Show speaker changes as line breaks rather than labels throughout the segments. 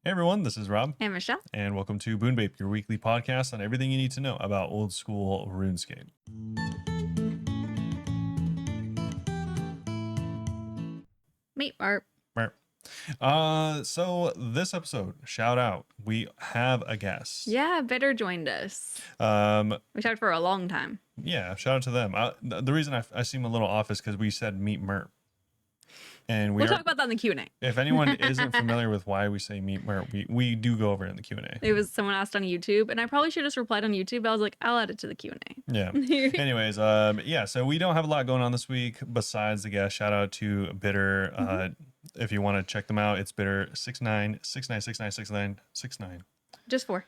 Hey everyone, this is Rob,
Hey, Michelle.
and welcome to Bunebape, your weekly podcast on everything you need to know about old school RuneScape.
Meet Art.
So this episode, shout out, we have a guest.
Yeah, Bitter joined us. We talked for a long time.
Yeah, shout out to them. The reason I seem a little off is because we said meet Mert. And
We'll talk about that in the Q&A.
If anyone isn't familiar with why we say meet Mert, we do go over it in the Q&A.
It was someone asked on YouTube, and I probably should have just replied on YouTube, but I was like, I'll add it to the Q&A.
Yeah. Anyways, yeah, so we don't have a lot going on this week besides the guest. Shout out to Bitter. If you want to check them out, it's Bitter 6969696969.
Just 4.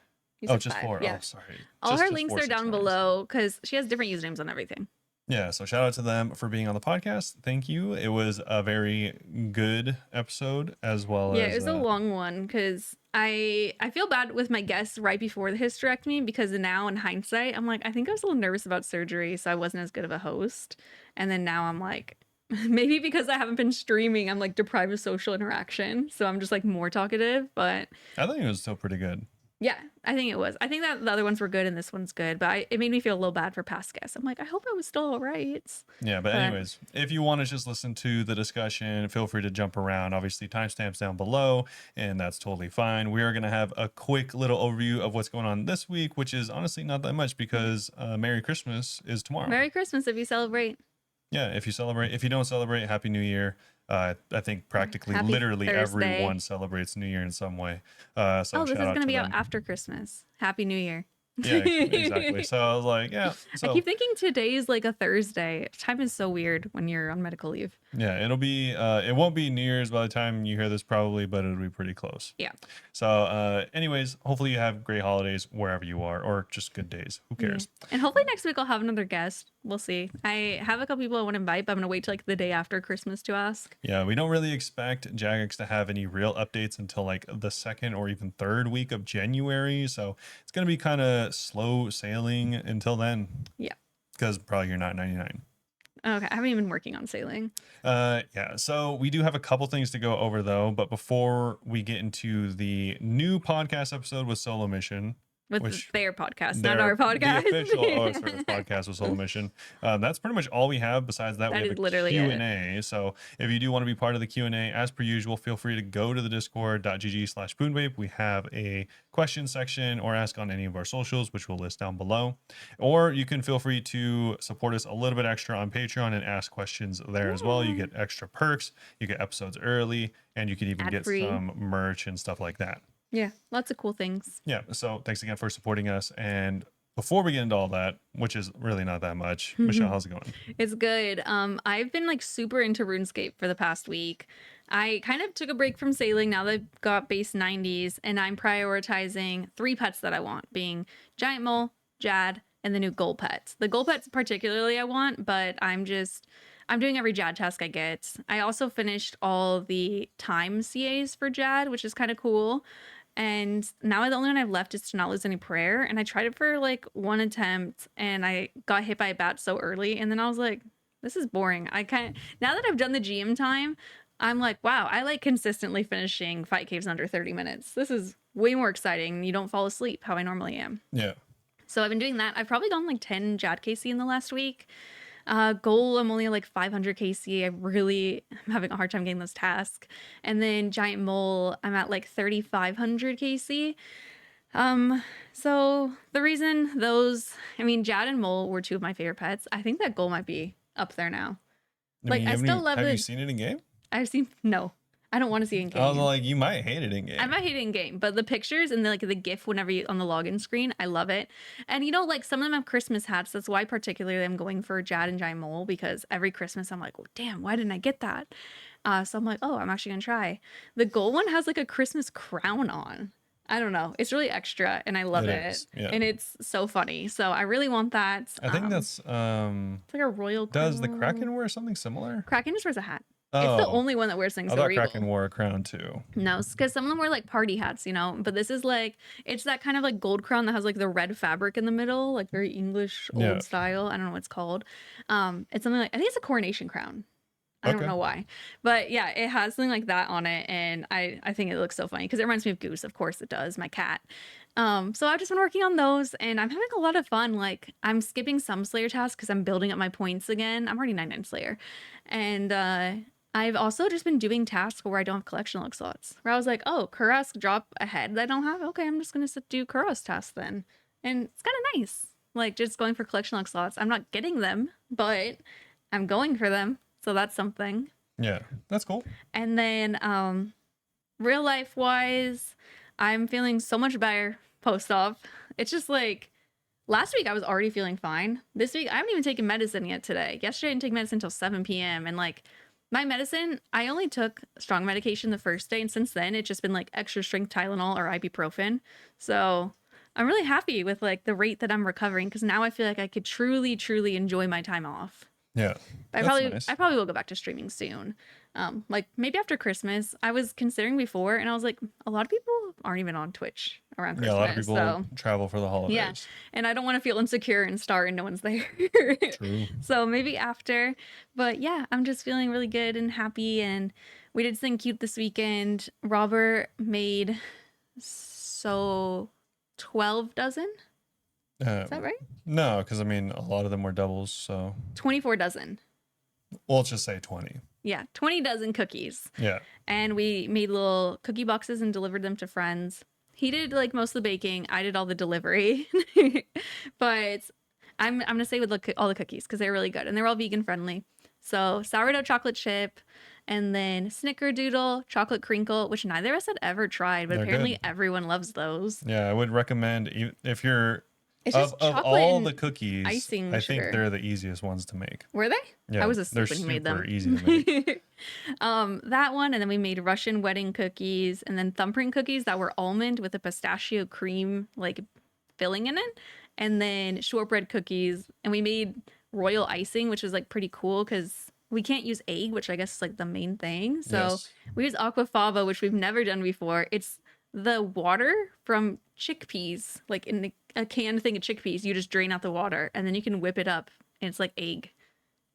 Just
5.
4.
Yeah.
Oh, sorry.
All
just
her links are down below because she has different usernames on everything.
Yeah, so shout out to them for being on the podcast. Thank you. It was a very good episode as well.
Yeah, it was a long one because I feel bad with my guests right before the hysterectomy because now in hindsight, I'm like, I think I was a little nervous about surgery, so I wasn't as good of a host. And then now I'm like, maybe because I haven't been streaming, I'm like deprived of social interaction. So I'm just like more talkative, but
I think it was still pretty good.
Yeah, I think it was. I think that the other ones were good and this one's good, but it made me feel a little bad for past guests. I'm like, I hope it was still all right.
Yeah, but anyways, if you want to just listen to the discussion, feel free to jump around. Obviously, timestamps down below, and that's totally fine. We are going to have a quick little overview of what's going on this week, which is honestly not that much because Merry Christmas is tomorrow.
Merry Christmas if you celebrate.
Yeah, if you celebrate. If you don't celebrate, Happy New Year. I think practically
Happy
literally
Thursday.
everyone celebrates New Year in some way.
This is going to be out after Christmas. Happy New Year.
Yeah, exactly. So I was like, yeah. So,
I keep thinking today is like a Thursday. Time is so weird when you're on medical leave.
Yeah, it'll be, it won't be New Year's by the time you hear this probably, but it'll be pretty close.
Yeah.
So anyways, hopefully you have great holidays wherever you are, or just good days. Who cares?
Yeah. And hopefully next week I'll have another guest. We'll see. I have a couple people I want to invite, but I'm going to wait till like the day after Christmas to ask.
Yeah, we don't really expect Jagex to have any real updates until like the second or even third week of January. So it's going to be kind of slow sailing until then.
Yeah.
Because probably you're not 99.
Okay, I haven't even been working on sailing.
Yeah, so we do have a couple things to go over though, but before we get into the new podcast episode with Solo Mission,
with their podcast, not our podcast.
The official OSRS podcast with Solo Mission. That's pretty much all we have. Besides that, we have a Q&A. So if you do want to be part of the Q&A, as per usual, feel free to go to the discord.gg/Bunebape. We have a question section or ask on any of our socials, which we'll list down below. Or you can feel free to support us a little bit extra on Patreon and ask questions there as well. You get extra perks, you get episodes early, and you can even get some merch and stuff like that.
Yeah, lots of cool things.
Yeah, so thanks again for supporting us. And before we get into all that, which is really not that much, Michelle, how's it going?
It's good. I've been like super into RuneScape for the past week. I kind of took a break from sailing now that I've got base 90s, and I'm prioritizing 3 pets that I want, being Giant Mole, Jad, and the new gold pets. The gold pets particularly I want, but I'm doing every Jad task I get. I also finished all the time CAs for Jad, which is kind of cool. And now the only one I've left is to not lose any prayer. And I tried it for like 1 attempt and I got hit by a bat so early. And then I was like, this is boring. Now that I've done the GM time, I'm like, wow, I like consistently finishing fight caves under 30 minutes. This is way more exciting. You don't fall asleep how I normally am.
Yeah.
So I've been doing that. I've probably gone like 10 Jad KC in the last week. Goal, I'm only like 500 KC. I'm having a hard time getting this task. And then Giant Mole, I'm at like 3,500 KC. So the reason Jad and Mole were 2 of my favorite pets. I think that goal might be up there now. I still love it.
Have you seen it in game?
No. I don't want to see it in game.
I was like, you might hate it in game.
I might hate it in game, but the pictures and the GIF whenever you on the login screen, I love it. And like some of them have Christmas hats. That's why particularly I'm going for Jad and Giant Mole, because every Christmas I'm like, oh, damn, why didn't I get that? So I'm like, oh, I'm actually gonna try. The gold one has like a Christmas crown on. I don't know. It's really extra and I love it. Yeah. And it's so funny. So I really want that.
I think that's
it's like a royal crown.
Does the Kraken wear something similar?
Kraken just wears a hat. Oh, it's the only one that wears things.
I thought Kraken wore a crown too.
No, because some of them wear like party hats, but this is like, it's that kind of like gold crown that has like the red fabric in the middle, like very English old style. I don't know what it's called. It's something like, I think it's a coronation crown. I don't
Okay.
know why. But yeah, it has something like that on it. And I think it looks so funny because it reminds me of Goose. Of course it does, my cat. So I've just been working on those and I'm having a lot of fun. Like I'm skipping some Slayer tasks because I'm building up my points again. I'm already 99 Slayer. And I've also just been doing tasks where I don't have collection log slots. Where I was like, oh, Kuros drop a head that I don't have. Okay, I'm just gonna do Kuros tasks then. And it's kind of nice. Like just going for collection log slots. I'm not getting them, but I'm going for them. So that's something.
Yeah, that's cool.
And then real life wise, I'm feeling so much better post-op. It's just like last week I was already feeling fine. This week I haven't even taken medicine yet today. Yesterday I didn't take medicine until 7 p.m. And like my medicine, I only took strong medication the first day, and since then it's just been like extra strength Tylenol or ibuprofen. So I'm really happy with like the rate that I'm recovering because now I feel like I could truly, truly enjoy my time off.
Yeah,
But
that's nice.
I probably will go back to streaming soon. Like maybe after Christmas. I was considering before, and I was like, a lot of people aren't even on Twitch around Christmas.
Yeah, a lot of people
so
travel for the holidays.
yeah, and I don't want to feel insecure and start and no one's there.
True.
So maybe after. But yeah, I'm just feeling really good and happy. And we did something cute this weekend. Robert made 12 dozen. Is that right?
No, because I mean, a lot of them were doubles. So
24 dozen.
Well, let's just say 20.
Yeah, 20 dozen cookies.
Yeah.
And we made little cookie boxes and delivered them to friends. He did like most of the baking. I did all the delivery. But I'm gonna say with all the cookies because they're really good and they're all vegan friendly. So sourdough chocolate chip, and then snickerdoodle, chocolate crinkle, which neither of us had ever tried, but
They're
apparently
good.
everyone loves those.
Yeah, I would recommend if you're
It's just
of
chocolate
all
and
the cookies,
icing
I think
sugar.
they're the easiest ones to make.
Were they?
Yeah,
I was
they're
asleep when he made them.
super easy to make.
That one, and then we made Russian wedding cookies, and then thumbprint cookies that were almond with a pistachio cream like filling in it, and then shortbread cookies, and we made royal icing, which was like pretty cool because we can't use egg, which I guess is like the main thing. So
Yes.
we use aquafaba, which we've never done before. It's the water from chickpeas, like in a canned thing of chickpeas. You just drain out the water, and then you can whip it up, and it's like egg.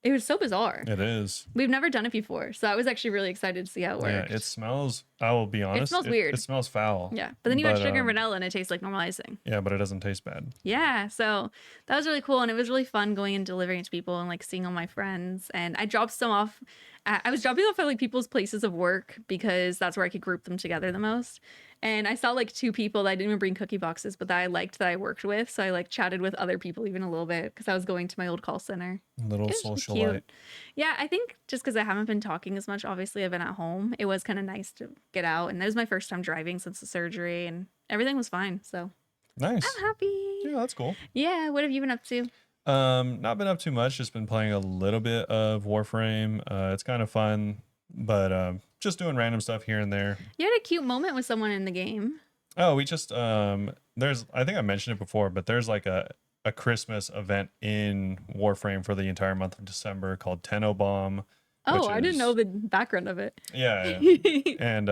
It was so bizarre.
It is.
We've never done it before, so I was actually really excited to see how it worked.
Yeah, it smells. I will be honest.
It smells weird.
It smells foul.
Yeah, but then you add sugar and vanilla, and it tastes like normal icing.
Yeah, but it doesn't taste bad.
Yeah, so that was really cool, and it was really fun going and delivering it to people and like seeing all my friends. And I dropped some off. I was dropping off at like people's places of work because that's where I could group them together the most. And I saw like 2 people that I didn't even bring cookie boxes, but that I liked that I worked with. So I like chatted with other people even a little bit because I was going to my old call center.
Little
It was
socialite.
cute. Yeah, I think just because I haven't been talking as much, obviously I've been at home. It was kind of nice to get out, and it was my first time driving since the surgery, and everything was fine. So
Nice.
I'm happy.
Yeah, that's cool.
Yeah, what have you been up to?
Not been up too much. Just been playing a little bit of Warframe. It's kind of fun, but just doing random stuff here and there.
You had a cute moment with someone in the game.
Oh, we just there's I think I mentioned it before, but there's like a Christmas event in Warframe for the entire month of December called Tenno Bomb.
Oh, I didn't know the background of it.
Yeah. And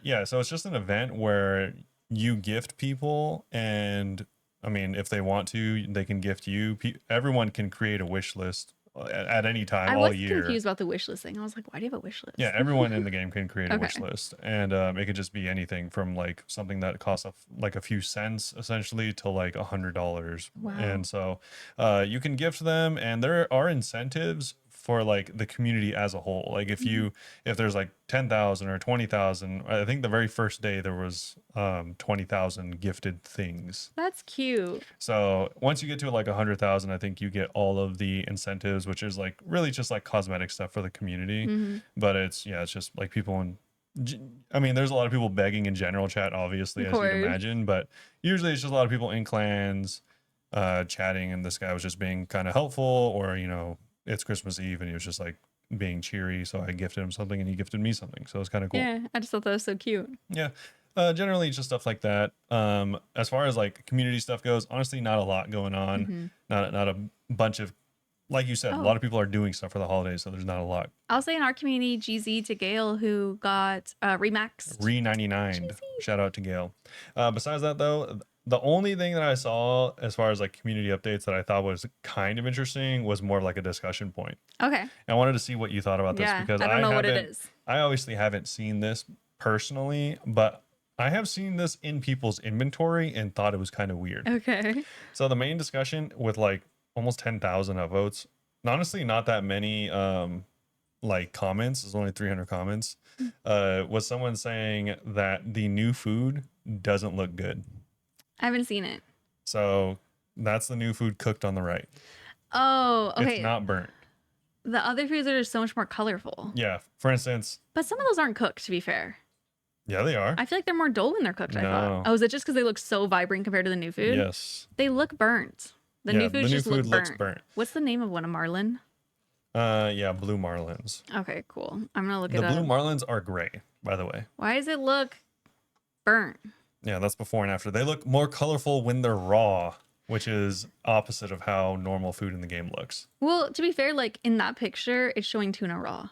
yeah, so it's just an event where you gift people, and I mean, if they want to, they can gift you. Everyone can create a wish list at any time all year.
I was confused about the wish list thing. I was like, why do you have a wish list?
Yeah, everyone in the game can create a
Okay.
wish list, and it could just be anything from like something that costs like a few cents essentially to like $100.
Wow.
And so you can gift them, and there are incentives for like the community as a whole. Like if there's like 10,000 or 20,000, I think the very first day there was 20,000 gifted things.
That's cute.
So once you get to like 100,000, I think you get all of the incentives, which is like really just like cosmetic stuff for the community. But it's just like people I mean, there's a lot of people begging in general chat, obviously, as you can imagine, but usually it's just a lot of people in clans chatting, and this guy was just being kind of helpful, or it's Christmas Eve and he was just like being cheery, so I gifted him something and he gifted me something, so it's kind of cool.
Yeah, I just thought that was so cute.
Yeah. Generally just stuff like that. As far as like community stuff goes, honestly, not a lot going on. Not a bunch of, like you said, a lot of people are doing stuff for the holidays, so there's not a lot.
I'll say in our community, GZ to Gail, who got remaxed.
Re-99. Shout out to Gail. Besides that, though, the only thing that I saw as far as like community updates that I thought was kind of interesting was more of like a discussion point.
Okay.
And I wanted to see what you thought about this because
I don't know what it is.
I obviously haven't seen this personally, but I have seen this in people's inventory and thought it was kind of weird.
Okay.
So the main discussion with like almost 10,000 upvotes, honestly, not that many like comments, there's only 300 comments, was someone saying that the new food doesn't look good.
I haven't seen it.
So that's the new food cooked on the right.
Oh, okay.
It's not burnt.
The other foods are so much more colorful.
Yeah. For instance.
But some of those aren't cooked, to be fair.
Yeah, they are.
I feel like they're more dull when they're cooked,
No.
I thought. Oh, is it just because they look so vibrant compared to the new food?
Yes.
They look burnt. The new food just looks burnt. What's the name of one? A marlin?
Yeah, blue marlins.
Okay, cool. I'm going to look it up.
The blue marlins are gray, by the way.
Why does it look burnt?
Yeah, that's before and after. They look more colorful when they're raw, which is opposite of how normal food in the game looks.
Well, to be fair, like in that picture, it's showing tuna raw.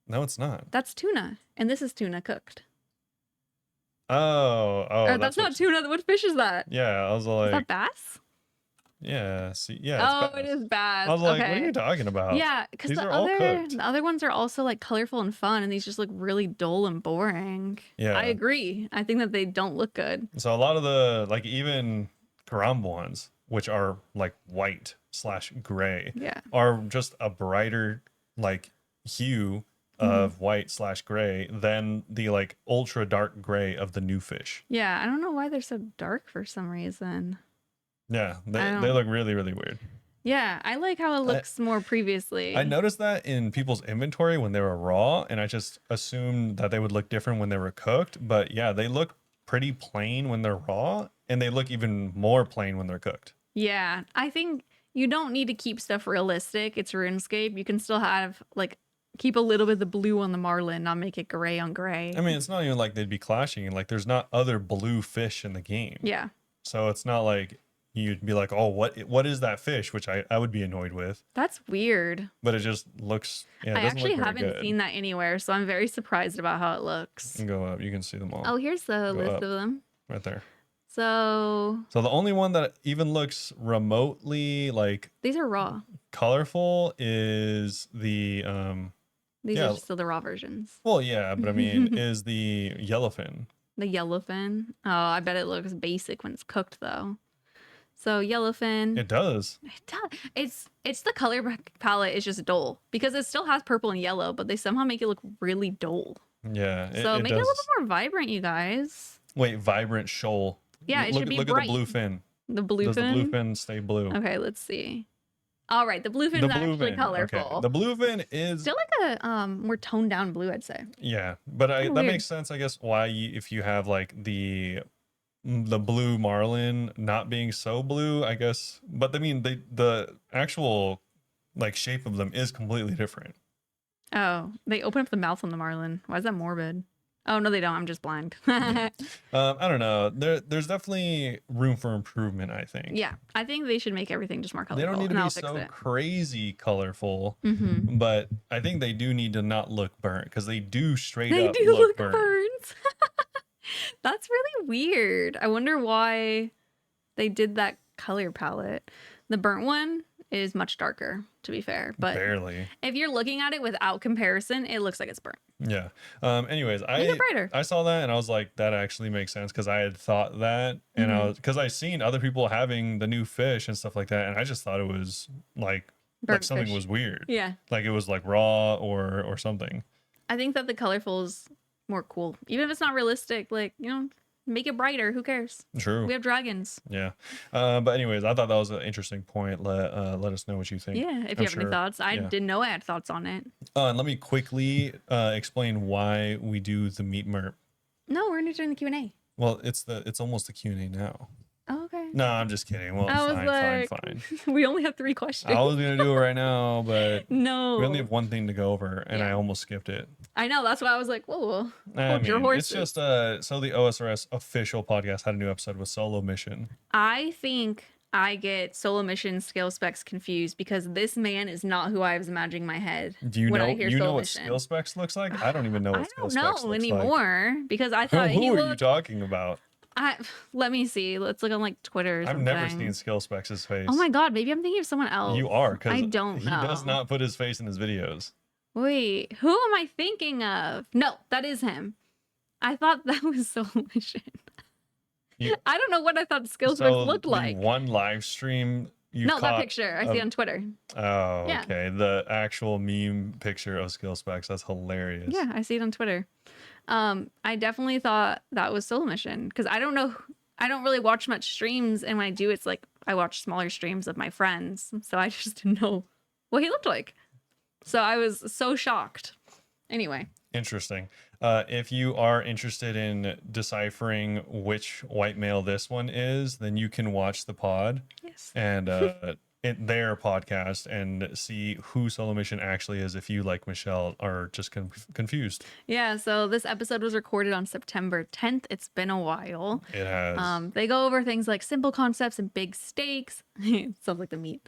No, it's not.
That's tuna, and this is tuna cooked.
Oh,
that's not tuna. What fish is that?
Yeah, I was like,
is that bass?
Yeah, see, yeah.
It is bass.
I was like, what are you talking about?
Yeah, because the other ones are also like colorful and fun, and these just look really dull and boring.
Yeah,
I agree. I think that they don't look good.
So a lot of the like even Karam ones, which are like white/gray, are just a brighter like hue of white/gray than the like ultra dark gray of the new fish.
Yeah, I don't know why they're so dark for some reason.
Yeah, they look really, really weird.
Yeah, I like how it looks more previously.
I noticed that in people's inventory when they were raw, and I just assumed that they would look different when they were cooked. But yeah, they look pretty plain when they're raw, and they look even more plain when they're cooked.
Yeah, I think you don't need to keep stuff realistic. It's RuneScape. You can still have like keep a little bit of the blue on the marlin, not make it gray on gray.
I mean, it's not even like they'd be clashing. Like there's not other blue fish in the game.
Yeah.
So it's not like you'd be like, oh, what is that fish? Which I would be annoyed with.
That's weird.
But it just looks, I
actually haven't seen that anywhere, so I'm very surprised about how it looks.
You can go up, you can see them all.
Oh, here's the list of them.
Right there.
So
the only one that even looks remotely like
these are raw.
Colorful is the
these are still the raw versions.
Well, yeah, but I mean is the yellowfin.
The yellowfin. Oh, I bet it looks basic when it's cooked though. So yellowfin.
It does.
It does. It's the color palette is just dull because it still has purple and yellow, but they somehow make it look really dull.
Yeah.
So make it a little bit more vibrant, you guys.
Wait, vibrant shoal.
Yeah, it should be
bright. Look at the blue fin.
The blue fin?
Does the blue fin stay blue?
Okay, let's see. All right, the blue fin is actually colorful.
Okay. The blue fin is
still like a more toned down blue, I'd say.
Yeah, but that makes sense, I guess, why if you have like the blue marlin not being so blue, I guess. But I mean, the actual like shape of them is completely different.
Oh, they open up the mouth on the marlin. Why is that morbid? Oh, no, they don't. I'm just blind.
I don't know. There's definitely room for improvement, I think.
Yeah, I think they should make everything just more colorful.
They don't need to be so crazy colorful, but I think they do need to not look burnt because they do straight up look burnt.
That's really weird. I wonder why they did that color palette. The burnt one is much darker, to be fair, but
barely.
If you're looking at it without comparison, it looks like it's burnt.
Yeah. Anyways, I saw that and I was like, that actually makes sense because I had thought that, and because I seen other people having the new fish and stuff like that, and I just thought it was like something was weird.
Yeah.
Like it was like raw or something.
I think that the colorful is more cool, even if it's not realistic. Like, you know, make it brighter. Who cares?
True.
We have dragons.
Yeah. But anyways, I thought that was an interesting point. Let us know what you think.
Yeah. If you have any thoughts, I didn't know I had thoughts on it.
And let me quickly explain why we do the meat merp.
No, we're gonna do the Q&A.
Well, it's almost the Q&A now.
Oh, okay.
No, I'm just kidding. Well, fine.
We only have 3 questions.
I was gonna do it right now, but
no,
we only have one thing to go over, and I almost skipped it.
I know. That's why I was like, whoa.
Your horses. It's just so the OSRS official podcast had a new episode with Solo Mission.
I think I get Solo Mission skill specs confused because this man is not who I was imagining in my head.
Do you know what skill specs looks like? I don't even know what skill specs looks like.
I don't know anymore because I thought
who are you talking about?
Let me see. Let's look on like Twitter or
I've
something.
never seen Skill Specs' face.
Oh my god, maybe I'm thinking of someone else.
You are, because
I don't know.
He does not put his face in his videos.
Wait, who am I thinking of? No, that is him. I thought that was Soul Mission. I don't know what I thought Skill Specs looked like.
One live stream
that picture I see on Twitter.
Oh, yeah. Okay. The actual meme picture of Skill Specs. That's hilarious.
Yeah, I see it on Twitter. I definitely thought that was Soul Mission because I don't know. I don't really watch much streams, and when I do, it's like I watch smaller streams of my friends, so I just didn't know what he looked like. So I was so shocked. Anyway.
Interesting. If you are interested in deciphering which white male this one is, then you can watch the pod.
Yes.
And their podcast and see who Solo Mission actually is if you, like Michelle, are just confused.
Yeah, so this episode was recorded on September 10th. It's been a while.
It has.
They go over things like simple concepts and big stakes. Sounds like the meat.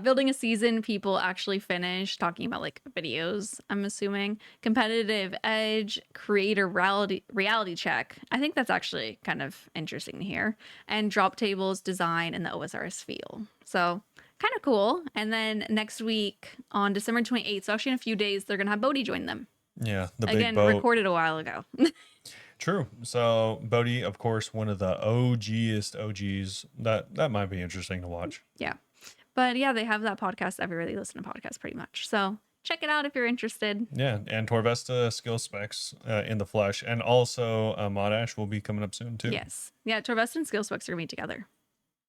Building a season, people actually finish talking about like videos, I'm assuming. Competitive edge, creator reality check. I think that's actually kind of interesting to hear. And drop tables, design, and the OSRS feel. So kind of cool. And then next week on December 28th, so actually in a few days, they're going to have Bodhi join them.
Yeah, the
big boat. Recorded a while ago.
True. So Bodhi, of course, one of the OGs. That might be interesting to watch.
Yeah. But yeah, they have that podcast everywhere they listen to podcasts pretty much. So check it out if you're interested.
Yeah, and Torvesta Skill Specs in the flesh. And also Modash will be coming up soon too.
Yes. Yeah, Torvesta and Skill Specs are going to meet together.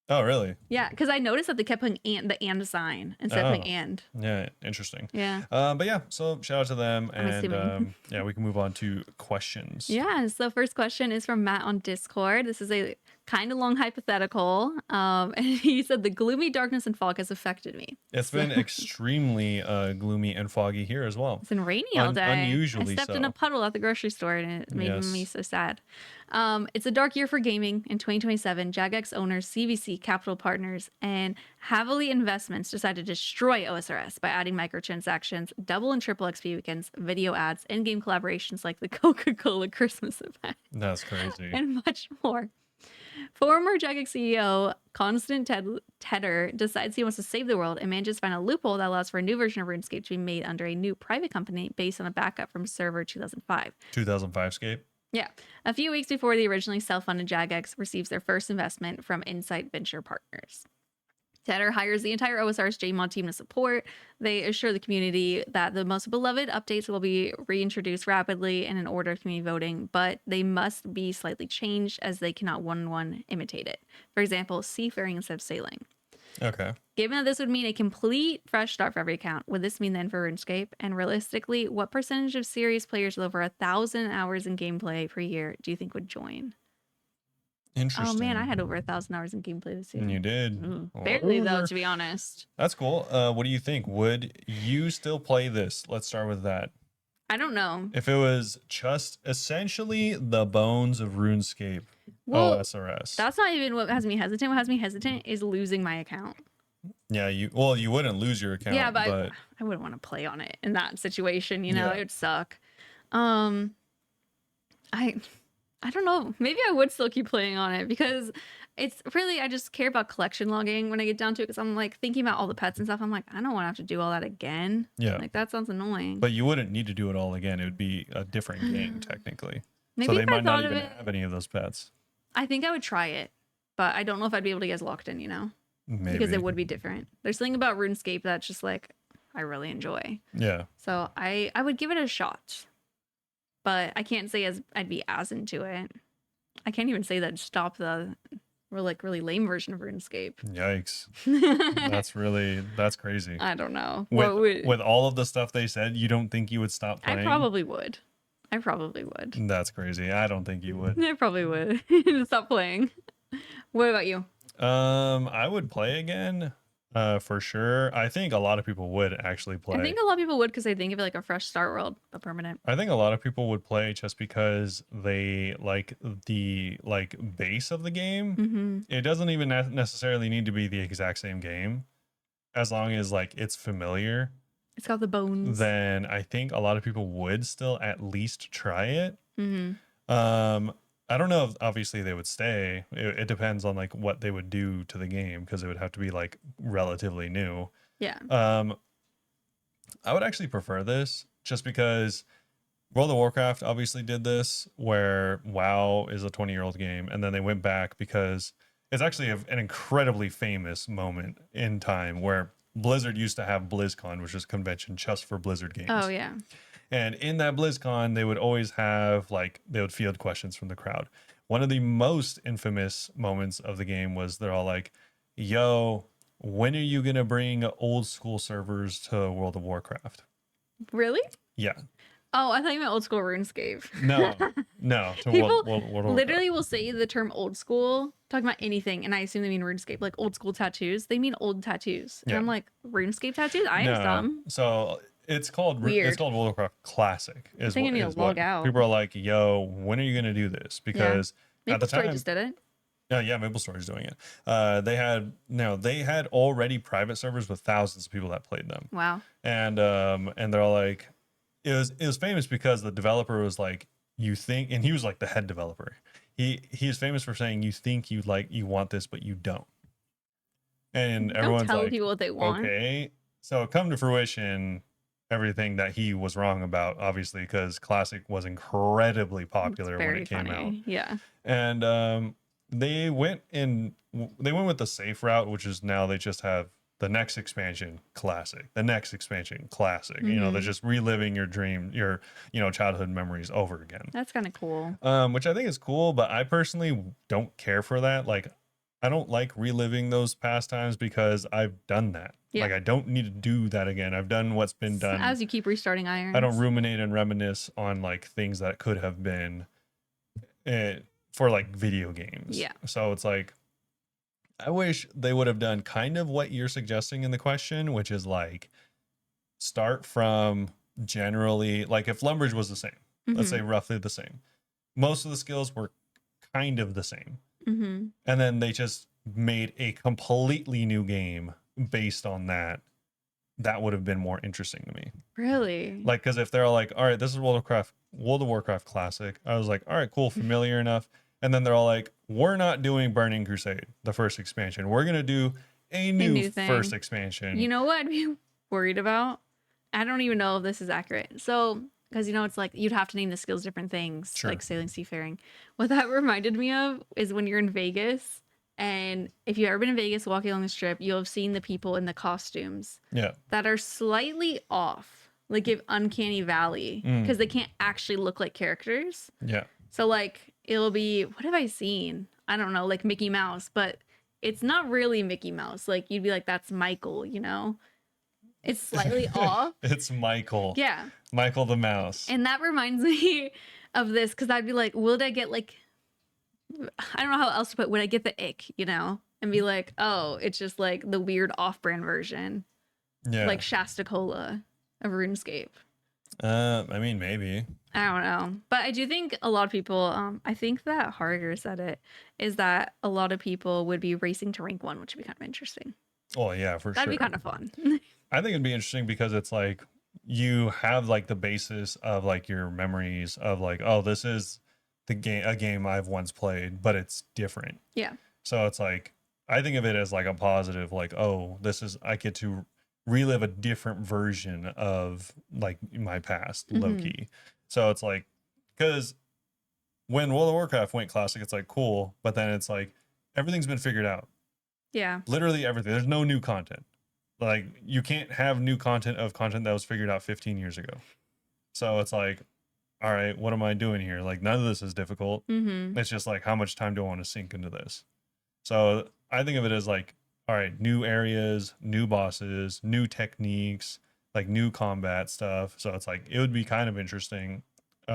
Oh, really?
Yeah, because I noticed that they kept putting the and sign instead of putting and.
Yeah, interesting.
Yeah.
But yeah, so shout out to them. And yeah, we can move on to questions.
Yeah, so first question is from Matt on Discord. This is a kind of long hypothetical. And he said, the gloomy darkness and fog has affected me.
It's been extremely gloomy and foggy here as well.
It's been rainy all day.
Unusually
I stepped in a puddle at the grocery store and it made me so sad. It's a dark year for gaming in 2027. Jagex owners, CVC Capital Partners, and Heavily Investments decided to destroy OSRS by adding microtransactions, double and triple XP weekends, video ads, in-game collaborations like the Coca-Cola Christmas event.
That's crazy.
And much more. Former Jagex CEO Constant Tedder decides he wants to save the world and manages to find a loophole that allows for a new version of RuneScape to be made under a new private company based on a backup from server 2005.
2005 Scape?
Yeah. A few weeks before the originally self-funded Jagex receives their first investment from Insight Venture Partners. Tedder hires the entire OSRS JMod team to support. They assure the community that the most beloved updates will be reintroduced rapidly and in order of community voting, but they must be slightly changed as they cannot one-on-one imitate it. For example, seafaring instead of sailing.
Okay.
Given that this would mean a complete fresh start for every account, would this mean then for RuneScape? And realistically, what percentage of serious players with over 1,000 hours in gameplay per year do you think would join?
Interesting.
Oh man, I had over 1,000 hours in gameplay this year.
You did.
Barely though, to be honest.
That's cool. What do you think? Would you still play this? Let's start with that.
I don't know.
If it was just essentially the bones of RuneScape, OSRS.
That's not even what has me hesitant. What has me hesitant is losing my account.
Yeah, you wouldn't lose your account.
Yeah, but I wouldn't want to play on it in that situation. You know, it would suck. I don't know. Maybe I would still keep playing on it because it's really, I just care about collection logging when I get down to it because I'm like thinking about all the pets and stuff. I'm like, I don't want to have to do all that again.
Yeah.
Like that sounds annoying.
But you wouldn't need to do it all again. It would be a different game technically.
Maybe
so they
if
might
I
not
thought
even
of it,
have any of those pets.
I think I would try it, but I don't know if I'd be able to get as locked in, you know?
Maybe.
Because it would be different. There's something about RuneScape that's just like, I really enjoy.
Yeah.
So I would give it a shot, but I can't say I'd be as into it. I can't even say that stop the really lame version of RuneScape.
Yikes. That's crazy.
I don't know.
With all of the stuff they said, you don't think you would stop playing?
I probably would.
That's crazy. I don't think you would.
I probably would. Stop playing. What about you?
I would play again. For sure. I think a lot of people would actually play.
I think a lot of people would because they think of it like a fresh start world, but permanent.
I think a lot of people would play just because they like the base of the game.
Mm-hmm.
It doesn't even necessarily need to be the exact same game, as long as like it's familiar.
It's got the bones.
Then I think a lot of people would still at least try it.
Mm-hmm.
I don't know if obviously they would stay. It depends on like what they would do to the game, because it would have to be like relatively new.
Yeah.
I would actually prefer this just because World of Warcraft obviously did this, where WoW is a 20-year-old game, and then they went back because it's actually an incredibly famous moment in time where Blizzard used to have BlizzCon, which is a convention just for Blizzard games.
Oh yeah.
And in that BlizzCon, they would always have like they would field questions from the crowd. One of the most infamous moments of the game was they're all like, "Yo, when are you gonna bring old school servers to World of Warcraft?"
Really?
Yeah.
Oh, I thought you meant old school RuneScape.
No. To
People
World
literally will say the term old school, talking about anything, and I assume they mean RuneScape, like old school tattoos. They mean old tattoos. And
Yeah.
I'm like, RuneScape tattoos? I have some.
So it's called
Weird.
World of Warcraft Classic.
I think I need to log out.
People are like, "Yo, when are you gonna do this?" Because at the time,
just did it.
yeah, MapleStory's doing it. They had already private servers with thousands of people that played them.
Wow.
And they're all like, it was famous because the developer was like, "You think," and he was like the head developer. He is famous for saying, "You think you want this, but you don't." And everyone's
tell
like,
people what they want.
Okay. So come to fruition, everything that he was wrong about, obviously, because Classic was incredibly popular when it came out.
Yeah.
And they went with the safe route, which is now they just have the next expansion Classic, the next expansion Classic. You know, they're just reliving your childhood memories over again.
That's kind of cool.
Which I think is cool, but I personally don't care for that. Like, I don't like reliving those pastimes because I've done that.
Yeah.
Like, I don't need to do that again. I've done what's been done.
As you keep restarting irons.
I don't ruminate and reminisce on like things that could have been for like video games.
Yeah.
So it's like, I wish they would have done kind of what you're suggesting in the question, which is like start from generally, like if Lumbridge was the same, let's say roughly the same. Most of the skills were kind of the same. And then they just made a completely new game based on that. That would have been more interesting to me.
Really?
Like, because if they're like, all right, this is World of Warcraft Classic, I was like, all right, cool, familiar enough. And then they're all like, we're not doing Burning Crusade, the first expansion. We're going to do a new first expansion.
You know what I'd be worried about? I don't even know if this is accurate. So, because it's like you'd have to name the skills different things, like sailing, seafaring. What that reminded me of is when you're in Vegas, and if you've ever been in Vegas walking along the strip, you'll have seen the people in the costumes that are slightly off, like give Uncanny Valley, because they can't actually look like characters.
Yeah.
So like it'll be, what have I seen? I don't know, like Mickey Mouse, but it's not really Mickey Mouse. Like you'd be like, that's Michael, It's slightly off.
It's Michael.
Yeah.
Michael the Mouse.
And that reminds me of this, because I'd be like, would I get like, I don't know how else to put it, would I get the ick, and be like, oh, it's just like the weird off-brand version. Yeah. Like Shasta Cola of RuneScape.
I mean, maybe.
I don't know. But I do think a lot of people, I think that Harger said it, is that a lot of people would be racing to rank 1, which would be kind of interesting.
Oh, yeah, for sure.
That'd be kind of fun.
I think it'd be interesting because it's like you have like the basis of like your memories of like, oh, this is a game I've once played, but it's different.
Yeah.
So it's like, I think of it as like a positive, like, oh, I get to relive a different version of like my past, low-key. So it's like, because when World of Warcraft went Classic, it's like cool, but then it's like everything's been figured out.
Yeah.
Literally everything. There's no new content. Like you can't have new content that was figured out 15 years ago. So it's like, all right, what am I doing here? Like none of this is difficult. It's just like, how much time do I want to sink into this? So I think of it as like, all right, new areas, new bosses, new techniques, like new combat stuff. So it's like, it would be kind of interesting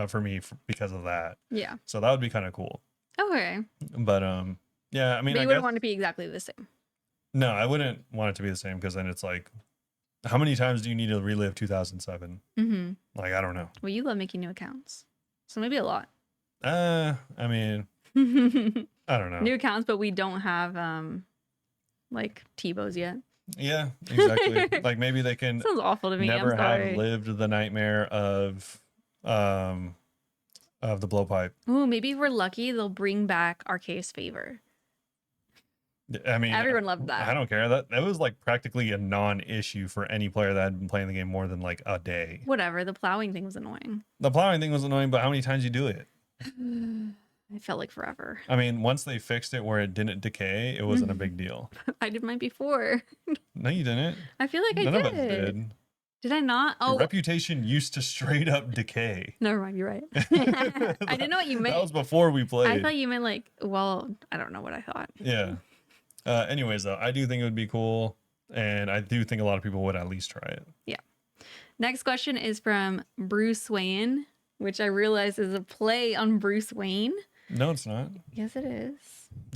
for me because of that.
Yeah.
So that would be kind of cool.
Okay.
But yeah, I mean,
but you wouldn't want it to be exactly the same.
No, I wouldn't want it to be the same, because then it's like, how many times do you need to relive 2007? Like, I don't know.
Well, you love making new accounts, so maybe a lot.
I mean, I don't know.
New accounts, but we don't have like T-bows yet.
Yeah, exactly. Like maybe they can.
Sounds awful to me.
Never have lived the nightmare of of the blowpipe.
Ooh, maybe if we're lucky, they'll bring back Arceus Favor.
I mean,
everyone loved that.
I don't care. That was like practically a non-issue for any player that had been playing the game more than like a day.
Whatever. The plowing thing was annoying.
The plowing thing was annoying, but how many times you do it?
It felt like forever.
I mean, once they fixed it where it didn't decay, it wasn't a big deal.
I did mine before.
No, you didn't.
I feel like
None
I
of us
did.
did.
Did I not? Oh,
Your reputation used to straight up decay.
Never mind. You're right. I didn't know what you meant.
That was before we played.
I thought you meant like, well, I don't know what I thought.
Yeah. Anyways, though, I do think it would be cool, and I do think a lot of people would at least try it.
Yeah. Next question is from Bruce Wayne, which I realize is a play on Bruce Wayne.
No, it's not.
Yes, it is.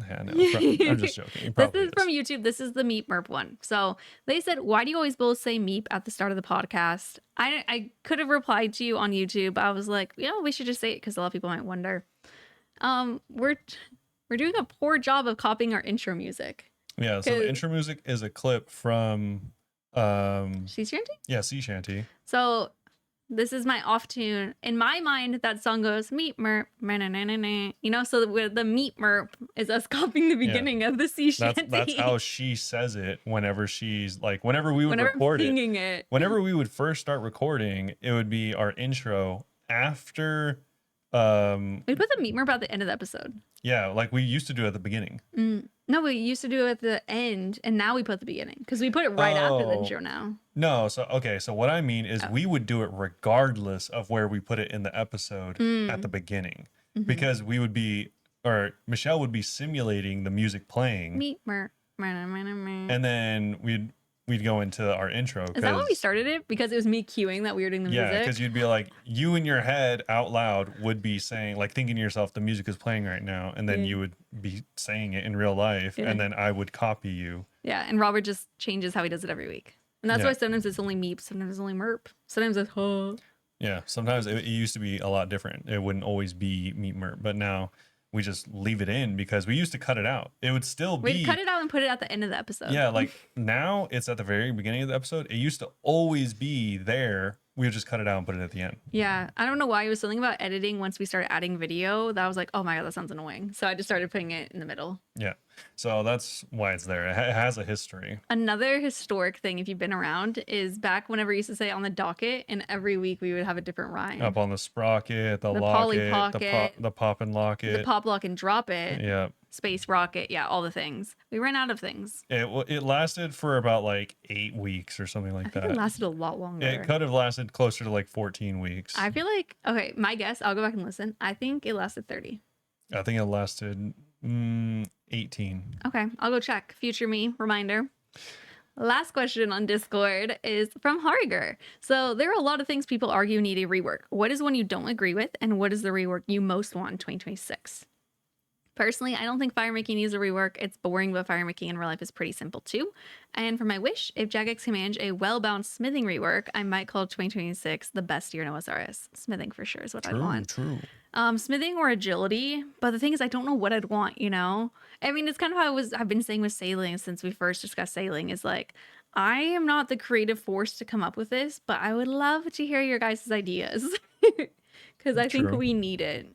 Yeah, no, I'm just joking.
This is from YouTube. This is the Meep Merp one. So they said, why do you always both say Meep at the start of the podcast? I could have replied to you on YouTube. I was like, yeah, we should just say it because a lot of people might wonder. We're doing a poor job of copying our intro music.
Yeah, so the intro music is a clip from
Sea Shanty?
Yeah, Sea Shanty.
So this is my off tune. In my mind, that song goes Meep Merp, you know, so the Meep Merp is us copying the beginning of the Sea Shanty.
That's how she says it whenever she's like, whenever we would record it. Whenever we would first start recording, it would be our intro after
we put the Meep Merp at the end of the episode.
Yeah, like we used to do at the beginning.
No, we used to do it at the end, and now we put the beginning because we put it right after the intro now.
No, so okay, so what I mean is we would do it regardless of where we put it in the episode at the beginning, because we would be, or Michelle would be simulating the music playing, and then we'd go into our intro.
Is that when we started it? Because it was me cueing that we were doing the music?
Yeah, because you'd be like, you in your head out loud would be saying, like thinking to yourself, the music is playing right now. And then you would be saying it in real life. And then I would copy you.
Yeah, and Robert just changes how he does it every week. And that's why sometimes it's only Meep, sometimes it's only Merp. Sometimes it's huh.
Yeah, sometimes it used to be a lot different. It wouldn't always be Meep Merp. But now we just leave it in because we used to cut it out. It would still be.
We'd cut it out and put it at the end of the episode.
Yeah, like now it's at the very beginning of the episode. It used to always be there. We would just cut it out and put it at the end.
Yeah, I don't know why. It was something about editing once we started adding video that I was like, oh my God, that sounds annoying. So I just started putting it in the middle.
Yeah, so that's why it's there. It has a history.
Another historic thing, if you've been around, is back whenever we used to say on the docket, and every week we would have a different rhyme.
Up on the sprocket, the locket,
Polly Pocket,
the pop and locket,
the pop, lock, and drop it.
Yeah.
Space rocket, yeah, all the things. We ran out of things.
It lasted for about like 8 weeks or something like
I think
that.
it lasted a lot longer.
It could have lasted closer to like 14 weeks.
I feel like, okay, my guess, I'll go back and listen. I think it lasted 30.
I think it lasted 18.
Okay, I'll go check. Future me, reminder. Last question on Discord is from Harger. So there are a lot of things people argue need a rework. What is one you don't agree with, and what is the rework you most want in 2026? Personally, I don't think fire making needs a rework. It's boring, but fire making in real life is pretty simple too. And for my wish, if Jagex can manage a well-balanced smithing rework, I might call 2026 the best year in OSRS. Smithing for sure is what I want.
True.
Smithing or agility, but the thing is, I don't know what I'd want, you know? I mean, it's kind of how I've been saying with sailing since we first discussed sailing, is like, I am not the creative force to come up with this, but I would love to hear your guys' ideas because I think we need it.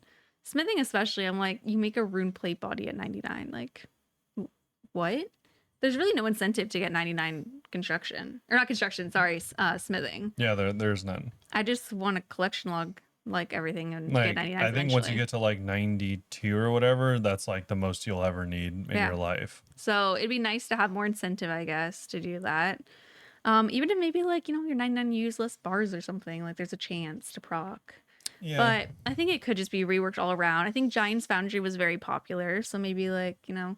Smithing especially, I'm like, you make a rune plate body at 99. Like, what? There's really no incentive to get 99 construction. Or not construction, sorry, smithing.
Yeah, there's none.
I just want a collection log, like everything, and
like,
get 99
I think once you get to like 92 or whatever, that's like the most you'll ever need in your life. So
it'd be nice to have more incentive, I guess, to do that. Even to maybe like, you know, your 99 useless bars or something, like there's a chance to proc. Yeah. But I think it could just be reworked all around. I think Giant's Foundry was very popular. So maybe like, you know,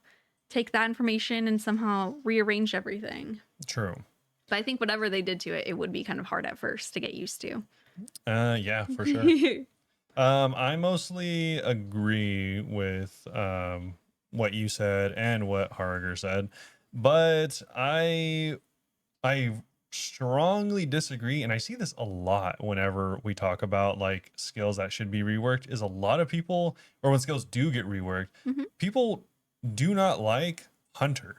take that information and somehow rearrange everything.
True.
But I think whatever they did to it, it would be kind of hard at first to get used to.
Yeah, for sure. I mostly agree with what you said and what Harger said, but I strongly disagree, and I see this a lot whenever we talk about like skills that should be reworked. Is a lot of people, or when skills do get reworked, people do not like Hunter,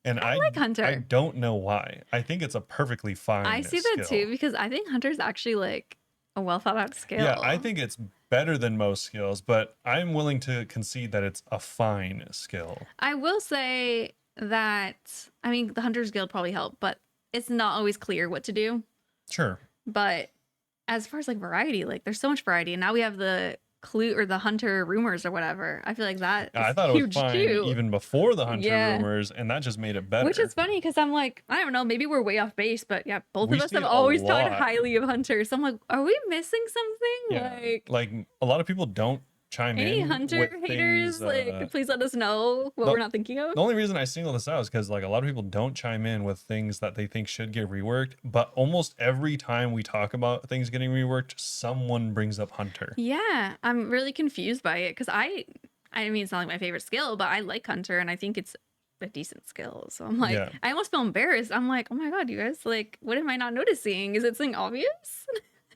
and I like Hunter. I don't know why. I think it's a perfectly fine. I see that too, because I think Hunter's actually like a well thought out skill. Yeah, I think it's better than most skills, but I'm willing to concede that it's a fine skill.
I will say that, I mean, the Hunter's Guild probably helped, but it's not always clear what to do.
Sure.
But as far as like variety, like there's so much variety. And now we have the clue or the Hunter rumors or whatever. I feel like that is
I thought it was
huge
fine
too.
even before the Hunter rumors, and that just made it better.
Which is funny because I'm like, I don't know, maybe we're way off base, but yeah, both
We
of us
see
have
a
always
lot.
talked highly of Hunter. So I'm like, are we missing something?
Yeah. Like a lot of people don't chime
any
in.
Hunter
with
haters,
things,
like, please let us know what we're not thinking of.
The only reason I single this out is because like a lot of people don't chime in with things that they think should get reworked, but almost every time we talk about things getting reworked, someone brings up Hunter.
Yeah, I'm really confused by it because I mean, it's not like my favorite skill, but I like Hunter and I think it's a decent skill. So I'm like, I almost feel embarrassed. I'm like, oh my God, you guys, like, what am I not noticing? Is it something obvious?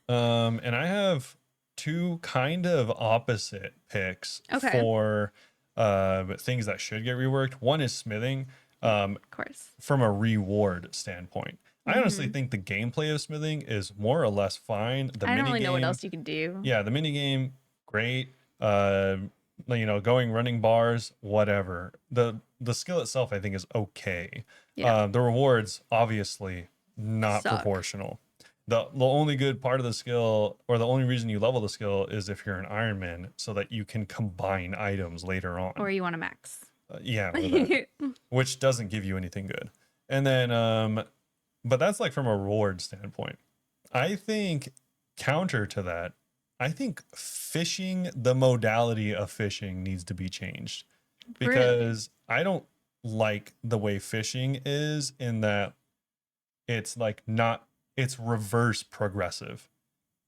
And I have two kind of opposite picks for things that should get reworked. One is smithing.
Of course.
From a reward standpoint. I honestly think the gameplay of smithing is more or less fine.
I don't really know what else you can do.
Yeah, the mini game, great. Going running bars, whatever. The skill itself, I think, is okay.
Yeah.
The rewards, obviously, not proportional. The only good part of the skill, or the only reason you level the skill, is if you're an Iron Man, so that you can combine items later on.
Or you want to max.
Yeah, which doesn't give you anything good. And then, but that's like from a reward standpoint. I think counter to that, I think fishing, the modality of fishing needs to be changed, because I don't like the way fishing is, in that it's like it's reverse progressive,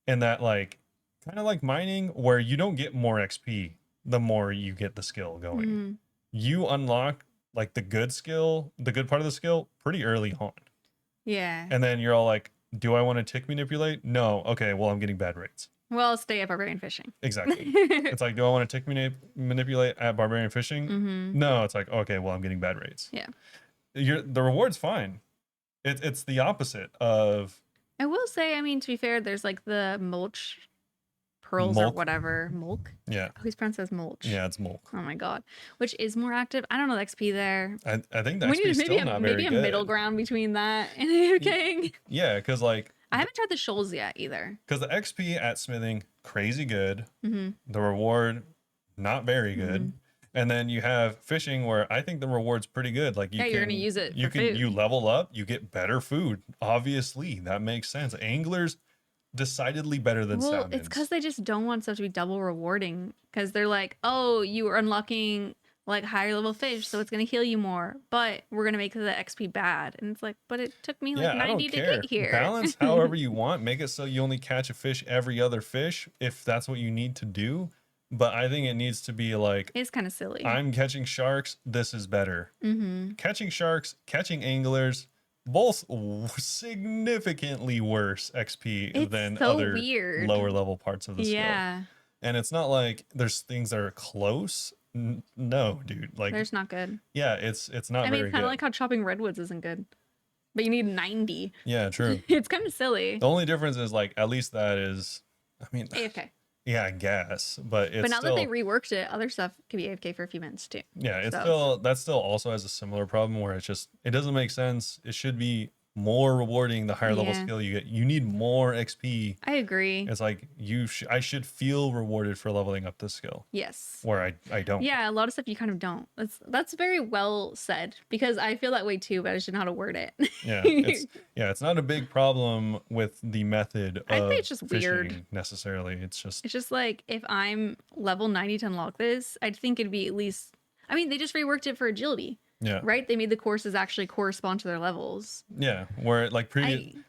and that like kind of like mining, where you don't get more XP the more you get the skill going. You unlock like the good part of the skill pretty early on.
Yeah.
And then you're all like, do I want to tick manipulate? No. Okay, well, I'm getting bad rates.
Well, stay at barbarian fishing.
Exactly. It's like, do I want to tick manipulate at barbarian fishing? No, it's like, okay, well, I'm getting bad rates.
Yeah.
The reward's fine. It's the opposite of...
I will say, I mean, to be fair, there's like the mulch pearls or whatever. Mulch?
Yeah.
Oh, he's pronounced as mulch.
Yeah, it's mulch.
Oh my God. Which is more active. I don't know the XP there.
I think the XP is still not very good.
Maybe a middle ground between that and anything.
Yeah, because like...
I haven't tried the shoals yet either.
Because the XP at smithing, crazy good. The reward, not very good. And then you have fishing, where I think the reward's pretty good. Like you're gonna use it. You level up, you get better food. Obviously, that makes sense. Anglers, decidedly better than salmon.
It's because they just don't want stuff to be double rewarding. Because they're like, oh, you are unlocking like higher level fish, so it's gonna heal you more, but we're gonna make the XP bad. And it's like, but it took me like 90 to get here.
Balance however you want. Make it so you only catch a fish every other fish, if that's what you need to do. But I think it needs to be like,
it's kind of silly.
I'm catching sharks, this is better. Catching sharks, catching anglers, both significantly worse XP than other lower level parts of the skill. And it's not like there's things that are close. No, dude. Like,
there's not good.
Yeah, it's not very good. I mean,
it's kind of like how chopping redwoods isn't good, but you need 90.
Yeah, true.
It's kind of silly.
The only difference is like, at least that is, I mean,
AFK.
Yeah, I guess, but it's
now that they reworked it, other stuff can be AFK for a few minutes too.
Yeah, that still also has a similar problem, where it doesn't make sense. It should be more rewarding the higher level skill you get. You need more XP.
I agree.
It's like I should feel rewarded for leveling up this skill.
Yes.
Where I don't.
Yeah, a lot of stuff you kind of don't. That's very well said, because I feel that way too, but I just know how to word it.
It's not a big problem with the method
I
of
think it's just weird
necessarily. It's just
like, if I'm level 90 to unlock this, I'd think it'd be at least, I mean, they just reworked it for agility.
Yeah.
Right? They made the courses actually correspond to their levels.
Yeah. Where like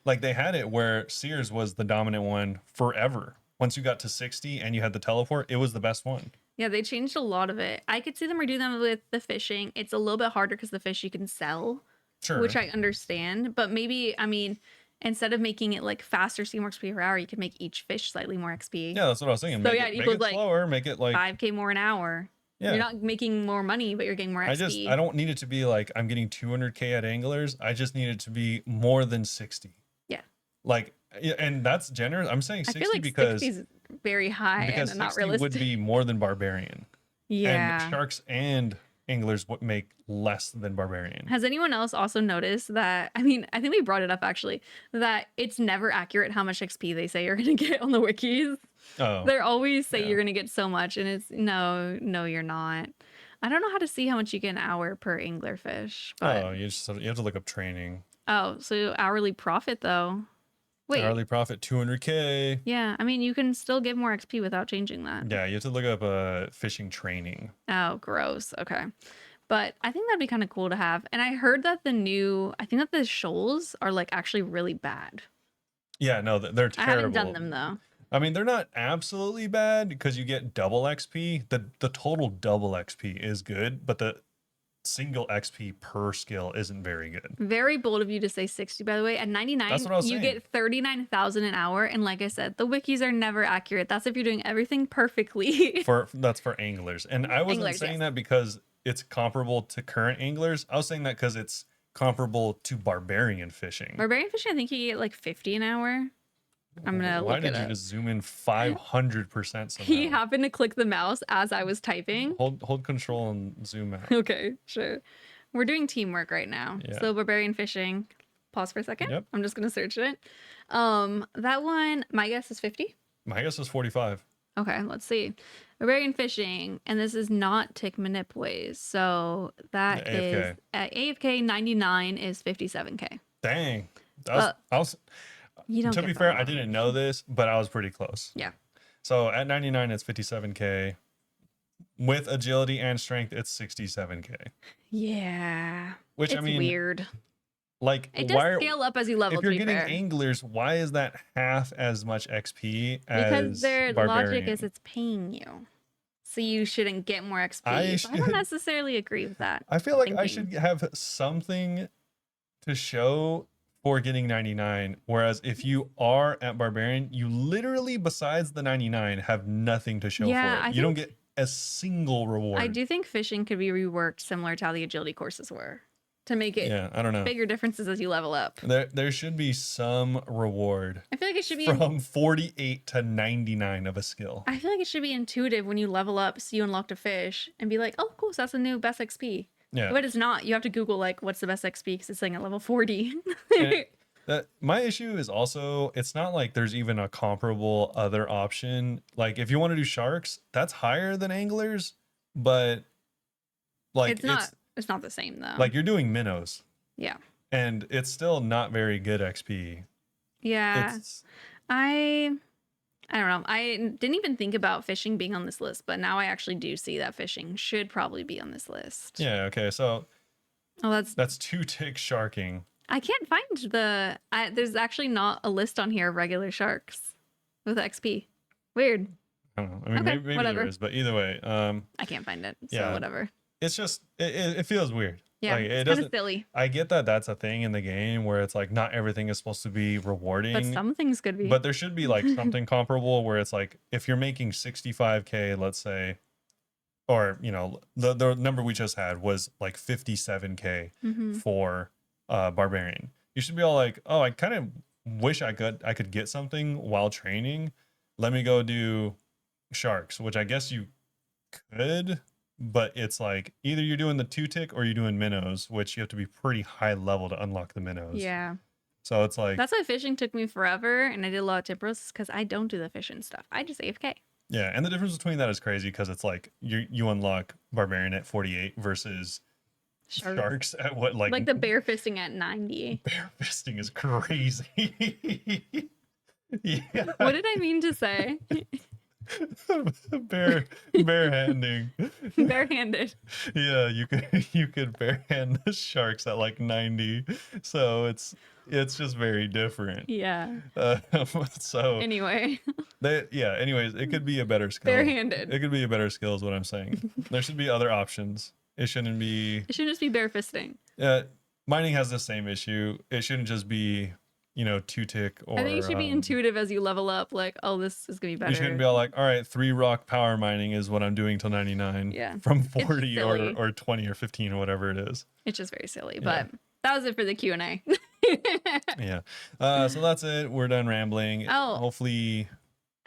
like they had it where Sears was the dominant one forever. Once you got to 60 and you had the teleport, it was the best one.
Yeah, they changed a lot of it. I could see them redo them with the fishing. It's a little bit harder because the fish you can sell. Sure. Which I understand. But maybe, I mean, instead of making it like faster, so you more XP per hour, you could make each fish slightly more XP.
Yeah, that's what I was thinking. So
it equals like
slower, make it like
5K more an hour. Yeah. You're not making more money, but you're getting more XP.
I don't need it to be like I'm getting 200K at anglers. I just need it to be more than 60.
Yeah.
Like, and that's generous. I'm saying 60
I feel like
because
60's very high
because
and not
60
realistic.
would be more than barbarian.
Yeah.
And sharks and anglers would make less than barbarian.
Has anyone else also noticed that? I mean, I think we brought it up actually, that it's never accurate how much XP they say you're going to get on the wikis.
Oh,
They're always say
yeah.
you're going to get so much, and it's no, you're not. I don't know how to see how much you get an hour per anglerfish. But
Oh, you have to look up training.
oh, so hourly profit though. Wait.
Hourly profit 200K.
Yeah, I mean, you can still get more XP without changing that.
Yeah, you have to look up fishing training.
Oh, gross. Okay. But I think that'd be kind of cool to have. And I heard that I think that the shoals are like actually really bad.
Yeah, no, they're terrible.
I haven't done them though.
I mean, they're not absolutely bad because you get double XP. The total double XP is good, but the single XP per skill isn't very good.
Very bold of you to say 60, by the way. At 99,
That's what I was
you
saying.
get 39,000 an hour. And like I said, the wikis are never accurate. That's if you're doing everything perfectly.
That's for anglers. And I wasn't
Anglers,
saying
yes.
that because it's comparable to current anglers. I was saying that because it's comparable to barbarian fishing.
Barbarian fishing, I think you get like 50 an hour. I'm going to
Why
look
did
it
you
up.
just zoom in 500% somehow?
He happened to click the mouse as I was typing.
Hold control and zoom out.
Okay, sure. We're doing teamwork right now.
Yeah.
So barbarian fishing. Pause for a second.
Yep.
I'm just gonna search it. That one, my guess is 50.
My guess is 45.
Okay, let's see. Barbarian fishing, and this is not tick manipways. So that
The AFK.
is at AFK 99 is 57K.
Dang. I was
You don't
to
get
be fair,
that.
I didn't know this, but I was pretty close.
Yeah.
So at 99, it's 57K. With agility and strength, it's 67K.
Yeah.
Which,
It's
I mean,
weird.
like,
It does scale up as you level,
if you're
to be
getting
fair.
anglers, why is that half as much XP as
Because their
barbarian?
logic is it's paying you. So you shouldn't get more XP. I don't necessarily agree with that.
I feel like I
thinking.
should have something to show for getting 99. Whereas if you are at barbarian, you literally, besides the 99, have nothing to show
Yeah,
for it. You don't get a single reward.
I do think fishing could be reworked similar to how the agility courses were to make it
I don't know.
bigger differences as you level up.
There should be some reward
I feel like it should be
from 48 to 99 of a skill.
I feel like it should be intuitive when you level up, so you unlocked a fish, and be like, oh, cool, so that's a new best XP.
Yeah.
But it's not. You have to Google, like, what's the best XP, because it's saying at level 40.
My issue is also, it's not like there's even a comparable other option. Like, if you want to do sharks, that's higher than anglers, but like
it's not the same, though.
like you're doing minnows.
Yeah.
And it's still not very good XP.
Yeah. I don't know. I didn't even think about fishing being on this list, but now I actually do see that fishing should probably be on this list.
Yeah, okay. So
Oh,
that's 2-tick sharking.
I can't find there's actually not a list on here of regular sharks with XP. Weird.
I don't know. I mean,
Okay,
maybe
whatever.
there is, but either way,
I can't find it. So
yeah.
whatever.
it's just it feels weird.
Yeah.
Like, it
It's kind
doesn't.
of silly.
I get that that's a thing in the game where it's like not everything is supposed to be rewarding.
But some things could be.
But there should be like something comparable where it's like if you're making 65K, let's say, or you know, the number we just had was like 57K for barbarian. You should be all like, oh, I kind of wish I could get something while training. Let me go do sharks, which I guess you could, but it's like either you're doing the 2-tick or you're doing minnows, which you have to be pretty high level to unlock the minnows.
Yeah.
So it's like
That's why fishing took me forever, and I did a lot of tip roasts because I don't do the fishing stuff. I just AFK.
yeah, and the difference between that is crazy because it's like you unlock barbarian at 48 versus sharks at what
like the bear fisting at 90.
Bear fisting is crazy. Yeah.
What did I mean to say?
Barehanding.
Barehanded.
Yeah, you could barehand the sharks at like 90. So it's just very different.
Yeah.
So
Anyway.
anyways, it could be a better skill.
Barehanded.
It could be a better skill is what I'm saying. There should be other options. It shouldn't
just be bear fisting.
Mining has the same issue. It shouldn't just be, 2-tick or
I think it should be intuitive as you level up. Like, oh, this is gonna be better.
you shouldn't be all like, all right, 3 rock power mining is what I'm doing till 99.
Yeah.
From 40
silly.
or 20 or 15 or whatever it is.
It's just very silly. But that was it for the Q&A.
Yeah. So that's it. We're done rambling.
Oh.
Hopefully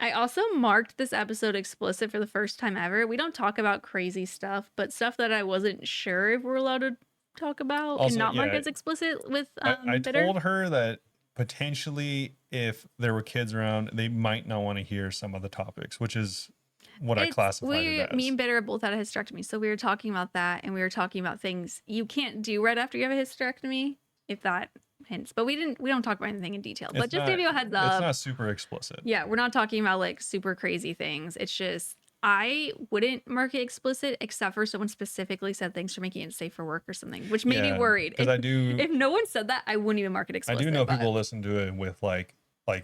I also marked this episode explicit for the first time ever. We don't talk about crazy stuff, but stuff that I wasn't sure if we're allowed to talk about and
Also,
not mark
yeah,
as explicit with
I
bitter.
told her that potentially if there were kids around, they might not want to hear some of the topics, which is what I classified it
Me
as.
and Bitter both had a hysterectomy, so we were talking about that, and we were talking about things you can't do right after you have a hysterectomy, if that hints. But we don't talk about anything in detail. But just give you a heads up.
It's not super explicit.
Yeah, we're not talking about like super crazy things. It's just I wouldn't mark it explicit except for someone specifically said thanks for making it safe for work or something, which made me worried.
Because I do.
If no one said that, I wouldn't even mark it explicit.
I do know people listen to it with like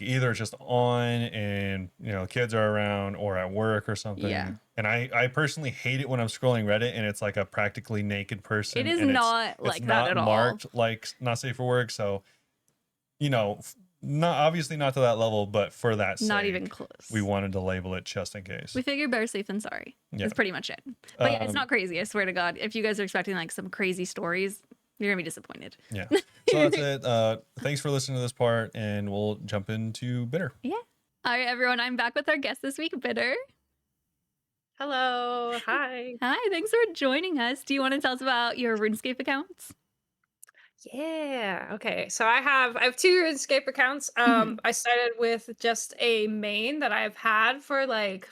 either just on and kids are around or at work or something.
Yeah.
And I personally hate it when I'm scrolling Reddit and it's like a practically naked person.
It is not like that at all.
Marked like not safe for work. So, not obviously not to that level, but for that sake,
not even close.
We wanted to label it just in case.
We figured better safe than sorry. Yeah. That's pretty much it. But yeah, it's not crazy. I swear to God. If you guys are expecting like some crazy stories, you're gonna be disappointed.
Yeah. So that's it. Thanks for listening to this part, and we'll jump into Bitter.
Yeah. All right, everyone. I'm back with our guest this week, Bitter.
Hello. Hi.
Hi. Thanks for joining us. Do you want to tell us about your RuneScape accounts?
Yeah. Okay. So I have two RuneScape accounts. I started with just a main that I've had for like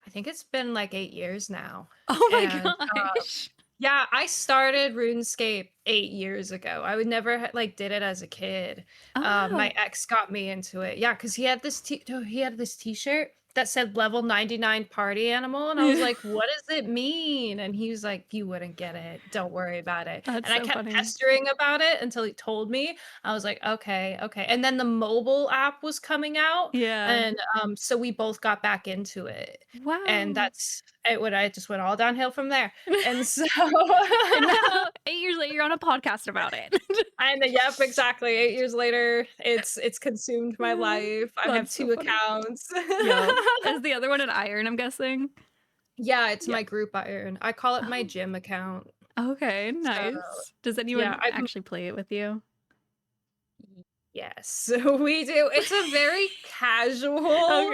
I think it's been like 8 years now.
Oh my gosh.
Yeah, I started RuneScape 8 years ago. I would never like did it as a kid. My ex got me into it. Yeah, because he had this t-shirt that said level 99 party animal, and I was like, what does it mean? And he was like, you wouldn't get it, don't worry about it.
That's
and I kept pestering about it until he told me. I was like, okay. And then the mobile app was coming out, and so we both got back into it.
Wow.
And that's it. I just went all downhill from there. And so
and now, 8 years later, you're on a podcast about it.
And yep, exactly. 8 years later, it's consumed my life. I have two accounts.
Yep. Is the other one an iron, I'm guessing?
Yeah, it's my group iron. I call it my gym account.
Okay, nice. So, does anyone actually play it with you?
Yes, we do. It's a very casual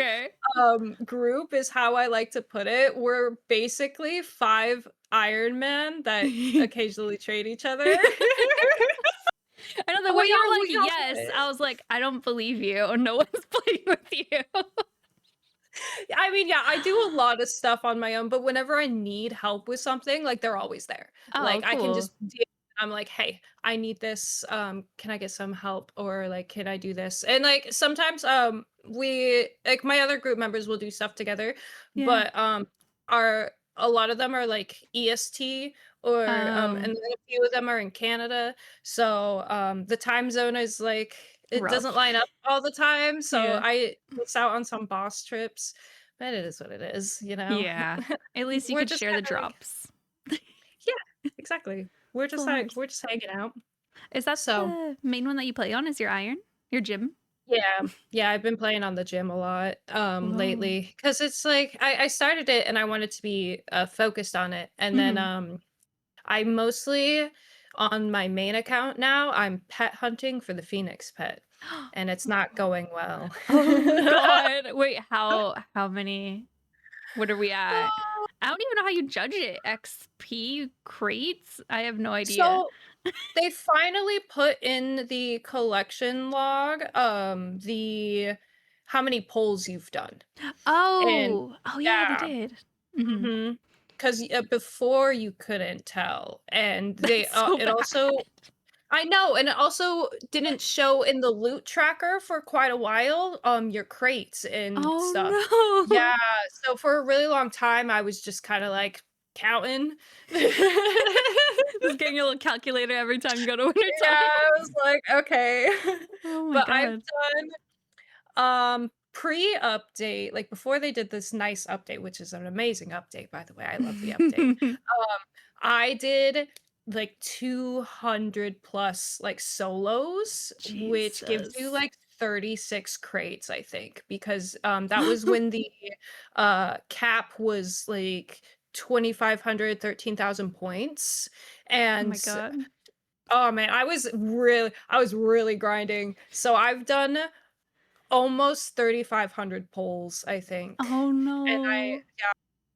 group is how I like to put it. We're basically 5 Iron Men that occasionally trade each other.
I know the way you were like, yes, I was like, I don't believe you. No one's playing with you.
I mean, yeah, I do a lot of stuff on my own, but whenever I need help with something, like they're always there. Like I can just I'm like, hey, I need this. Can I get some help? Or like, can I do this? And like sometimes we like my other group members will do stuff together, but a lot of them are like EST or and then a few of them are in Canada. So the time zone is like it doesn't line up all the time. So I miss out on some boss trips. But it is what it is,
Yeah. At least you could share the drops.
Yeah, exactly. We're just hanging out.
Is that the main one that you play on? Is your iron? Your gym?
Yeah, I've been playing on the gym a lot lately because it's like I started it and I wanted to be focused on it, and then I mostly on my main account now I'm pet hunting for the Phoenix pet, and it's not going well.
Oh God! Wait, how many? What are we at? I don't even know how you judge it. XP crates? I have no idea.
So they finally put in the collection log, the how many polls you've done.
Oh, yeah, they did.
Mm-hmm. Because before you couldn't tell, and they it also. I know, and it also didn't show in the loot tracker for quite a while, your crates and stuff.
No.
Yeah, so for a really long time, I was just kind of like counting.
Just getting your little calculator every time you go to winter time.
Yeah, I was like, okay.
Oh my
but
God.
I've done pre-update, like before they did this nice update, which is an amazing update, by the way. I love the update. I did like 200 plus like solos, which gives you like 36 crates, I think, because that was when the cap was like 2,500 13,000 points. And
oh my God.
Oh man, I was really grinding. So I've done almost 3,500 pulls, I think.
Oh
Yeah,
no.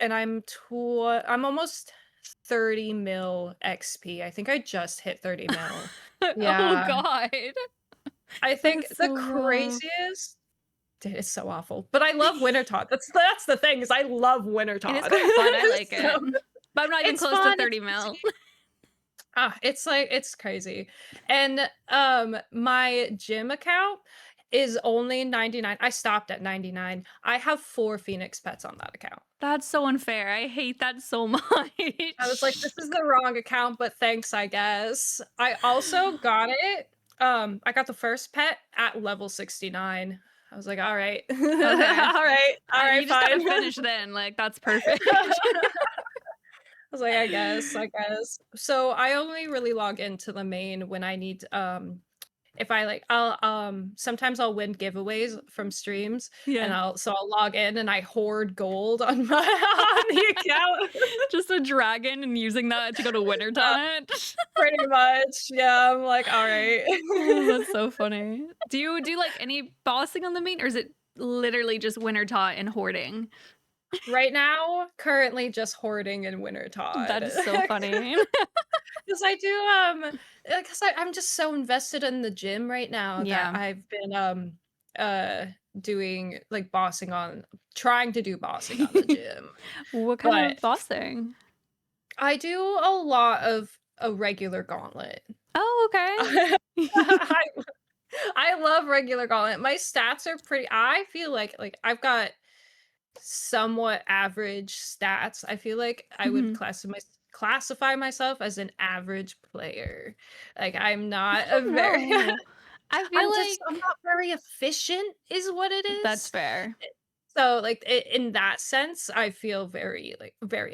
and I'm almost 30 mil XP. I think I just hit 30 mil.
Oh
Yeah.
god.
I think
That's
the
so rough.
craziest dude, it's so awful. But I love winter Todd. That's the thing is I love winter
It is
Todd.
kind of fun. I like
So,
it. But I'm not even
it's
close to
fun, it's
30 mil.
easy. It's like it's crazy. And my gym account is only 99. I stopped at 99. I have 4 Phoenix pets on that account.
That's so unfair. I hate that so much.
I was like, this is the wrong account, but thanks, I guess. I also got it. I got the first pet at level 69. I was like, all right.
Okay.
All right,
You just
fine.
gotta finish then. Like, that's perfect.
I was like, I guess. So I only really log into the main when I need if I like I'll sometimes I'll win giveaways from streams and
Yeah.
I'll log in and I hoard gold on my on the account.
Just a dragon and using that to go to winter taunt.
Pretty much. Yeah, I'm like, all right.
Oh, that's so funny. Do you do like any bossing on the main, or is it literally just winter taunt and hoarding?
Right now, currently just hoarding and winter Todd.
That is so funny.
Because I do because I'm just so invested in the gym right now that
Yeah.
I've been doing like bossing on trying to do bossing on the gym.
What kind
But
of bossing?
I do a lot of a regular gauntlet.
Oh, okay.
I, I love regular gauntlet. My stats are pretty I feel like I've got somewhat average stats. I feel like I would
Mhm.
classify myself as an average player. Like I'm not a very
No. I feel like
I'm not very efficient is what it
that's
is.
fair.
So like in that sense, I feel very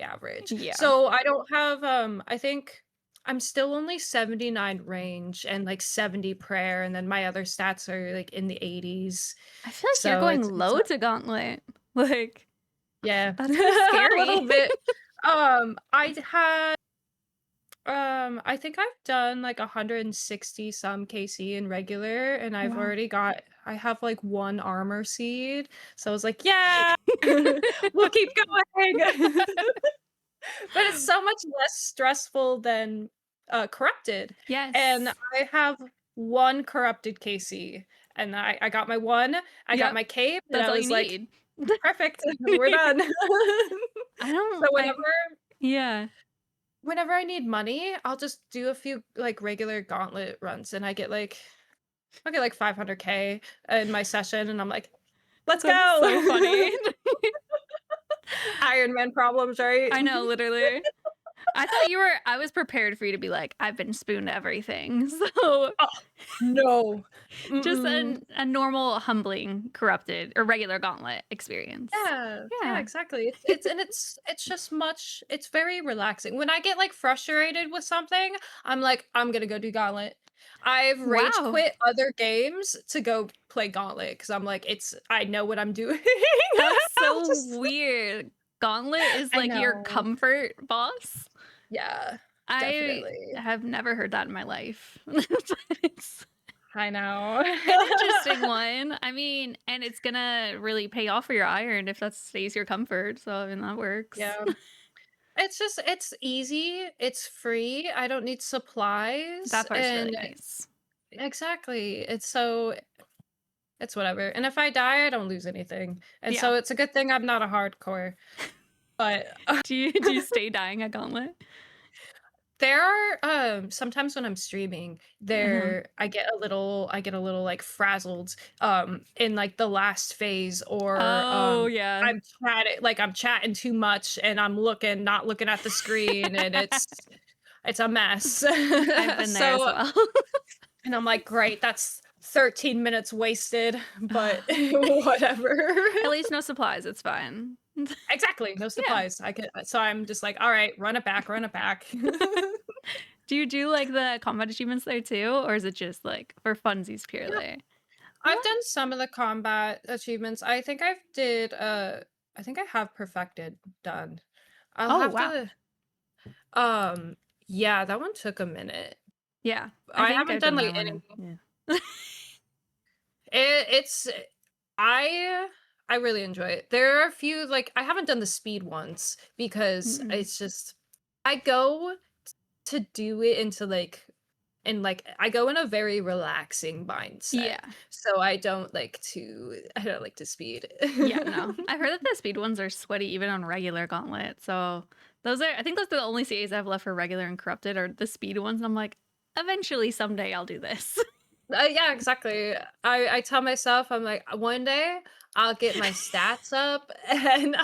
average.
Yeah.
So I don't have I think I'm still only 79 range and like 70 prayer and then my other stats are like in the 80s.
I feel like you're
So
going
it's
low to gauntlet. Like,
yeah.
that's kind of scary.
A little bit. I had I think I've done like 160 some KC in regular and
Wow.
I have like 1 armor seed. So I was like, yeah, we'll keep going. But it's so much less stressful than corrupted. And
Yes.
I have 1 corrupted KC and I got my 1, I got
Yep.
my cape and
That's
I
all you
was like,
need.
perfect, we're done.
I
So
don't I yeah.
whenever I need money, I'll just do a few like regular gauntlet runs and I'll get like 500K in my session and I'm like, let's
That's
go.
so funny.
Iron Man problems, right?
I know, literally. I was prepared for you to be like, I've been spooned everything. So
Oh, no.
just
Mm-mm.
a normal, humbling, corrupted, or regular gauntlet experience.
Yeah,
Yeah.
exactly. It's just it's very relaxing. When I get like frustrated with something, I'm like, I'm gonna go do Gauntlet. I've rage
Wow.
quit other games to go play Gauntlet because I'm like, I know what I'm doing.
That's
I'm
so
just
weird. Gauntlet is
I
like your
know.
comfort boss.
Yeah,
I
definitely.
have never heard that in my life. It's
I know.
an interesting one. I mean, and it's gonna really pay off for your iron if that stays your comfort. So I mean that works.
Yeah. It's easy, it's free, I don't need supplies,
That part's really
and
nice.
exactly. It's whatever. And if I die, I don't lose anything. And
Yeah.
so it's a good thing I'm not a hardcore. But
Do you stay dying at Gauntlet?
there are sometimes when I'm streaming,
Uh-huh.
I get a little like frazzled in like the last phase or
Oh yeah.
I'm chatting too much and I'm not looking at the screen and it's a mess.
I've been there as
So
well.
and I'm like, great, that's 13 minutes wasted, but whatever.
At least no supplies, it's fine.
Exactly, no
Yeah.
supplies. So I'm just like, all right, run it back, run it back.
Do you do like the combat achievements there too? Or is it just like for funsies
Yep.
purely?
I've done
What?
some of the combat achievements. I think I have perfected done. I'll
Oh
have
wow.
to yeah, that one took a minute.
Yeah. I
I
think
haven't
I've
done
done
like
that
any
one. Yeah.
it's I really enjoy it. There are a few, like, I haven't done the speed ones because
Mm-mm.
it's just I go to do it into, like, and, like, I go in a very relaxing mindset,
Yeah.
so I don't like to speed.
Yeah, no. I've heard that the speed ones are sweaty even on regular Gauntlet. So I think those are the only CAs I've left for regular and corrupted are the speed ones. And I'm like, eventually someday I'll do this.
Yeah, exactly. I tell myself, I'm like, one day I'll get my stats up and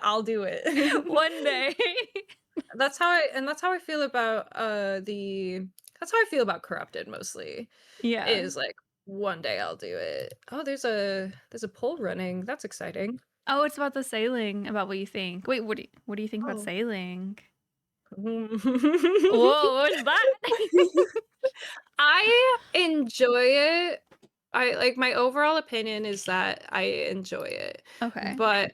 I'll do it.
One day.
That's how I feel about that's how I feel about corrupted mostly.
Yeah.
Is like one day I'll do it. Oh, there's a poll running. That's exciting.
Oh, it's about the sailing, about what you think. Wait, what do you think about
Oh.
sailing? Whoa, what is that?
I enjoy it. I like my overall opinion is that I enjoy it.
Okay.
But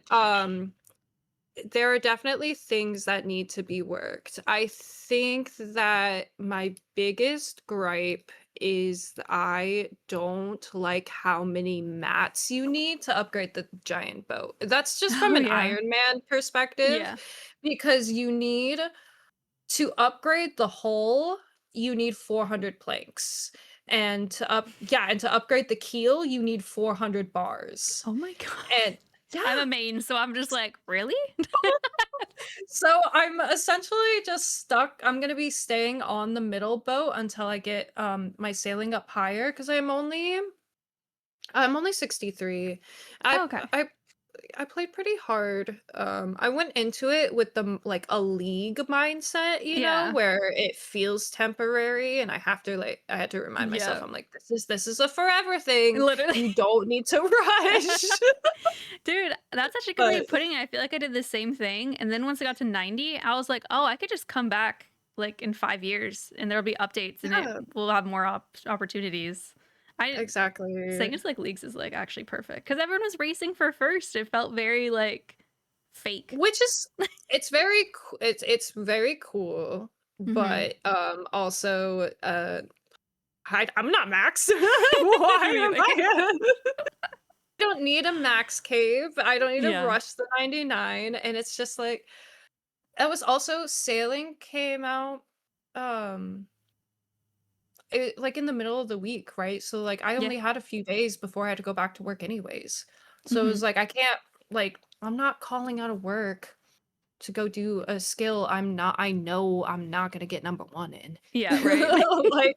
there are definitely things that need to be worked. I think that my biggest gripe is I don't like how many mats you need to upgrade the giant boat. That's just from
Oh
an
yeah.
Iron Man perspective,
Yeah.
because you need to upgrade the hull, you need 400 planks. And to upgrade the keel, you need 400 bars.
Oh my god.
And
I'm
yeah,
a main, so I'm just like, really?
so I'm essentially just stuck. I'm gonna be staying on the middle boat until I get my sailing up higher because I'm only 63. I
Okay.
I I played pretty hard. I went into it with like a league mindset,
Yeah.
where it feels temporary, and I had to remind myself,
Yeah.
I'm like, this is a forever thing.
Literally.
You don't need to rush.
Dude, that's actually a good way
But
of putting it. I feel like I did the same thing. And then once I got to 90, I was like, oh, I could just come back like in 5 years and there'll be updates and it
yeah,
will have more opportunities. I saying
exactly.
it's like leagues is like actually perfect because everyone was racing for first. It felt very like fake.
Which is it's very cool,
Mm-hmm.
but also I'm not max. Why
Me
am
neither.
I? Don't need a max cave. I don't need to
Yeah.
rush the 99, and it's just like that was also sailing came out um like in the middle of the week, right? So like I
Yeah.
only had a few days before I had to go back to work anyways. So it
Mm-hmm.
was like I'm not calling out of work to go do a skill I know I'm not gonna get number one in.
Yeah, right.
Like,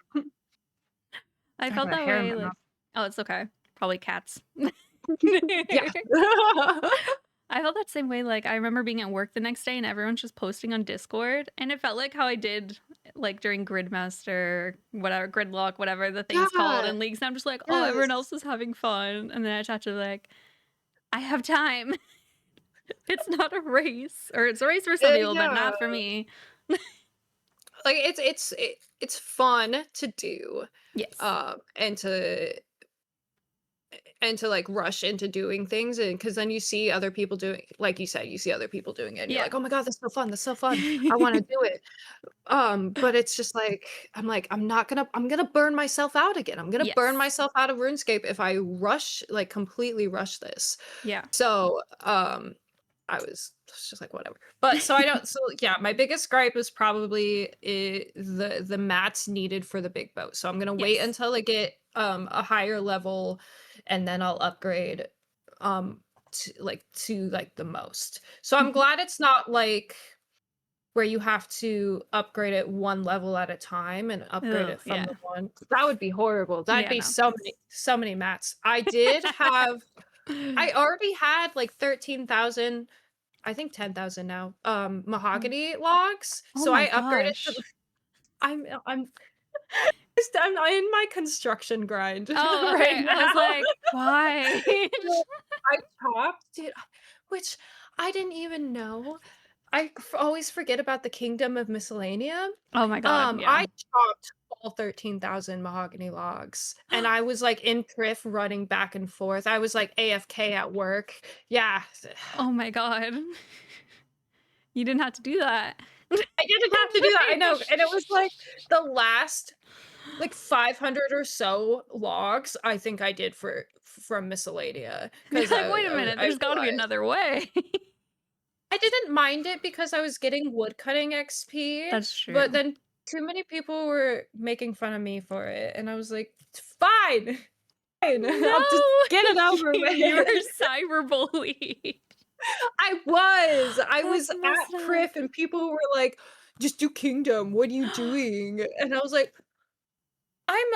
I
sorry, I
felt
got a
that
hair in
way
my
like,
mouth.
oh, it's okay. Probably cats.
Yeah.
I felt that same way. Like, I remember being at work the next day and everyone's just posting on Discord, and it felt like how I did like during Gridmaster, whatever, Gridlock, whatever the thing's called
Yeah,
in leagues. And I'm just like, oh, everyone
yes.
else is having fun. And then I chat to like, I have time. It's not a race, or it's a race for some people, but
Yeah.
not for me.
Like, it's fun to do,
Yes.
and to like rush into doing things, and because then you see other people doing, like you said, you see other people doing it and you're
Yeah.
like, oh my god, that's so fun, that's so fun, I want to do it. But it's just like I'm gonna burn myself out again. I'm gonna burn
Yes.
myself out of RuneScape if I completely rush this.
Yeah.
So I was just like, whatever. But so I don't so yeah, my biggest gripe is probably the mats needed for the big boat. So I'm gonna wait
Yes.
until I get a higher level, and then I'll upgrade to the most. So I'm
Mhm.
glad it's not like where you have to upgrade it one level at a time and upgrade
Oh,
it from
yeah.
the one. That would be horrible. That'd
Yeah,
be
no.
so many mats. I already had like 13,000, I think 10,000 now,
Oh.
mahogany logs.
Oh
So
my
I upgraded to
gosh.
I'm I'm in my construction grind
Oh,
right
okay. I was
now.
like, "Why?"
So I chopped it, which I didn't even know. Always forget about the Kingdom of Miscellanea.
Oh my god, yeah.
I chopped all 13,000 mahogany logs, and I was, like, in Priff running back and forth. I was, like, AFK at work. Yeah.
Oh my god. You didn't have to do that.
I didn't have to do that, I know, and it was, like, the last like 500 or so logs, I think I did from Miscellanea
You're
because
like, wait a minute,
I
there's got to be
realized
another way.
I didn't mind it because I was getting woodcutting XP,
That's
but
true.
then too many people were making fun of me for it, and I was like, fine, fine,
No,
I'll just get it over
you were
with.
cyberbullied.
I was
That's
at
messed up.
Priff, and people were like, just do Kingdom. What are you doing? And I was like, I'm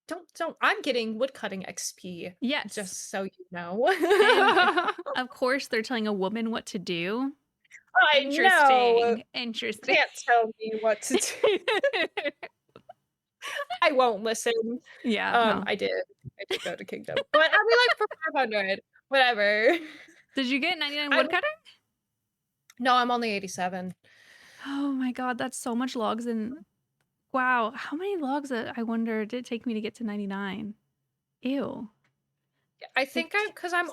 don't I'm getting woodcutting XP,
Yes.
just so you know.
And of course, they're telling a woman what to do.
I know.
Interesting. Interesting.
Can't tell me what to do. I won't listen.
Yeah, no.
I did go to Kingdom, but I mean, like, for 500, whatever.
Did you get 99
I
woodcutting?
No, I'm only 87.
Oh my god, that's so much logs and wow, how many logs, I wonder, did it take me to get to 99? Ew.
I think I'm
15.
'cause I'm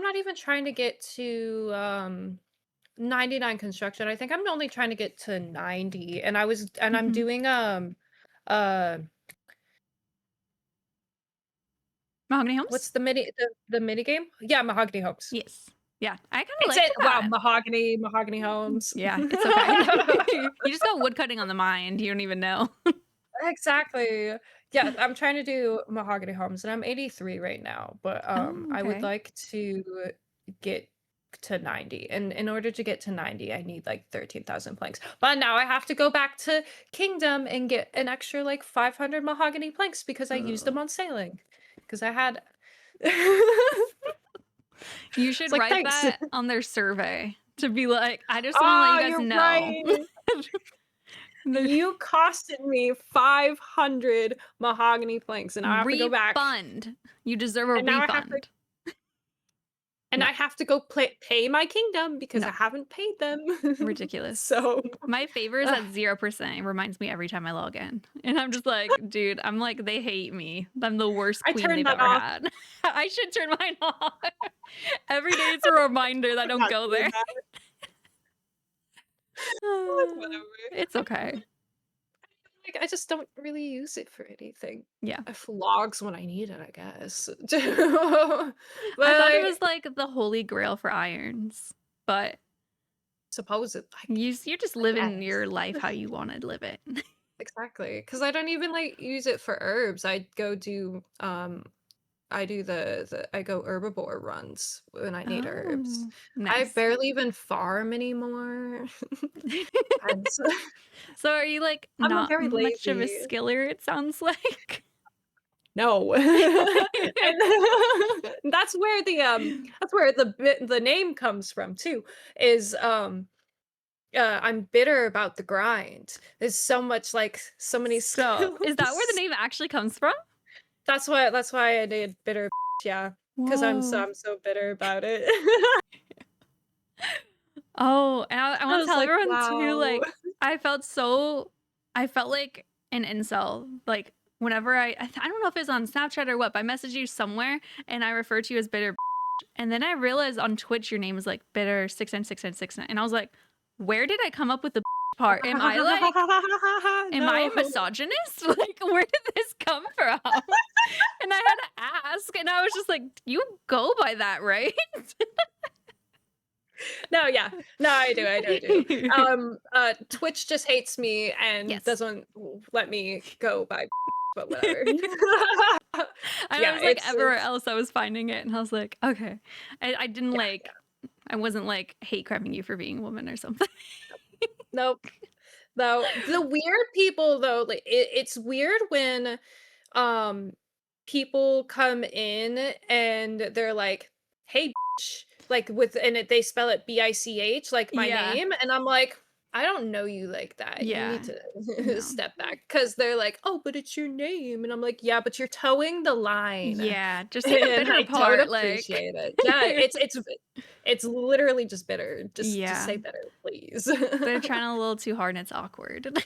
not even trying to get to, 99 construction. I think I'm only trying to get to 90, and I'm
Mhm.
doing, uh,
Mahogany Homes?
what's the mini game? Yeah, Mahogany Homes.
Yes. Yeah, I kinda
It's
like
it wow,
that.
Mahogany Homes.
Yeah, it's okay. You just got woodcutting on the mind, you don't even know.
Exactly. Yeah, I'm trying to do Mahogany Homes, and I'm 83 right now, but,
Oh,
I would
okay.
like to get to 90, and in order to get to 90, I need, like, 13,000 planks, but now I have to go back to Kingdom and get an extra, like, 500 mahogany planks because I used them
Ugh.
on sailing, because I had
You
It's
should
like,
write
"Thanks."
that on their survey to be like, "I just wanna let you
Oh,
guys
you're
know."
right.
The
You costed me 500 mahogany planks, and I have to go back,
refund. You deserve a
and now I have to
refund.
and
No,
I have to go pay my kingdom because
no,
I haven't paid them.
ridiculous.
So,
My favor is
ugh,
at 0%. It reminds me every time I log in. And I'm just like, dude, I'm like, they hate me. I'm the worst
I
queen
turned
they've
that
ever
off.
had. I should turn mine off. Every day it's a reminder that I
I'm
don't
not
go
doing
there.
that. Whatever.
It's okay.
Like, I just don't really use it for anything.
Yeah.
Logs when I need it, I guess.
I
But,
thought it
like,
was like the holy grail for irons, but
suppose it
you're just
I
living
guess.
your life how you want to live it.
Exactly, because I don't even, like, use it for herbs. I do I go herbivore runs when I need herbs.
Oh,
I
nice.
barely even farm anymore. I'm so
So are you like
I'm a
not
very
much of a
lazy.
skiller, it sounds like?
No. And that's where the name comes from too, is, I'm bitter about the grind. There's so much, like, so many
So,
skills.
is that where the name actually comes from?
That's why I did bitter, yeah, because
Whoa.
I'm so bitter about it.
Oh, and I
I
wanna
was
tell
like,
everyone too,
"Wow."
like, I felt like an incel, like, whenever I don't know if it was on Snapchat or what, but I messaged you somewhere, and I referred to you as bitter, and then I realized on Twitch your name is, like, bitter 69669, and I was like, "Where did I come up with the part? Am I a
No.
misogynist? Like, where did this come from?" And I had to ask, and I was just like, "You go by that, right?"
No, yeah. No, I do. Twitch just hates me and
Yes.
doesn't let me go by, but whatever.
I
Yeah,
was like everywhere
it's
else I was finding it, and I was like, "Okay." I didn't
yeah,
like I wasn't like hate crimming you for being a woman or something.
nope. No, the weird people though, like, it's weird when, um, people come in and they're like, "Hey, bitch," like, they spell it BICH, like my
Yeah.
name, and I'm like, "I don't know you like that. You need
Yeah.
to
No.
step back, because 'cause they're like, "Oh, but it's your name," and I'm like, "Yeah, but you're towing the line,
Yeah, just say the
and
bitter
I don't
part, like
appreciate it." Yeah, it's literally just bitter. Just
Yeah.
say better, please.
They're trying a little too hard and it's awkward.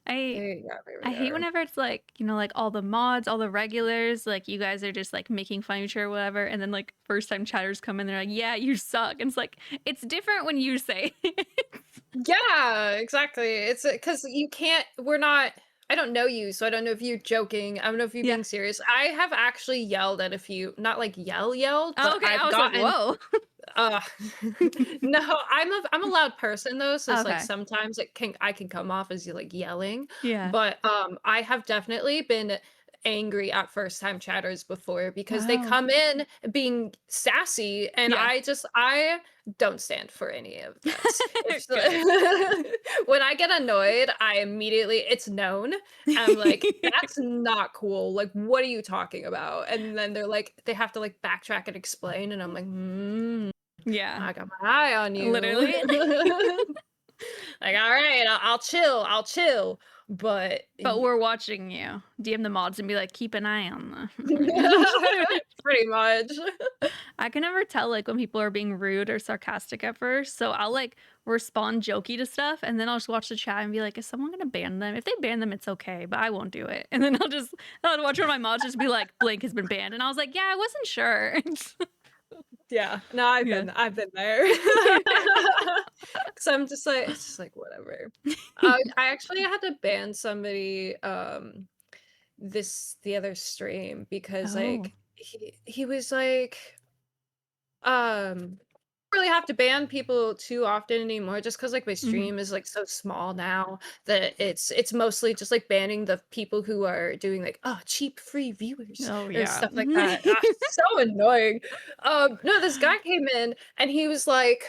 I
Yeah, they
I
really
hate
are.
whenever it's like, like all the mods, all the regulars, like you guys are just like making fun of each other or whatever, and then like first time chatters come in, they're like, "Yeah, you suck." And it's like it's different when you say it.
Yeah, exactly. It's because you can't. We're not. I don't know you, so I don't know if you're joking. I don't know if you're
Yeah.
being serious. I have actually yelled at a few, not like yelled,
Oh,
but
okay. I
I've
was like,
gotten
whoa.
uh no, I'm a loud person though, so it's like
Okay.
sometimes I can come off as like yelling,
Yeah.
but I have definitely been angry at first time chatters before because they
Wow.
come in being sassy and
Yeah.
I don't stand for any of that. If
Good.
when I get annoyed, I immediately it's known. I'm like, that's not cool. Like, what are you talking about? And then they're like, they have to like backtrack and explain, and I'm like,
Yeah.
I got my eye on you.
Literally.
Like, all right, I'll chill. But
But we're watching you. DM the mods and be like, keep an eye on them.
pretty much.
I can never tell like when people are being rude or sarcastic at first. So I'll like respond jokey to stuff and then I'll just watch the chat and be like, is someone gonna ban them? If they ban them, it's okay, but I won't do it. And then I'll watch one of my mods just be like, Blink has been banned. And I was like, yeah, I wasn't sure.
Yeah. No,
Yeah.
I've been there. So I'm just like it's just like whatever. I actually had to ban somebody the other stream because
Oh.
like he was like really have to ban people too often anymore just because like my stream is like so small now that it's mostly just like banning the people who are doing like cheap free viewers
Oh
or
yeah.
stuff like that. So annoying. No, this guy came in and he was like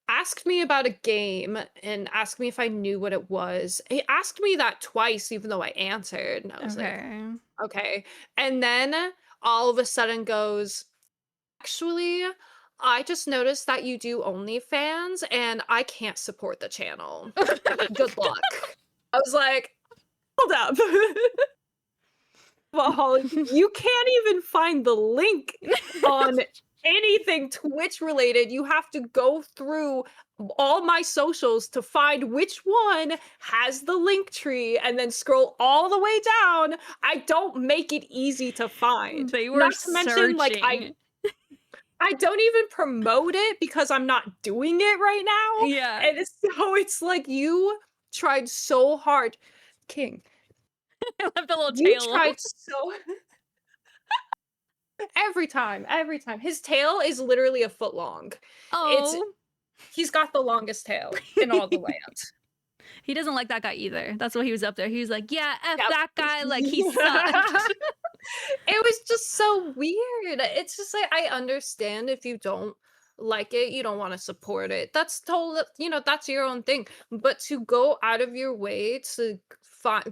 asked me about a game and asked me if I knew what it was. He asked me that twice even though I answered and I was like,
Okay.
okay. And then all of a sudden goes, actually, I just noticed that you do OnlyFans and I can't support the channel. Good luck. I was like, hold up. Well, you can't even find the link on anything Twitch related. You have to go through all my socials to find which one has the link tree and then scroll all the way down. I don't make it easy to find.
They were
Not to mention, like,
searching.
I don't even promote it because I'm not doing it right now.
Yeah.
And it's like you tried so hard. King,
I left a little
you
tail.
tried so every time. His tail is literally a foot long.
Oh.
He's got the longest tail in all the land.
He doesn't like that guy either. That's why he was up there. He was like, yeah, F
Yep.
that guy, like he sucked.
It was just so weird. It's just like I understand if you don't like it, you don't want to support it. That's totally, that's your own thing. But to go out of your way to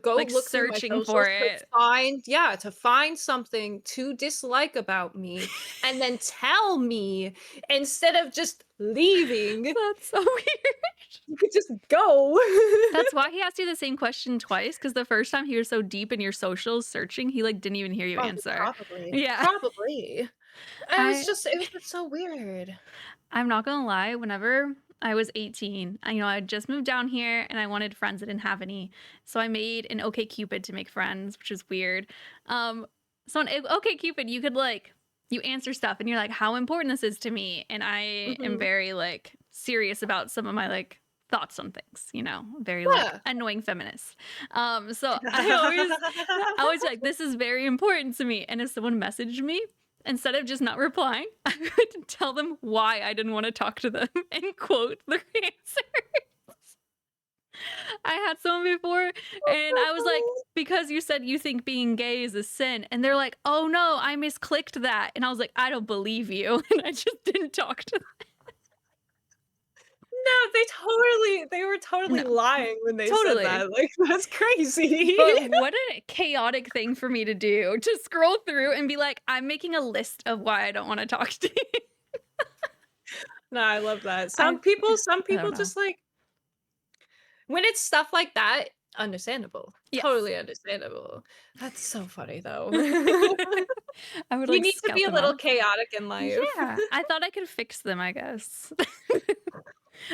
go
Like
look through my
searching
socials
for
to
it.
find something to dislike about me and then tell me instead of just leaving.
That's so weird.
You could just go.
That's why he asked you the same question twice, because the first time he was so deep in your socials searching, he like didn't even hear you answer.
Probably.
Yeah.
Probably. It was just so weird.
I'm not gonna lie, whenever I was 18, I just moved down here and I wanted friends. I didn't have any. So I made an OkCupid to make friends, which is weird. So on OkCupid, you could you answer stuff and you're like, how important this is to me. And I am very serious about some of my thoughts on things, very annoying feminist. So I was like, this is very important to me. And if someone messaged me, instead of just not replying, I would tell them why I didn't want to talk to them and quote their answers. I had someone before and I was like, because you said you think being gay is a sin. And they're like, oh no, I misclicked that. And I was like, I don't believe you. And I just didn't talk to them.
No, they were totally lying when they said that. Like, that's crazy.
But what a chaotic thing for me to do, to scroll through and be like, I'm making a list of why I don't want to talk to you.
No, I love that. Some people just when it's stuff like that, understandable. Yes. Totally understandable. That's so funny though.
I would
you need to be a little chaotic in life.
Yeah, I thought I could fix them, I guess.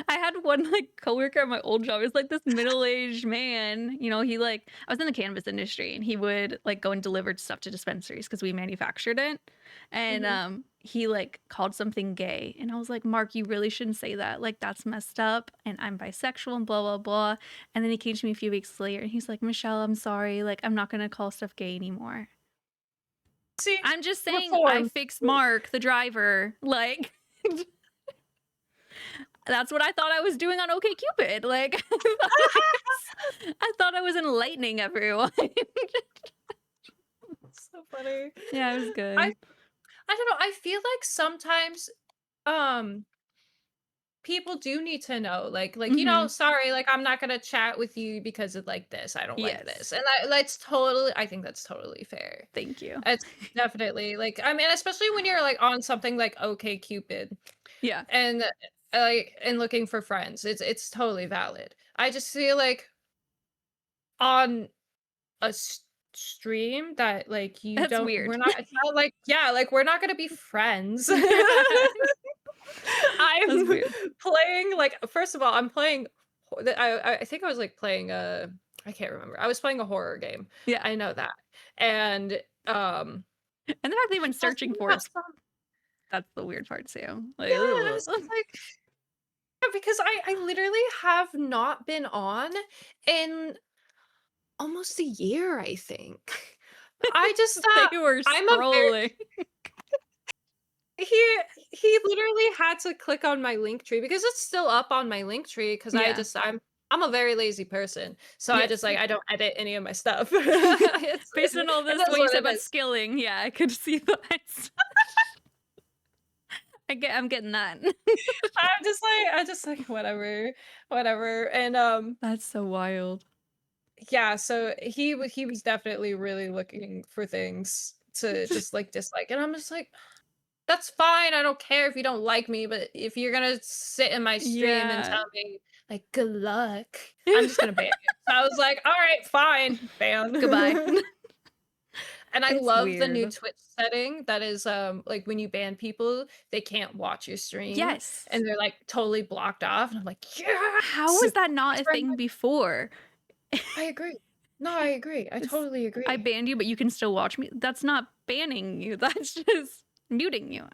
I had one coworker at my old job. It was this middle-aged man. He I was in the cannabis industry and he would go and deliver stuff to dispensaries because we manufactured it. And he like called something gay, and I was like, Mark, you really shouldn't say that, like that's messed up, and I'm bisexual and blah blah blah. And then he came to me a few weeks later and he's like, Michelle, I'm sorry, like I'm not gonna call stuff gay anymore.
See,
I'm just saying,
reform.
I fixed Mark the driver, like that's what I thought I was doing on OkCupid. Like I thought I was enlightening everyone.
So funny.
Yeah, it was good.
I don't know. I feel like sometimes people do need to know, like you know, sorry, like I'm not gonna chat with you because of like this. I don't like this, and that's totally. I think that's totally fair.
Thank you.
It's definitely like, I mean, especially when you're like on something like OkCupid,
yeah,
and like and looking for friends, it's totally valid. I just feel like on a stream that like you
that's
don't,
weird.
we're not, it's not like, yeah, like we're not gonna be friends. I'm playing, like, first of all, I'm playing, I think I was like playing I can't remember. I was playing a horror game.
Yeah,
I know that. And
the fact they went searching for it, that's the weird part too. Like,
yeah, like, because I literally have not been on in almost a year, I think. I just
they were scrolling.
He literally had to click on my link tree because it's still up on my link tree because I'm a very lazy person. So I just like, I don't edit any of my stuff.
Based on all this what you said about skilling, yeah, I could see that. I'm getting that.
I'm just like whatever. And
that's so wild.
Yeah, so he was definitely really looking for things to just like dislike, and I'm just like, that's fine. I don't care if you don't like me, but if you're gonna sit in my stream and tell me like good luck, I'm just gonna ban you. So I was like, all right, fine, ban.
Goodbye.
And I love the new Twitch setting that is like when you ban people, they can't watch your stream.
Yes.
And they're like totally blocked off. And I'm like, yeah.
How was that not a thing before?
I agree. No, I agree. I totally agree.
I banned you, but you can still watch me. That's not banning you. That's just muting you.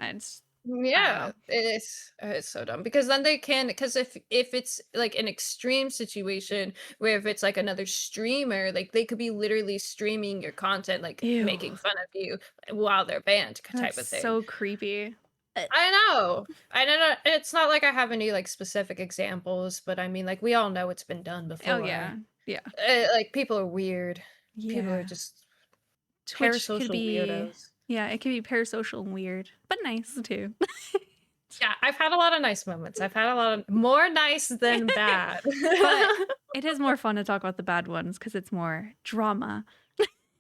Yeah, it's so dumb because then they can, because if it's like an extreme situation where if it's like another streamer, like they could be literally streaming your content, like making fun of you while they're banned, type of thing.
So creepy.
I know. It's not like I have any like specific examples, but I mean, like we all know it's been done before.
Oh yeah, yeah.
Like people are weird.
Yeah.
People are just
parasocial weirdos. Yeah, it can be parasocial and weird, but nice too.
Yeah, I've had a lot of nice moments. I've had a lot of more nice than bad.
But it is more fun to talk about the bad ones because it's more drama.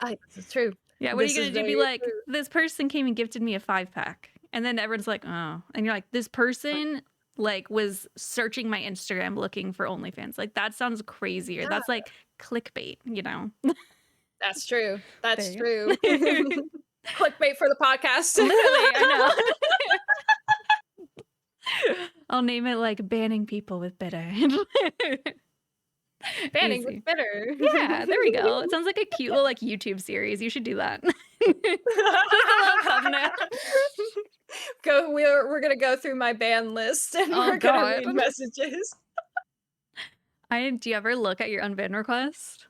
It's true.
Yeah, what are you going to do? Be like, this person came and gifted me a 5-pack. And then everyone's like, oh. And you're like, this person like was searching my Instagram looking for OnlyFans. Like that sounds crazier. Yeah. That's like clickbait, you know?
That's true. That's true. Clickbait for the podcast.
Literally, I know. I'll name it like banning people with bitter.
Banning with bitter.
Yeah, there we go. It sounds like a cute little like YouTube series. You should do that. Just a little thumbnail.
We're gonna go through my ban list and we're gonna read messages.
Do you ever look at your unban request?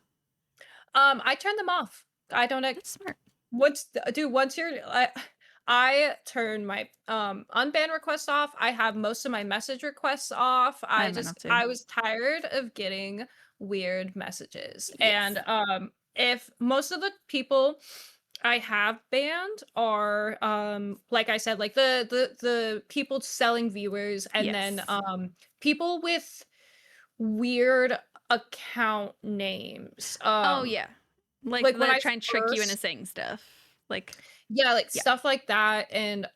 I turn them off. I don't.
That's smart.
Once you're, I turn my unban requests off. I have most of my message requests off. I was tired of getting weird messages. Yes. And if most of the people I have banned are like I said, like the people selling viewers, and then people with weird account names.
Oh yeah. Like when I try and trick you into saying stuff. Like
stuff like that, and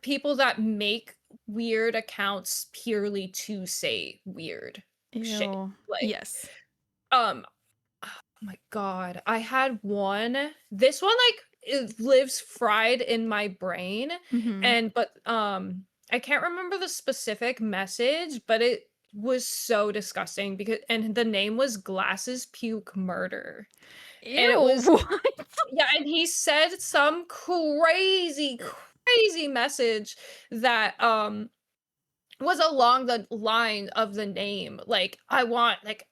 people that make weird accounts purely to say weird shit. Like,
yes.
Oh my god. I had one. This one like it lives fried in my brain. Mm-hmm. But I can't remember the specific message, but it was so disgusting and the name was Glasses Puke Murder.
Ew,
and it was what? Yeah, and he said some crazy crazy message that was along the line of the name. Like, I want like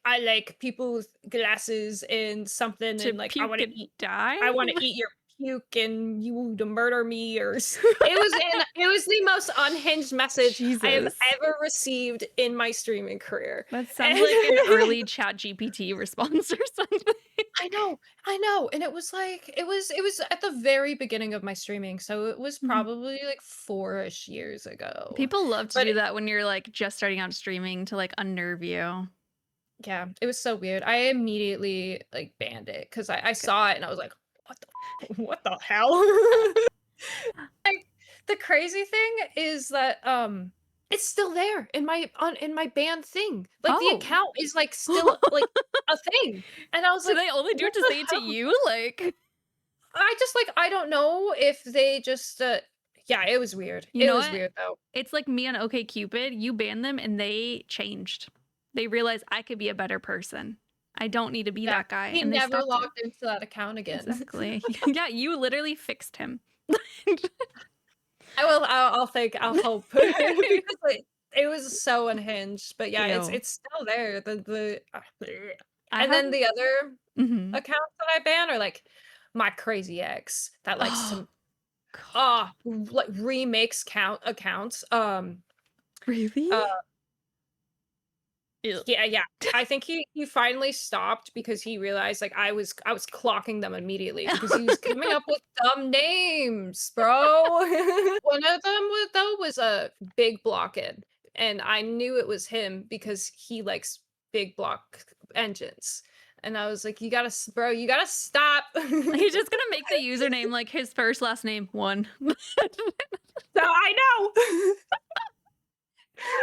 I like people with glasses and something,
To
and like
puke and die?
I want to eat your puke and you to murder me, it was the most unhinged message I have
Jesus.
ever received in my streaming career.
That sounds like an early chat GPT response or something.
I know, and it was like it was at the very beginning of my streaming, so it was
Mhm.
probably like 4-ish years ago.
People love to
But
do that when you're like just starting out streaming to like unnerve you.
yeah, it was so weird. I immediately like banned it because I saw it and I was like, what the hell? Like, the crazy thing is that it's still there in my banned thing. Like, the
Oh.
account is like still like a thing. And I was
So
like,
they only do
what
it to
the
say it to
hell?
you? Like,
I just like I don't know if they just yeah, it was weird.
you
It
know
was
what?
weird though.
It's like me on OkCupid. You banned them and they changed. They realized I could be a better person. I don't need to be
Yeah,
that guy.
he
And they
never
stopped it.
logged into that account again.
Exactly. Yeah, you literally fixed him.
I'll hope because like, it was so unhinged. But yeah,
Ew.
it's still there.
I
And
have
then the other
Mhm.
accounts that I ban are like my crazy ex that likes
Oh,
to
God.
like remakes count accounts.
Really?
Uh
Ew.
yeah. I think he finally stopped because he realized like I was clocking them immediately because he was coming up with dumb names, bro. One of them was a Big Blockhead, and I knew it was him because he likes big block engines. And I was like, bro, you gotta stop.
He's just gonna make the username like his first last name 1.
So I know.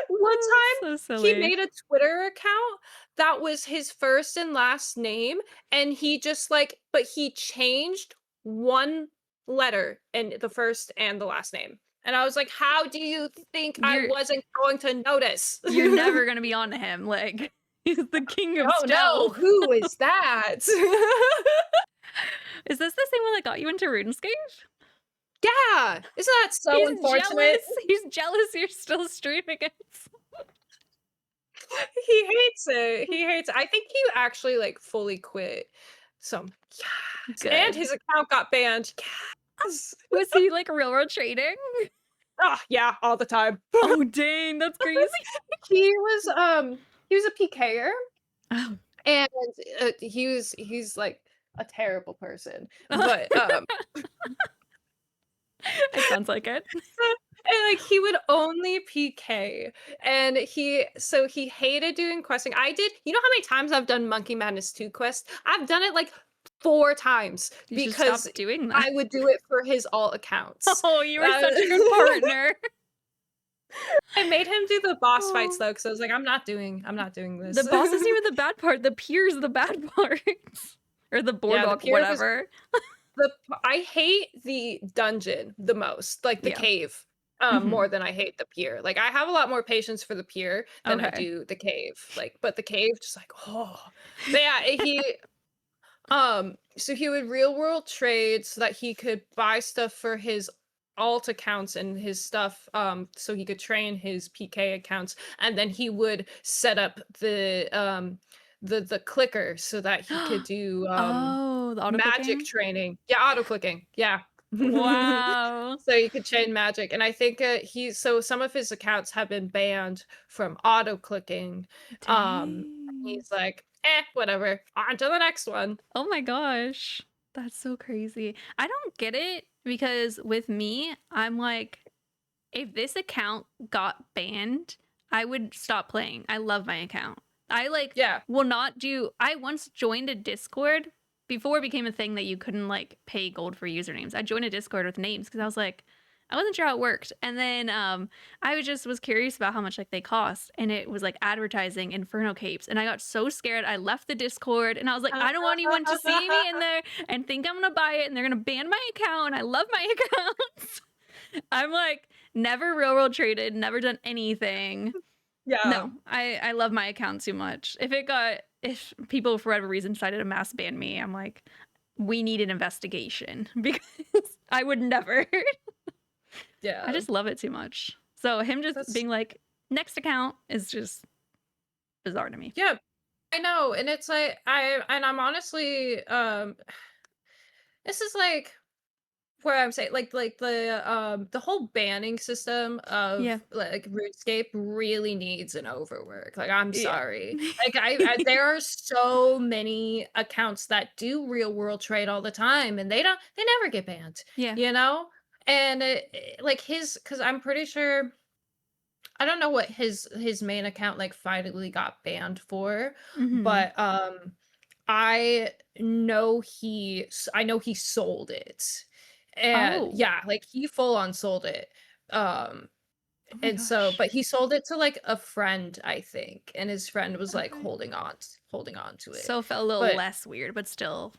One
So
time he
silly.
made a Twitter account that was his first and last name, and he just like but he changed one letter in the first and the last name. And I was like, "How do you think I
You're
wasn't going to notice?"
you're never gonna be on him. Like, he's the king of
Oh no,
stealth.
who is that?
Is this the same one that got you into RuneScape?
Yeah, isn't that so
He's
unfortunate?
jealous. He's jealous you're still streaming it.
He hates it. He hates it. I think he actually like fully quit. So yes. And
Good.
his account got banned. Yes.
Was he like railroad trading?
Oh yeah, all the time.
Oh dang, that's crazy.
He was a PKer
Oh.
and he's like a terrible person. But
It sounds like it.
and like he would only PK and he hated doing questing. You know how many times I've done Monkey Madness 2 quest? I've done it like 4 times
You should
because
stop doing that.
I would do it for his alt accounts.
Oh, you were such a good partner.
I made him do the boss fights
Oh.
though, because I was like, I'm not doing this.
The boss isn't even the bad part. The pier's the bad part. Or the boardwalk,
pier was-
whatever.
I hate the dungeon the most, like the
Yeah.
cave,
Mhm.
more than I hate the pier. Like I have a lot more patience for the pier than I
Okay.
do the cave. Like, but the cave, just like, oh, but yeah, so he would real world trade so that he could buy stuff for his alt accounts and his stuff, so he could train his PK accounts, and then he would set up the clicker so that he could do
Oh, the auto
magic training. Yeah, auto clicking. Yeah.
Wow.
So you could chain magic, and I think so some of his accounts have been banned from auto clicking.
Dang.
He's like, whatever. On to the next one.
Oh my gosh. That's so crazy. I don't get it because with me, I'm like, if this account got banned, I would stop playing. I love my account. I
Yeah.
will not do. I once joined a Discord before it became a thing that you couldn't like pay gold for usernames. I joined a Discord with names because I was like, I wasn't sure how it worked. And then I was curious about how much like they cost, and it was like advertising Inferno capes, and I got so scared I left the Discord, and I was like, I don't want anyone to see me in there and think I'm gonna buy it, and they're gonna ban my account. And I love my accounts. I'm like never railroad traded, never done anything.
Yeah.
No, I love my account too much. If people for whatever reason decided to mass ban me, I'm like, we need an investigation because I would never.
Yeah.
I just love it too much. So him just being like, next account is just bizarre to me.
Yeah, I know. And it's like, I'm honestly, this is like where I'm saying like the whole banning system of like RuneScape really needs an overwork. Like I'm sorry. Like I there are so many accounts that do real world trade all the time and they never get banned.
Yeah.
You know? And like cuz I'm pretty sure I don't know what his main account like finally got banned for, but I know he sold it. And yeah, like he full on sold it. And so but he sold it to like a friend, I think, and his friend was like holding on to it.
So it felt a little less weird, but still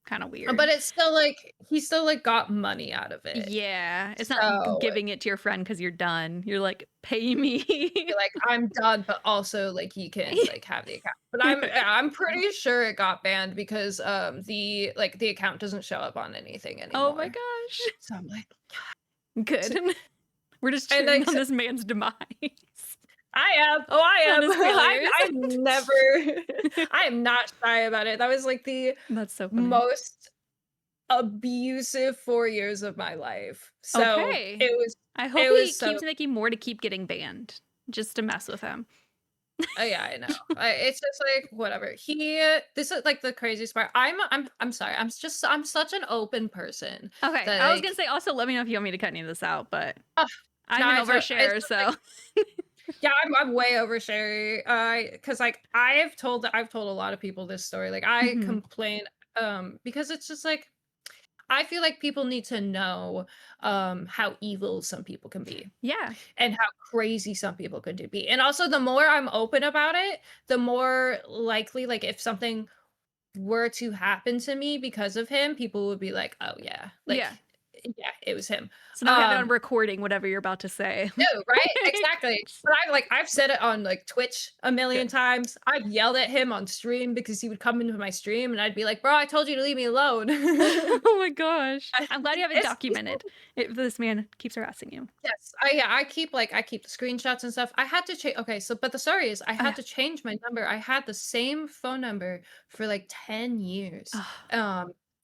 kind of weird.
But it's still like he still like got money out of it.
Yeah, it's not giving it to your friend because you're done. You're like, pay me.
You're like, I'm done, but also like you can like have the account. But I'm pretty sure it got banned because the account doesn't show up on anything anymore.
Oh my gosh.
So I'm like,
good. We're just cheering on this man's demise.
I am. Oh, I am. I'm never. I am not shy about it. That was like
that's so funny.
Most abusive 4 years of my life. So it was.
I hope he keeps making more to keep getting banned, just to mess with him.
Yeah, I know. It's just like whatever. This is like the craziest part. I'm sorry. I'm such an open person.
Okay, I was gonna say also let me know if you want me to cut any of this out, but I'm an overshare, so.
Yeah, I'm way oversharing. Because like I've told a lot of people this story. Like I complain, because it's just like I feel like people need to know how evil some people can be.
Yeah.
And how crazy some people could be. And also the more I'm open about it, the more likely, like if something were to happen to me because of him, people would be like, oh yeah. Like yeah, it was him.
So now we have it on recording, whatever you're about to say.
No, right? Exactly. But I've said it on like Twitch a million times. I've yelled at him on stream because he would come into my stream and I'd be like, bro, I told you to leave me alone.
Oh my gosh. I'm glad you have it documented. If this man keeps harassing you.
Yes. I keep the screenshots and stuff. I had to change. Okay, so but the story is I had to change my number. I had the same phone number for like 10 years.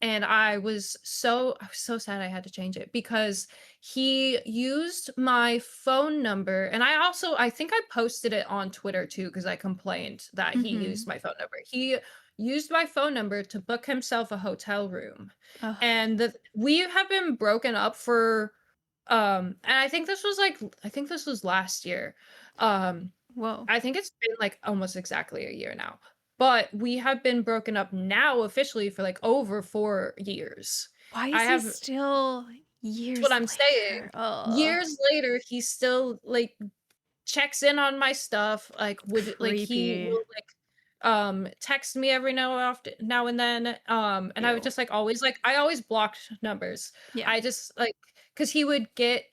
And I was so sad I had to change it because he used my phone number. And I think I posted it on Twitter too, because I complained that he used my phone number. He used my phone number to book himself a hotel room. And we have been broken up for, and I think this was last year.
Whoa.
I think it's been like almost exactly a year now. But we have been broken up now officially for like over 4 years.
Why is he still years
That's what I'm
later?
saying. Years later, he still like checks in on my stuff. Like he will like text me every now and then. And I would just I always blocked numbers.
Yeah.
I just like because he would get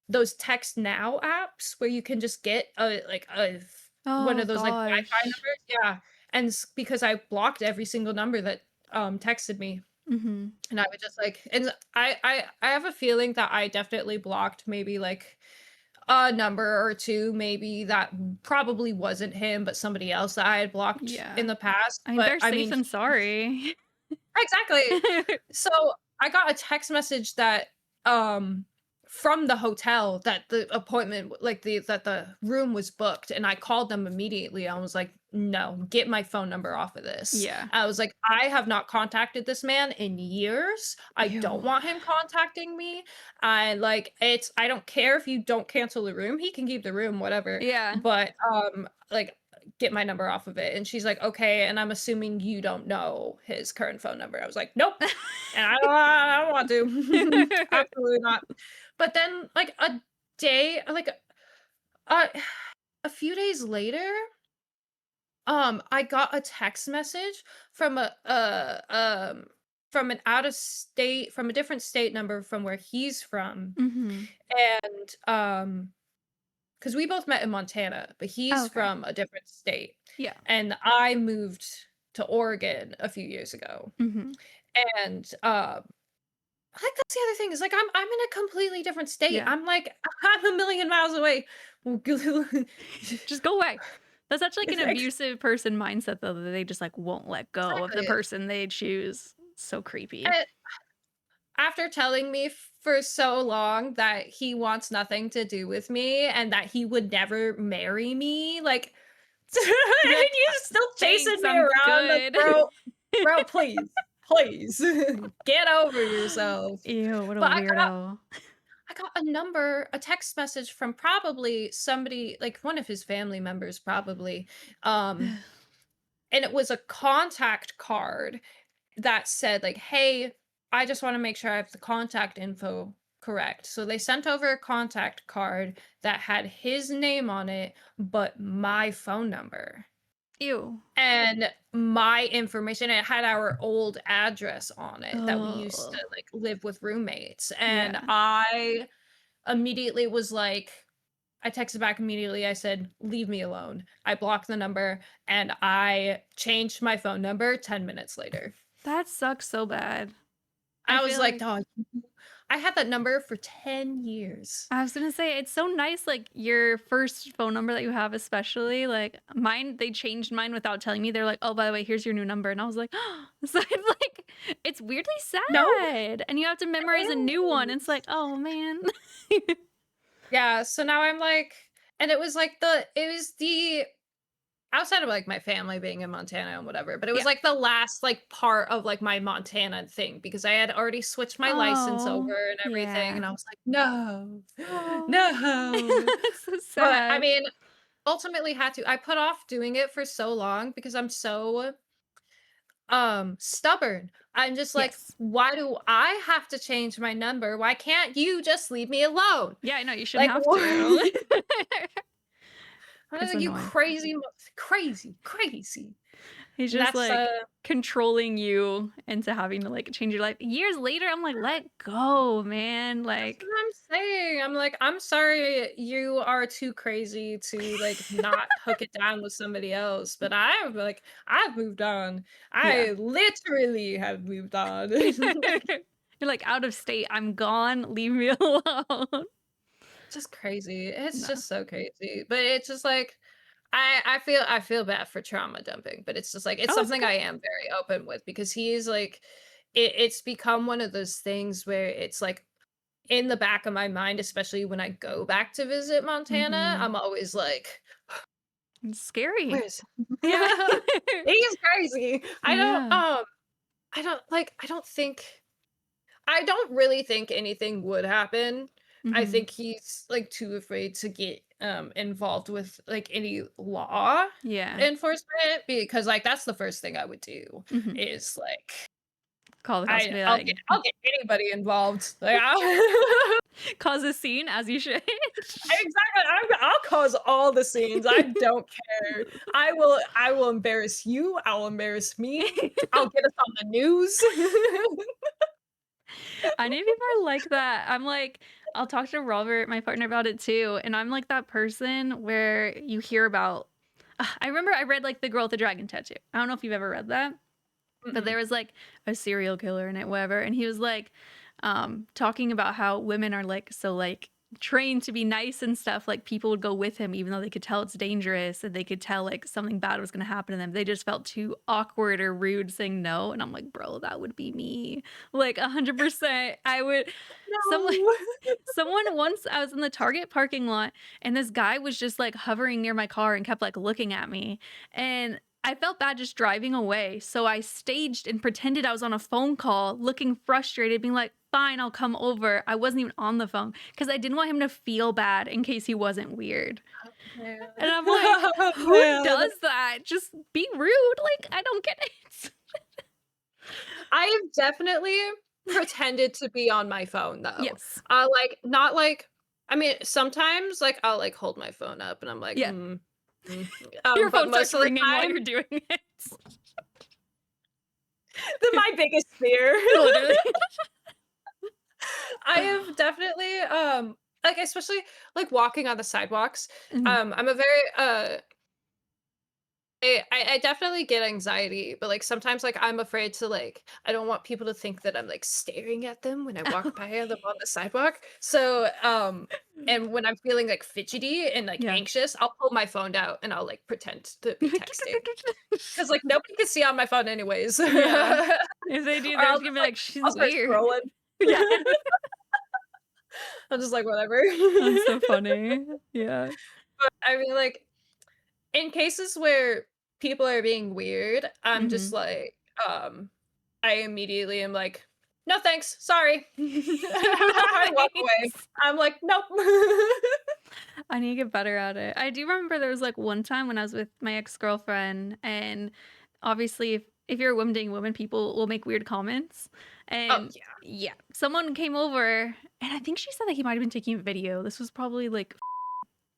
those text now apps where you can just get one of those like Wi-Fi numbers. Yeah. And because I blocked every single number that texted me. And I would just and I have a feeling that I definitely blocked maybe like a number or two, maybe that probably wasn't him, but somebody else that I had blocked in the past.
I mean, they're safe and sorry.
Exactly. So I got a text message that from the hotel that the appointment that the room was booked, and I called them immediately. I was like, no, get my phone number off of this.
Yeah.
I was like, I have not contacted this man in years. I don't want him contacting me. I don't care if you don't cancel the room. He can keep the room, whatever.
Yeah.
But get my number off of it. And she's like, okay. And I'm assuming you don't know his current phone number. I was like, nope. And I don't want to. Absolutely not. But then a few days later, I got a text message from from a different state number from where he's from. And because we both met in Montana, but he's from a different state.
Yeah.
And I moved to Oregon a few years ago. And, I think that's the other thing is, like, I'm in a completely different state.
Yeah.
I'm, like, I'm a million miles away.
Just go away. That's such like an
Ex
abusive person mindset though, that they just like won't let go of the
exactly.
person they choose. So creepy.
And after telling me for so long that he wants nothing to do with me and that he would never marry me, like, and
You'd be like,
you still chasing
thanks,
me
I'm
around, like,
good.
bro, please, please, get over yourself.
Ew, what a
But
weirdo.
I got a text message from probably somebody, like one of his family members, probably, um, and it was a contact card that said like, "Hey, I just want to make sure I have the contact info correct." So they sent over a contact card that had his name on it, but my phone number
Ew.
and my information. It had our old address on it that we used to
Oh,
like live with roommates. And
yeah.
I immediately was like, I texted back immediately. I said, "Leave me alone." I blocked the number and I changed my phone number 10 minutes later.
That sucks so bad. I
I was
feel
like,
like
"Dog, I had that number for 10 years."
I was gonna say it's so nice, like your first phone number that you have, especially like mine. They changed mine without telling me. They're like, "Oh, by the way, here's your new number," and I was like, "So it's like it's weirdly
No,
sad." And you have to memorize a new one. And it's
it
like, oh man.
Yeah, so now I'm like, and it was the outside of, like, my family being in Montana and whatever, but it was,
Yeah.
like, the last, like, part of, like, my Montana thing because I had already switched my license
Oh,
over and everything,
yeah.
and I was like, "No.
Oh,
No."
it's so
But, I
sad.
mean, ultimately had to. I put off doing it for so long because I'm so, stubborn. I'm just like,
Yes.
"Why do I have to change my number? Why can't you just leave me alone?"
Yeah, I know you shouldn't
Like,
have
what?
to.
I was
It's
like, "You
annoying.
crazy, crazy, crazy."
He's
And
just
that's,
like controlling you into having to like change your life. Years later, I'm like, let go, man.
that's
Like,
what I'm saying. I'm like, "I'm sorry you are too crazy to, like, not hook it down with somebody else, but I've moved on.
yeah.
I literally have moved on."
You're like out of state. I'm gone. Leave me alone.
Just crazy. It's
No.
just so crazy. But it's just like I feel bad for trauma dumping, but it's just like it's
Oh, it's
something
okay.
I am very open with because he's like it's become one of those things where it's like in the back of my mind, especially when I go back to visit Montana,
Mm-hmm.
I'm always like,
It's scary.
"Where's
Yeah.
Yeah. He's crazy.
Yeah.
I don't really think anything would happen. I
Mm-hmm.
think he's, like, too afraid to get, involved with, like, any law
Yeah.
enforcement because, like, that's the first thing I would do
Mm-hmm.
is, like,
Call the cops and be like,
I'll get anybody involved. Like, I
cause a scene as you should.
Exactly, I'll cause all the scenes, I don't care. I will embarrass you, I'll embarrass me, I'll get us on the news.
I need people are like that. I'm like, I'll talk to Robert, my partner, about it too. And I'm like that person where you hear about. I remember I read like The Girl with the Dragon Tattoo. I don't know if you've ever read that, but
Mm-mm.
there was like a serial killer in it, whatever. And he was like, talking about how women are like so like trained to be nice and stuff. Like people would go with him even though they could tell it's dangerous and they could tell like something bad was gonna happen to them. They just felt too awkward or rude saying no. And I'm like, bro, that would be me. Like 100%. I would. Someone
No.
someone once I was in the Target parking lot and this guy was just like hovering near my car and kept like looking at me. And I felt bad just driving away. So I staged and pretended I was on a phone call, looking frustrated, being like, fine, I'll come over. I wasn't even on the phone because I didn't want him to feel bad in case he wasn't weird.
Man.
And I'm like,
Oh,
who
man.
does that? Just be rude. Like, I don't get it.
I have definitely pretended to be on my phone, though.
Yes.
Like, not like I mean, sometimes, like, I'll, like, hold my phone up and I'm like,
Yeah.
"Hmm, mm."
Your
But
phone starts
most of the
ringing while
time,
you're doing it.
my biggest fear.
Literally.
I have definitely, like, especially, like, walking on the sidewalks,
Mhm.
I'm a very, I definitely get anxiety, but, like, sometimes, like, I'm afraid to, like I don't want people to think that I'm, like, staring at them when I walk by them on the sidewalk. So, and when I'm feeling, like, fidgety and, like,
Yeah.
anxious, I'll pull my phone out and I'll, like, pretend to be texting. 'Cause, like, nobody can see on my phone anyways.
Yeah. If they do,
Or
they're
I'll
just gonna
just,
be
like
like, "She's
I'll start
weird."
scrolling.
Yeah.
I'm just like, "Whatever."
That's so funny. Yeah.
But, I mean, like, in cases where people are being weird, I'm just
Mhm.
like, I immediately am like, "No, thanks. Sorry." I walk away.
Nice.
I'm like, "Nope."
I need to get better at it. I do remember there was, like, one time when I was with my ex-girlfriend, and obviously, if you're a woman dating women, people will make weird comments,
Oh,
and
yeah.
yeah, someone came over, and I think she said that he might have been taking a video. This was probably, like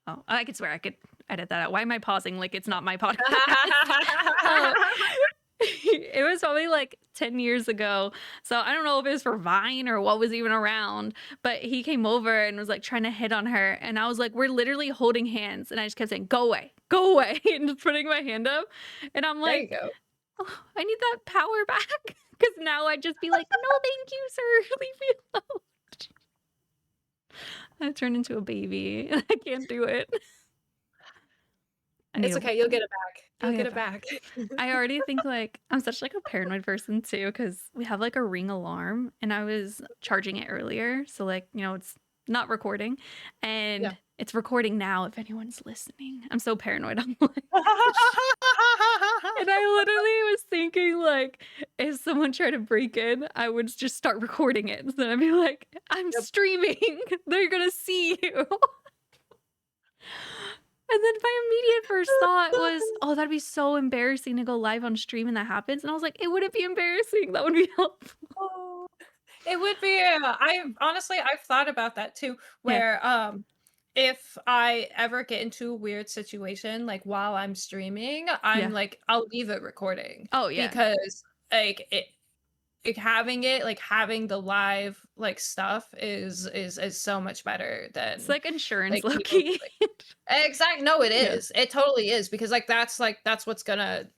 oh, I could swear I could edit that out. Why am I pausing like it's not my podcast? Uh, it was probably like 10 years ago. So I don't know if it was for Vine or what was even around, but he came over and was like trying to hit on her. And I was like, we're literally holding hands. And I just kept saying, go away, and just putting my hand up. And I'm
There you
like,
go.
oh, I need that power back. Because now I'd just be like, no, thank you, sir. Leave me alone. I turned into a baby. I can't do it. I need
It's
to work
okay, you'll
on it.
get it back.
I'll
You'll get
get
it
back.
back.
I already think like I'm such like a paranoid person too because we have like a Ring alarm and I was charging it earlier, so like it's not recording,
Yeah.
and it's recording now. If anyone's listening, I'm so paranoid. I'm like, and I literally was thinking like, if someone tried to break in, I would just start recording it. So then I'd be like, I'm
Yep.
streaming. They're gonna see you. And then my immediate first thought was, "Oh, that'd be so embarrassing to go live on stream and that happens." And I was like, "It wouldn't be embarrassing. That would be helpful."
Oh, it would be, I've thought about that too,
Yeah.
where, if I ever get into a weird situation, like, while I'm streaming, I'm
Yeah.
like, I'll leave it recording
Oh, yeah.
because, like, having the live, like, stuff is so much better
It's
than,
like insurance,
like,
low
people
key.
like exact no, it
Yeah.
is. It totally is because, that's what's gonna,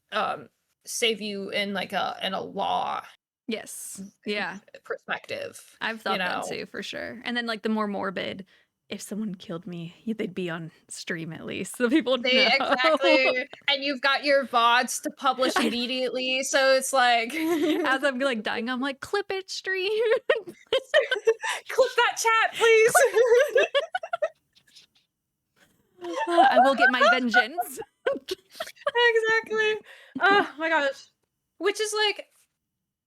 save you in a law
Yes. Yeah.
perspective,
I've
you
thought that
know?
too, for sure. And then like the more morbid, if someone killed me, they'd be on stream at least, so people would
They
know.
exactly, and you've got your VODs to publish
I
immediately, so it's like
As I'm like dying, I'm like, "Clip it, stream."
clip that chat, please.
Clip it. I will get my vengeance.
Exactly. Oh my gosh. Which is like,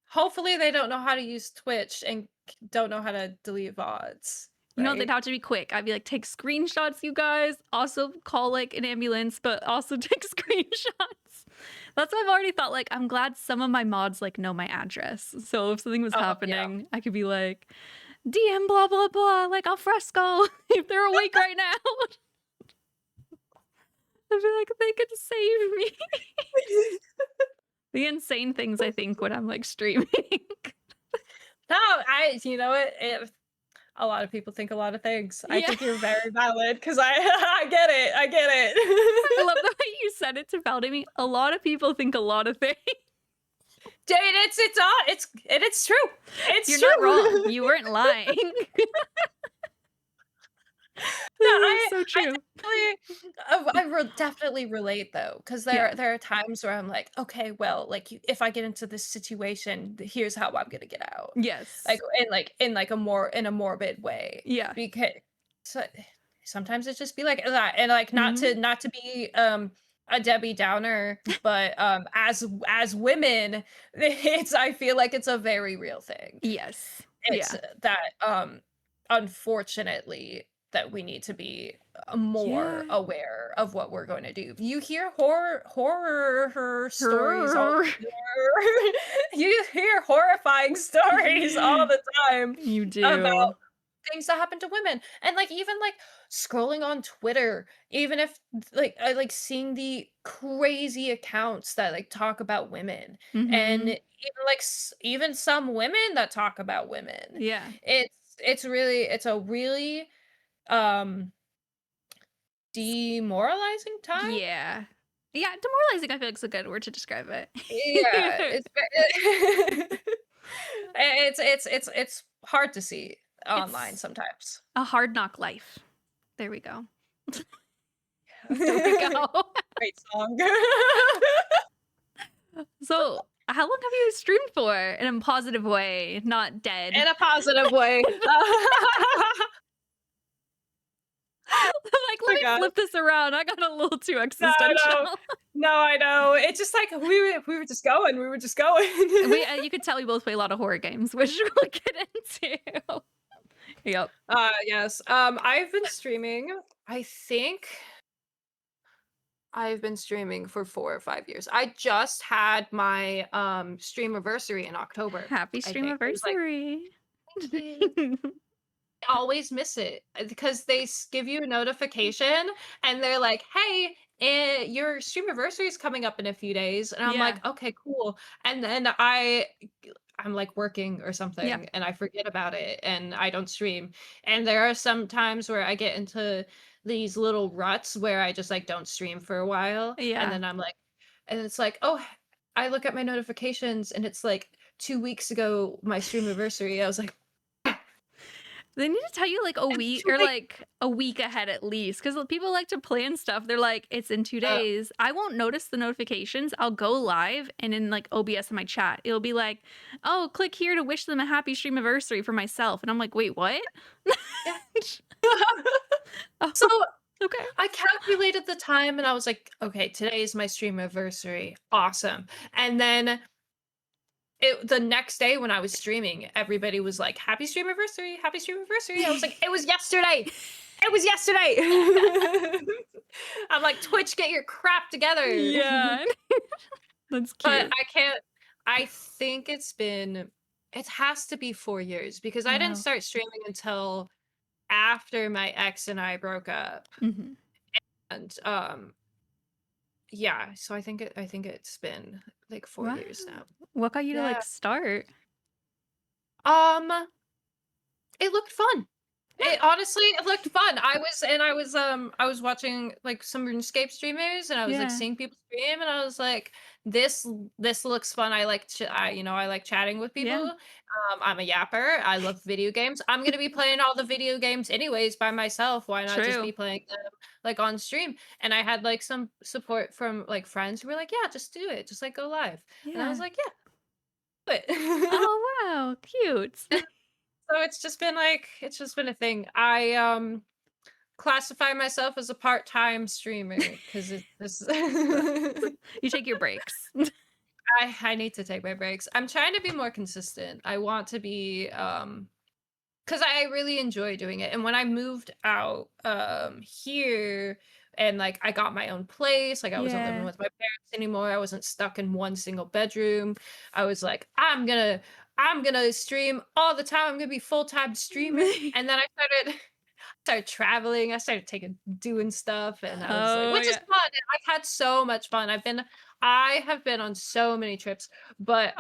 hopefully they don't know how to use Twitch and don't know how to delete VODs,
They'd
right?
have to be quick. I'd be like, take screenshots, you guys. Also call like an ambulance, but also take screenshots. That's what I've already thought. Like, I'm glad some of my mods like know my address. So if something was
Oh, yeah.
happening, I could be like, DM blah blah blah, like al fresco, if they're awake right now. I'd be like, they could save me. The insane things I think when I'm like streaming.
No, you know what? A lot of people think a lot of things. I
Yeah.
think you're very valid because I get it. I get
I love
it.
the way you said it to validate me. A lot of people think a lot of things.
Dude, it's true. It's
You're
true.
not wrong. You weren't lying.
No,
It's so true.
definitely relate though, because
Yeah.
there are times where I'm like, okay, well, like if I get into this situation, here's how I'm gonna get out, like
Yes.
in a more in a morbid way,
Yeah.
because so, sometimes it just be like that, and like
Mhm.
not to be a Debbie Downer, but as women, I feel like it's a very real thing.
Yes.
It's
Yeah.
that, unfortunately, that we need to be, more
Yeah.
aware of what we're going to do. You hear horror stories all
Grrr.
you hear horrifying stories all the time
You
about
do.
things that happen to women, and, like, even, like, scrolling on Twitter, even if, like, I like seeing the crazy accounts that, like, talk about women, and
Mhm.
even, like, even some women that talk about women.
Yeah.
It's a really, um, demoralizing time?
Yeah. Yeah, demoralizing, I feel like is a good word to describe it.
Yeah, it's hard to see online
It's
sometimes.
a hard knock life. There we go. There we go.
Great song.
So, how long have you streamed for in a positive way, not dead?
In a positive way.
Like, let me
God.
flip this around. I got a little too
No,
existential.
no, I know. It's just like we were just going. We were just going.
You could tell we both play a lot of horror games, which we'll get into. Yep.
Yes. I've been streaming. I think I've been streaming for 4 or 5 years. I just had my streamiversary in October.
Happy
I think it was like,
streamiversary.
thank you. I always miss it because they give you a notification and they're like, "Hey, your streamiversary is coming up in a few days," and I'm
Yeah.
like, "Okay, cool." And then I'm like working or something and I forget about it and I don't stream. And there are some times where I get into these little ruts where I just like don't stream for a while.
Yeah.
And then I'm like, and it's like, oh, I look at my notifications and it's like 2 weeks ago, my streamiversary. I was like,
they need to tell you like a week or like a week ahead at least, because people like to plan stuff. They're like, it's in 2 days. I won't notice the notifications. I'll go live and in like OBS in my chat, it'll be like, oh, click here to wish them a happy streamiversary for myself. And I'm like, wait, what?
yeah.
Oh,
So
okay.
I calculated the time and I was like, okay, today is my streamiversary. Awesome. And then the next day when I was streaming, everybody was like, happy streamiversary, happy streamiversary. I was like, it was yesterday. It was yesterday. I'm like, Twitch, get your crap together.
Yeah. That's cute.
But I think it has to be 4 years because I didn't start streaming until after my ex and I broke up.
Mm-hmm.
And yeah, so I think it's been like 4 years now.
What got you to like start?
It looked fun. It honestly, it looked fun. I was watching like some RuneScape streamers and I was like seeing people stream and I was like, this looks fun. I like I like chatting with people. I'm a yapper. I love video games. I'm gonna be playing all the video games anyways by myself. Why not just be playing them like on stream? And I had like some support from like friends who were like, yeah, just do it. Just like go live. And I was like, yeah, do it.
Oh wow, cute.
So it's just been a thing. I classify myself as a part-time streamer because it's
you take your breaks.
I need to take my breaks. I'm trying to be more consistent. I want to be because I really enjoy doing it. And when I moved out here and like I got my own place, like I wasn't living with my parents anymore. I wasn't stuck in one single bedroom. I was like, I'm gonna stream all the time. I'm gonna be full-time streamer. And then I started traveling. I started doing stuff, and I was like, which is fun. And I've had so much fun. I have been on so many trips, but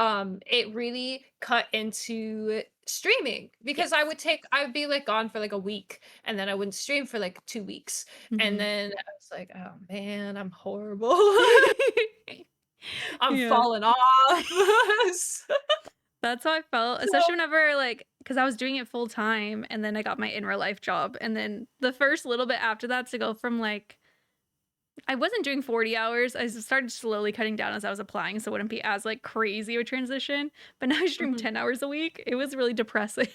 it really cut into streaming because I'd be like gone for like a week, and then I wouldn't stream for like 2 weeks, and then I was like, oh man, I'm horrible. I'm falling off.
That's how I felt, especially whenever like, because I was doing it full time and then I got my in real life job. And then the first little bit after that to go from like, I wasn't doing 40 hours. I started slowly cutting down as I was applying so it wouldn't be as like crazy of a transition. But now I stream 10 hours a week. It was really depressing.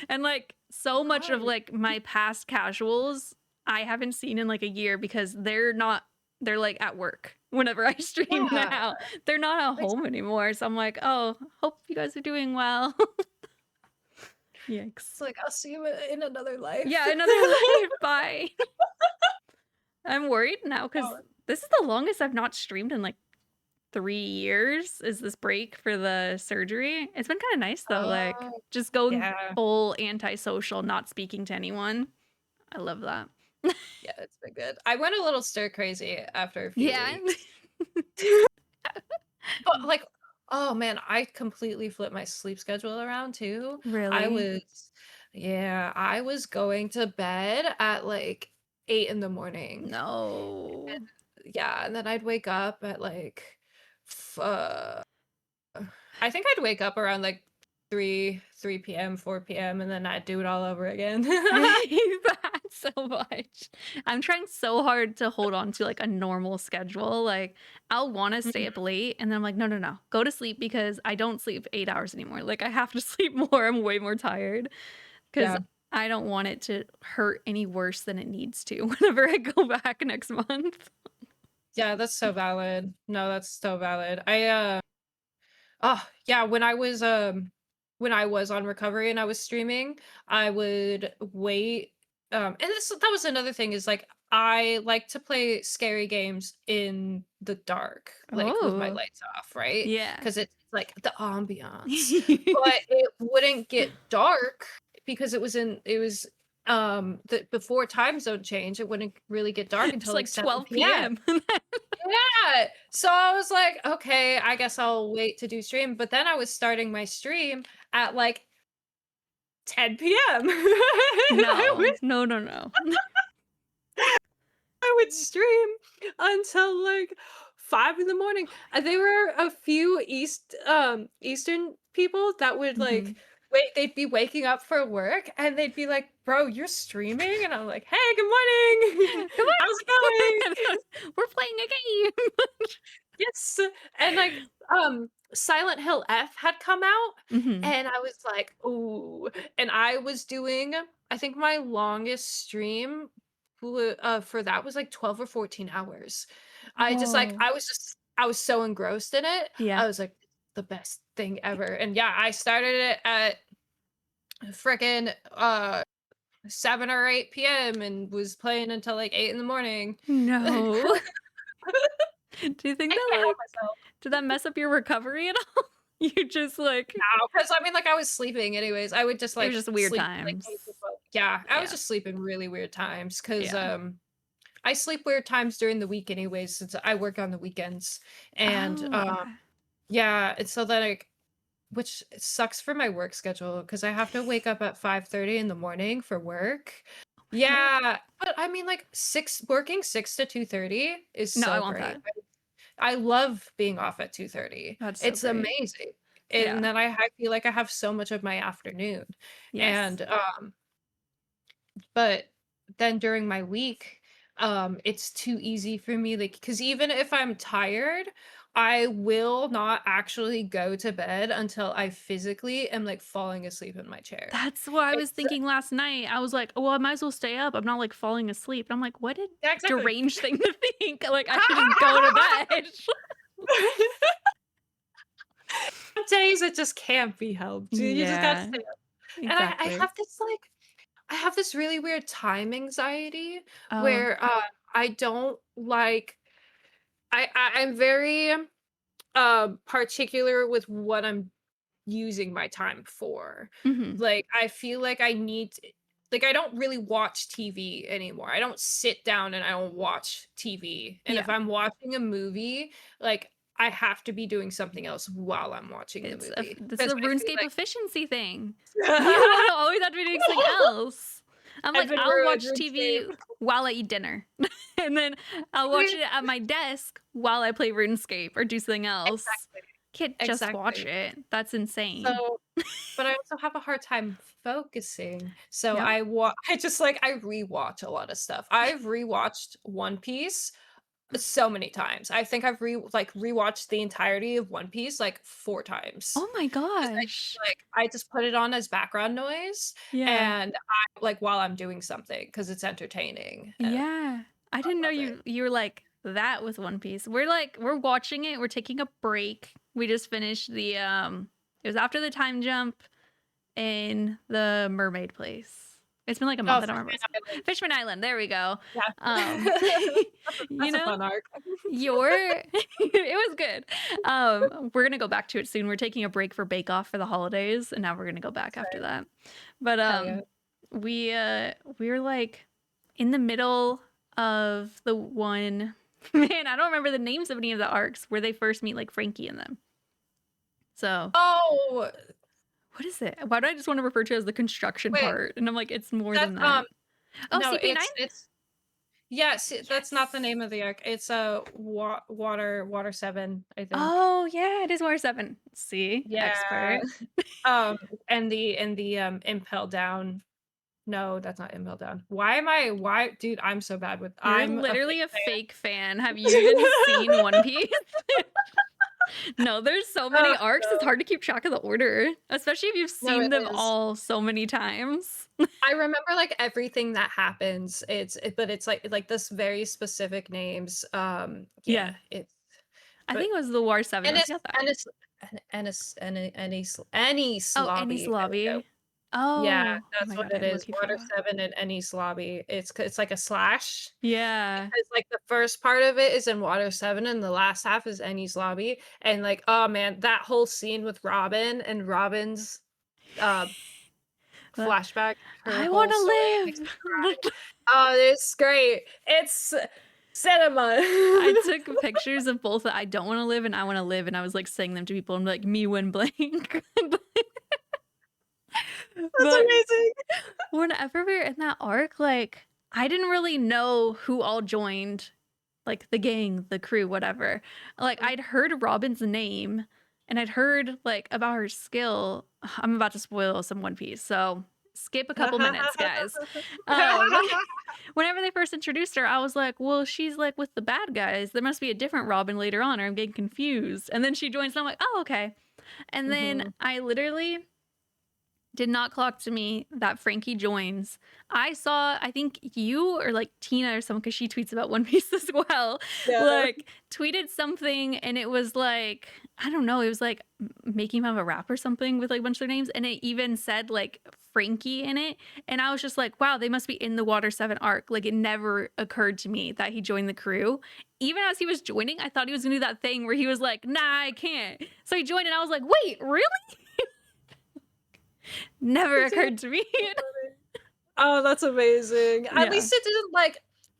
And like so much of like my past casuals, I haven't seen in like a year because they're like at work whenever I stream now. They're not at home anymore. So I'm like, oh, hope you guys are doing well. Yikes.
It's like, I'll see you in another life.
Yeah, another life. Bye. I'm worried now because this is the longest I've not streamed in like 3 years is this break for the surgery. It's been kind of nice though, like just going full antisocial, not speaking to anyone. I love that.
Yeah, it's been good. I went a little stir crazy after a few weeks. But like, oh man, I completely flipped my sleep schedule around too.
Really?
I was going to bed at like 8 in the morning.
No.
yeah, and then I'd wake up at like I think I'd wake up around like 3 p.m., 4 p.m., and then I'd do it all over again.
I hate that so much. I'm trying so hard to hold on to like a normal schedule. Like I'll want to stay
Mhm.
up late and then I'm like, no, no, no, go to sleep because I don't sleep 8 hours anymore. Like I have to sleep more. I'm way more tired because
Yeah.
I don't want it to hurt any worse than it needs to whenever I go back next month.
Yeah, that's so valid. No, that's so valid. Oh, yeah, when I was on recovery and I was streaming, I would wait and that was another thing is like I like to play scary games in the dark, like with my
Oh,
lights off, right?
yeah.
Because it's like the ambiance. But it wouldn't get dark because it was the before time zone change, it wouldn't really get dark
It's
until like
like
7
12
p.m.
p.m.
Yeah. So I was like, okay, I guess I'll wait to do stream. But then I was starting my stream at like 10 p.m.
No, no, no, no.
I would stream until like 5 in the morning. And there were a few Eastern people that would
Mhm.
like they'd be waking up for work and they'd be like, bro, you're streaming? And I'm like, hey, good morning.
Come
How's it going?
on. We're playing a game.
Yes, and, like, Silent Hill F had come out,
Mhm.
and I was like, "Ooh," and I was doing I think my longest stream for that was, like, 12 or 14 hours.
Whoa.
I was so engrossed in it,
Yeah.
I was like, "The best thing ever," and yeah, I started it at frickin', 7 or 8 p.m. and was playing until, like, 8 in the morning.
No. Do you think
I
that,
can't help
like
myself.
did that mess up your recovery at all? You just, like
No, 'cause I mean, like, I was sleeping anyways. I would just,
it was
like,
just weird
sleep, like, maybe
times.
for yeah, I was
Yeah.
just sleeping really weird times 'cause,
Yeah.
I sleep weird times during the week anyways since I work on the weekends, and,
Oh, okay.
yeah, and so then, like which sucks for my work schedule 'cause I have to wake up at 5:30 in the morning for work.
Oh my god.
Yeah, but I mean, like, 6 to 2:30 is
No, I
so
want
great.
that.
I love being off at 2:30.
That's so
It's
great.
amazing. And
Yeah.
then I feel like I have so much of my afternoon.
Yes.
And, but then during my week, it's too easy for me, like, because even if I'm tired, I will not actually go to bed until I physically am, like, falling asleep in my chair.
That's what I was
It's
thinking last night. I was like, "Oh, well, I might as well stay up. I'm not, like, falling asleep." And I'm like, "What a
yeah, exactly.
deranged thing to think." Like, I should just go to bed.
Some days it just can't be helped. You just gotta
Yeah,
stay up. And I
exactly.
have this, like I have this really weird time anxiety
Oh.
where, I don't like I'm very, particular with what I'm using my time for.
Mhm.
Like, I feel like I need to like, I don't really watch TV anymore. I don't sit down and I don't watch TV. And
Yeah.
if I'm watching a movie, like, I have to be doing something else while I'm watching the movie
This is
because
a
I feel
RuneScape
like
efficiency thing. You always have to be doing something else. I'm
I've
like,
been
I'll
ruined,
watch TV
RuneScape.
while I eat dinner, and then I'll watch it at my desk while I play RuneScape or do something else.
Exactly,
Can't just watch
exactly.
it. That's insane.
So but I also have a hard time focusing. So
Yep.
I just, like I rewatch a lot of stuff. I've rewatched One Piece so many times. I think I've rewatched the entirety of One Piece, like, 4 times.
Oh my
'Cause
gosh.
I just put it on as background noise,
Yeah.
and I like, while I'm doing something because it's entertaining, and
Yeah. I
I
didn't know
love it.
you were like that with One Piece. We're watching it. We're taking a break. We just finished the it was after the time jump in the mermaid place. It's been like a
Oh,
month. I don't remember.
Fishman Island.
Fishman Island. There we go.
Yeah.
Um, you
That's a
know,
fun arc.
your it was good. We're gonna go back to it soon. We're taking a break for Bake Off for the holidays, and now we're gonna go back after
Right.
that. But
Hell yeah.
we're like in the middle of the one. Man, I don't remember the names of any of the arcs where they first meet like Frankie and them. So
Oh,
what is it? Why do I just want to refer to it as the construction
wait,
part? And I'm like, it's more
that's,
than that. Oh,
no,
CP9?
Yes, that's not the name of the arc. It's a water 7, I think.
Oh, yeah, it is Water 7. See?
Yeah.
Expert.
And the Impel Down. No, that's not Impel Down. Why dude, I'm so bad with
You're
I'm a
literally
fake
a
fan.
fake fan. Have you even seen One Piece? No, there's so many arcs, it's
No.
hard to keep track of the order, especially if you've
No,
seen
it
them
is.
all so many times.
I remember, like, everything that happens. But it's, like, this very specific names.
Yeah.
Yeah, it's
I
but
think it was the War 7, let's
Ennis
get that.
Ennis Ennis
Oh, Enies
Lobby. There we go.
Lobby.
Yeah,
Oh. Oh
that's
my
what
god,
it
I'm
is.
looking for
Water
that.
7 and Ennis Lobby. It's like a slash.
Yeah.
Because, like, the first part of it is in Water 7 and the last half is Ennis Lobby, and, like, oh, man, that whole scene with Robin and Robin's, uh,
The
flashback, her
I
whole
wanna
story makes me
live.
cry. Oh, it's great. It's cinema.
I took pictures of both I Don't Wanna Live and I Wanna Live, and I was, like, saying them to people and like, "Me when blank."
That's
But
amazing.
whenever we were in that arc, like, I didn't really know who all joined, like, the gang, the crew, whatever. Like, I'd heard Robin's name, and I'd heard, like, about her skill. I'm about to spoil some One Piece, so skip a couple minutes, guys. Um, whenever they first introduced her, I was like, "Well, she's, like, with the bad guys. There must be a different Robin later on, or I'm getting confused." And then she joins, and I'm like, "Oh, okay." And then
Mhm.
I literally did not clock to me that Frankie joins. I saw, I think you or like Tina or someone, because she tweets about One Piece as well,
Yeah.
like tweeted something and it was like, I don't know, it was like making fun of a rap or something with like a bunch of their names. And it even said like Frankie in it. And I was just like, wow, they must be in the Water 7 arc. Like it never occurred to me that he joined the crew. Even as he was joining, I thought he was gonna do that thing where he was like, nah, I can't. So he joined and I was like, wait, really? Never occurred to me.
Oh, that's amazing. At
Yeah.
least it didn't, like,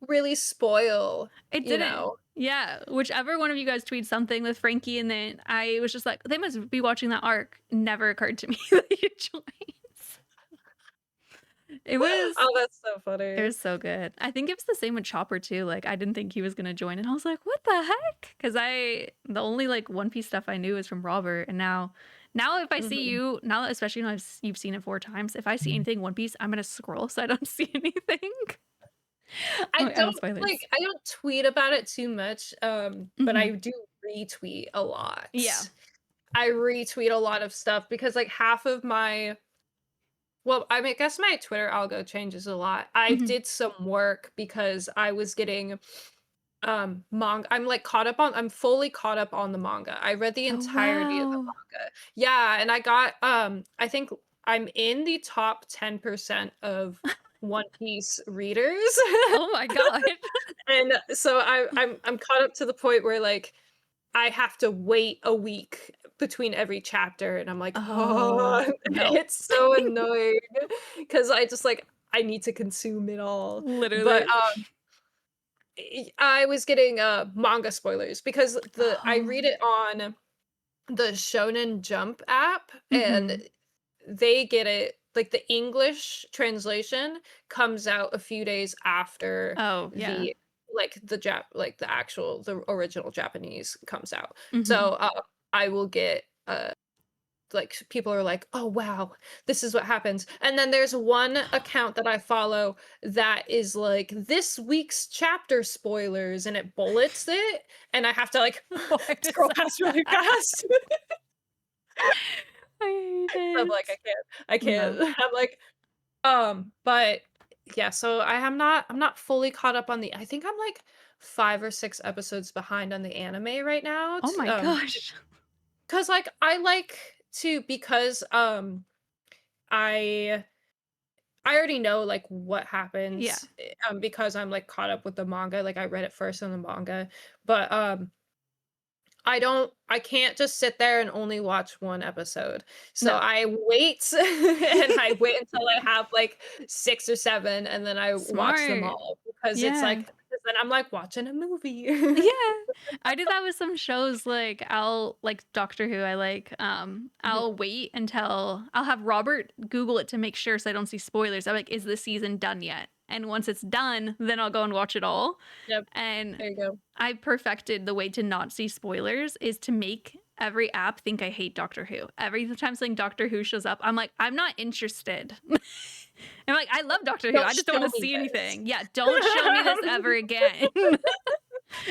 really spoil,
It
you
didn't.
know?
Yeah. Whichever one of you guys tweets something with Frankie, and then I was just like, they must be watching that arc. Never occurred to me that he joins. It was
Oh, that's so
it
funny.
was so good. I think it was the same with Chopper too. Like I didn't think he was gonna join, and I was like, what the heck? Because the only like One Piece stuff I knew is from Robert, and now if I see
Mhm.
you now, especially when you've seen it 4 times, if I see anything One Piece, I'm gonna scroll so I don't see anything. Oh, I want spoilers.
I don't tweet about it too much, but I
Mhm.
do retweet a lot.
Yeah.
I retweet a lot of stuff because, like, half of my well, I mean, I guess my Twitter algo changes a lot. I
Mhm.
did some work because I was getting, manga I'm, like, caught up on I'm fully caught up on the manga. I read the
Oh
entirety of the
wow.
manga. Yeah, and I got, I think I'm in the top 10% of One Piece readers.
Oh my god.
And so I'm caught up to the point where, like, I have to wait a week between every chapter, and I'm like,
Oh,
"Oh,"
no.
it's so annoying because I just, like, I need to consume it all. But,
Literally.
I was getting, manga spoilers because the I
Oh.
read it on the Shonen Jump app, and
Mhm.
they get it like, the English translation comes out a few days after
Oh, yeah.
the the original Japanese comes out.
Mhm.
So, I will get, like, people are like, "Oh, wow, this is what happens," and then there's one account that I follow that is like, "This week's chapter spoilers," and it bullets it, and I have to, like,
Why does
scroll
that
past really
happen?
fast.
I hate
I'm like,
it.
I can't."
No.
I'm like, but yeah, so I'm not fully caught up on the I think I'm like 5 or 6 episodes behind on the anime right now
Oh my gosh.
'cause, like, I like to because, I I already know, like, what
Yeah.
happens, because I'm, like, caught up with the manga, like, I read it first in the manga, but, I can't just sit there and only watch 1 episode. So
No.
I wait and I wait until I have like 6 or 7 and then I watch them
Smart.
all because it's like
Yeah.
because then I'm like watching a movie.
Yeah. I do that with some shows, like, I'll like Doctor Who, I like,
Mhm.
I'll wait until I'll have Robert Google it to make sure so I don't see spoilers. I'm like, "Is this season done yet?" and once it's done, then I'll go and watch it all.
Yep.
And
There you go.
I perfected the way to not see spoilers is to make every app think I hate Doctor Who. Every time something Doctor Who shows up, I'm like, I'm not interested. I'm like, I love Doctor Who.
Don't
I just don't want
show
to
me
see
this.
anything. Yeah, don't show me this ever again.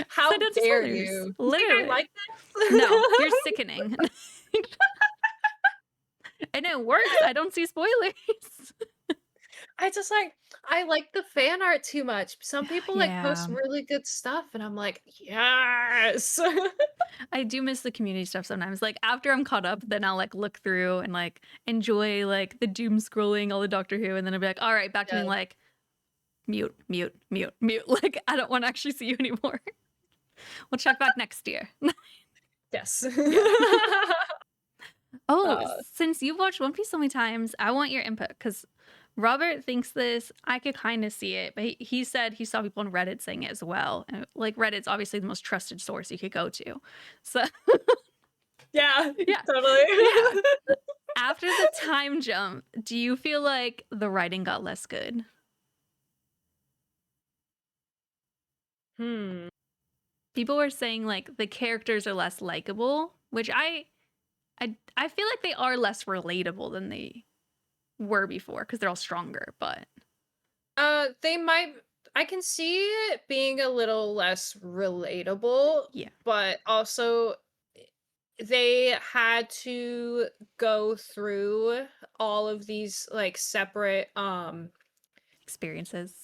How
So don't see
dare
spoilers.
you? You think
Literally.
I like this?
No, you're sickening. And it works. I don't see spoilers.
I like the fan art too much. Some people like post
Yeah.
really good stuff, and I'm like, yes.
I do miss the community stuff sometimes. Like after I'm caught up, then I'll like look through and like enjoy like the doom scrolling, all the Doctor Who, and then I'll be like, all right, back to being like mute. Like I don't want to actually see you anymore. We'll check back next year.
Yes.
Since you've watched One Piece so many times, I want your input because Robert thinks this. I could kind of see it, but he said he saw people on Reddit saying it as well. And like Reddit's obviously the most trusted source you could go to. So
yeah,
yeah,
totally.
Yeah. After the time jump, do you feel like the writing got less good? People were saying like the characters are less likable, which I feel like they are less relatable than they were before because they're all stronger, but
They might. I can see it being a little less relatable.
Yeah.
But also they had to go through all of these like separate
experiences.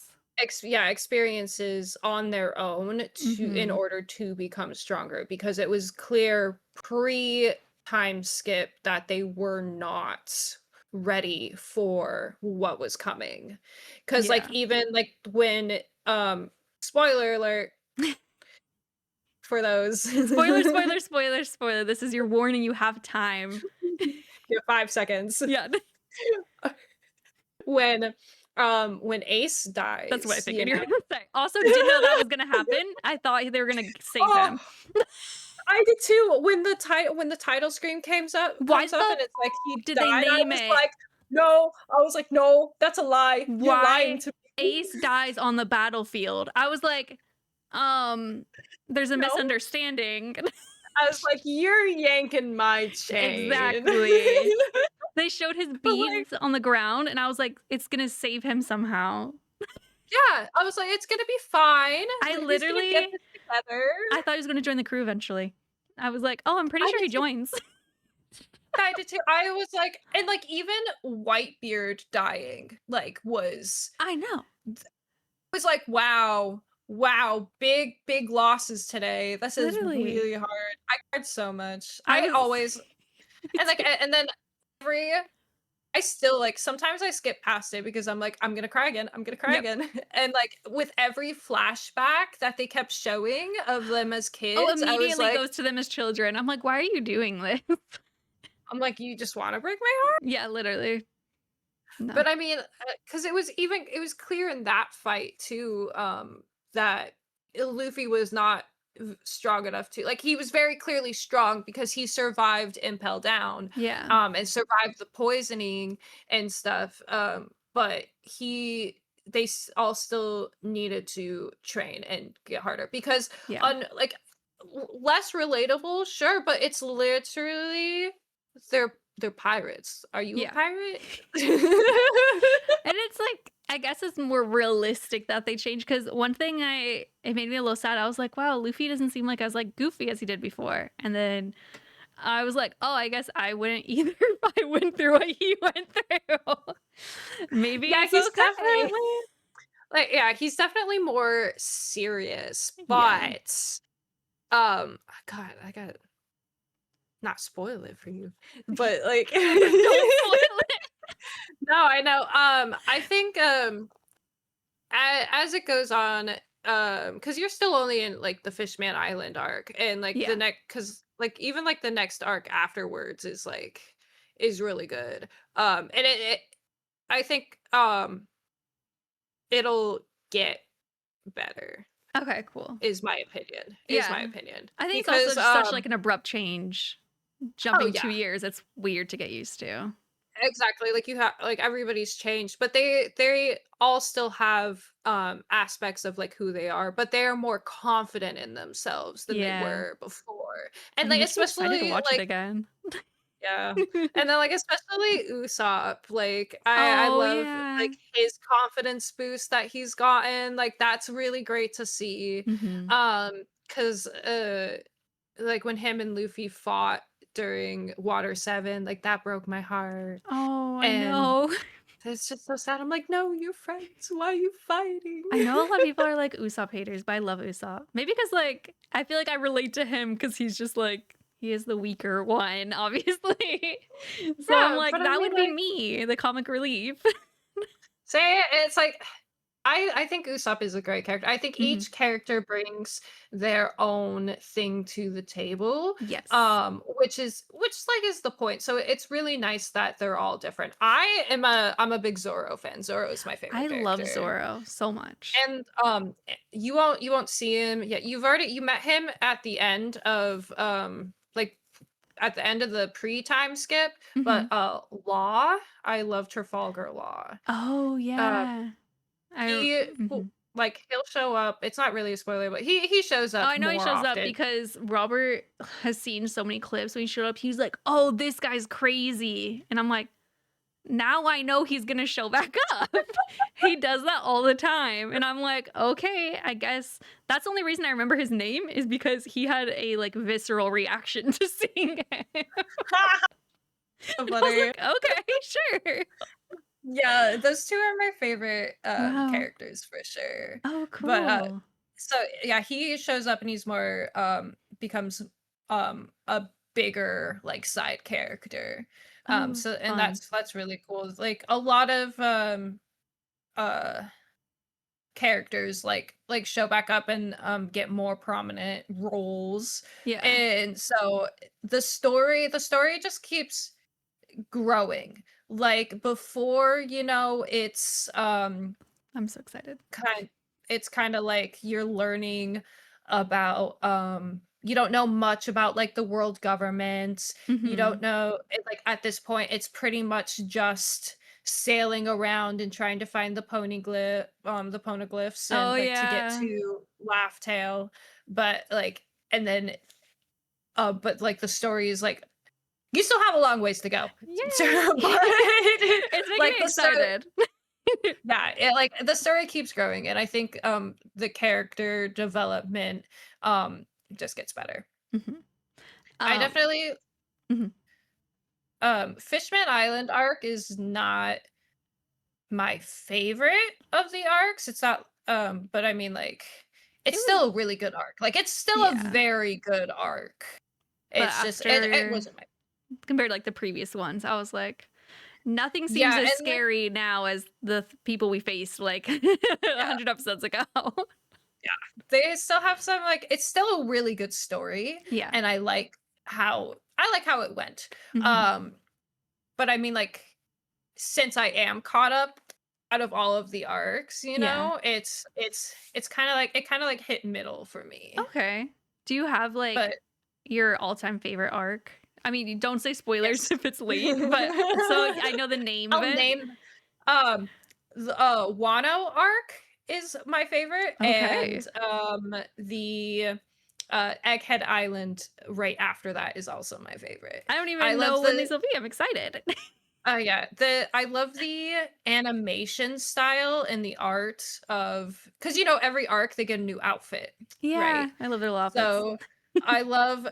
Experiences on their own to in order to become stronger, because it was clear pre time skip that they were not ready for what was coming, because like even like when spoiler alert for those
spoiler, this is your warning, you have time.
you have 5 seconds.
Yeah.
When Ace dies,
that's what I figured you were gonna say. Also didn't know that was gonna happen. I thought they were gonna save him.
I did too. When the title screen comes up and it's like he
did
died,
they name
I was
it?
like, no. I was like, no, that's a lie. You're lying to me.
Ace dies on the battlefield. I was like, there's a misunderstanding.
I was like, you're yanking my chain.
Exactly. They showed his beads on the ground, and I was like, it's gonna save him somehow.
Yeah, I was like, it's gonna be fine.
I literally
get this together.
I thought he was gonna join the crew eventually. I was like, oh, I'm pretty sure he joins.
I did too. I was like, and like even Whitebeard dying, like
I know.
Was like, wow, big losses today. This is really hard. I cried so much. I always and like and then I still like sometimes I skip past it because I'm like, I'm gonna cry again. And like with every flashback that they kept showing of them as kids,
immediately goes to them as children. I'm like, why are you doing this?
I'm like, you just want to break my heart?
Yeah, literally. No.
But I mean, because it was clear in that fight too, that Luffy was not strong enough to, like, he was very clearly strong because he survived Impel Down, and survived the poisoning and stuff, but they all still needed to train and get harder because like less relatable, sure, but it's literally they're pirates. Are you a pirate?
And it's like, I guess it's more realistic that they changed, because one thing it made me a little sad. I was like, wow, Luffy doesn't seem like as like goofy as he did before. And then I was like, oh, I guess I wouldn't either if I went through what he went through. Maybe he's
definitely like, he's definitely more serious, but God, I got not spoil it for you, but like
don't spoil it.
No, I know. I think as it goes on, because you're still only in like the Fishman Island arc, and like the next, because like even like the next arc afterwards is really good. And it I think it'll get better.
Okay, cool.
Is my opinion.
I think because, it's also such like an abrupt change. Jumping 2 years, it's weird to get used to.
exactly, like, you have like, everybody's changed, but they all still have, aspects of, like, who they are, but they are more confident in themselves than they
Yeah.
were before, and,
And it
like,
makes me excited to
especially,
watch it
like
again.
yeah, and then, like, especially Usopp, like, I
Oh,
love,
yeah.
like, his confidence boost that he's gotten, like, that's really great to see,
Mhm.
'Cause, like, when him and Luffy fought during Water 7, like, that broke my heart,
Oh, I
and
know.
it's just so sad. I'm like, "No, you're friends. Why are you fighting?"
I know a lot of people are like Usopp haters, but I love Usopp. Maybe because like I feel like I relate to him because he's just like he is the weaker one, obviously. So I'm
Yeah,
like
but I
that
mean,
would be
like,
me, the comic relief.
say it's like I think Usopp is a great character. I think
Mhm.
each character brings their own thing to the table,
Yes.
which like is the point. So it's really nice that they're all different. I'm a big Zoro fan. Zoro is my
I
favorite
love
character.
Zoro so much.
And you won't see him yet. You met him at the end of like at the end of the pre-time skip, but
Mhm.
Law, I love Trafalgar Law.
Oh
Uh
yeah.
he will,
Mhm.
like he'll show up. It's not really a spoiler, but he shows
Oh,
up
I know he
more
shows up
often.
because Robert has seen so many clips when he showed up. He's like, "Oh, this guy's crazy," and I'm like, now I know he's gonna show back up. He does that all the time. And I'm like, okay, I guess that's the only reason I remember his name is because he had a like visceral reaction to seeing him. And
So
I was
funny.
like, okay, sure.
Yeah, those two are my favorite
Wow.
characters for sure.
Oh,
But
cool.
so yeah, he shows up and he's more becomes a bigger like side character.
Oh,
So and
fun.
that's really cool. Like a lot of uh characters like show back up and get more prominent roles.
Yeah.
And so the story just keeps growing. Like before,
I'm so excited.
kind it's kind of like you're learning about you don't know much about like the world government. You don't
Hmm.
know like at this point it's pretty much just sailing around and trying to find the poneglyphs
Oh,
and like to get
yeah.
to Laugh Tale. But like and then but like the story is like you still have a long ways to go.
Yay.
But
It's making
like
me
the story
excited.
yeah, like the story keeps growing, and I think the character development just gets better.
Mhm.
I
Um,
definitely
mhm.
Fishman Island arc is not my favorite of the arcs. It's not but I mean like
It
it's
was,
still a really good arc. Like it's still a
yeah.
very good arc.
But
It's just it
after
wasn't my
compared to like the previous ones, I was like, nothing seems
yeah,
as
and then
scary now as the people we faced like 100 episodes ago.
they still have some like it's still a really good story
Yeah.
and I like how it went.
Hmm.
Um but I mean like since I am caught up out of all of the arcs,
Yeah.
it's kind of like hit middle for me.
Okay. Do you have like
But
your all-time favorite arc? I mean, you don't say spoilers
yes.
if it's late, but so I know the name of
I'll
it.
name the Wano arc is my favorite
Okay.
and the Egghead Island right after that is also my favorite.
I don't
I
even
love
know when
the
these will be. I'm excited.
yeah, I love the animation style and the art of because every arc they get a new outfit, right?
Yeah, I love their little outfits.
So I love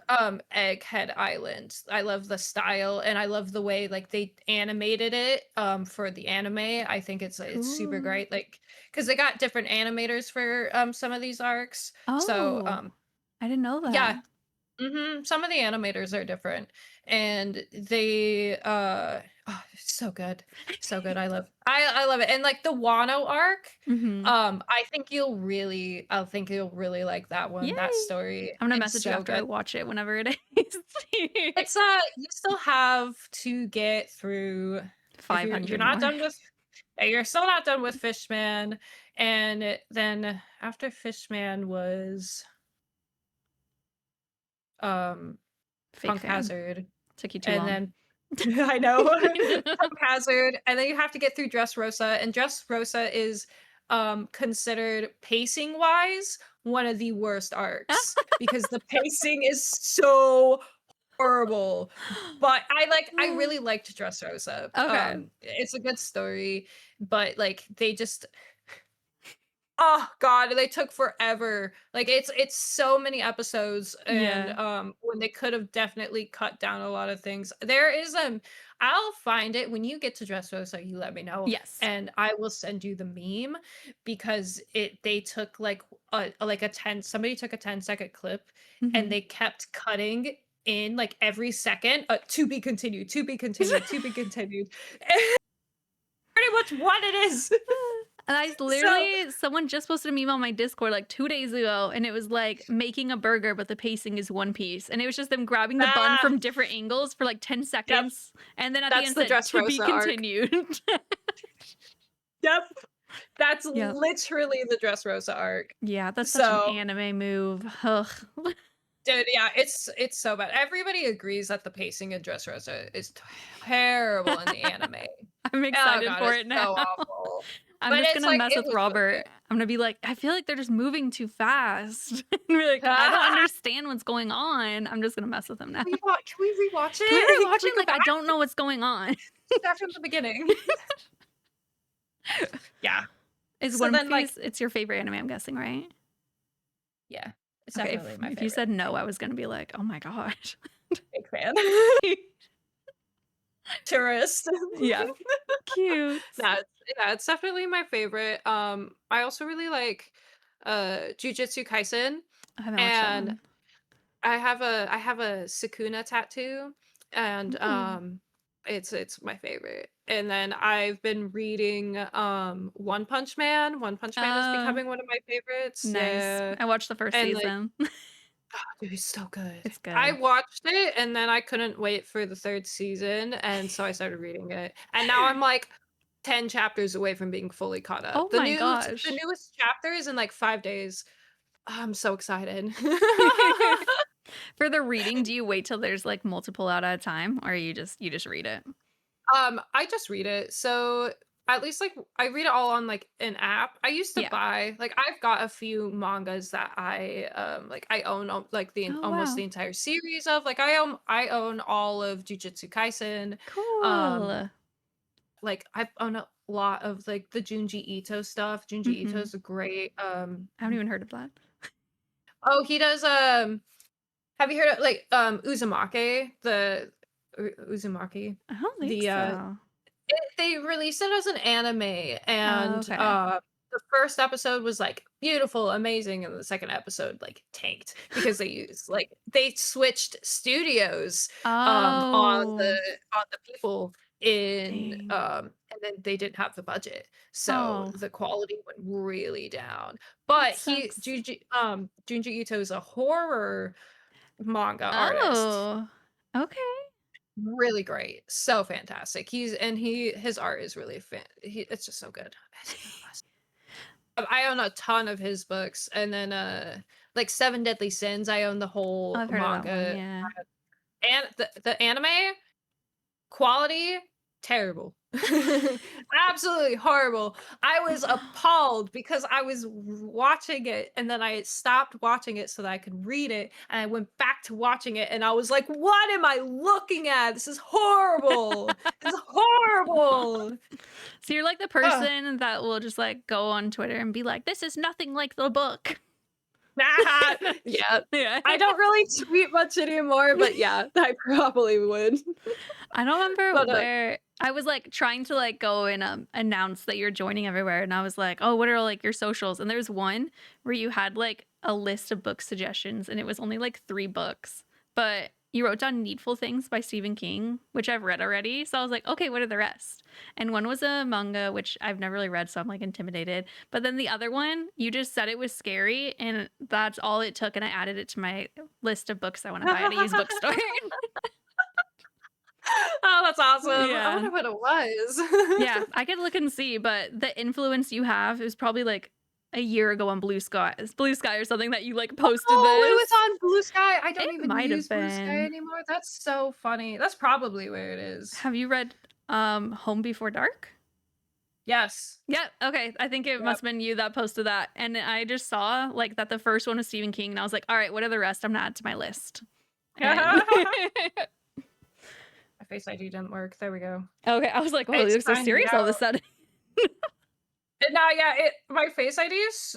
Egghead Island. I love the style and I love the way like they animated it for the anime. I think it's super
Cool.
great like cuz they got different animators for some of these arcs. So
Oh, I didn't know that.
yeah, some of the animators are different, and they it's so good. So good. I love it. And like the Wano arc,
Hmm.
I think you'll really like that
Yay!
one, that story.
I'm gonna
It's
message you
so
after I
good.
watch it whenever it is.
It's you still have to get through if you're
500
not
more.
done with you're still not done with Fishman, and then after Fishman was um
Fake
Punk
fan.
Hazard.
Took you too
And
long.
then I know. Haphazard, and then you have to get through Dressrosa, and Dressrosa is considered pacing wise one of the worst arcs because the pacing is so horrible. But I really liked Dressrosa.
Okay.
It's a good story, but like they just oh god, they took forever. Like it's so many episodes, and when they could have definitely cut down a lot of things. There is I'll find it when you get to Dressrosa, you let me know.
Yes.
And I will send you the meme because they took like a 10 somebody took a 10-second clip and they kept cutting in like every second to be continued, to be continued, to be continued. Pretty much what it is.
And I literally, someone just posted a meme on my Discord like 2 days ago, and it was like making a burger, but the pacing is one piece. And it was just them grabbing the bun from different angles for like 10 seconds. Yep. And then at the end, said, to be continued.
Yep. That's literally the Dressrosa arc.
Yeah, that's such an anime move. Ugh.
Dude, yeah, it's so bad. Everybody agrees that the pacing in Dressrosa is terrible in the anime.
I'm excited for it now.
So awful.
I'm just gonna mess with Robert. I'm gonna be like, I feel like they're just moving too fast. And be like, I don't understand what's going on. I'm just gonna mess with him now.
Can we rewatch it?
Can we rewatch it? Like, I don't know what's going on.
Start from the beginning. Yeah.
Is One Piece, it's your favorite anime, I'm guessing, right?
Yeah. It's definitely my favorite.
If you said no, I was gonna be like, oh my gosh.
Big fan. Tourist.
Yeah. Cute.
It's definitely my favorite. I also really like Jujutsu Kaisen.
I haven't watched that one.
I have a Sukuna tattoo, and it's my favorite. And then I've been reading One Punch Man. One Punch Man is becoming one of my favorites.
Nice. Yeah. I watched the first season.
Dude, it's so good.
It's good.
I watched it and then I couldn't wait for the 3rd season, and so I started reading it. And now I'm like 10 chapters away from being fully caught up.
Oh my gosh.
The newest chapter is in like 5 days. I'm so excited.
For the reading, do you wait till there's like multiple out at a time, or you just read it?
I just read it. So at least like I read it all on like an app. I used to buy like I've got a few mangas that I own like almost the entire series of. Like I own all of Jujutsu Kaisen.
Cool.
Like I own a lot of like the Junji Ito stuff. Junji Ito's great.
I haven't even heard of that.
Oh, he does have you heard of like Uzumaki? The Uzumaki?
I don't think so.
They released it as an anime, and the first episode was like beautiful, amazing, and the second episode like tanked because they switched studios on the people in and then they didn't have the budget, so the quality went really down. But Junji Ito is a horror manga artist.
Okay.
Really great, so fantastic. His art is really it's just so good. I own a ton of his books, and then like 7 Deadly Sins, I own the whole manga. And the anime quality terrible. Absolutely horrible. I was appalled because I was watching it and then I stopped watching it so that I could read it, and I went back to watching it and I was like, what am I looking at? This is horrible. This is horrible.
So you're like the person that will just like go on Twitter and be like, this is nothing like the book.
Yeah. I don't really tweet much anymore, but yeah, I probably would.
I don't remember where I was like trying to like go and announce that you're joining everywhere, and I was like, oh, what are like your socials? And there's one where you had like a list of book suggestions, and it was only like 3 books, but you wrote down Needful Things by Stephen King, which I've read already. So I was like, okay, what are the rest? And one was a manga, which I've never really read, so I'm like intimidated. But then the other one, you just said it was scary, and that's all it took. And I added it to my list of books I want to buy at a used bookstore.
Oh, that's awesome.
Yeah.
I wonder what it was.
Yeah, I could look and see, but the influence you have is probably like a year ago on Blue Sky or something that you like posted
Oh, it
this.
was on Blue Sky. I don't
It
even
might have
use Blue Sky
been.
anymore. That's so funny. That's probably where it is.
Have you read Home Before Dark?
Yes.
Yeah, okay. I think it must have been you that posted that. And I just saw like that the first one was Stephen King, and I was like, all right, what are the rest? I'm gonna add to my list. And
My Face ID didn't work. There we go.
okay, I was like, well,
It's
he looks so
fine
serious all of
now.
a sudden.
No, yeah, my Face ID is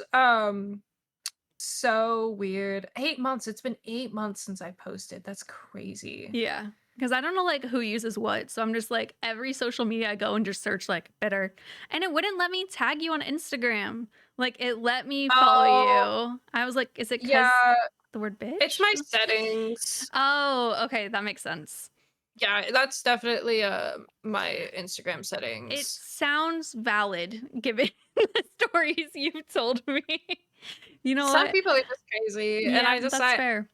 so weird. 8 months. It's been 8 months since I posted. That's crazy.
Yeah. Because I don't know like who uses what. So I'm just like every social media I go and just search like bitter. And it wouldn't let me tag you on Instagram. Like it let me follow you. I was like, is it because
Yeah,
the word bitch?
it's my settings.
Oh, okay. That makes sense.
Yeah, that's definitely my Instagram
It
settings.
sounds valid given the stories you've told me. You know
Some
what?
people are just crazy, and
Yeah, that's fair.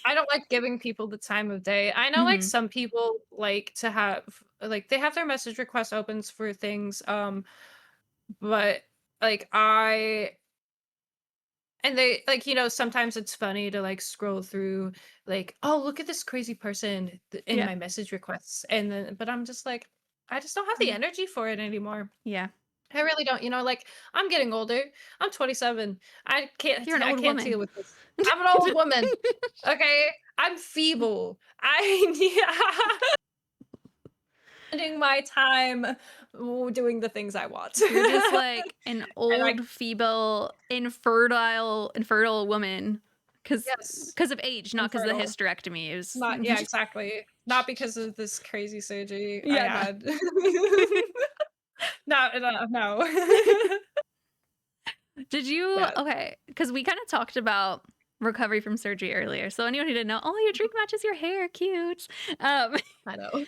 I don't like giving people the time of day. I know like some people like to have like they have their message request opens for things, but like and they like, sometimes it's funny to like scroll through like, oh, look at this crazy person in
Yeah.
my message requests. And then, but I'm just like, I just don't have the energy for it anymore.
Yeah.
I really don't, like I'm getting older. I'm 27.
You're an
I
old
can't
woman.
deal with this. I'm an old woman. Okay. I'm feeble. Spending my time doing the things I want.
You're just like an
I
old, feeble, infertile woman
yes,
because of age, not because of the
infertile.
hysterectomy. It was
Not yeah, exactly. Not because of this crazy surgery I
yeah, no.
had. No.
Did you
Yeah.
okay? Because we kind of talked about recovery from surgery earlier. So anyone who didn't know, oh, your drink matches your hair, cute.
I know.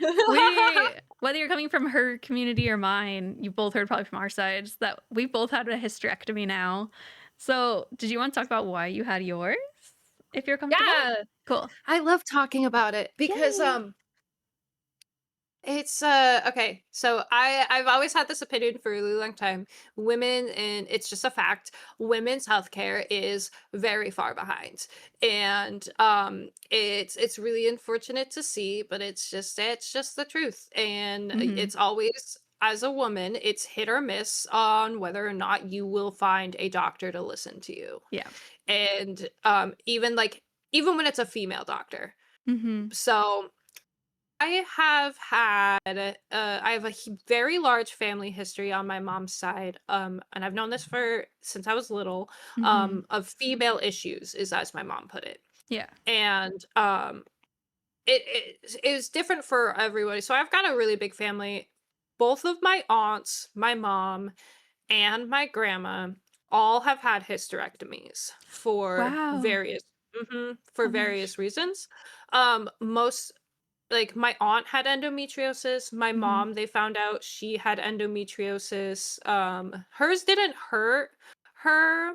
Whether you're coming from her community or mine, you both heard probably from our sides that we both had a hysterectomy now. So did you want to talk about why you had yours? If you're comfortable,
Yeah.
cool.
I love talking about it because
Yay.
it's okay. So I've always had this opinion for a really long time. Women, and it's just a fact, women's healthcare is very far behind. And it's really unfortunate to see, but it's just the truth. And
Mm-hmm.
it's always, as a woman, it's hit or miss on whether or not you will find a doctor to listen to you.
Yeah.
And even when it's a female doctor.
Mm-hmm.
So I have a very large family history on my mom's side, and I've known this for since I was little,
Mm-hmm.
of female issues, is as my mom put it.
Yeah.
And it was different for everybody. So I've got a really big family. Both of my aunts, my mom, and my grandma all have had hysterectomies for
Wow. Oh my gosh.
various reasons. Most like my aunt had endometriosis. My
Mm-hmm.
mom, they found out she had endometriosis. Hers didn't hurt her.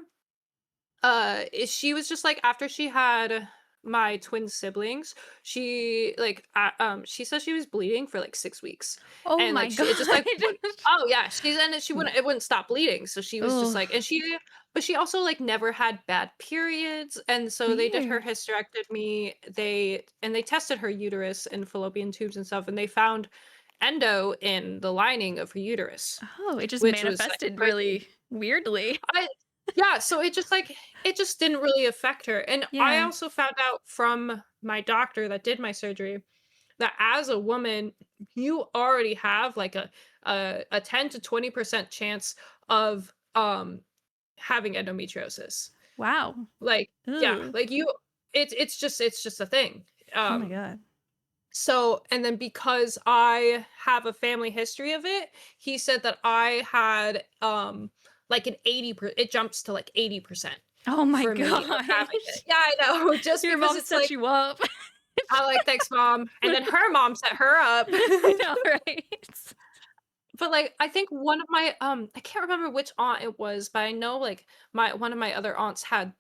She was just like after she had my twin siblings, she said she was bleeding for like 6 weeks,
Oh
and
my
like
god.
it just like oh yeah, she wouldn't, it wouldn't stop bleeding, so she was just
Oh,
like, but she also like never had bad periods, and so they did her
weird.
hysterectomy. They tested her uterus and fallopian tubes and stuff, and they found endo in the lining of her uterus,
Oh, it just
which was like
manifested
crazy.
really weirdly.
I Yeah, so it just didn't really affect her. And I
Yeah.
also found out from my doctor that did my surgery that as a woman, you already have like a 10 to 20% chance of having endometriosis.
Wow.
Like, yeah,
Ugh.
like it's just a thing.
Oh my
Um
god.
so, and then because I have a family history of it, he said that I had like an 80%, it jumps to like 80%
Oh my
for me of having it.
gosh.
Yeah, I know. Just
Your
because
mom
it's
set
like,
you up.
I like, thanks, mom. And then her mom set her up.
I know, right?
But like I think one of my I can't remember which aunt it was, but I know like my one of my other aunts had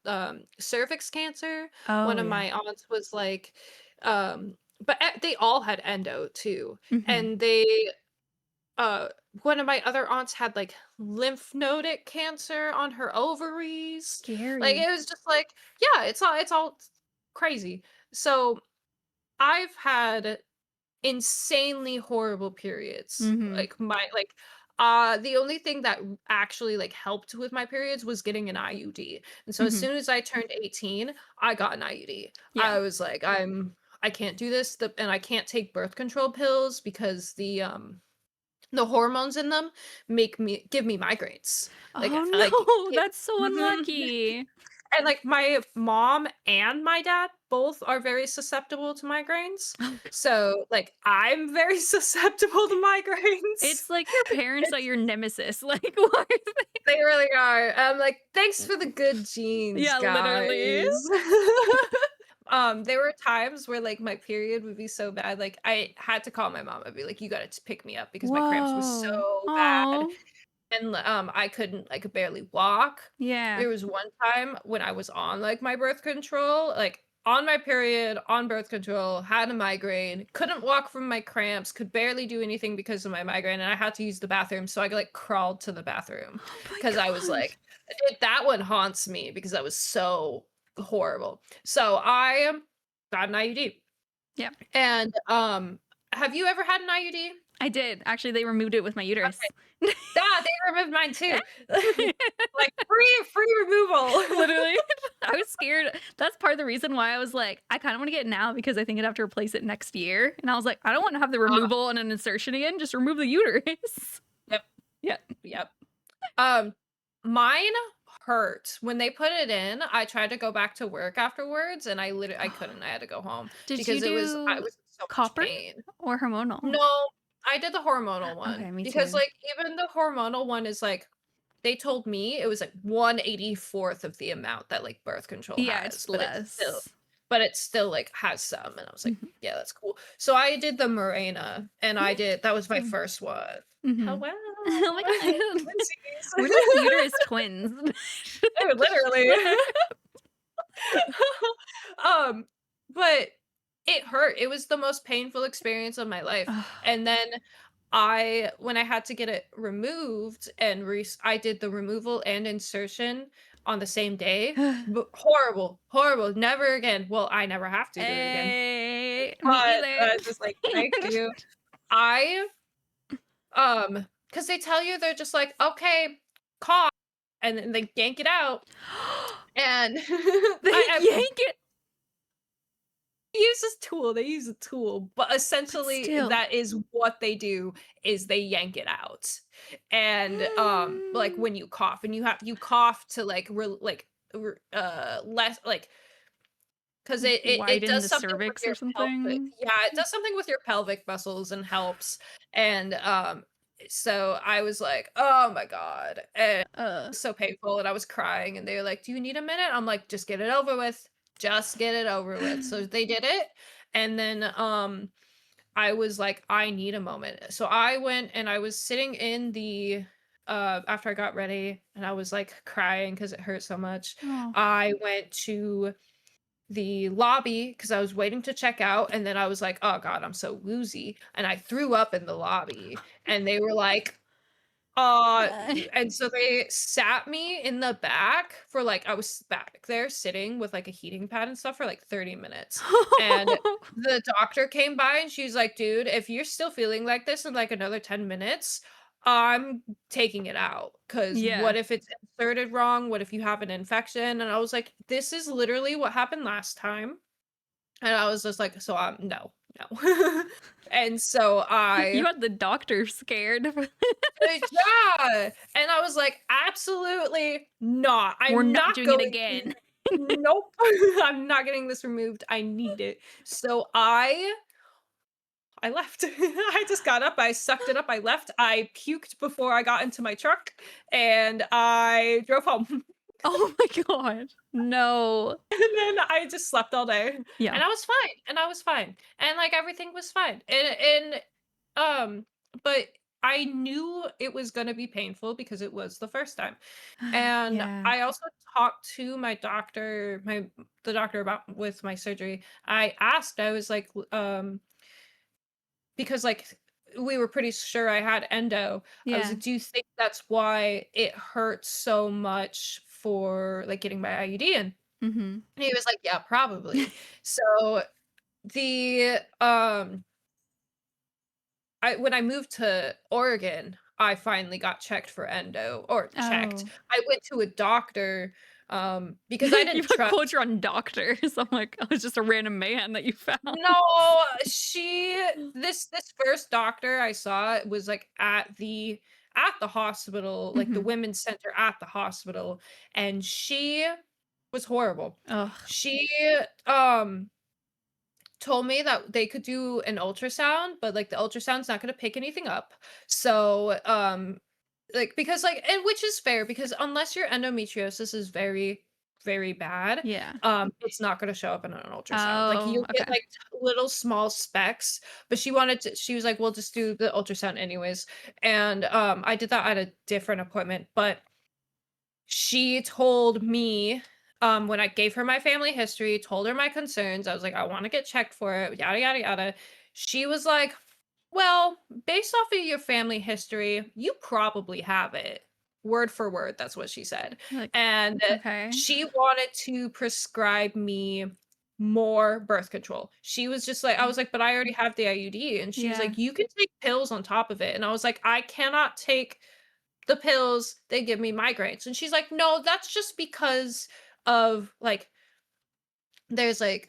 cervix cancer. One
Oh
of
yeah.
my aunts was like but they all had endo too.
Mhm.
And they one of my other aunts had like lymph nodic cancer on her ovaries. Like
Scary.
it was just like, yeah, it's all crazy. So I've had insanely horrible periods.
Mhm.
Like the only thing that actually like helped with my periods was getting an IUD. And so as
Mhm.
soon as I turned 18, I got an IUD.
Yeah.
I was like, I can't do this and I can't take birth control pills because the hormones in them give me migraines. Like
Oh
like
no,
it,
that's so
mhm.
unlucky.
And like my mom and my dad both are very susceptible to migraines. So like I'm very susceptible to migraines.
It's like your parents are
It's
your nemesis. Like, why are
They really are. I'm like, thanks
they
for the good genes,
Yeah, literally.
guys. There were times where like my period would be so bad, like I had to call my mom. I'd be like, you gotta pick me up because my cramps were
Whoa.
so bad.
Oh.
And I couldn't like barely walk.
Yeah.
There was one time when I was on like my birth control, like on my period, on birth control, had a migraine, couldn't walk from my cramps, could barely do anything because of my migraine, and I had to use the bathroom, so I like crawled to the bathroom
Oh my
because I was
god.
like, that one haunts me because that was so horrible. So I got an IUD.
Yeah.
And have you ever had an IUD?
I did. Actually, they removed it with my uterus.
Yeah, they removed mine too. Like free removal.
Literally. I was scared. That's part of the reason why I was like, I kind of want to get it now because I think I'd have to replace it next year. And I was like, I don't want to have the removal and an insertion again. Just remove the uterus.
Yep.
Yeah.
Yep. Mine hurt when they put it in. I tried to go back to work afterwards, and I couldn't. I had to go home
Did you
because I
do
was in so much
copper
pain.
or hormonal?
No, I did the hormonal one
Okay, me
because
too.
like even the hormonal one is like they told me it was like 1/84th of the amount that like birth control
Yeah,
has,
it's less.
but it still like has some, and I was like,
Mhm.
yeah, that's cool. So I did the Mirena, and that was my
Awesome.
first one. How
Mhm.
well.
Oh my god. We're
Twinsies.
like uterus twins.
Oh, literally. Um, but it hurt. It was the most painful experience of my life. And then when I had to get it removed and I did the removal and insertion on the same day. But horrible, horrible. Never again. Well, I never have to do it again.
Hey, me
But
either.
just like, thank you. I because they tell you they're just like, okay, cough, and then they yank it out. And
They yank it.
they use a tool, but
But
essentially
still.
that is what they do is they yank it out. And like when you cough and you cough to like less like because it
Widen
does
the
something with
cervix or
your pelvic,
something.
yeah, it does something with your pelvic muscles and helps. And so I was like, oh my god, and
Uh.
so painful, and I was crying, and they were like, "Do you need a minute?" I'm like, "Just get it over with. Just get it over with." So they did it, and then I was like, "I need a moment." So I went and I was sitting in the after I got ready, and I was like crying because it hurt so much.
Oh.
I went to the lobby because I was waiting to check out, and then I was like, "Oh god, I'm so woozy," and I threw up in the lobby, and they were like, and so they sat me in the back for like I was back there sitting with like a heating pad and stuff for like 30 minutes. And the doctor came by and she's like, "Dude, if you're still feeling like this in like another 10 minutes, I'm taking it out. Cause
Yeah.
what if it's inserted wrong? What if you have an infection?" And I was like, "This is literally what happened last time." And I was just like, "So no, no." And so
You had the doctor scared.
yeah, and I was like, "Absolutely not.
We're
I'm
not
not
doing it
going to
again.
nope. I'm not getting this removed. I need it." So I left. I just got up, I sucked it up, I left, I puked before I got into my truck, and I drove home.
Oh my god. No.
And then I just slept all day,
Yeah.
and I was fine, and I was fine, and, like, everything was fine, and but I knew it was gonna be painful because it was the first time, and
Yeah.
I also talked to the doctor about with my surgery. I asked, I was like, because, like, we were pretty sure I had endo. I was
Yeah.
like, "Do you think that's why it hurts so much for, like, getting my IUD in?"
Mhm.
And he was like, "Yeah, probably." So, the, I when I moved to Oregon, I finally got checked for endo or checked.
Oh.
I went to a doctor, because I
You
didn't
put
trust.
quotes on doctors. I'm like, "Oh, it's just a random man that you found."
No, this first doctor I saw was, like, at the hospital, like, the
Mhm.
women's center at the hospital, and she was horrible.
Ugh.
She, um, told me that they could do an ultrasound, but, like, the ultrasound's not gonna pick anything up. So, like, because, like, and which is fair because unless your endometriosis is very, very bad,
Yeah.
it's not gonna show up in an ultrasound. Like,
Oh,
you'll get,
okay.
like, little small specks, but she was like, "We'll just do the ultrasound anyways." And, I did that at a different appointment, but she told me, when I gave her my family history, told her my concerns, I was like, "I wanna get checked for it, yada, yada, yada." She was like, "Well, based off of your family history, you probably have it." Word for word, that's what she said.
Like,
And,
okay.
she wanted to prescribe me more birth control. She was just like I was like, "But I already have the IUD." And she was
Yeah.
like, "You can take pills on top of it." And I was like, "I cannot take the pills, they give me migraines." And she's like, "No, that's just because of, like, there's, like,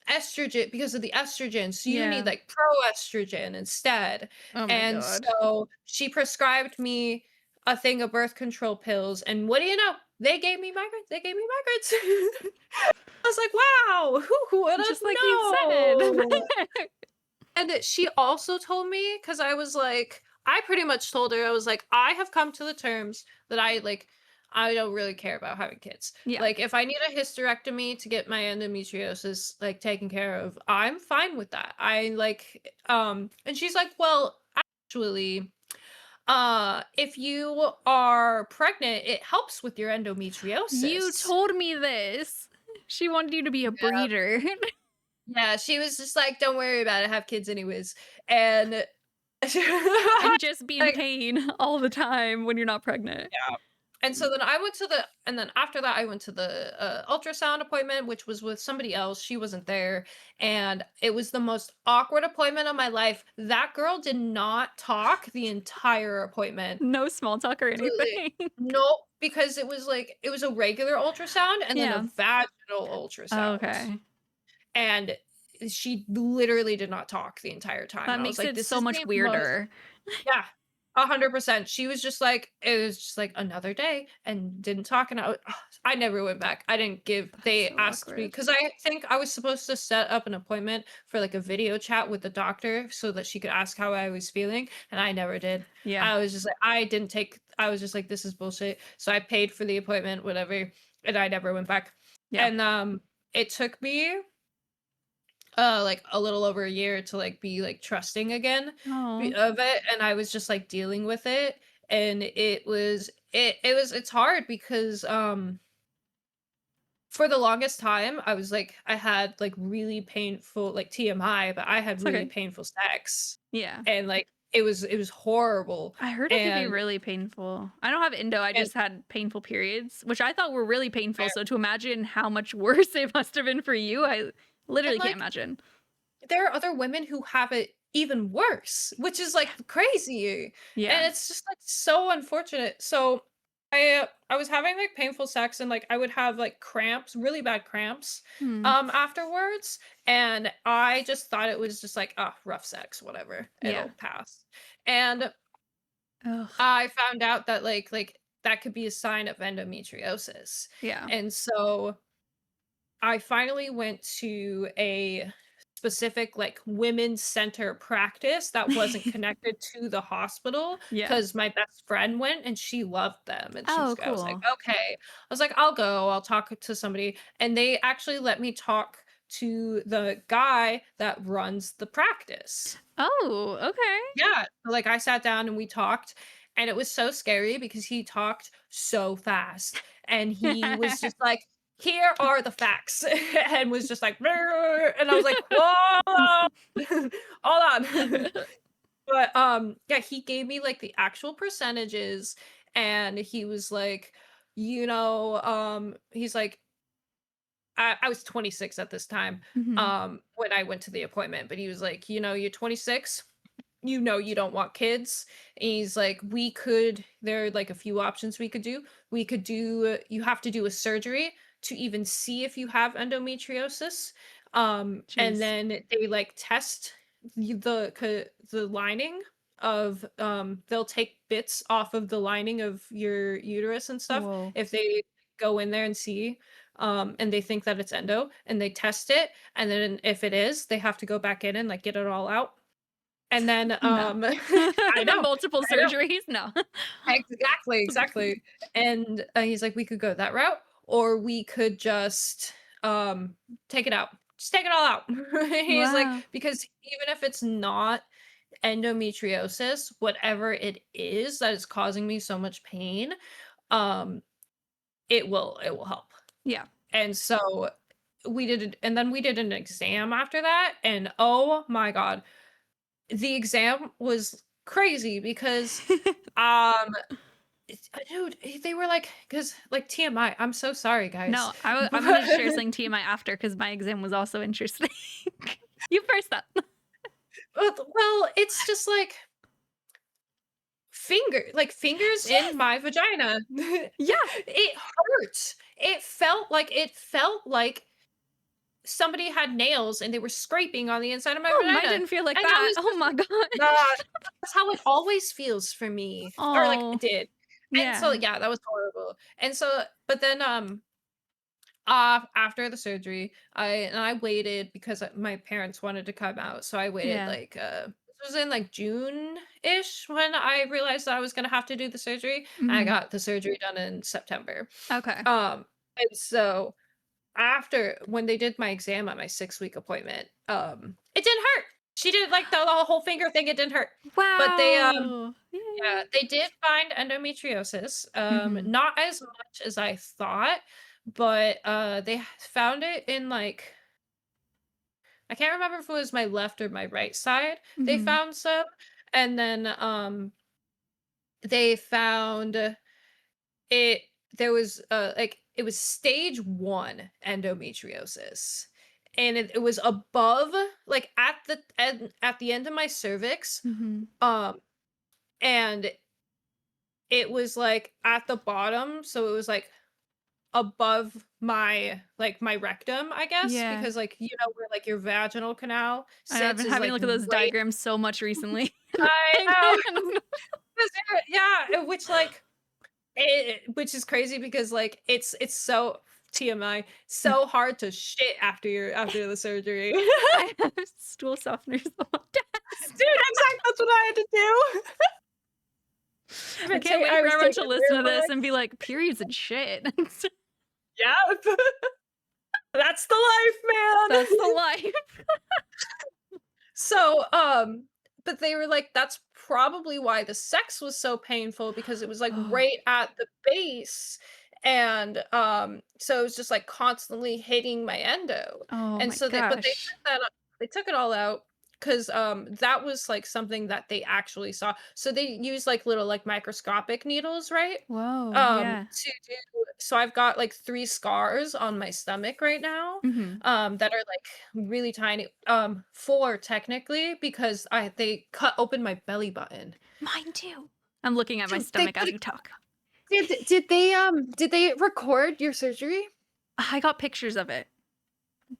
estrogen because of the estrogen, so you need,
Yeah.
like, proestrogen instead."
Oh my
And
god.
so she prescribed me a thing of birth control pills, and what do you know? They gave me migraines, they gave me migraines. I was like, "Wow, who would've
Just like you said.
known?" And she also told me, because I was like I pretty much told her, I was like, "I have come to the terms that I don't really care about having kids.
Yeah.
Like, if I need a hysterectomy to get my endometriosis, like, taken care of, I'm fine with that." I like, and she's like, "Well, actually, if you are pregnant, it helps with your
You
endometriosis."
told me this. She wanted you to be a breeder.
Yeah, she was just like, "Don't worry about it, have kids anyways." And
And just be in
like,
pain all the time when you're not pregnant.
yeah. And so then I went to the and then after that, I went to the, ultrasound appointment, which was with somebody else, she wasn't there, and it was the most awkward appointment of my life. That girl did not talk the entire appointment.
No small talk or
Completely.
anything.
Nope, because it was, like it was a regular ultrasound and then a
Yeah.
vaginal ultrasound.
Okay.
And she literally did not talk the entire time,
That
and I was
makes
like,
it
"This
so
is
much
the most."
weirder.
Yeah, 100%. She was just like it was just like another day and didn't talk, and I never went back. I didn't give
That's
they
so
asked me
awkward.
because I think I was supposed to set up an appointment for, like, a video chat with the doctor so that she could ask how I was feeling, and I never did.
Yeah.
I was just like I was just like, "This is bullshit." So I paid for the appointment, whatever, and I never went back.
Yeah.
And, it took me like a little over a year to like be like trusting again
Oh.
of it, and I was just like dealing with it, and it's hard because for the longest time I was like I had like really painful like TMI, but I had
It's
really
okay.
painful sex,
Yeah.
and like it was horrible.
I heard it could be
and
really painful. I don't have endo, I
and
just had painful periods, which I thought were really painful, so to imagine how much worse it must have been for you, I
and
literally can't
like
imagine.
there are other women who have it even worse, which is like crazy.
Yeah.
And it's just like so unfortunate. So I was having like painful sex and like I would have like cramps, really bad cramps
Hmm.
afterwards, and I just thought it was just like rough sex, whatever.
Yeah.
It'll pass. And
Ugh.
I found out that like that could be a sign of endometriosis.
Yeah.
And so I finally went to a specific, like, women's center practice that wasn't connected to the hospital
Yeah.
because my best friend went and she loved them, and she
Oh,
was I was like,
cool.
"Okay." I was like, "I'll go, I'll talk to somebody," and they actually let me talk to the guy that runs the practice.
Oh, okay.
Yeah, like, I sat down and we talked, and it was so scary because he talked so fast, and he was just like, "Here are the facts," and was just like, "Brr," and I was like, "Whoa, hold on." But, But yeah, he gave me like the actual percentages, and he was like, he's like, I was 26 at this time,
Mhm.
when I went to the appointment, but he was like, you're 26, you don't want kids. And he's like, there are like a few options we could do. You have to do a surgery to even see if you have endometriosis. And
Jeez.
then they like test the lining of, they'll take bits off of the lining of your uterus and stuff
Whoa.
if they go in there and see, and they think that it's endo, and they test it, and then if it is, they have to go back in and like get it all out. And then
No.
I
The
know,
multiple
I know.
surgeries? No.
Exactly, exactly. And he's like, we could go that route, or we could just take it out. Just take it all out. He's like,
Wow.
because even if it's not endometriosis, whatever it is that is causing me so much pain, um, it will help.
Yeah.
And so we did it, and then we did an exam after that, and oh my God, the exam was crazy because um dude, they were like, because like TMI, I'm so sorry, guys.
No, I'm gonna share something TMI after because my exam was also interesting. You first up.
Well, it's just like fingers in
Yes.
my vagina.
Yeah.
It hurt. It felt like somebody had nails and they were scraping on the inside of my
Oh, mine
vagina.
didn't feel like
And I
that.
was
Oh
just
my
uh,
gosh.
that's how it always feels for me. Or like it
Oh,
did. And so
yeah.
yeah, that was horrible. And so but then after the surgery, I waited because my parents wanted to come out. So I waited
Yeah.
like this was in like June-ish when I realized that I was gonna have to do the surgery. And I
Mhm.
got the surgery done in September.
Okay.
And so after when they did my exam at my 6-week appointment, it didn't hurt. She did like the whole finger thing, it didn't hurt. But they
Wow.
yeah,
Yay.
they did find endometriosis,
Mhm.
not as much as I thought, but, they found it in, like, I can't remember if it was my left or my right side, they
Mhm.
found some, and then, they found it there was, like, it was stage 1 endometriosis, and it was above, like, at the end of my cervix,
Mhm.
um, and it was, like, at the bottom, so it was, like, above my rectum, I guess,
Yeah.
because, like, where, like, your vaginal canal
I know, I've
sits
been
is,
having to
like,
look at those
right.
diagrams so much recently.
I
Like,
know.
I don't know.
Yeah, which, like, which is crazy because, like, it's so TMI, so hard to shit after the surgery. Dude,
I have stool softeners on my desk.
exactly, that's what I had to do.
I can't wait
I
for
was
everyone
taking
to listen to this
Miralax.
and be like, periods and shit.
Yep. That's the life, man.
That's the life.
So, but they were like, that's probably why the sex was so painful because it was like
Oh,
right at the base. And so it was just like constantly hitting my endo.
oh
And
my
so but
gosh.
they took it all out because that was like something that they actually saw. So they use like little like microscopic needles, right?
Whoa, yeah.
To do so I've got like 3 scars on my stomach right now,
Mhm.
that are like really tiny, 4 technically because they cut open my belly button.
Mine too. I'm looking at my
Dude, they
stomach as
could
you talk.
did they record your surgery?
I got pictures of it.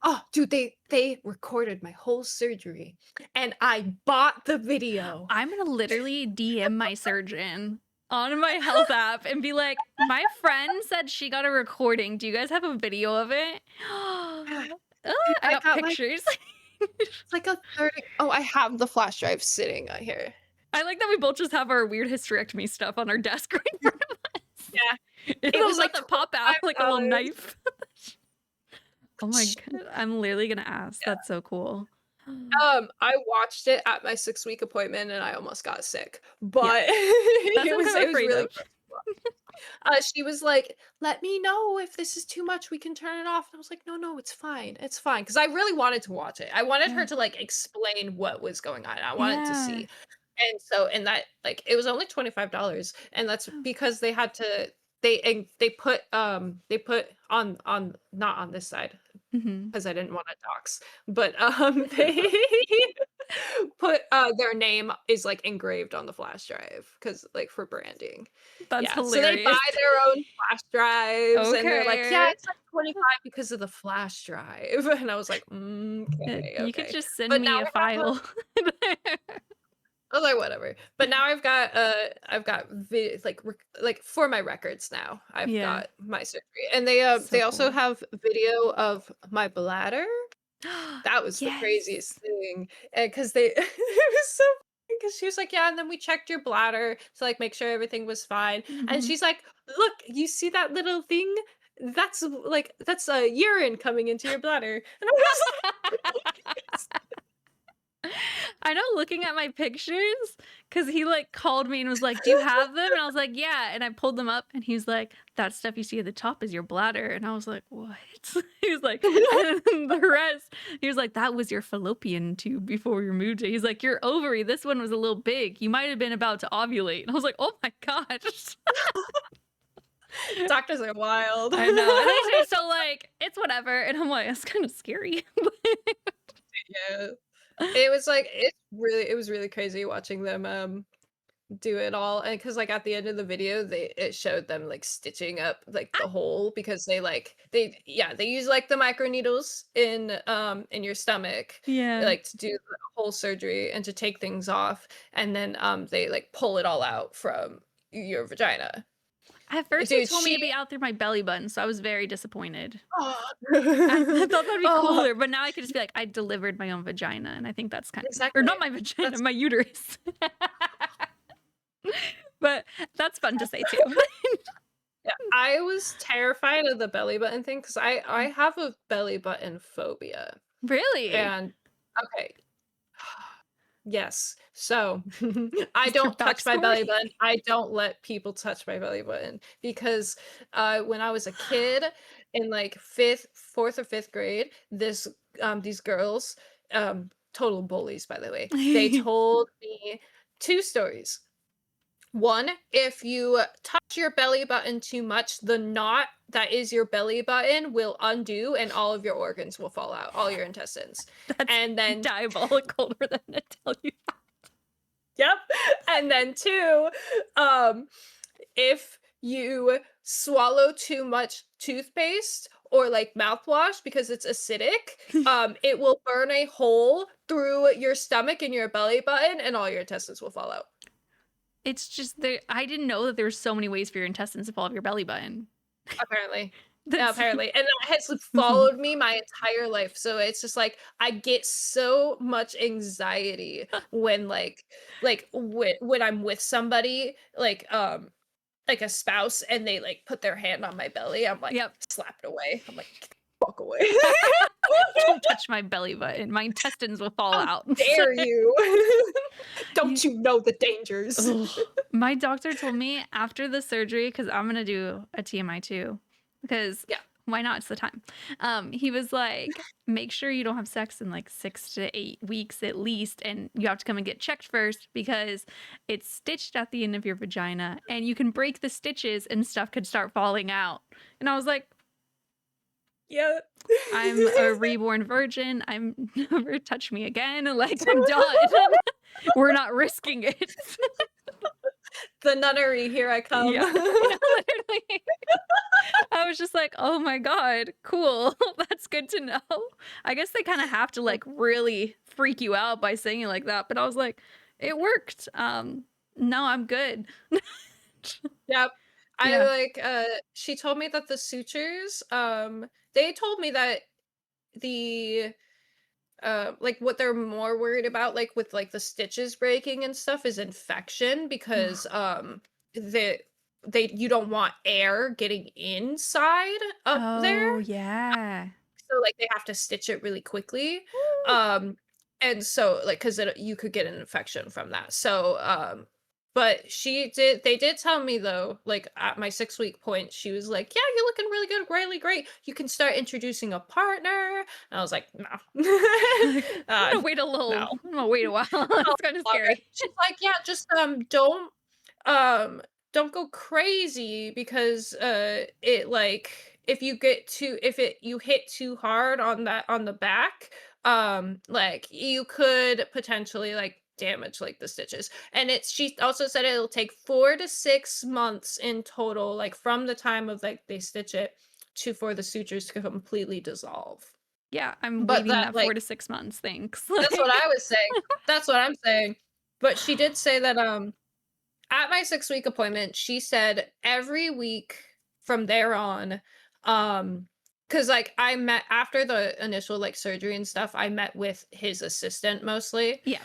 Oh, dude, they recorded my whole surgery, and I bought the video.
I'm gonna literally DM my surgeon on my health app and be like, my friend said she got a recording. Do you guys have a video of it? Ah,
Dude,
I
I
got
got like
pictures.
it's like a 30. Oh, I have the flash drive sitting on here.
I like that we both just have our weird hysterectomy stuff on our desk right in front of us.
Yeah, it
It'll
was like
let that pop out like a little
$25.
knife. Oh my god. I'm literally gonna ask. That's so cool.
I watched it at my 6-week appointment and I almost got sick,
Yeah.
but
That's what I'm
it was
afraid
really
of.
fun to watch. She was like, "Let me know if this is too much, we can turn it off." And I was like, "No, no, it's fine." Because I really wanted to watch it. I wanted
Yeah.
her to like explain what was going on. I wanted to
Yeah.
see. And so and that like, it was only $25, and that's
Oh.
because they had to they put on not on this side
Mhm.
because I didn't wanna dox, but, they put, their name is, like, engraved on the flash drive because like, for branding.
That's
Yeah, so they
hilarious.
buy their own flash drives, and they're like, "Yeah,
Okay.
it's like 25 because of the flash drive," and I was like, okay,
You could
okay."
just send
But now
me a
I have
file.
I was like, "Whatever." But now I've got like, for my records now, I've
Yeah.
got my surgery, and
So
they also
cool.
have video of my bladder. That was the craziest
Yes.
thing, because they it was so because she was like, "Yeah, and then we checked your bladder to, like, make sure everything was fine," and
Mhm.
she's like, "Look, you see that little thing? That's a urine coming into your bladder," and I was like
I know looking at my pictures, because he, like, called me and was like, "Do you have them?" And I was like, "Yeah," and I pulled them up, and he's like, "That stuff you see at the top is your bladder," and I was like, "What?" He was like, and then the rest he was like, "That was your fallopian tube before we removed it." He's like, "Your ovary, this one was a little big. You might have been about to ovulate." And I was like, "Oh my gosh."
doctors are wild.
I know, and they say so, like, it's whatever, and I'm like, "That's kinda scary."
Yeah. It was really crazy watching them, do it all, and because like, at the end of the video, it showed them, like, stitching up, like, the hole because they use, like, the micro needles in your stomach,
Yeah.
like, to do the whole surgery and to take things off, and then, they, like, pull it all out from your vagina.
At first, they
Dude,
told me
she
to be out through my belly button, so I was very disappointed. I
Oh.
thought that'd be
Oh,
cooler, but now I could just be like, "I delivered my own vagina," and I think that's kind of or not
exactly.
my vagina,
That's
my uterus. But that's fun to say too.
Yeah, I was terrified of the belly button thing because I have a belly button phobia,
Really?
and okay. Yes. So, I
Is there
don't touch my
backstory?
belly button. I don't let people touch my belly button because, when I was a kid in, like, 4th or 5th grade, these girls, total bullies, by the way, they told me 2 stories. One, if you touch your belly button too much, the knot that is your belly button will undo and all of your organs will fall out, all your intestines.
That's
And then
diabolical for them to tell you.
yep. And then 2, um, if you swallow too much toothpaste or, like, mouthwash because it's acidic, it will burn a hole through your stomach and your belly button and all your intestines will fall out.
It's just there I didn't know that there were so many ways for your intestines to fall off your belly button.
Apparently. Yeah,
That's
apparently, and that has
Mhm.
followed me my entire life, so it's just, like, I get so much anxiety when, when I'm with somebody, like a spouse, and they, like, put their hand on my belly, I'm like,
Yep.
slap it away. I'm like, "Get the fuck away.
Don't touch my belly button. My intestines will fall
How
out.
dare you?
You
Don't you know the dangers?"
ugh. My doctor told me after the surgery, because I'm gonna do a TMI too, because
Yeah.
why not? It's the time. He was like, make sure you don't have sex in like 6 to 8 weeks at least, and you have to come and get checked first because it's stitched at the end of your vagina, and you can break the stitches and stuff could start falling out. And I was like,
Yeah.
I'm a reborn virgin. I'm never touch me again. Like I'm done. We're not risking it.
The nunnery, here I come.
Yeah, I know, literally. I was just like, "Oh my god, cool. That's good to know." I guess they kinda have to, like, really freak you out by saying it like that, but I was like, "It worked. No, I'm good."
Yep. I
Yeah.
like, she told me that the sutures, they told me that the, like, what they're more worried about, like, with, like, the stitches breaking and stuff is infection because, the you don't want air getting inside up there,
Oh, yeah.
so, like, they have to stitch it really quickly,
Woo.
um, and so, like, 'cause you could get an infection from that, so, But they did tell me though, like at my 6-week point, she was like, "Yeah, you're looking really good, really great. You can start introducing a partner." And I was like, "No."
I'm gonna wait a little.
No.
I'm gonna wait a while. It's kind of scary.
She's like, "Yeah, just don't go crazy because it like if you hit too hard on the back, like you could potentially like damage like the stitches." And she also said it'll take 4 to 6 months in total, like from the time of like they stitch it to for the sutures to completely dissolve.
Yeah, I'm
But
waiting
that
that
like
4 to 6 months. Thanks.
that's what I was saying. That's what I'm saying. But she did say that at my 6-week appointment, she said every week from there on, because like I met after the initial like surgery and stuff, I met with his assistant mostly.
Yeah.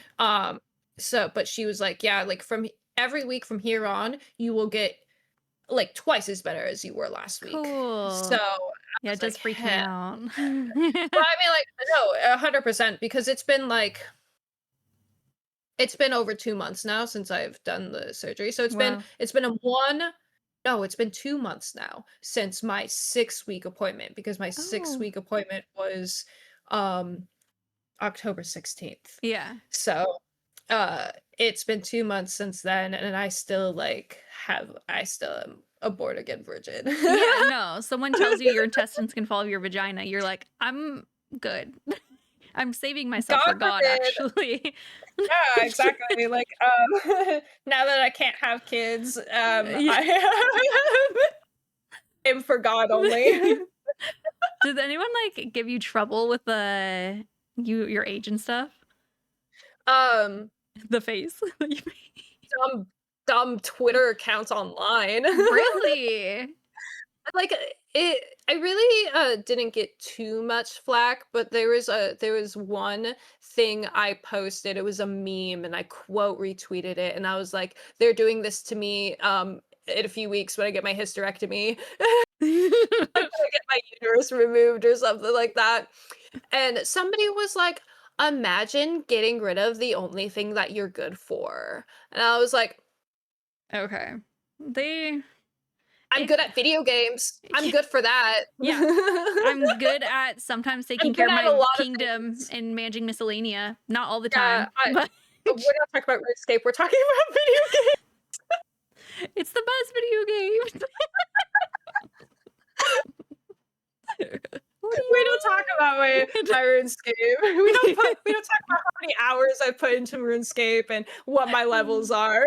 So but she was like, yeah, like from every week from here on, you will get like twice as better as you were last week.
Cool.
So
yeah, it does
like,
freak me out.
Well, I mean, like, no, 100% because it's been over 2 months now since I've done the surgery. So
Wow.
it's been 2 months now since my 6-week appointment because my 6-week appointment was October 16th.
Yeah.
So it's been 2 months since then and I still am a born again virgin.
Yeah, no. Someone tells you your intestines can follow your vagina. You're like, I'm good. I'm saving myself for God, actually.
Yeah, exactly. Like, now that I can't have kids, I am for God only.
Does anyone like give you trouble with your age and stuff? The face.
Dumb Twitter accounts online.
Really?
Like I really didn't get too much flack, but there was one thing I posted. It was a meme and I quote retweeted it and I was like, they're doing this to me in a few weeks when I get my hysterectomy. I'm gonna get my uterus removed or something like that. And somebody was like, imagine getting rid of the only thing that you're good for. And I was like,
okay.
I'm good at video games. I'm good for that.
Yeah. I'm good at sometimes taking care of my kingdom and managing miscellanea. Not all the time. But
we're not talking about RuneScape. We're talking about video games.
It's the best video game.
We don't talk about my RuneScape. We don't talk about how many hours I put into RuneScape and what my levels are.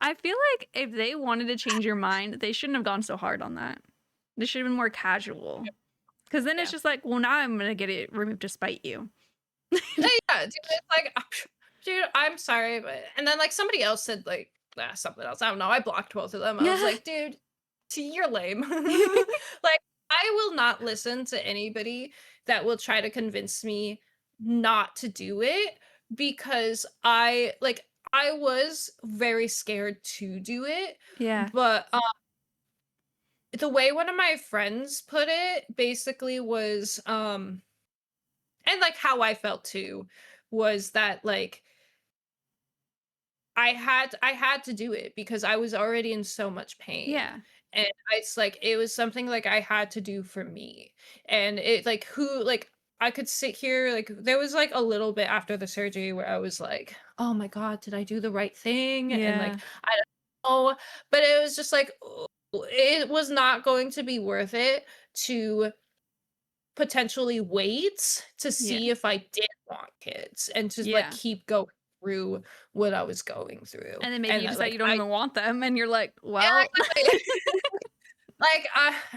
I feel like if they wanted to change your mind, they shouldn't have gone so hard on that. They should have been more casual. Because then it's just like, well, now I'm going to get it removed to spite you.
Yeah, dude, it's like, dude, I'm sorry. But and then like somebody else said like something else. I don't know. I blocked both of them. I was like, dude, you're lame. Like, I will not listen to anybody that will try to convince me not to do it because I was very scared to do it.
Yeah.
But the way one of my friends put it basically was and like how I felt too was that like I had to do it because I was already in so much pain.
Yeah.
And it's like it was something like I had to do for me. And it like I could sit here like there was like a little bit after the surgery where I was like, "Oh my God, did I do the right thing?"
Yeah.
And like I don't know, but it was just like it was not going to be worth it to potentially wait to see if I did want kids and just like keep going through what I was going through.
And then maybe you decide
like,
you don't even want them and you're like, well.
Yeah, exactly. Like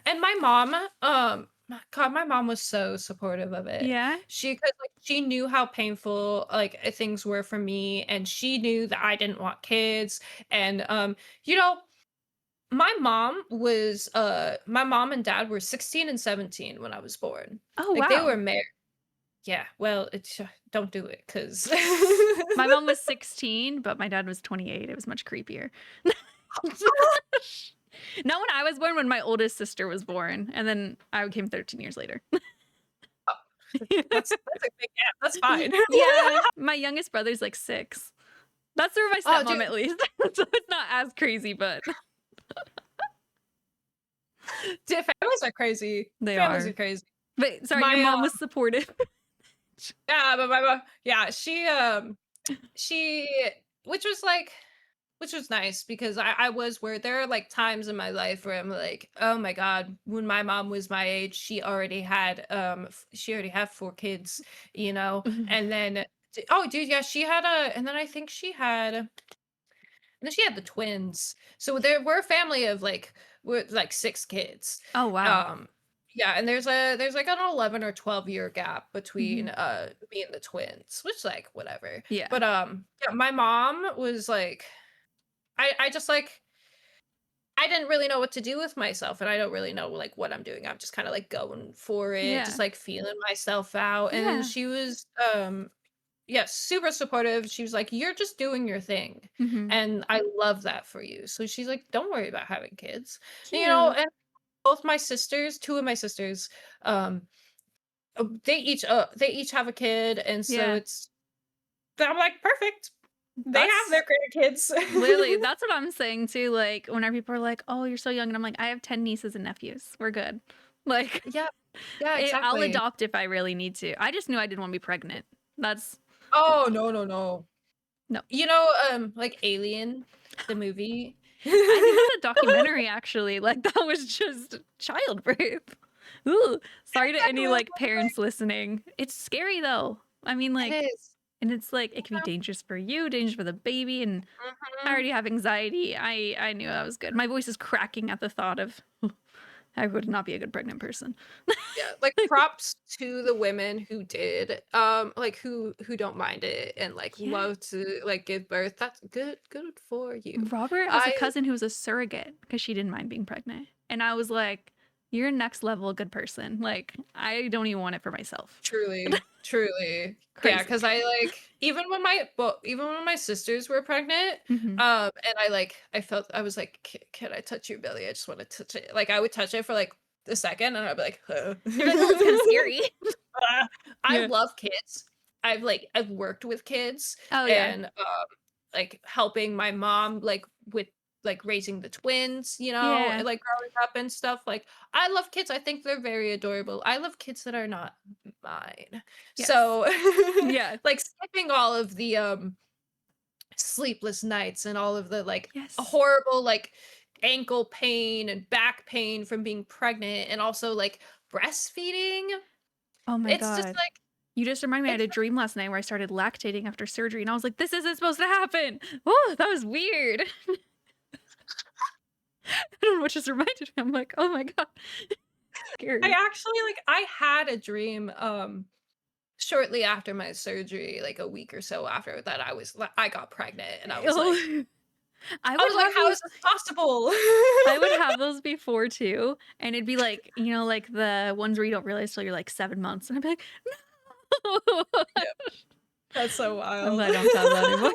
and my mom, God, my mom was so supportive of it.
Yeah.
Cause like she knew how painful like things were for me and she knew that I didn't want kids. And you know, my mom and dad were 16 and 17 when I was born.
Oh,
like
wow.
they were married. Yeah, well, it's don't do it because
my mom was 16, but my dad was 28. It was much creepier. Not when I was born, when my oldest sister was born, and then I came 13 years later.
That's a big gap. That's fine.
Yeah, my youngest brother's like 6. That's for my stepmom at least. So it's not as crazy, but
families are crazy. Families are crazy.
But sorry, your mom was supportive.
Yeah, but my mom, yeah, she, which was nice because I was where there are like times in my life where I'm like, oh my God, when my mom was my age, she already had 4 kids, you know, and then oh dude, yeah, and then I think she had the twins. So there were a family of we're like 6 kids.
Oh wow.
Yeah, and there's like an 11 or 12-year gap between me and the twins, which like whatever.
Yeah.
But yeah, my mom was like I just like I didn't really know what to do with myself, and I don't really know like what I'm doing. I'm just kind of like going for it, just like feeling myself out. And she was yeah, super supportive. She was like, "You're just doing your thing." And I love that for you. So she's like, "Don't worry about having kids." You know, and both my sisters, 2 of my sisters, they each have a kid, and so I'm like, perfect. They have their grandkids.
Literally, that's what I'm saying too. Like, whenever people are like, "Oh, you're so young," and I'm like, "I have 10 nieces and nephews. We're good." Like,
yeah, exactly.
I'll adopt if I really need to. I just knew I didn't want to be pregnant. That's
oh no.
No.
You know, like Alien, the movie.
I think that's a documentary actually. Like that was just childbirth. Ooh, sorry to any like parents listening. It's scary though. I mean, like,
it is.
And it's like it can be dangerous for you, dangerous for the baby, and I already have anxiety. I knew that was good. My voice is cracking at the thought of I would not be a good pregnant person.
Yeah, like props to the women who did, like who don't mind it and like love to like give birth. That's good for you.
Robert has a cousin who was a surrogate because she didn't mind being pregnant. And I was like, you're next level good person. Like, I don't even want it for myself.
Truly. Yeah, because I like even when my sisters were pregnant, and I was like, can I touch your belly? I just want to touch it. Like I would touch it for like a second, and I'd be like, huh.
It's kind of scary.
I love kids. I've worked with kids, and like helping my mom like with like raising the twins, you know, and, like growing up and stuff. Like I love kids. I think they're very adorable. I love kids that are not mine. So like skipping all of the sleepless nights and all of the like horrible like ankle pain and back pain from being pregnant, and also like breastfeeding.
Oh my God.
It's just like
you just reminded me, I had a dream last night where I started lactating after surgery, and I was like, this isn't supposed to happen. Oh, that was weird. I don't know what just reminded me. I'm like, oh my God. Scary.
I had a dream shortly after my surgery, like a week or so after that, I got pregnant, and I was like, how is this possible?
I would have those before too, and it'd be like, you know, like the ones where you don't realize till you're like 7 months, and I'd be like, no.
That's so wild.
I'm glad I don't have that anymore.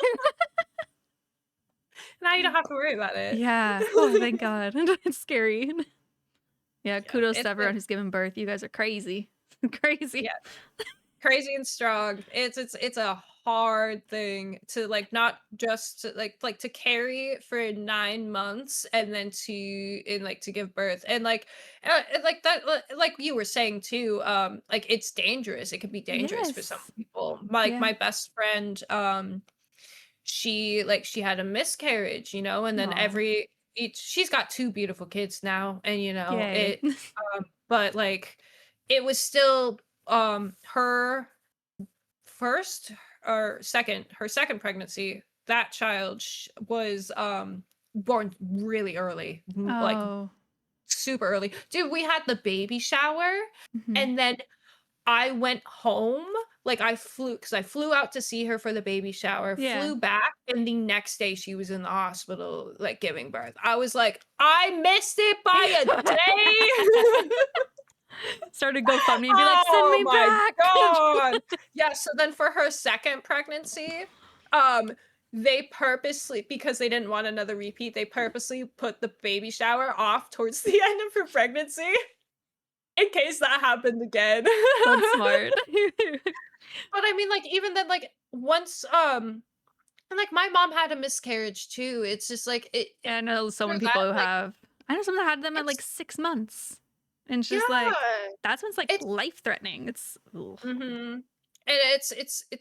Now you don't have to worry about it.
Yeah. Oh, thank God. It's scary. Yeah, kudos to everyone who's given birth. You guys are crazy. Crazy.
Yeah. Crazy and strong. It's a hard thing to like not just to, like to carry for 9 months and then to give birth, and like that, like you were saying too, like it's dangerous. It can be dangerous for some people. Like my best friend, she had a miscarriage, you know, and then she's got 2 beautiful kids now, and you know it but like it was still her second pregnancy. That child was born really early, like super early. Dude, we had the baby shower, and then I went home. Like I flew out to see her for the baby shower, flew back, and the next day she was in the hospital, like giving birth. I was like, I missed it by a day.
Started GoFundMe and be like, send me back.
God. Yeah, so then for her second pregnancy, they purposely, because they didn't want another repeat, they purposely put the baby shower off towards the end of her pregnancy in case that happened again.
That's smart.
But I mean, like, even then, like, once And, like, my mom had a miscarriage too. It's just like
Yeah, I know so
for
many
that,
people who
like,
have. I know someone that had them at like
it's
6 months. And it's just like,
yeah.
that's when it's like
It's
life threatening. It's, ugh.
And it's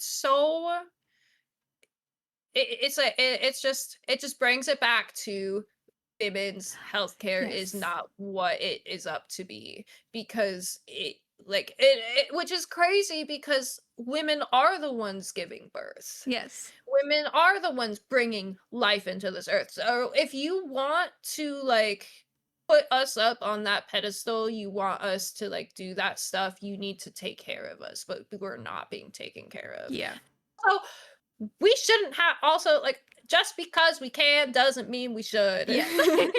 so it's like it just brings it back to women's healthcare is
Yes.
not what it is up to be, because it which is crazy because women are the ones giving birth.
Yes.
Women are the ones bringing life into this earth. So if you want to like put us up on that pedestal, you want us to like do that stuff, you need to take care of us, but we're not being taken care of.
Yeah.
So we shouldn't have also like just because we can doesn't mean we should.
Yes.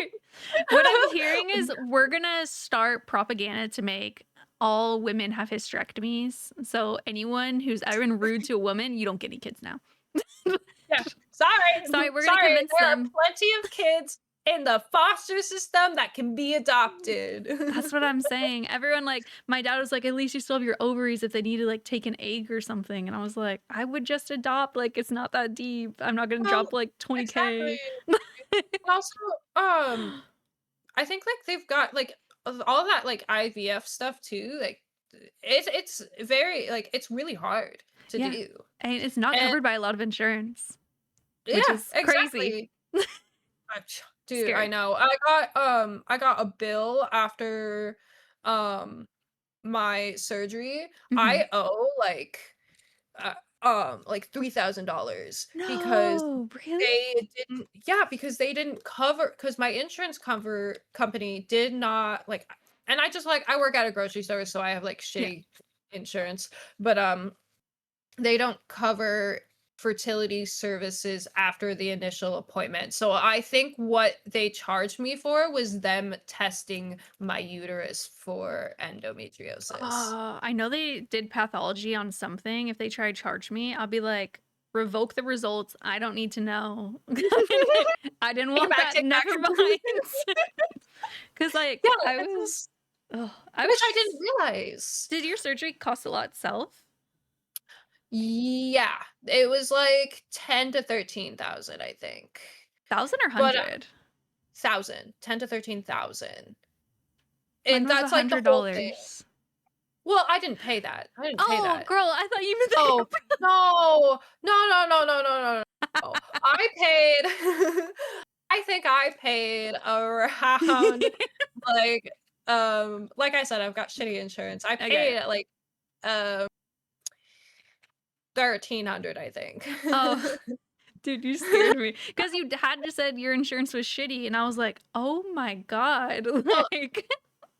What I'm hearing is we're gonna start propaganda to make all women have hysterectomies. So anyone who's ever been rude to a woman, you don't get any kids now.
Yeah. Sorry.
Sorry, we're gonna
Sorry.
convince
There are
them.
plenty of kids in the foster system that can be adopted.
That's what I'm saying. Everyone, like, my dad was like, at least you still have your ovaries if they need to like take an egg or something. And I was like, I would just adopt. Like, it's not that deep. I'm not gonna
Well,
drop like
exactly.
20K.
And also, I think like they've got like all that like IVF stuff too. Like it's very like it's really hard to
Yeah.
do.
And it's not
And
covered by a lot of insurance, which
yeah,
is crazy.
exactly. Dude, I
Scary.
know. I got a bill after um my surgery.
Mhm.
I owe like $3,000 because
No, really?
they didn't yeah, because they didn't cover because my insurance cover company did not like and I just like I work at a grocery store, so I have like
Yeah.
shitty insurance, but they don't cover fertility services after the initial appointment. So I think what they charged me for was them testing my uterus for endometriosis.
I know they did pathology on something. If they try to charge me, I'll be like, revoke the results. I don't need to know. I didn't want that.
Take back
Never
completely.
mind. Because like
Yeah,
I
it's
was,
just
I
which
was.
I didn't realize.
Did your surgery cost a lot itself?
Yeah, it was like 10 to 13,000, I think.
1,000 or
But
100?
1,000, 10 to 13,000.
Mine
And
was
that's like the whole thing.
$100.
Well, I didn't pay that. I didn't pay
Oh,
that.
girl, I thought you meant
Oh,
that.
no. No, no, no, no, no, no, no. I paid I think I paid around like I said, I've got shitty insurance. I
Okay.
paid at like um 1,300, I think.
Oh, dude, you scared me because you had just said your insurance was shitty, and I was like, oh my God.
Well,
Like,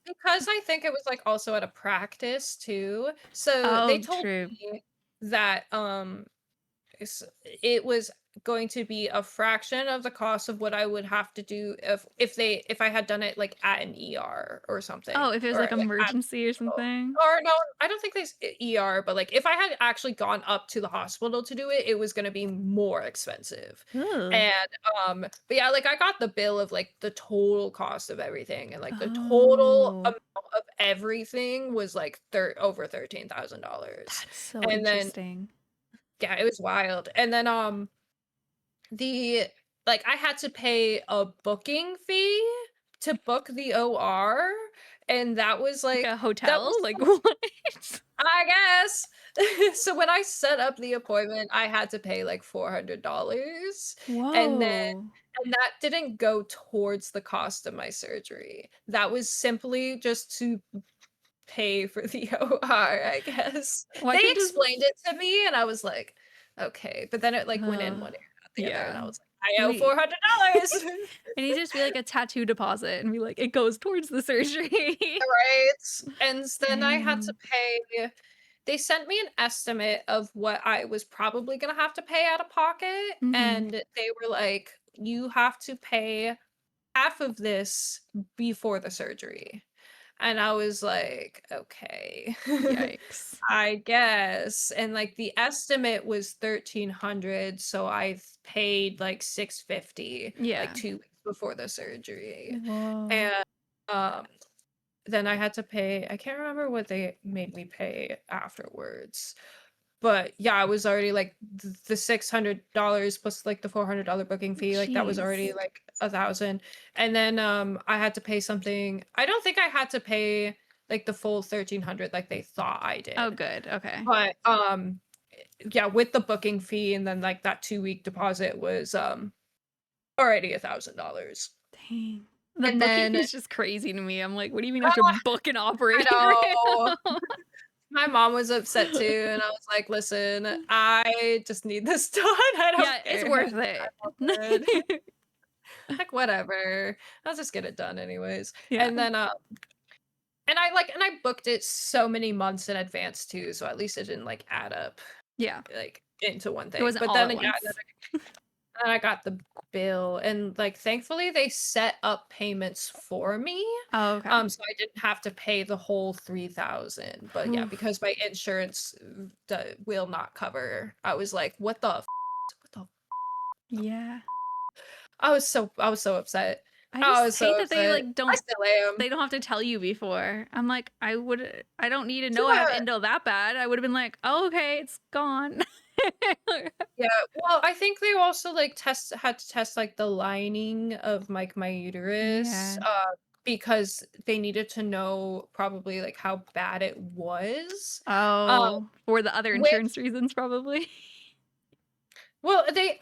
because I think it was like also at a practice too. So they
oh,
told
true.
me that it was going to be a fraction of the cost of what I would have to do if I had done it like at an ER or something,
Oh, if it was
or
like
like at
emergency or
hospital.
something.
Or no, I don't think there's ER, but like if I had actually gone up to the hospital to do it, it was going to be more expensive.
Ugh.
And but yeah, like I got the bill of like the total cost of everything, and like the total
Oh,
amount of everything was like over $13,000.
that's so
And then
interesting.
yeah, it was wild. And then the like I had to pay a booking fee to book the OR, and that was
Like
like
a
that
hotel?
was
Like what?
I guess. So when I set up the appointment, I had to pay like $400, and then
Whoa.
and that didn't go towards the cost of my surgery. That was simply just to pay for the OR, I guess.
Why
They
can't just
explained it to me and I was like, "Okay," but then it, like, went in
uh
one ear, out the other, and I
yeah.
was like, "I owe
We
$400."
it needs to just be like a tattoo deposit and be like, it goes towards the surgery.
Right? And then I had to
Dang.
pay they sent me an estimate of what I was probably gonna have to pay out of pocket,
Mm-hmm.
and they were like, "You have to pay half of this before the surgery." And I was like, "Okay."
Yikes.
I guess. And like the estimate was 1,300, so I paid like 650 like
Yeah.
2 weeks before the surgery.
Whoa.
And um then I had to pay I can't remember what they made me pay afterwards. but yeah, I was already like the $600 plus like the $400 booking fee, like that was already
Jeez.
like 1,000. And then I had to pay something. I don't think I had to pay like the full 1,300 like they thought I
Oh,
did.
good. Okay.
But yeah, with the booking fee and then like that 2-week deposit was already $1,000.
Dang. The
And
booking
then
is just crazy to me. I'm like, what do you mean I have to book an
I
operating
know.
room?
My mom was upset too, and I was like, "Listen, I just need this done. I don't
Yeah, it's
care.
worth
I'm good."
it.
Like, whatever. I'll just get it done anyways.
Yeah.
And then and I booked it so many months in advance too, so at least it didn't like add up
Yeah.
like into one
It
thing.
wasn't
But
all
then
at
yeah,
once.
then I got the bill, and like thankfully they set up payments for me.
Oh, okay.
So I didn't have to pay the whole 3,000. But yeah,
Oof.
because my insurance will not cover. I was like, what the what the
Yeah.
I was so upset.
I
I
just
was
hate
so
that they
upset.
like
I
don't
still am.
they don't have to tell you before. I'm like, I don't need to know I have
Yeah.
endo that bad. I would have been like, oh, okay, it's gone.
Yeah, well, I think they also like had to test like the lining of like my uterus,
Yeah.
because they needed to know probably like how bad it was.
Oh, for the other
Which,
insurance reasons, probably.
well, they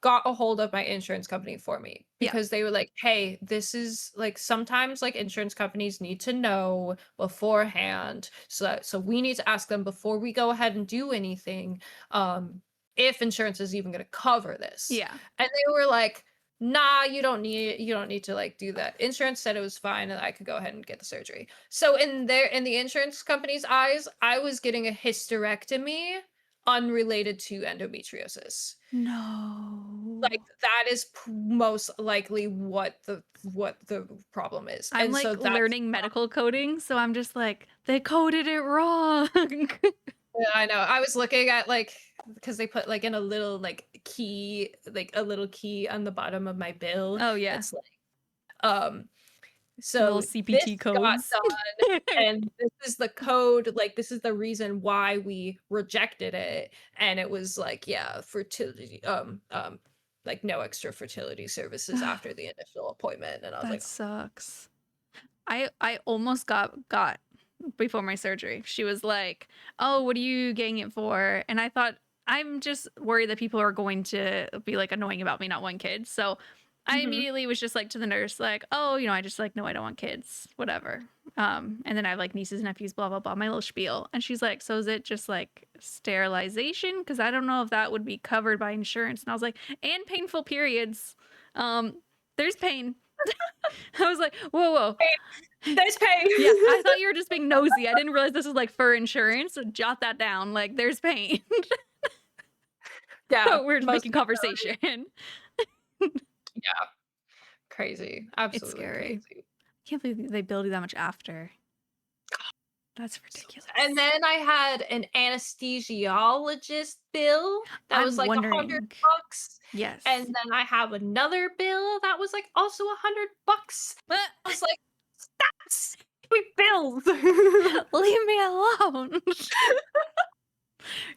got a hold of my insurance company for me
Yeah.
because they were like, "Hey, this is like sometimes like insurance companies need to know beforehand, so we need to ask them before we go ahead and do anything, if insurance is even going to cover this."
Yeah.
And they were like, "Nah, you don't need to like do that. Insurance said it was fine and I could go ahead and get the surgery." So in the insurance company's eyes, I was getting a hysterectomy unrelated to endometriosis.
No.
Like, that is most likely what the problem is,
I'm
and so
like
that's
learning medical coding, so I'm just like, they coded it wrong.
yeah, I know. I was looking at, like, because they put, like, in a little, like, a little key on the bottom of my bill
Oh, yeah.
that's, like, um
Little
so this
CPT
got
codes.
done, and this is the code, like, this is the reason why we rejected it, and it was like, yeah, fertility, like, no extra fertility services after the initial appointment, and I was
That
like,
sucks. I almost got before my surgery. She was like, "Oh, what are you getting it for?" And I thought, I'm just worried that people are going to be like annoying about me not wanting kids. So I
mhm.
immediately was just like to the nurse, like, "Oh, I just like no, I don't want kids, whatever." And then I have like nieces, nephews, blah blah blah, my little spiel. And she's like, "So is it just like sterilization? Because I don't know if that would be covered by insurance." And I was like, "And painful periods. There's pain." I was like, "Whoa, whoa."
There's pain.
Yeah, I thought you were just being nosy. I didn't realize this was like for insurance. So jot that down. Like, there's pain.
Yeah,
We're just
most
making
definitely.
conversation.
Yeah, crazy,
It's
absolutely
scary.
crazy.
I can't believe they build you that much after. That's ridiculous.
And then I had an anesthesiologist bill that was
I'm
like
wondering.
$100,
Yes.
and then I have another bill that was like also $100. I was like, "That's we bills."
Leave me alone.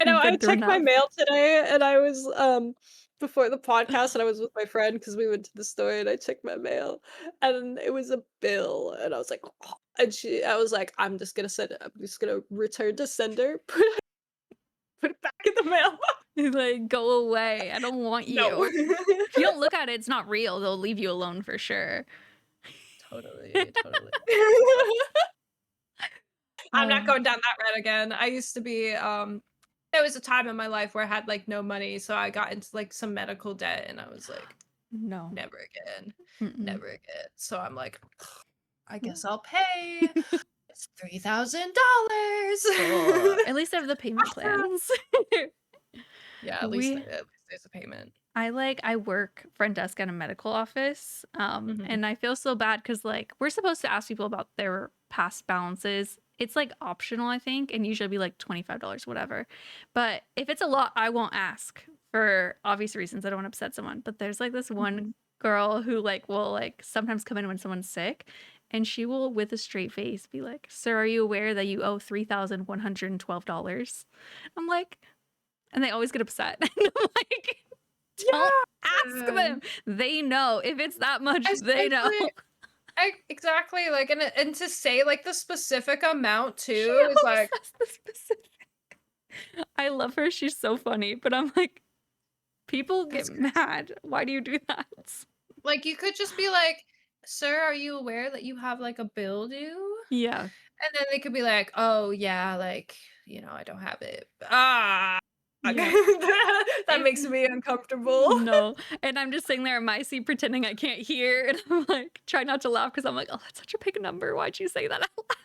I know,
You've
I
been through
checked my
enough.
mail today, and I was, before the podcast, and I was with my friend because we went to the store, and I checked my mail, and it was a bill, and I was like, "Oh," and I was like, I'm just gonna return to sender, put it back in the mail."
Like, go away. I don't want
No.
you. If you don't look at it, it's not real. They'll leave you alone for sure.
Totally, totally. I'm not
Oh,
going down that route again. I used to be, there was a time in my life where I had, like, no money, so I got into, like, some medical debt, and I was like,
no.
"Never again.
Mm-mm.
Never again." So I'm like, "I guess I'll pay. It's $3,000."
At least I have the payment plans.
Yeah,
we
at least there's a payment.
I work front desk at a medical office.
Mhm.
And I feel so bad because like we're supposed to ask people about their past balances. It's like optional, I think, and usually be like $25, whatever. But if it's a lot, I won't ask for obvious reasons. I don't want to upset someone. But there's like this
Mhm.
one girl who like will like sometimes come in when someone's sick, and she will, with a straight face, be like, "Sir, are you aware that you owe $3,112?" I'm like, and they always get upset. And I'm like, don't ask them. They know. If it's that much, they know.
Exactly. Like, and to say like the specific amount too is like
the specific. I love her. She's so funny. But I'm like, people get mad. Why do you do that?
Like, you could just be like, "Sir, are you aware that you have like a bill due?"
Yeah.
And then they could be like, "Oh yeah, like, I don't have it." Ah.
Yeah.
That makes me uncomfortable.
No. And I'm just sitting there in my seat pretending I can't hear. And I'm like, try not to laugh because I'm like, oh, that's such a big number. Why'd you say that out loud?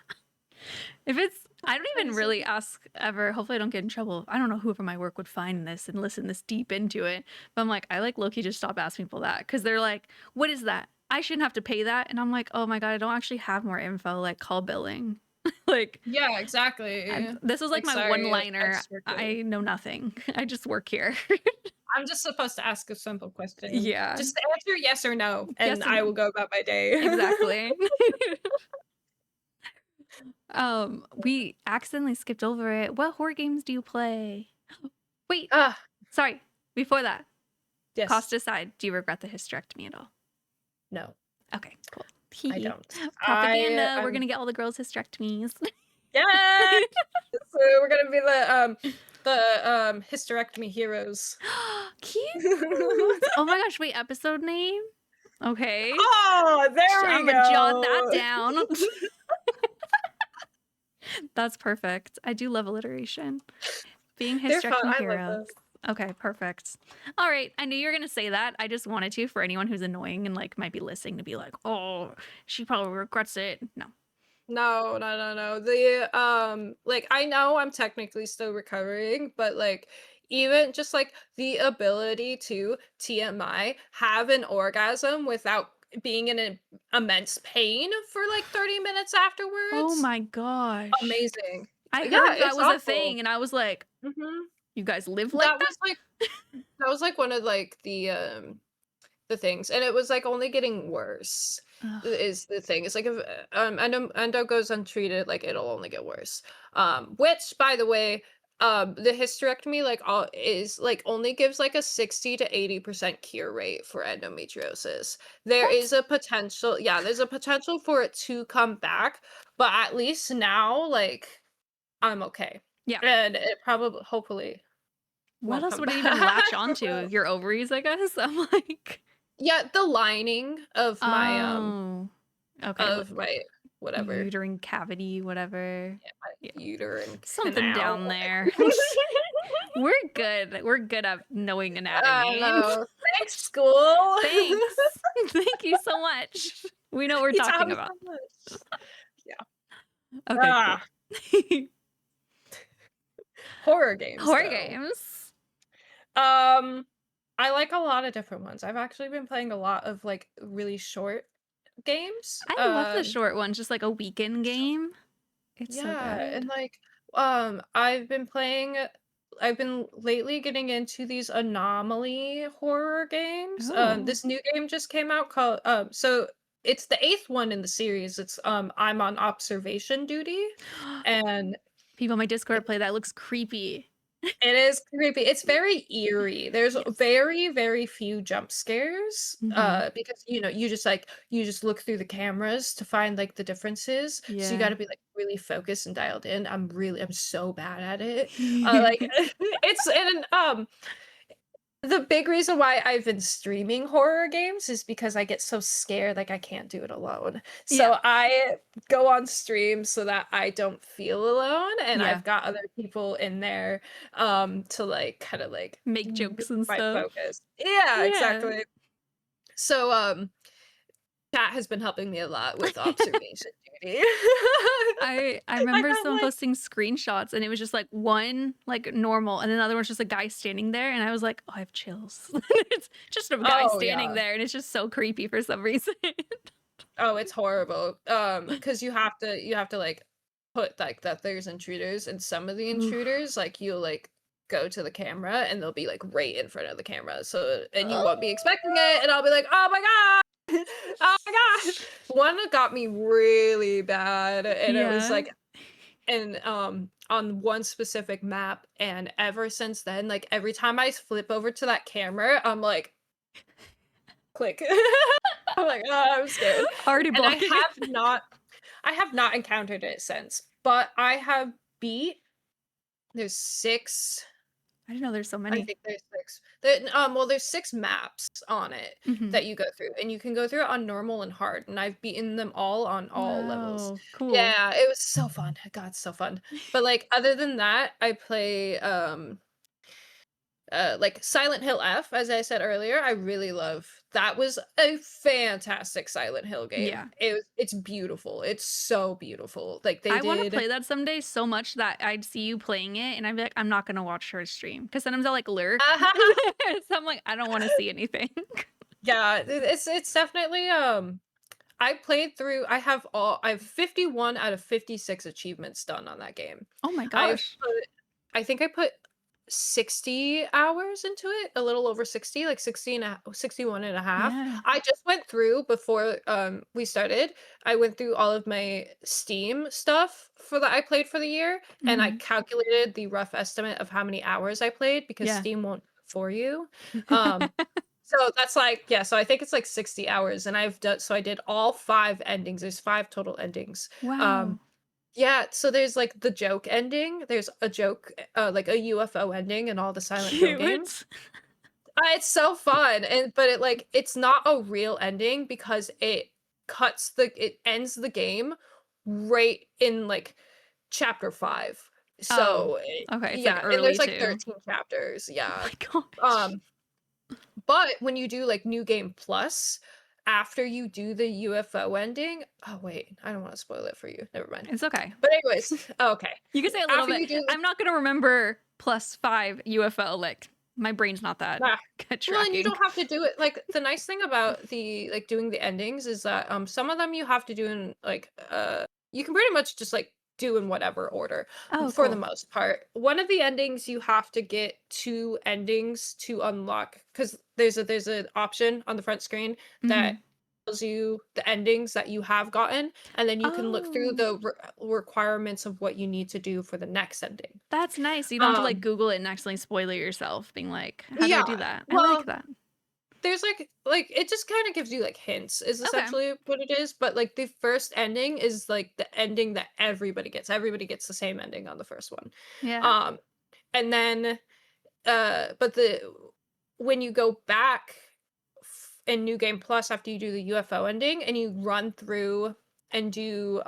If it's, I don't even really ask ever. Hopefully I don't get in trouble. I don't know who from my work would find this and listen this deep into it. But I'm like, I like low-key just stop asking people that because they're like, what is that? I shouldn't have to pay that. And I'm like, oh my God, I don't actually have more info. Like, call billing. Like,
yeah, exactly.
This was like my sorry, one-liner. I know nothing. I just work here.
I'm just supposed to ask a simple question.
Yeah.
Just answer yes or no, and I will go about my day.
Exactly. We accidentally skipped over it. What horror games do you play? Wait. Sorry. Before that. Yes. Cost aside, do you regret the hysterectomy at all?
No.
Okay, cool.
I don't.
Propaganda. We're gonna get all the girls hysterectomies.
Yeah. So we're gonna be the hysterectomy heroes.
Cute. Oh my gosh! Wait, episode name? Okay.
Oh, there we go.
I'm gonna jot that down. That's perfect. I do love alliteration. Being hysterectomy heroes. Okay, perfect. All right. I knew you were going to say that. I just wanted to for anyone who's annoying and like might be listening to be like, oh, she probably regrets it. No.
No. The like I know I'm technically still recovering, but like even just like the ability to TMI have an orgasm without being in an immense pain for like 30 minutes afterwards.
Oh my gosh.
Amazing.
I heard that was awful. A thing and I was like, you guys live like that?
That was like one of like the things, and it was like only getting worse. Is the thing. It's like if endo goes untreated, like it'll only get worse. Which by the way, the hysterectomy is like only gives like a 60 to 80% cure rate for endometriosis. There is a potential, there's a potential for it to come back, but at least now like I'm okay.
Yeah.
And it probably hopefully
what else would it even latch onto? Your ovaries, I guess. I'm like,
yeah, the lining of my
of
my whatever
uterine cavity, whatever.
Yeah, my uterine
something
canal.
down there. We're good at knowing anatomy.
Thanks, school.
Thanks. Thank you so much. We know what we're talking about.
So yeah.
Okay. Cool.
Horror games. I like a lot of different ones. I've actually been playing a lot of like really short games.
I love the short ones, just like a weekend game. It's so good.
And like I've been lately getting into these anomaly horror games. This new game just came out called so it's the 8th one in the series. It's I'm on observation duty, and
people on my Discord play that. It looks creepy.
It is creepy. It's very eerie. There's very, very few jump scares. Because you just look through the cameras to find like the differences. So you got to be like really focused and dialed in. I'm so bad at it. Like the big reason why I've been streaming horror games is because I get so scared, like I can't do it alone. So I go on stream so that I don't feel alone, and I've got other people in there to like kind of like
make jokes and stuff.
Focus. Yeah, exactly. So chat has been helping me a lot with observation duty.
I remember someone posting screenshots and it was just like one like normal and another one's just a guy standing there, and I was like, oh, I have chills. It's just a guy standing there and it's just so creepy for some reason.
Oh, it's horrible. Because you have to like put like that there's intruders, and some of the intruders like you'll like go to the camera and they'll be like right in front of the camera, so and you won't be expecting it, and I'll be like, oh my god. Oh my god! One that got me really bad, and it was,
Yeah.
like and, on one specific map, and ever since then, like, every time I flip over to that camera, I'm like, "Click." I'm like, "Oh, I'm scared."
Already
And
blocking it.
I have not encountered it since, but I have beat there's 6
I didn't know there's so
I
many.
think there's 6. Well, there's 6 maps on it
Mhm.
that you go through, and you can go through it on normal and hard, and I've beaten them all on all levels.
Wow, cool.
Yeah, it was so fun. God, it's so fun. But, like, other than that, I play, like Silent Hill F, as I said earlier, I really love. That was a fantastic Silent Hill game.
Yeah.
It's beautiful. It's so beautiful. Like, they
I wanna
did
play that someday so much that I'd see you playing it, and I'd be like, "I'm not gonna watch her stream because sometimes I'll, like, lurk. So I'm like, "I don't wanna see anything."
Yeah, it's definitely, I have 51 out of 56 achievements done on that game.
Oh my
I've
gosh.
put I think I put 60 hours into it, a little over 60, like 60 and 61 and a half.
Yeah.
I just went through before we started. I went through all of my Steam stuff for that I played for the year, and I
Mhm.
calculated the rough estimate of how many hours I played because
Yeah.
Steam won't do it for you. Um so that's like yeah, so I think it's like 60 hours, and I did all 5 endings. There's 5 total endings. Um,
Wow.
yeah, so there's, like, the joke ending. There's a joke, like a UFO ending in all the Silent Hill games.
Cute.
It's so fun, but it's not a real ending because it ends the game right in, like, chapter 5.
Oh,
So,
okay, it's, like,
yeah, and
early
there's, like,
too.
13 chapters,
Oh
yeah.
my gosh.
Um but when you do, like, New Game Plus, after you do the UFO ending oh, wait, I don't wanna spoil it for you, never mind.
It's okay.
But anyways okay.
You can say a little
After
bit.
you do
I'm not gonna remember +5 UFO, like, my brain's not that
ah,
good at
well, and you
tracking.
don't have to do it like, the nice thing about doing the endings is that, some of them you have to do in, like, you can pretty much just, like, do in whatever order,
Oh,
for the
cool.
most part. One of the endings, you have to get 2 endings to unlock, because there's an option on the front screen that
Mhm.
tells you the endings that you have gotten, and then you can look through
Oh,
the requirements of what you need to do for the next ending.
that's nice. You don't have to, like,
Um,
Google it and accidentally spoil it yourself, being like, "How do I do
yeah,
that?" I like
well
that.
there's, it just kinda gives you, like, hints is
Okay.
essentially what it is, but, like, the first ending is, like, the ending that everybody gets. Everybody gets the same ending on the first one.
Yeah.
Um, and then, but when you go back in New Game Plus after you do the UFO ending and you run through and do,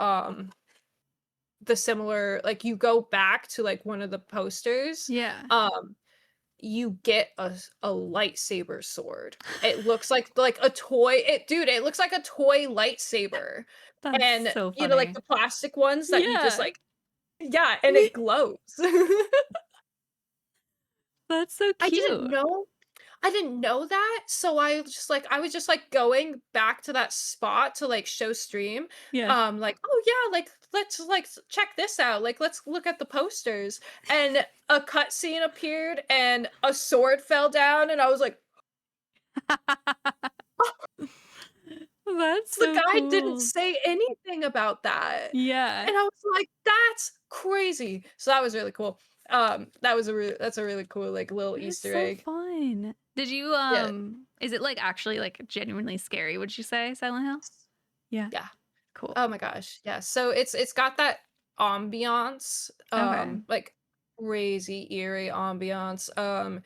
the similar you go back to, like, one of the posters,
Yeah.
um you get a lightsaber sword. It looks like a toy it looks like a toy lightsaber,
That's
and,
so
like,
funny.
the plastic ones that you just,
Yeah.
yeah, and it glows.
That's so
I didn't
cute.
know I didn't know that, so I was just, like, going back to that spot to, like, show stream,
Yeah.
like, "Oh, yeah, like, let's, check this out, like, let's look at the posters," and a cutscene appeared, and a sword fell down, and I was like,
That's
the
so
guy didn't
cool.
say anything about that,
Yeah.
and I was like, "That's crazy." So that was really cool. That's a really cool, like, little
That is
Easter
so
egg.
fun. Did you,
Yeah.
is it, like, actually, like, genuinely scary, would you say, Silent Hill? Yeah.
Yeah.
Cool.
Oh my gosh, yeah, so it's got that ambiance,
Okay.
like, crazy eerie ambiance, uh,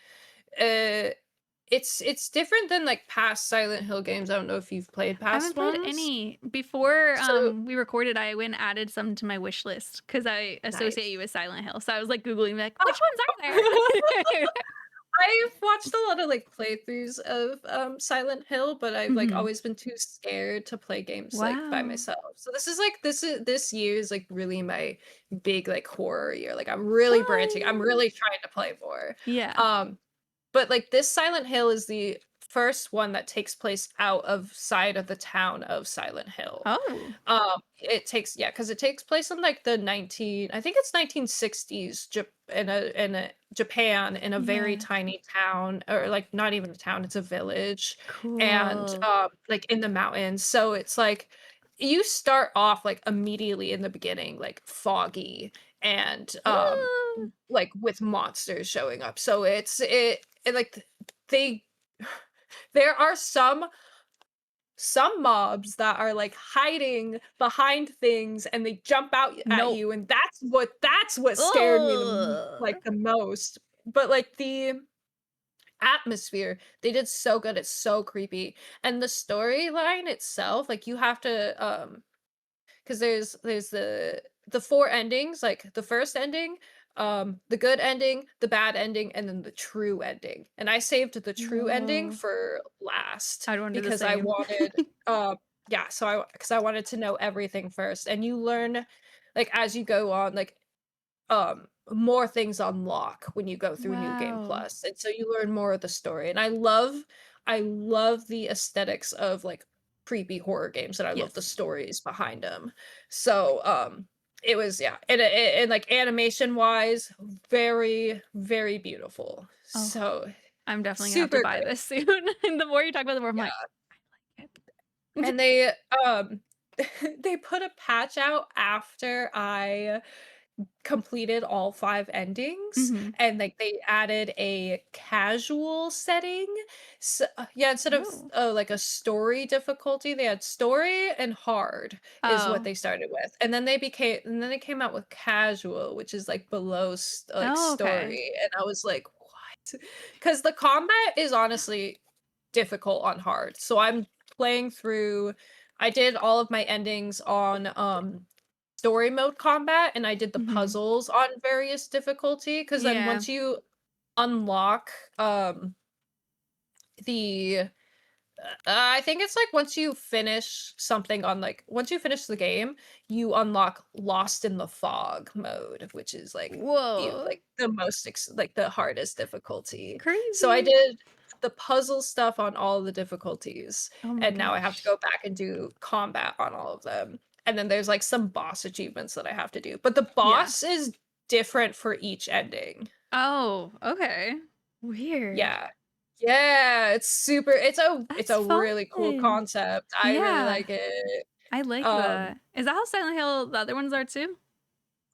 it's different than, like, past Silent Hill games. I don't know if you've played
I haven't
past
played
ones?
any. Before,
So
we recorded, I went and added some to my wish list because I associate you
nice.
with Silent Hill, so I was, like, Googling, like, "Which ones are there?"
I've watched a lot of, like, playthroughs of, Silent Hill, but I've, like,
Mhm.
always been too scared to play games, like, by
Wow.
myself. So this year is, like, really my big, like, horror year, like, I'm
Fun.
really trying to play more.
Yeah.
Um, but, like, this Silent Hill is the first one that takes place out of side of the town of Silent Hill.
Oh.
Because it takes place in, like, the 19 I think it's 1960s Jap in a Japan in a very
Yeah.
tiny town, or like not even a town, it's a village, and
Cool.
like in the mountains. So it's like you start off like immediately in the beginning, like foggy and
Ooh.
like with monsters showing up. So it like they there are some mobs that are like hiding behind things and they jump out at
Nope.
you, and that's what scared me
Ugh.
the most. But like the atmosphere they did so good, it's so creepy, and the storyline itself, like you have to because there's the four endings, like the first ending, the good ending, the bad ending, and then the true ending. And I saved the true ending
No.
for last
I'd want to do the
because I
same.
wanted yeah, so I because I wanted to know everything first. And you learn like as you go on, like more things unlock when you go through New Game
Wow.
Plus. And so you learn more of the story. And I love the aesthetics of like creepy horror games, and I love the
Yes.
stories behind them. So it was, yeah, and like animation wise, very very beautiful.
Oh,
So
I'm definitely gonna have to
super
buy
great.
this soon. And the more you talk about it, the more I'm like,
Yeah.
I like it.
And they they put a patch out after I completed all 5 endings,
Hmm.
and, like, they added a casual setting. So yeah, instead of,
Oh.
like, a story difficulty, they had story and hard is what
Oh.
they started with, and then they came out with casual, which is, like, below
Oh, okay.
story, and I was like, "What?" Because the combat is honestly difficult on hard, so I'm playing through I did all of my endings on, story mode combat, and I did the
Hmm.
puzzles on various difficulty. Because then
Yeah.
once you unlock, the I think it's, like, once you finish something on, like once you finish the game, you unlock Lost in the Fog mode, which is,
Whoa.
like, the most like, the hardest difficulty. So I
Crazy.
did the puzzle stuff on all the difficulties,
Oh my
and now I have to
gosh.
go back and do combat on all of them. And then there's, like, some boss achievements that I have to do, but the
Yeah.
boss is different for each ending.
Oh, okay. Weird.
Yeah. Yeah, it's
That's
a
fun.
really cool concept. I really
Yeah.
like it.
I like
Um,
that. Is that how Silent Hill the other ones are too?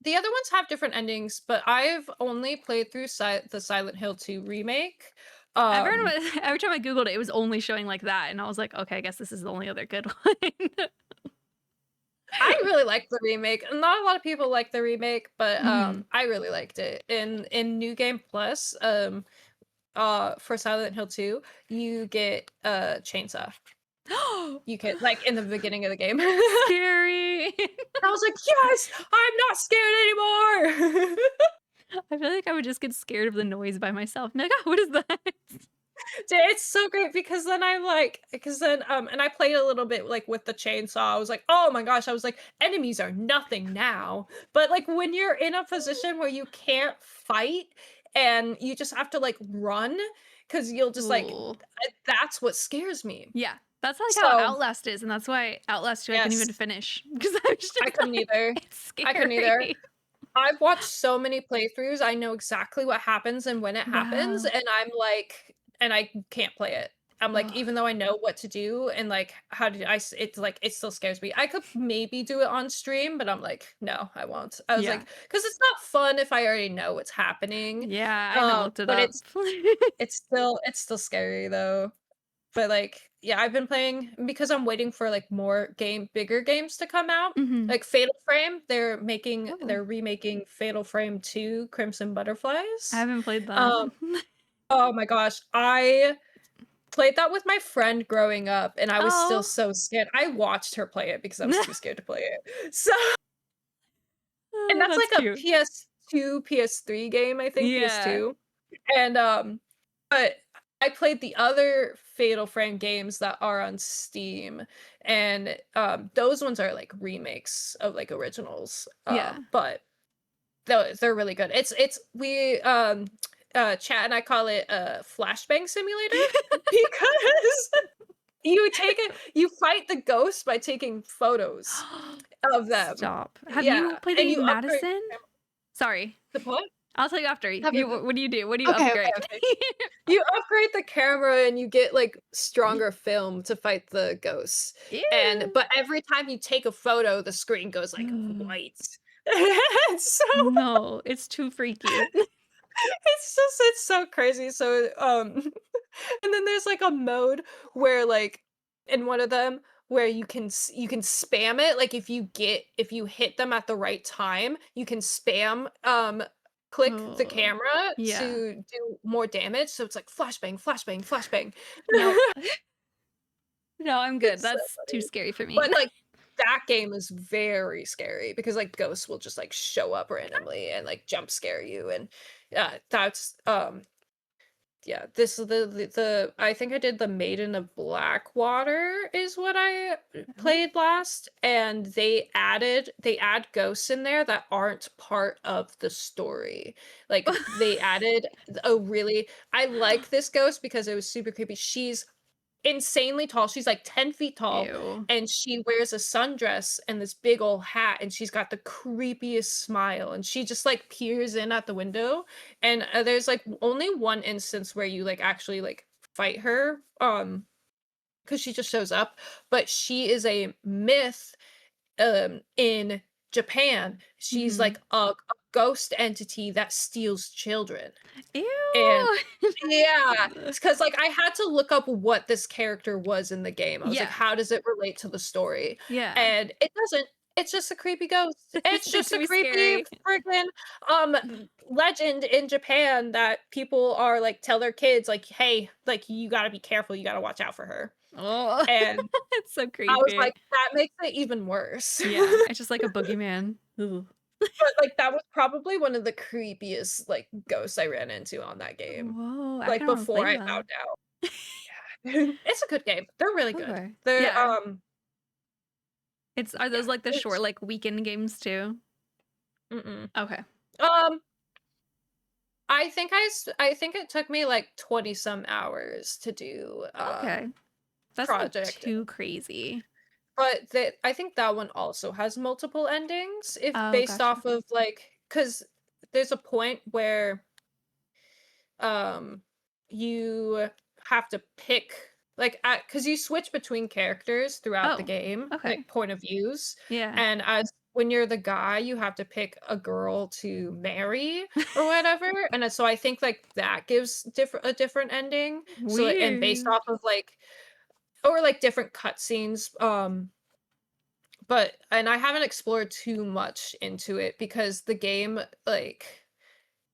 the other ones have different endings, but I've only played through the Silent Hill 2 remake. Um,
Every time I Googled it, it was only showing like that. And I was like, okay, I guess this is the only other good one.
I really liked the remake. Not a lot of people like the remake, but
Mhm.
I really liked it. In New Game Plus, for Silent Hill 2, you get a chainsaw. You can like in the beginning of the game.
Scary.
I was like, "Yes, I'm not scared anymore."
I feel like I would just get scared of the noise by myself. Be like, oh, what is that?
Dude, it's so great because then I'm like because then, and I played a little bit, like, with the chainsaw. I was like, "Oh my gosh," I was like, "Enemies are nothing now." But, like, when you're in a position where you can't fight and you just have to, like, run, because 'cause you'll just, like
Ooh.
that's what scares me.
Yeah. That's like how
So,
Outlast is, and that's why Outlast 2 I couldn't
yes,
even finish because I was
I
just
couldn't
like,
either.
it's
I couldn't either.
scary.
I've watched so many playthroughs, I know exactly what happens and when it happens,
Wow.
and I'm like and I can't play it. I'm like,
Oh,
even though I know what to do and, like, how did I s it's like, it still scares me. I could maybe do it on stream, but I'm like, "No, I won't." I was
yeah.
like, because it's not fun if I already know what's happening,
Yeah, I haven't looked it
but
up.
it's still scary, though. But, like, yeah, I've been playing because I'm waiting for, like, bigger games to come out.
Mhm.
Like Fatal Frame,
Oh,
they're remaking Fatal Frame 2: Crimson
I
Butterflies.
haven't played that.
Um, oh my gosh, I played that with my friend growing up, and I was still
Oh.
so scared. I watched her play it because I was too scared to play it. So and
Oh,
that's
that's
like a
cute.
PS2, PS3 game, I think,
Yeah.
PS2. And, but I played the other Fatal Frame games that are on Steam, and, those ones are, like, remakes of, like, originals,
Yeah.
but they're really good. Chat and I call it a flashbang simulator because you fight the ghost by taking photos of them.
Stop. Have
Yeah,
you played
and
any
you upgrade
Madison? Sorry.
the what?
I'll tell you after. What do you do? What do you
Okay,
upgrade?
okay. You upgrade the camera and you get, like, stronger film to fight the ghosts,
Ew.
but every time you take a photo, the screen goes, like, white. So
No, it's too freaky.
it's so crazy, so, and then there's, like, a mode where, like in one of them, where you can spam it, like, if you hit them at the right time, you can spam, click the
Oh,
camera
yeah.
to do more damage, so it's like flashbang, flashbang, flashbang.
No. No, I'm good.
It's so
That's too
funny.
scary for me.
But, like, that game is very scary because, like, ghosts will just, like, show up randomly and, like, jump scare you, and, that's, yeah, this is the I think I did the Maiden of Blackwater is what I played last, and they add ghosts in there that aren't part of the story. Like, they added a really I like this ghost because it was super creepy. She's insanely tall. She's like 10 feet tall,
Ew.
and she wears a sundress and this big old hat, and she's got the creepiest smile, and she just like peers in at the window. And there's like only one instance where you like actually like fight her, because she just shows up, but she is a myth in Japan. She's
Mhm.
like a ghost entity that steals children. And
Ew.
yeah, because like, I had to look up what this character was in the game. I was like,
Yeah.
"How does it relate to the story?"
Yeah.
And it doesn't. It's just a creepy ghost.
It's
It's just a
too
creepy
scary.
friggin', um, legend in Japan that people are like tell their kids, like, "Hey, like, you gotta be careful, you gotta watch out for her."
Oh,
And
it's so
I was
creepy.
like, "That makes it even worse."
Yeah, it's just like a boogeyman. Ooh.
But, like, that was probably one of the creepiest, like, ghosts I ran into on that game,
Whoa, I
like,
kinda wanna
before
play
I
that.
found out. Yeah. It's a good game. They're really good.
Okay.
They're,
Yeah. Are
yeah,
those like the short,
it's
like, weekend games too?
mm-mm.
Okay.
Um, I think it took me, like, 20 some hours to do,
Okay. That's not
project,
too crazy.
but that I think that one also has multiple endings if
Oh,
based
gotcha.
off of, like, because there's a point where um you have to pick like because you switch between characters throughout the
Oh,
game,
okay.
like point of views,
Yeah.
and as when you're the guy you have to pick a girl to marry or whatever, and so I think like that gives a different ending, so like, and based
Weird.
off of like or like different cutscenes, but and I haven't explored too much into it because the game like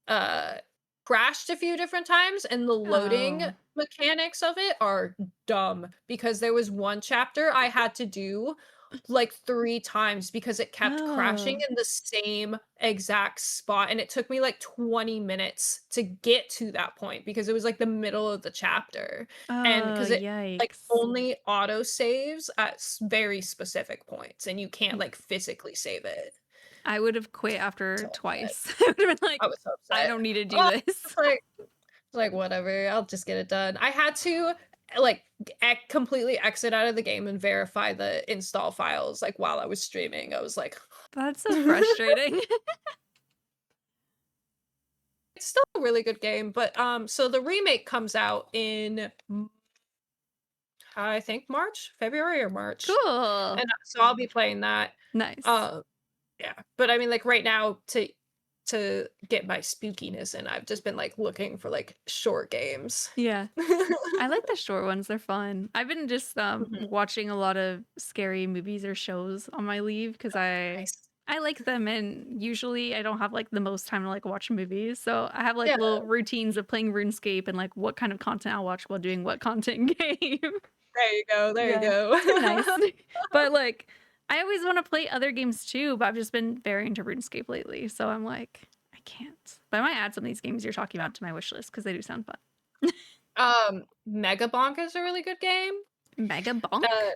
uh, crashed a few different times, and the loading
Oh.
mechanics of it are dumb because there was one chapter I had to do like 3 times because it kept crashing
Oh.
in the same exact spot, and it took me like 20 minutes to get to that point because it was like the middle of the chapter, and
Oh,
because it like
yikes.
only auto saves at very specific points, and you can't like physically save it.
I would have quit
So
after
upset.
twice. I would have been like,
I was so
"I
upset.
don't need to do
Oh,
this."
it's like, "Whatever, I'll just get it done." I had to, like, completely exit out of the game and verify the install files, like, while I was streaming. I was like
That's so frustrating.
it's still a really good game, but, so the remake comes out in I think March? February or March,
Cool.
and, so I'll be playing that.
Nice.
Uh, yeah, but I mean, like, right now to get my spookiness in, I've just been, like, looking for, like, short games.
Yeah. I like the short ones, they're fun. I've been just,
Mhm.
watching a lot of scary movies or shows on my leave because
Nice.
I like them, and usually I don't have, like, the most time to, like, watch movies, so I have, like,
Yeah,
little routines of playing RuneScape and, like, what kind of content I'll watch while doing what content game.
there you go, there you
Yeah, it's been nice.
go.
But, like, I always wanna play other games too, but I've just been very into RuneScape lately, so I'm like, "I can't." But I might add some of these games you're talking about to my wish list because they do sound fun.
Mega Bonk is a really good game.
Mega Bonk?
Uh,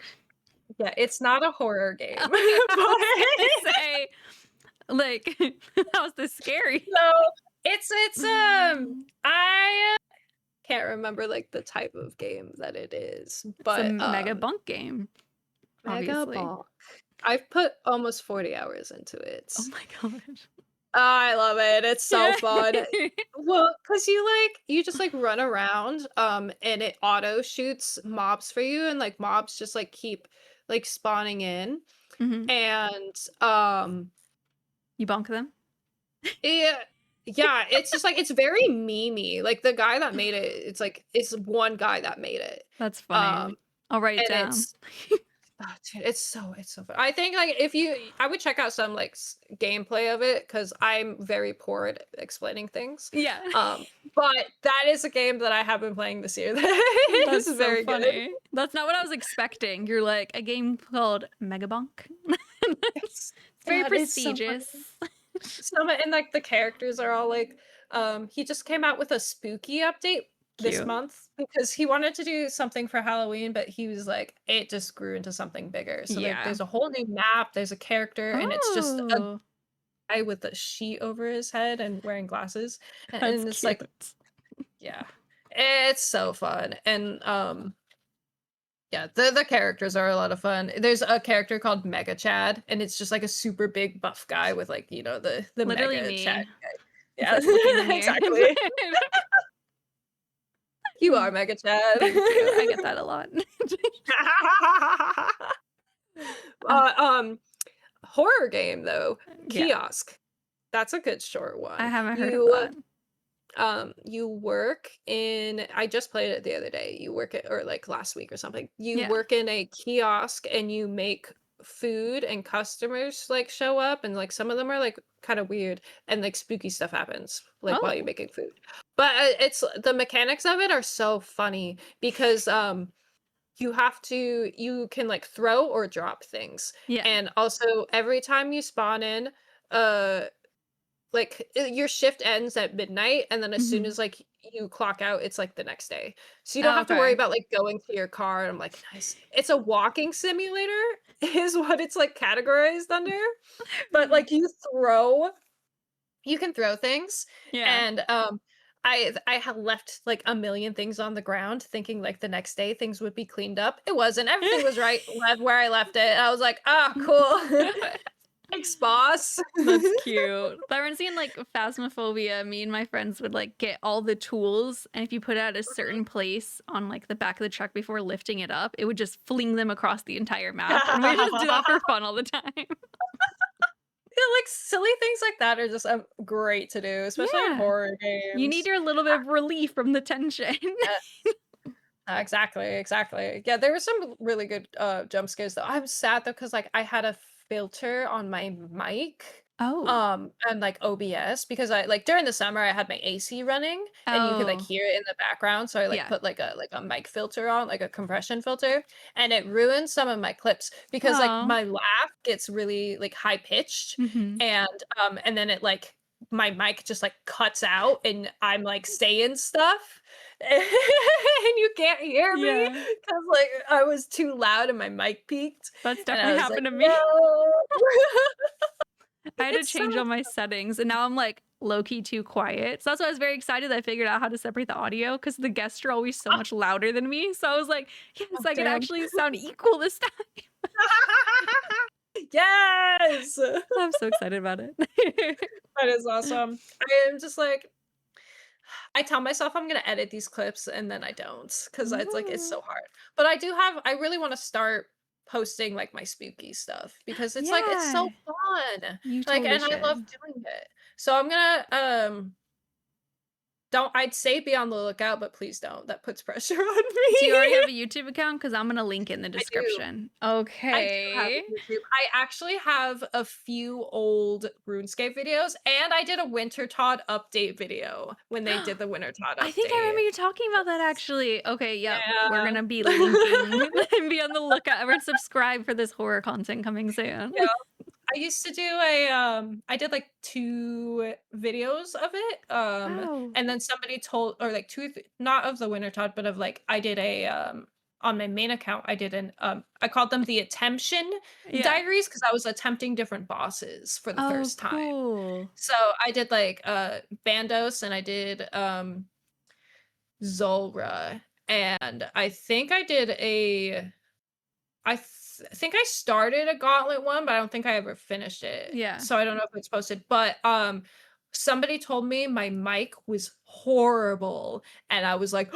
yeah, it's not a horror
Oh
game,
my god, I was
but
gonna say, like, how is this scary?
so I can't remember like the type of game that it is,
It's a
but
Mega Bonk game,
Mega
obviously.
Bonk. I've put almost 40 hours into
Oh
it.
my god.
I love it. It's so fun. Well, because you just like run around, and it auto shoots mobs for you, and like mobs just like keep like spawning in,
Mhm.
and
You bonk them?
yeah, yeah, it's just like it's very memey. Like the guy that made it, it's one guy that made it.
That's
Um,
funny. I'll write it
and
down.
oh, dude, it's so fun. I think like if you I would check out some like gameplay of it because I'm very poor at explaining things.
Yeah.
But that is a game that I have been playing this year that is
That's so
very good.
funny. That's not what I was expecting. You're like, a game called Megabonk?
It's
It's very
God, it's so funny.
prestigious.
Some and like the characters are all like he just came out with a spooky update this
Cute.
month because he wanted to do something for Halloween, but he was like, it just grew into something bigger. So like
Yeah.
there's a whole new map, there's a character, and it's just a
Oh,
guy with a sheet over his head and wearing glasses.
that's
And it's
cute.
like, yeah. It's so fun. And yeah, the characters are a lot of fun. There's a character called Mega Chad, and it's just like a super big buff guy with like, the
Literally
Mega Chad
me.
guy.
It's
Yeah,
like looking in the mirror.
exactly. You are Mega Chad.
Thank you. I get that a lot.
uh, um, horror game though,
Yeah,
Kiosk. That's a good short
I
one.
haven't heard of that.
You work in I just played it the other day. You work at or like last week or something. You
Yeah.
work in a kiosk and you make food and customers like show up and like some of them are like kind of weird and like spooky stuff happens like while you're
Oh.
making food. But it's the mechanics of it are so funny because you can like throw or drop things.
Yeah.
And also every time you spawn in uh like, your shift ends at midnight, and then as soon
Mhm.
as, like, you clock out, it's, like, the next day. So you don't
Oh,
have to worry
okay.
about, like, going to your car, and I'm like, "Nice." It's a walking simulator is what it's, like, categorized under, but, like, you can throw things,
Yeah.
and, I have left, like, a million things on the ground thinking, like, the next day things would be cleaned up. It wasn't. Everything was right left where I left it. I was like, "Ah, cool. Thanks, boss."
That's cute. That reminds me in like Phasmophobia, me and my friends would like get all the tools, and if you put it at a certain place on like the back of the truck before lifting it up, it would just fling them across the entire map. And we just do that for fun all the time.
Yeah, like, silly things like that are just, great to do, especially in
Yeah.
horror
You need
games.
your little bit of relief from the tension.
Yes. Exactly, exactly. Yeah, there were some really good, jump scares, though. I'm sad, though, because like, I had a filter on my mic,
Oh.
and, like, OBS because I like, during the summer, I had my AC running, and you could, like,
Oh.
hear it in the background, so I, like,
Yeah.
put, like a mic filter on, like a compression filter, and it ruined some of my clips because, like,
Oh.
my laugh gets really, like, high pitched,
Mhm.
and then it, like my mic just, like, cuts out, and I'm, like, saying stuff, and you can't hear me
Yeah.
because like, I was too loud and my mic peaked,
That's
and
definitely
I was like,
happened to me.
"No."
I had to
It's so
change all my settings, and now I'm like low key too quiet. So that's why I was very excited that I figured out how to separate the audio because the guests are always so
Ah,
much louder than me. So I was like, yes,
oh,
I can
damn.
actually sound equal this time.
Yes!
I'm so excited about it.
That is awesome. I am just like I tell myself I'm gonna edit these clips and then I don't because it's like it's
Ooh.
so hard. But I really wanna start posting, like, my spooky stuff because it's like it's so
Yeah,
fun.
you
Like,
totally
and I love
should.
doing it. So I'm gonna, don't I'd say be on the lookout, but please don't. That puts pressure on
Do you already
me.
have a YouTube account? Because I'm gonna link it in the
I do.
description.
I do have a
Okay.
YouTube. I actually have a few old RuneScape videos, and I did a Winter Todd update video when they did the Winter Todd
I think I
update.
remember you talking about that actually. Okay, yep. We're
Yeah.
gonna be linking and be on the lookout. Everyone subscribe for this horror content coming soon.
Yeah. I used to do I did, like, 2 videos of it,
Wow.
and then somebody told or, like, 2 th not of the Winter Todd, but of, like I did on my main account, I did I called them the Attemption
Yeah.
Diaries because I was attempting different bosses for the
Oh,
first time.
cool.
So, I did, like, Bandos, and I did, Zulrah, and I think I did a I th think I started a Gauntlet one, but I don't think I ever finished it.
Yeah.
So I don't know if it's posted, but somebody told me my mic was horrible, and I was like,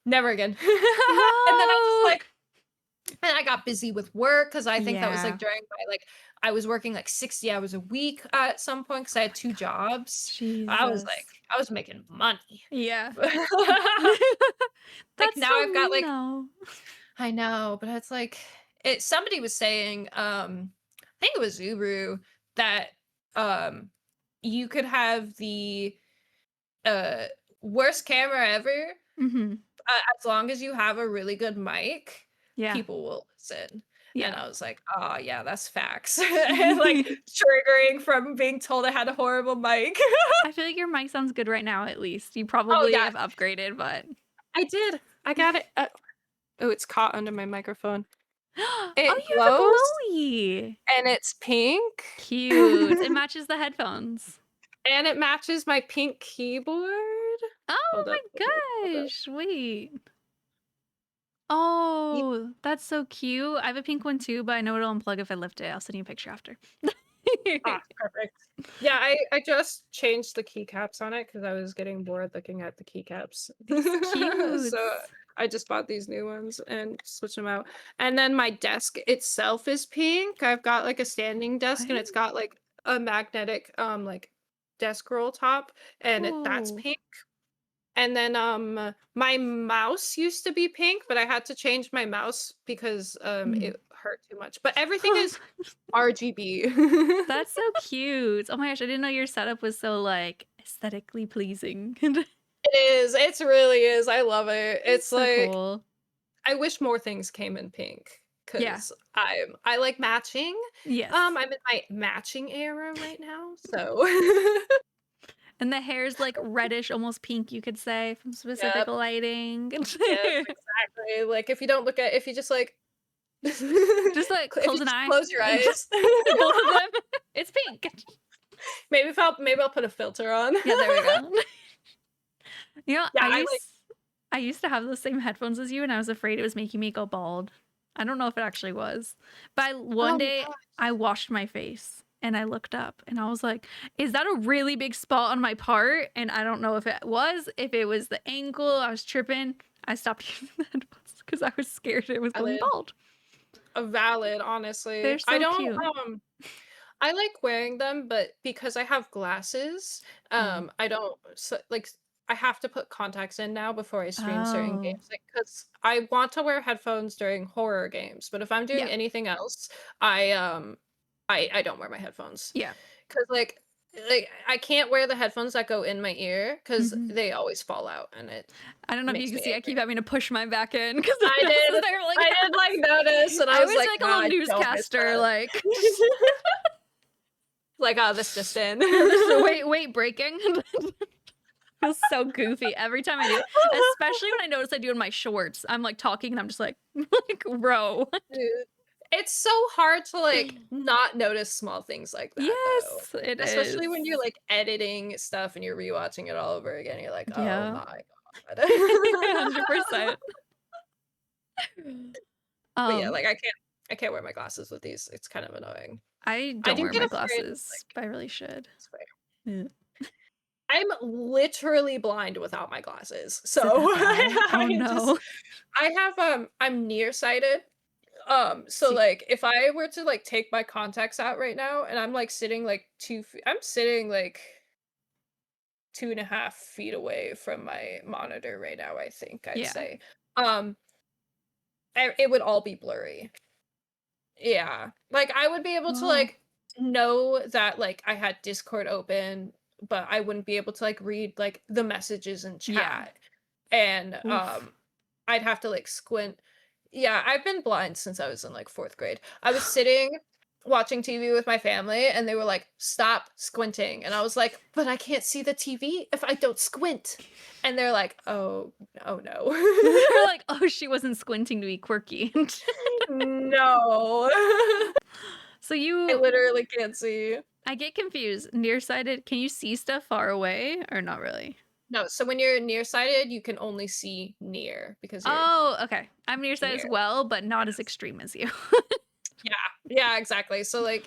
never again. And then I was like, and I got busy with work because I think that was like during my like I was working like 60 hours a week at some point because I had 2 jobs.
Jesus.
I was making money.
Yeah.
Like
That's
now
so
I've got like
though.
I know, but it's like somebody was saying, I think it was Zuru, that you could have the worst camera ever, as long as you have a really good mic, people will listen. And I was like, oh yeah, that's facts. And like triggering from being told I had a horrible mic.
I feel like your mic sounds good right now, at least. You probably have upgraded, but
I did. I got it. Oh, it's caught under my microphone. It
you
glows,
have a glowy.
and it's pink.
Cute. It matches the headphones.
And it matches my pink keyboard.
Oh my gosh. Wait. Oh, that's so cute. I have a pink one too, but I know it'll unplug if I lift it. I'll send you a picture after.
Perfect. Yeah, I just changed the keycaps on it because I was getting bored looking at the keycaps.
Cute.
So I just bought these new ones and switched them out. And then my desk itself is pink. I've got like a standing desk and it's got like a magnetic like desk roll top, and that's pink. And then my mouse used to be pink, but I had to change my mouse because it hurt too much. But everything is RGB.
That's so cute. Oh my gosh, I didn't know your setup was so like aesthetically pleasing.
It is. It really is. I love it. It's
so
like
cool.
I wish more things came in pink because I like matching.
Yes.
I'm in my matching era right now, so.
And the hair's like reddish, almost pink, you could say, from specific lighting.
Yes, exactly. Like if you don't look at, if you just like
close an eye,
close your eyes,
both of them, it's pink.
Maybe I'll put a filter on.
Yeah, there we go. You know, I used to have the same headphones as you, and I was afraid it was making me go bald. I don't know if it actually was, but one day I washed my face. And I looked up and I was like, is that a really big spot on my part? And I don't know if it was the ankle. I was tripping. I stopped using the headphones because I was scared it was going bald.
Valid, honestly.
They're so cute.
I like wearing them, but because I have glasses, I don't like. I have to put contacts in now before I stream certain games because I want to wear headphones during horror games. But if I'm doing anything else, I don't wear my headphones.
Yeah.
Because like I can't wear the headphones that go in my ear because they always fall out, and
I don't know if you can see. I keep having to push mine back in because
I did like notice, and I was like
a little newscaster, like
oh, this just in.
wait, breaking. Feels so goofy every time I do it. Especially when I notice I do it in my shorts. I'm like talking and I'm just like bro.
Dude. It's so hard to like not notice small things like that.
Yes,
though.
it
Especially when you're like editing stuff and you're rewatching it all over again. You're like, oh my
god. 100%.
But yeah, like I can't wear my glasses with these. It's kind of annoying.
I don't wear my glasses, but I really should.
Yeah. I'm literally blind without my glasses. So I'm nearsighted. So like if I were to like take my contacts out right now and I'm like sitting like 2.5 feet away from my monitor right now, I think I'd say. It would all be blurry. Yeah. Like I would be able to like know that like I had Discord open, but I wouldn't be able to like read like the messages in chat. And I'd have to like squint. Yeah, I've been blind since I was in like 4th grade. I was sitting watching TV with my family and they were like, stop squinting. And I was like, but I can't see the TV if I don't squint. And they're like, oh no.
They're like, oh, she wasn't squinting to be quirky.
No.
So
I literally can't see.
I get confused. Nearsighted, can you see stuff far away or not really?
No, so when you're nearsighted, you can only see near because you're
okay. I'm nearsighted as well, but not as extreme as you.
Yeah, exactly. So like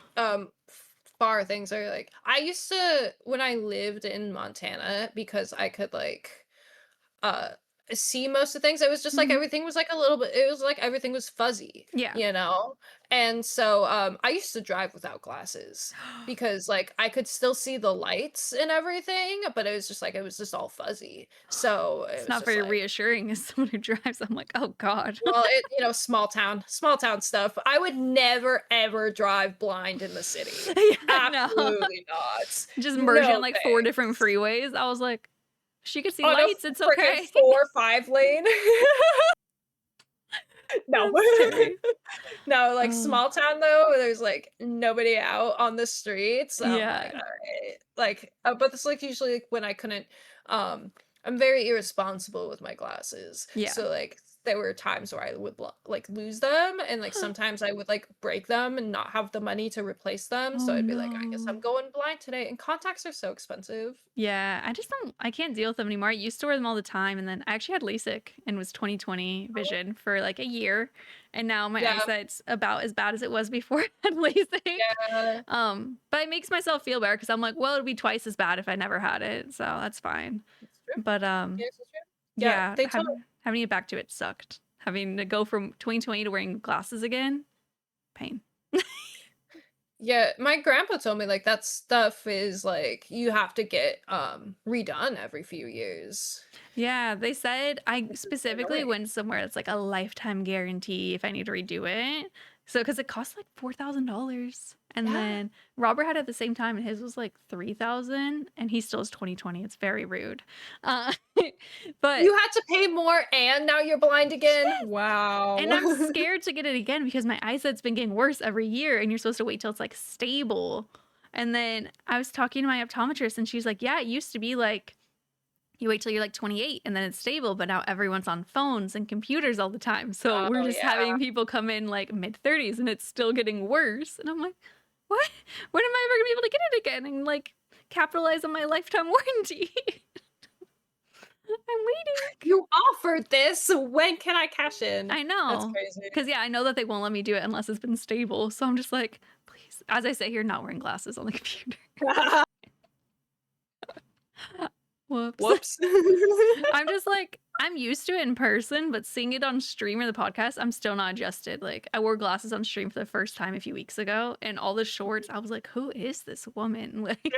far things are like I used to when I lived in Montana because I could like uh see most of things. It was just like
Mhm.
everything was like a little bit it was like everything was fuzzy,
Yeah.
you know? And so I used to drive without glasses because like I could still see the lights and everything, but it was just like it was just all fuzzy. So it
It's
was
not
just
very
like
reassuring as someone who drives. I'm like, "Oh god."
well, small town stuff. I would never ever drive blind in the city.
Yeah, I know.
Absolutely not.
Just merging
No
like 4 different
thanks.
freeways. I was like, "She could see
On a
lights, it's
freaking
okay."
4 5 lane. No.
That's scary.
No, like
Oh,
small town though, where there's like nobody out on the streets. I'm like,
yeah.
all right. Like, but it's like usually like, when I couldn't, I'm very irresponsible with my glasses.
Yeah.
So like there were times where I would like lose them, and like
Huh.
sometimes I would like break them and not have the money to replace them. So
Oh,
I'd be like, I guess I'm
no.
going blind today. And contacts are so expensive.
Yeah, I can't deal with them anymore. I used to wear them all the time, and then I actually had LASIK and was 20/20
Oh,
vision for like a year, and now my
yeah,
eyesight's about as bad as it was before I had LASIK.
yeah.
But it makes myself feel better because I'm like, well, it'd be twice as bad if I never had it, so that's fine.
It's true.
But
Yes, it's true. Yeah,
yeah,
they told
having to get back to it sucked. Having to go from 20/20 to wearing glasses again, pain.
Yeah, my grandpa told me like that stuff is like you have to get redone every few years.
Yeah, they said I
Which is
specifically
annoying.
went somewhere that's like a lifetime guarantee if I need to redo it. So, because it costs like $4,000. And
Yeah.
then Robert had it at the same time, and his was like 3,000, and he still is 20/20. It's very rude. Uh, but
You had to pay more and now you're blind again?
and I'm
Wow.
scared to get it again because my eyesight's been getting worse every year, and you're supposed to wait till it's like stable. And then I was talking to my optometrist, and she's like, "Yeah, it used to be like you wait till you're like 28 and then it's stable, but now everyone's on phones and computers all the time. So we're
Oh,
just
yeah.
having people come in like mid 30s and it's still getting worse." And I'm like, what? When am I ever gonna be able to get it again and like capitalize on my lifetime warranty? I'm waiting.
You offered this, when can I cash in?
I
That's
know.
crazy.
Because, yeah, I know that they won't let me do it unless it's been stable. So I'm just like, please, as I sit here, not wearing glasses on the computer. Whoops.
Whoops.
I'm just like, I'm used to it in person, but seeing it on stream or the podcast, I'm still not adjusted. Like, I wore glasses on stream for the first time a few weeks ago, and all the shorts, I was like, who is this woman? Like,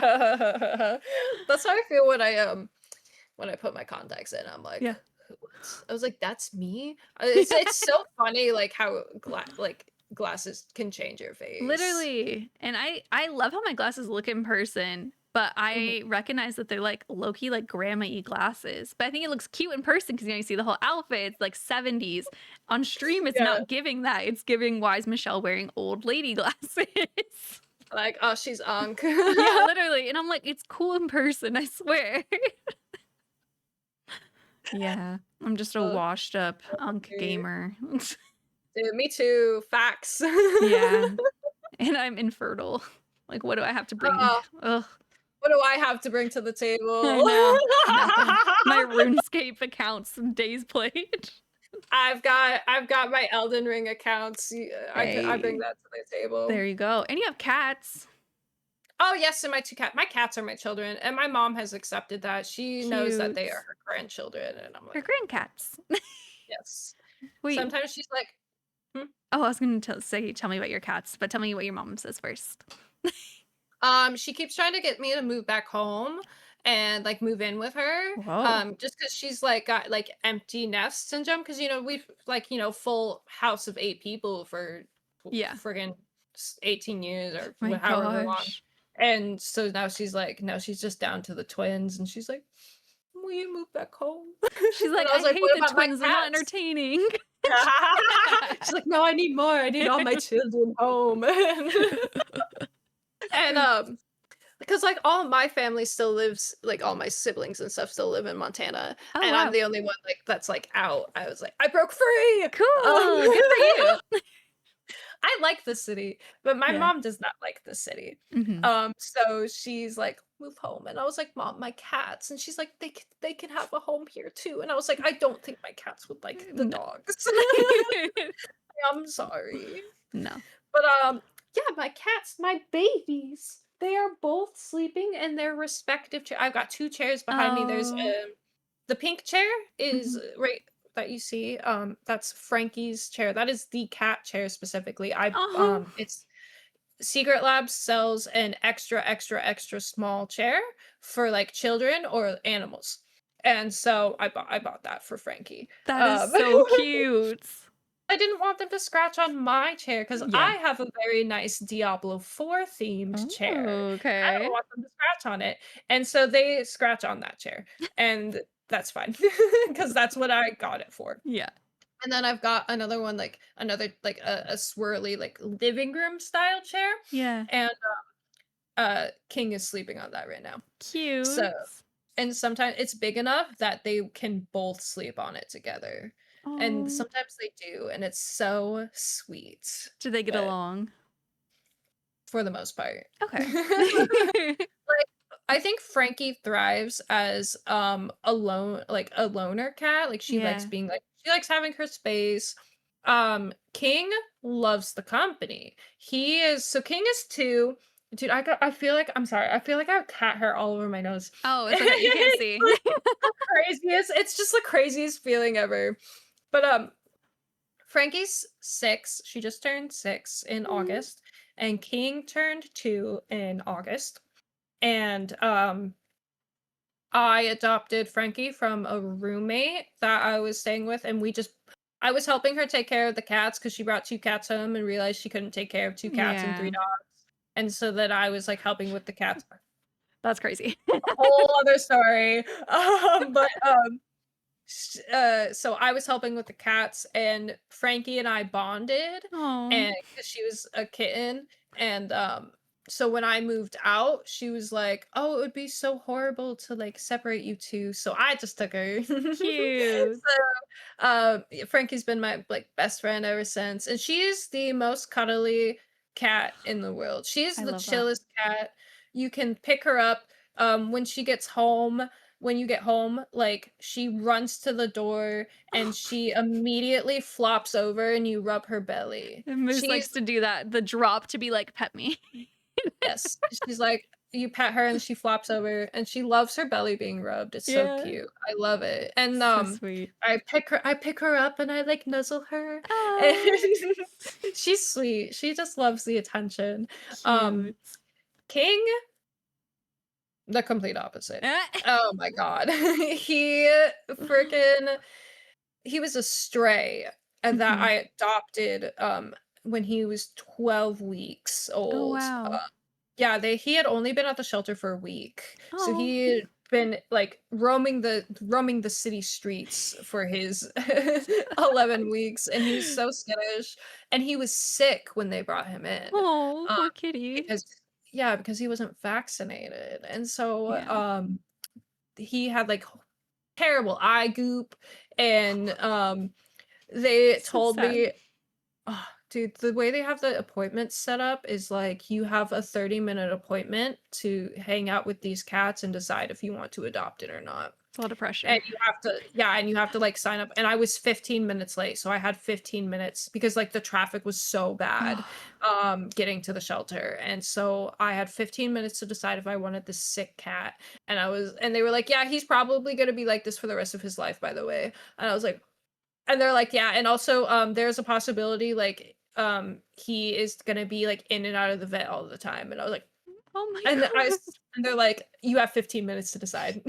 That's how I feel when I put my contacts in. I'm like,
yeah,
what? I was like, that's me. It's so funny like how glasses can change your face.
literally. And I love how my glasses look in person, but
Mhm.
I recognize that they're like low-key like grandma-y glasses. But I think it looks cute in person because you see the whole outfit. It's like 70s. On stream, it's
Yeah,
not giving that. It's giving why is Michelle wearing old lady glasses?
like oh, she's Unk.
Yeah, literally. And I'm like, it's cool in person, I swear. Yeah, I'm just a
Oh,
washed up unk
okay.
gamer.
Dude, me too. Facts.
Yeah, and I'm infertile. Like, what do I have to bring?
Oh,
Ugh,
what do I have to bring to the
I
table?
know. Nothing. My RuneScape accounts and days played.
I've got my Elden Ring accounts. I bring
Hey,
that to the table.
there you go. And you have cats.
Oh yes, and my cats are my children, and my mom has accepted that. She knows that they
Cute.
are her grandchildren, and I'm
Your
like,
grandcats.
yes.
Wait.
Sometimes she's like, "Hmm?"
Oh, I was gonna tell me about your cats, but tell me what your mom says first.
She keeps trying to get me to move back home and like move in with her.
Whoa.
Just because she's like got like empty nest syndrome. Because we've like full house of 8 people for
Yeah.
friggin' 18 years or
My
however long.
gosh.
And so now she's just down to the twins, and she's like, "Will you move back home?"
She's
And
like,
I was
I
like,
hate
"What
the
about my
twins. They're not
cats?"
entertaining.
She's like, "No, I need more. I need all my children home." And because like all my family still lives, like all my siblings and stuff still live in Montana,
Oh,
and I'm
wow.
the only one like that's like out. I was like, I broke free.
Cool. Good for you.
I like the city, but my
Yeah.
mom does not like the city.
Hmm.
So she's like, move home, and I was like, Mom, my cats, and she's like, they can have a home here too, and I was like, I don't think my cats would like the
No.
dogs. I'm sorry.
No.
But yeah, my cats, my babies, they are both sleeping in their respective chair. I've got two chairs behind me. There's
Oh.
the pink chair is
Mhm.
right that you see. That's Frankie's chair. That is the cat chair specifically.
Oh.
It's Secret Lab sells an extra, extra, extra small chair for like children or animals. And so I bought that for Frankie.
That is
Um
so cute.
I didn't want them to scratch on my chair because
Yeah.
I have a very nice Diablo 4 themed chair.
Oh,
I don't
okay.
want them to scratch on it. And so they scratch on that chair. And that's fine because that's what I got it for.
Yeah.
And then I've got another one, like another like a swirly like living room style chair.
Yeah.
And King is sleeping on that right now.
Cute.
So and sometimes it's big enough that they can both sleep on it together. And
Oh.
sometimes they do, and it's so sweet.
Do they get
But
along?
for the most part.
Okay.
Like, I think Frankie thrives as a loner cat. Like she likes
Yeah.
being like she likes having her space. King loves the company. King is 2. Dude, I feel like I'm sorry. I feel like I have cat hair all over my nose.
Oh, it's okay. You can't see.
Craziest. It's just the craziest feeling ever. But Frankie's 6. She just turned 6 in August, and King turned 2 in August. And I adopted Frankie from a roommate that I was staying with, and I was helping her take care of the cats because she brought 2 cats home and realized she couldn't take care of 2 cats and 3
Yeah.
dogs. And so then I was like helping with the cats.
That's crazy.
A whole other story. But so I was helping with the cats, and Frankie and I bonded,
Oh.
and because she was a kitten, and so when I moved out, she was like, "Oh, it would be so horrible to like separate you two," so I just took her.
Cute.
So, Frankie's been my like best friend ever since, and she is the most cuddly cat in the world. She's
I
the
love that.
chillest cat. You can pick her up when she gets home. When you get home, like she runs to the door and she immediately flops over and you rub her belly.
Moose likes
She's
to do that. The drop to be like, pet me.
Yes, she's like you pet her and she flops over and she loves her belly being rubbed. It's so
Yeah.
cute. I love it. And
So sweet.
I pick her up and I like nuzzle her.
Oh.
And she's sweet. She just loves the attention.
Cute.
King, the complete opposite. Oh my god. He freaking he was a stray that I adopted when he was 12 weeks
Oh,
old.
wow.
Yeah, he had only been at the shelter for a week. So
Oh.
he had been like roaming the city streets for his 11 weeks, and he was so skittish, and he was sick when they brought him in.
Oh,
Um
poor kitty.
because he wasn't vaccinated. And so
Yeah.
he had like terrible eye goop, and they
So
told
sad.
me, oh, dude, the way they have the appointments set up is like you have a 30-minute appointment to hang out with these cats and decide if you want to adopt it or not.
It's a lot of pressure.
And you have to like sign up. And I was 15 minutes late, so I had 15 minutes because like the traffic was so bad getting to the shelter. And so I had 15 minutes to decide if I wanted this sick cat. And they were like, "Yeah, he's probably going to be like this for the rest of his life, by the way." And I was like, and they're like, "Yeah, and also there's a possibility like he is gonna be like in and out of the vet all the time." And I was like,
Oh my
and
god.
and they're like, "You have 15 minutes to decide."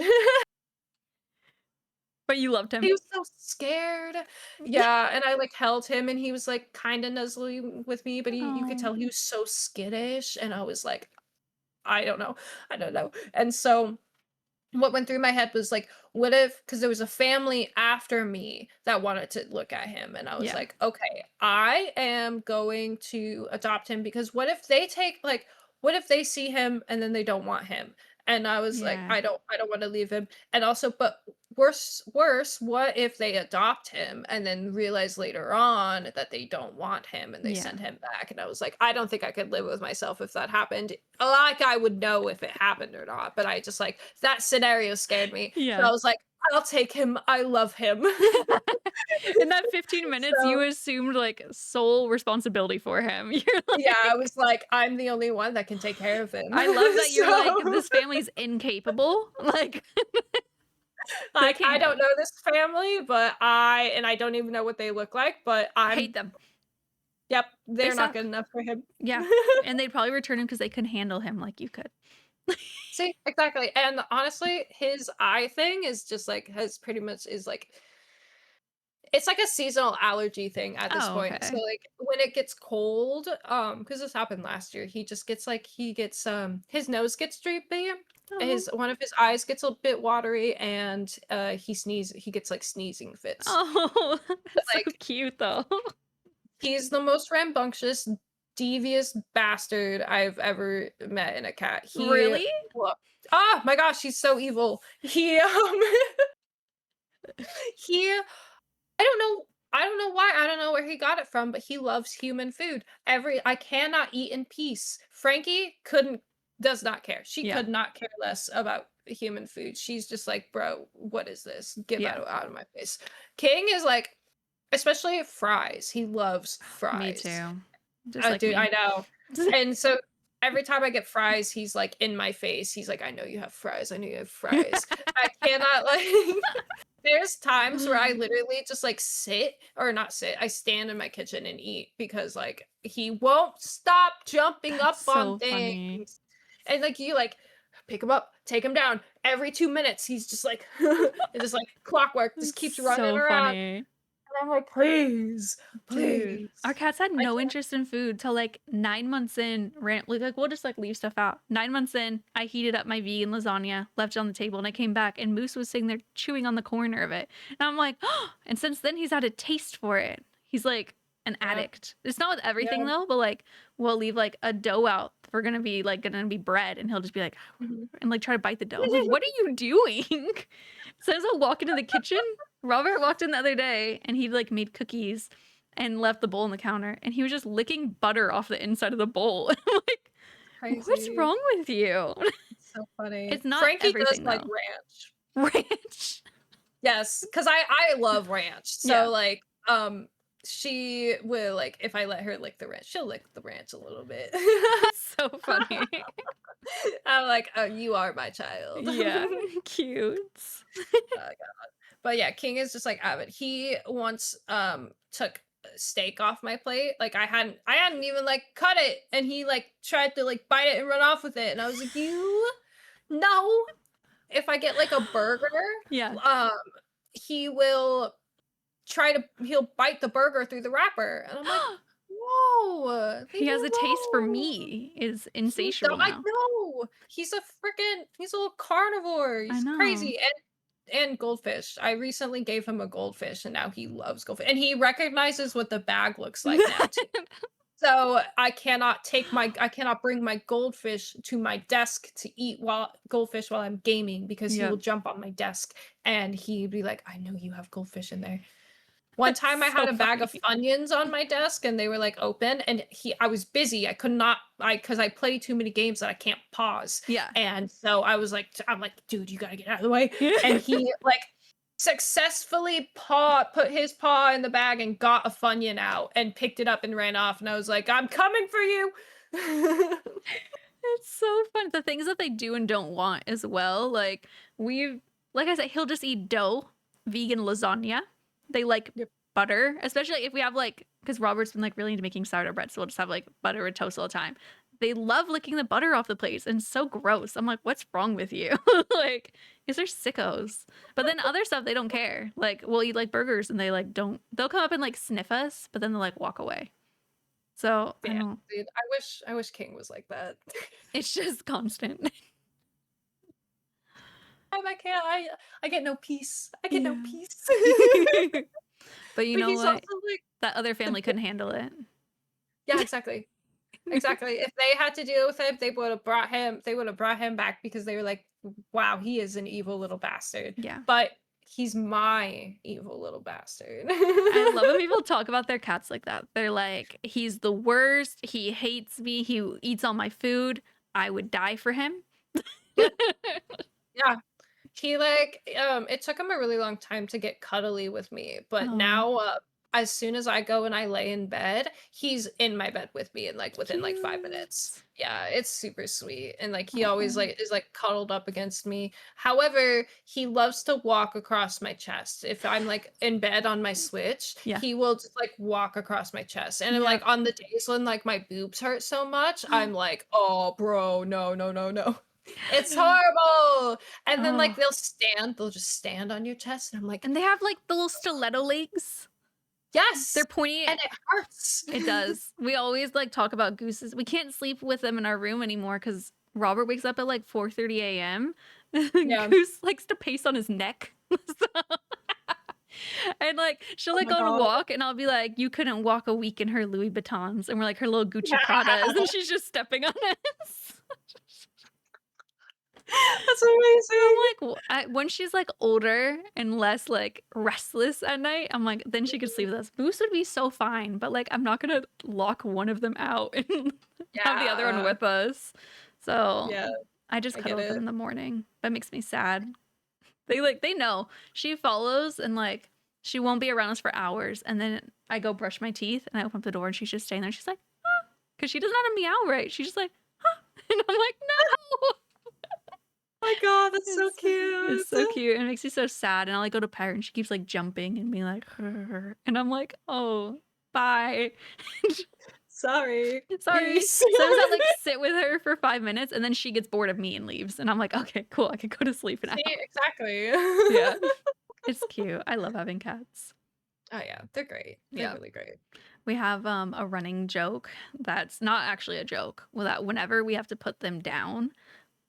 But you loved him.
He was so scared. Yeah, and I like held him and he was like kind of nuzzly with me, but you could tell he was so skittish, and I was like, I don't know. I don't know. And so what went through my head was like, what if, because there was a family after me that wanted to look at him, and I was
Yeah.
like, okay, I am going to adopt him, because what if they see him and then they don't want him? And I was like,
Yeah.
I don't want to leave him. And also, but worse, what if they adopt him and then realize later on that they don't want him and they
Yeah.
send him back? And I was like, I don't think I could live with myself if that happened. Like, I would know if it happened or not, but I just like that scenario scared me. So
Yeah.
I was like, I'll take him. I love him.
In that 15 minutes, you assumed like sole responsibility for him. You're like,
yeah, I was like, I'm the only one that can take care of him.
I love that you're like, this family's incapable. Like,
like I don't know this family, but I don't even know what they look like, but I
hate them.
Yep, they're not good enough for him.
Yeah, and they'd probably return him because they couldn't handle him like you could.
See, exactly, and honestly, his eye thing is just like has pretty much is like it's like a seasonal allergy thing at this point.
Okay.
So like when it gets cold, because this happened last year, he just gets like his nose gets droopy, one of his eyes gets a bit watery, and he gets like sneezing fits.
Oh, that's
like
so cute though.
He's the most rambunctious, devious bastard I've ever met in a cat.
Really?
Oh my gosh, he's so evil. He I don't know why, I don't know where he got it from, but he loves human food. I cannot eat in peace. Frankie does not care. She could not care less about human food. She's just like, bro, what is this? Get out of my face. King is like, especially fries. He loves fries.
Me too. Just like
dude,
me.
I know. And so every time I get fries, he's like in my face. He's like, I know you have fries. I know you have fries. I cannot like there's times where I literally just like I stand in my kitchen and eat because like he won't stop jumping up on things. And like you like pick him up, take him down. Every 2 minutes, he's just like it's just like clockwork, just keeps running around.
Funny.
And I'm like, please.
Dude, our cats had no interest in food till like 9 months in. Like we'll just like leave stuff out. 9 months in, I heated up my vegan lasagna, left it on the table, and I came back, and Moose was sitting there chewing on the corner of it. And I'm like, oh! And since then, he's had a taste for it. He's like an addict. It's not with everything though, but like we'll leave like a dough out. We're gonna be bread, and he'll just be like, and like try to bite the dough. I'm like, what are you doing? So as I walk into the kitchen, Robert walked in the other day, and he like made cookies and left the bowl on the counter, and he was just licking butter off the inside of the bowl. I'm like, crazy. What's wrong with you?
It's so funny.
It's not
Frankie
everything,
does like ranch.
Ranch.
Yes, because I love ranch. So like she will like if I let her lick the ranch, she'll lick the ranch a little bit.
So funny.
I'm like, oh, you are my child.
Yeah, cute.
Oh god. But yeah, King is just like avid. He once took steak off my plate. Like I hadn't even like cut it, and he like tried to like bite it and run off with it, and I was like, you no. If I get like a burger, he'll bite the burger through the wrapper, and I'm like, whoa,
he has a taste for me. Is insatiable now.
I know. He's a little carnivore. He's crazy. And goldfish. I recently gave him a goldfish, and now he loves goldfish. And he recognizes what the bag looks like now too. So I cannot bring my goldfish to my desk to eat goldfish while I'm gaming, because he will jump on my desk and he'd be like, I know you have goldfish in there. One time I had a bag of Funyuns on my desk, and they were like open, and I was busy. I could not, because I play too many games that I can't pause.
Yeah.
And so I'm like, dude, you gotta get out of the way. And he like successfully put his paw in the bag and got a Funyun out and picked it up and ran off. And I was like, I'm coming for you.
It's so fun. The things that they do and don't want as well. Like I said, he'll just eat dough, vegan lasagna. They like butter, especially if we have like, because Robert's been like really into making sourdough bread, so we'll just have like butter with toast all the time. They love licking the butter off the plates, and it's so gross. I'm like, what's wrong with you? Like, these are sickos. But then other stuff, they don't care. Like, we'll eat like burgers, and they'll come up and like sniff us, but then they'll like walk away. So
dude, I wish King was like that.
It's just constant.
I get no peace. I get no peace.
But you know what? Like, that other family couldn't handle it.
Yeah, exactly. Exactly. If they had to deal with it, they would have brought him back, because they were like, wow, he is an evil little bastard.
Yeah.
But he's my evil little bastard.
I love when people talk about their cats like that. They're like, he's the worst. He hates me. He eats all my food. I would die for him.
Yeah. He like it took him a really long time to get cuddly with me, but now as soon as I go and I lay in bed, he's in my bed with me and like within like 5 minutes. Yeah, it's super sweet. And like he always like is like cuddled up against me. However, he loves to walk across my chest. If I'm like in bed on my switch, he will just like walk across my chest. And like on the days when like my boobs hurt so much, I'm like, oh bro, no, no, no, no. It's horrible. And then like they'll just stand on your chest and I'm like,
and they have like the little stiletto legs.
Yes,
they're pointy
and it hurts.
It does. We always like talk about gooses. We can't sleep with them in our room anymore because Robert wakes up at like 4:30 a.m. Goose likes to pace on his neck. And like she'll like go on a walk and I'll be like, you couldn't walk a week in her Louis Vuittons, and we're like her little Gucci Pradas and she's just stepping on us.
That's amazing.
I'm like, when she's like older and less like restless at night, I'm like, then she could sleep with us. Moose would be so fine, but like I'm not gonna lock one of them out and have the other one with us. So I just cuddle with them in the morning. That makes me sad. They know she follows and like she won't be around us for hours, and then I go brush my teeth and I open up the door and she's just staying there. She's like, huh, because she doesn't know how to meow right. She's just like, huh, and I'm like, no.
Oh my god, that's so cute.
It's so cute. And it makes me so sad. And I'll like go to pet her and she keeps like jumping and being like, and I'm like, oh, bye.
Sorry.
So I like sit with her for 5 minutes and then she gets bored of me and leaves. And I'm like, okay, cool. I can go to sleep now.
Exactly.
Yeah. It's cute. I love having cats.
Oh yeah, they're great. They're really great.
We have a running joke that's not actually a joke. That whenever we have to put them down,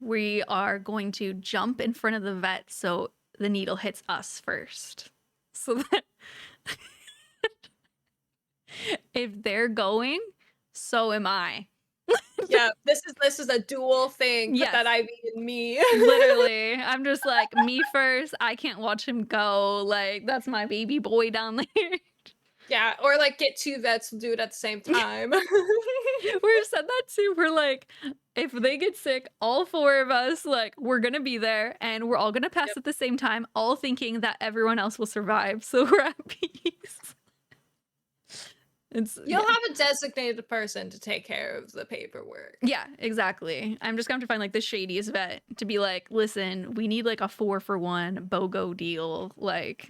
we are going to jump in front of the vet so the needle hits us first. So that if they're going, so am I.
Yeah, this is a dual thing. Put that IV in me.
Literally. I'm just like, me first. I can't watch him go. Like, that's my baby boy down there.
Yeah, or like get 2 vets and do it at the same time.
We've said that too. We're like, if they get sick, all 4 of us, like, we're gonna be there and we're all gonna pass at the same time, all thinking that everyone else will survive. So we're at peace.
You'll have a designated person to take care of the paperwork.
Yeah, exactly. I'm just going to find like the shadiest vet to be like, listen, we need like a 4-for-1 BOGO deal. Like,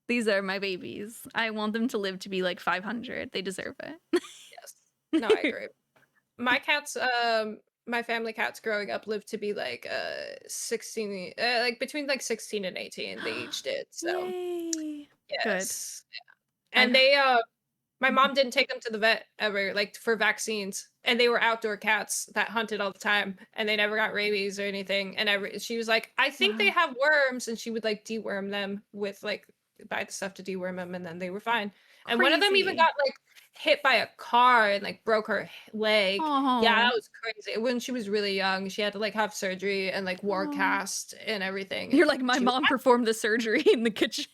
these are my babies. I want them to live to be like 500. They deserve it.
Yes. No, I agree. My cats, my family cats growing up lived to be like 16, like between like 16 and 18. They each did. So,
yay.
yes. Good. Yeah. And they, my mom didn't take them to the vet ever, like for vaccines. And they were outdoor cats that hunted all the time and they never got rabies or anything. And she was like, I think they have worms. And she would like deworm them with like, buy the stuff to deworm them. And then they were fine. And one of them even got like hit by a car and like broke her leg. Yeah, that was crazy. When she was really young, she had to like have surgery and like wore cast and everything.
You're like, my mom performed the surgery in the kitchen.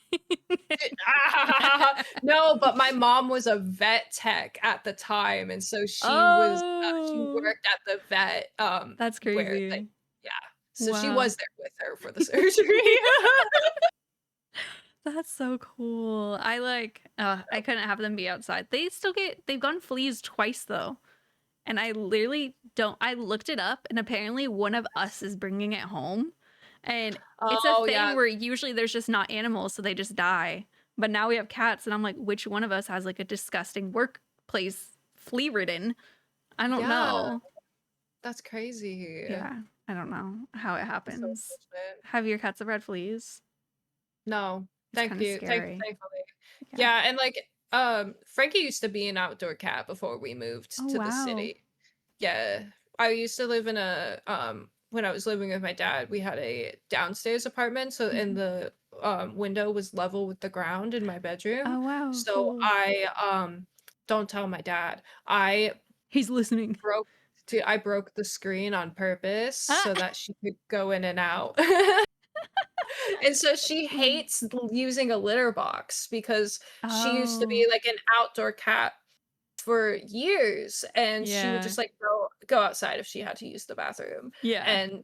No, but my mom was a vet tech at the time, and so she was she worked at the vet.
That's crazy.
Where, like, yeah, so she was there with her for the surgery.
That's so cool. I couldn't have them be outside. They've gotten fleas twice though. And I literally I looked it up and apparently one of us is bringing it home. And it's a thing where usually there's just not animals, so they just die. But now we have cats and I'm like, which one of us has like a disgusting workplace flea ridden? I don't know.
That's crazy.
Yeah. I don't know how it happens. So have your cats ever had fleas?
No. Thank you. Thankfully. Yeah, and like Frankie used to be an outdoor cat before we moved to the city. Yeah. I used to live in a when I was living with my dad, we had a downstairs apartment, so and the window was level with the ground in my bedroom.
Oh wow.
So cool. I don't tell my dad.
He's listening.
I broke the screen on purpose so that she could go in and out. And so she hates using a litter box because she used to be like an outdoor cat for years, and she would just like go outside if she had to use the bathroom.
Yeah.
And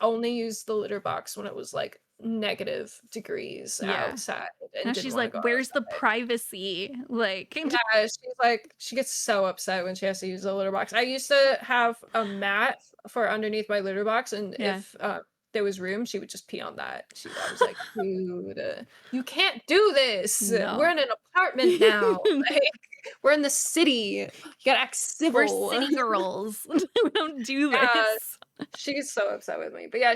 only use the litter box when it was like negative degrees outside and
now
didn't
she's
want to
like,
go
where's the
outside.
privacy? Like,
Yeah, she's like, she gets so upset when she has to use the litter box. I used to have a mat for underneath my litter box, and
yeah.
if there was room, she would just pee on that. I was like, dude, you can't do this.
No.
We're in an apartment now. Like, we're in the city. You gotta act
We're
civil.
city girls. We don't do this.
Yeah, she gets so upset with me. But yeah,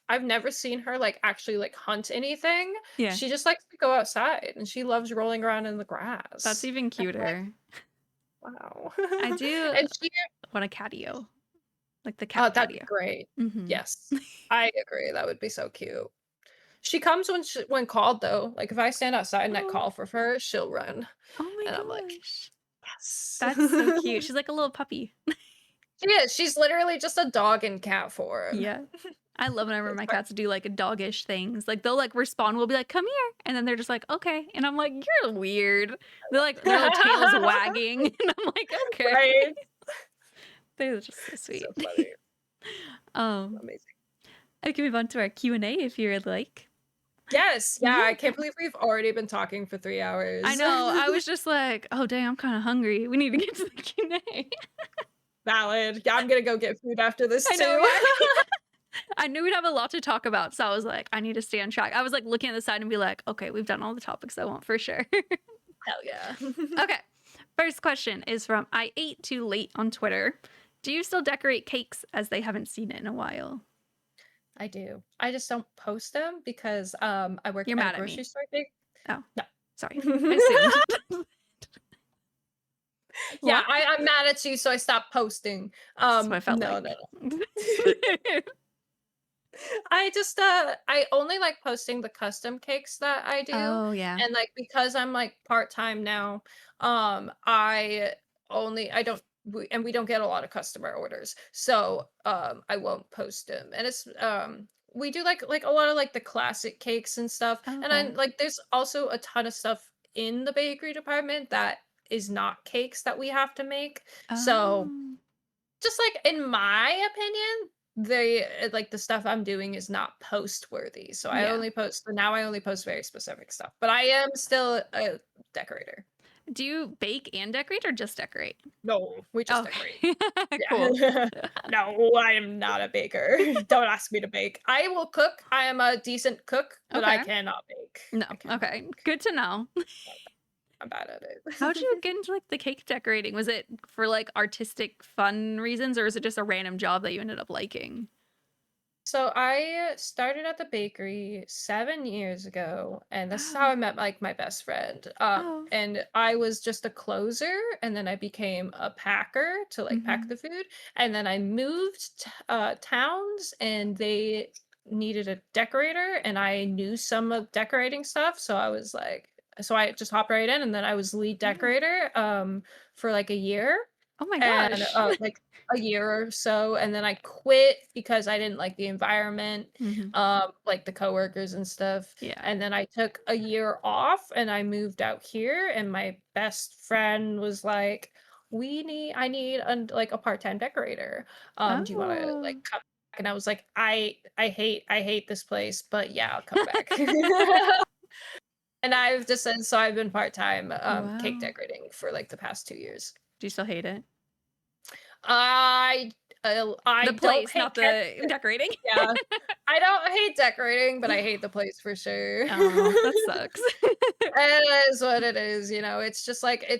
I've never seen her like actually like hunt anything.
Yeah.
She just likes to go outside and she loves rolling around in the grass.
That's even cuter.
Wow.
I do
And she
want a catio. Like the cat
that'd be
patio.
great.
Mhm.
Yes. I agree. That would be so cute. She comes when called though. Like if I stand outside and I
Oh.
call for her, she'll run.
Oh my
And
gosh.
I'm like, yes.
That's so cute. She's like a little puppy.
She is. She's literally just a dog in cat form.
Yeah. I love whenever
It's
my
hard-
cats do like doggish things. Like they'll like respond, we'll be like, come here. And then they're just like, okay. And I'm like, you're weird. They're like, their little tails wagging. And I'm like, okay.
Right?
They're just so sweet.
So funny. Amazing.
I can move on to our Q&A if you would like.
Yes. Yeah.
Yeah.
I can't believe we've already been talking for 3 hours.
I know. I was just like, oh dang, I'm kind of hungry. We need to get to the Q&A.
Valid. Yeah, I'm gonna go get food after this
I
too.
know. I knew we'd have a lot to talk about, so I was like, I need to stay on track. I was like looking at the side and be like, okay, we've done all the topics I want for sure.
Hell yeah.
Okay. First question is from I ate too late on Twitter. Do you still decorate cakes as they haven't seen it in a while?
I do. I just don't post them because I work
You're
at
mad
a
at me.
grocery store. Big.
Oh.
No.
Sorry. I assumed.
Yeah,
What?
I'm mad at you, so I stopped posting.
That's what I felt
No. I just I only like posting the custom cakes that I do.
Oh yeah.
And like because I'm like part-time now, I don't we don't get a lot of customer orders. So I won't post them. And it's we do like a lot of like the classic cakes and stuff.
Oh,
And
okay.
then like there's also a ton of stuff in the bakery department that is not cakes that we have to make. So
Oh.
just like in my opinion, the stuff I'm doing is not post worthy. So I
Yeah.
only post very specific stuff. But I am still a decorator.
Do you bake and decorate or just decorate?
No, we just
Okay.
decorate.
Cool.
No, I am not a baker. Don't ask me to bake. I will cook. I am a decent cook, but I
Okay.
cannot bake.
No.
I cannot
Okay.
bake.
Good to know.
I'm bad at it.
How'd you get into like the cake decorating? Was it for like artistic fun reasons, or is it just a random job that you ended up liking?
So I started at the bakery 7 years ago, and this is how
Wow.
I met like my best friend.
Oh.
And I was just a closer, and then I became a packer to like pack
Mhm.
the food, and then I moved towns, and they needed a decorator, and I knew some of decorating stuff, so I was like, so I just hopped right in, and then I was lead
Yeah.
decorator for like a year
Oh my
and
gosh.
like a year or so, and then I quit because I didn't like the environment,
Mhm.
like the coworkers and stuff.
Yeah.
And then I took a year off and I moved out here, and my best friend was like, I need like a part-time decorator. Do you want to like
Oh.
come back? And I was like, I hate this place, but yeah, I'll come back. And I've just said, so I've been part-time cake
Wow.
decorating for like the past 2 years.
Do you still hate it?
I
The
don't
place,
hate
not the decorating.
yeah. I don't hate decorating, but I hate the place for sure.
Oh, that sucks.
It is what it is, you know. It's just like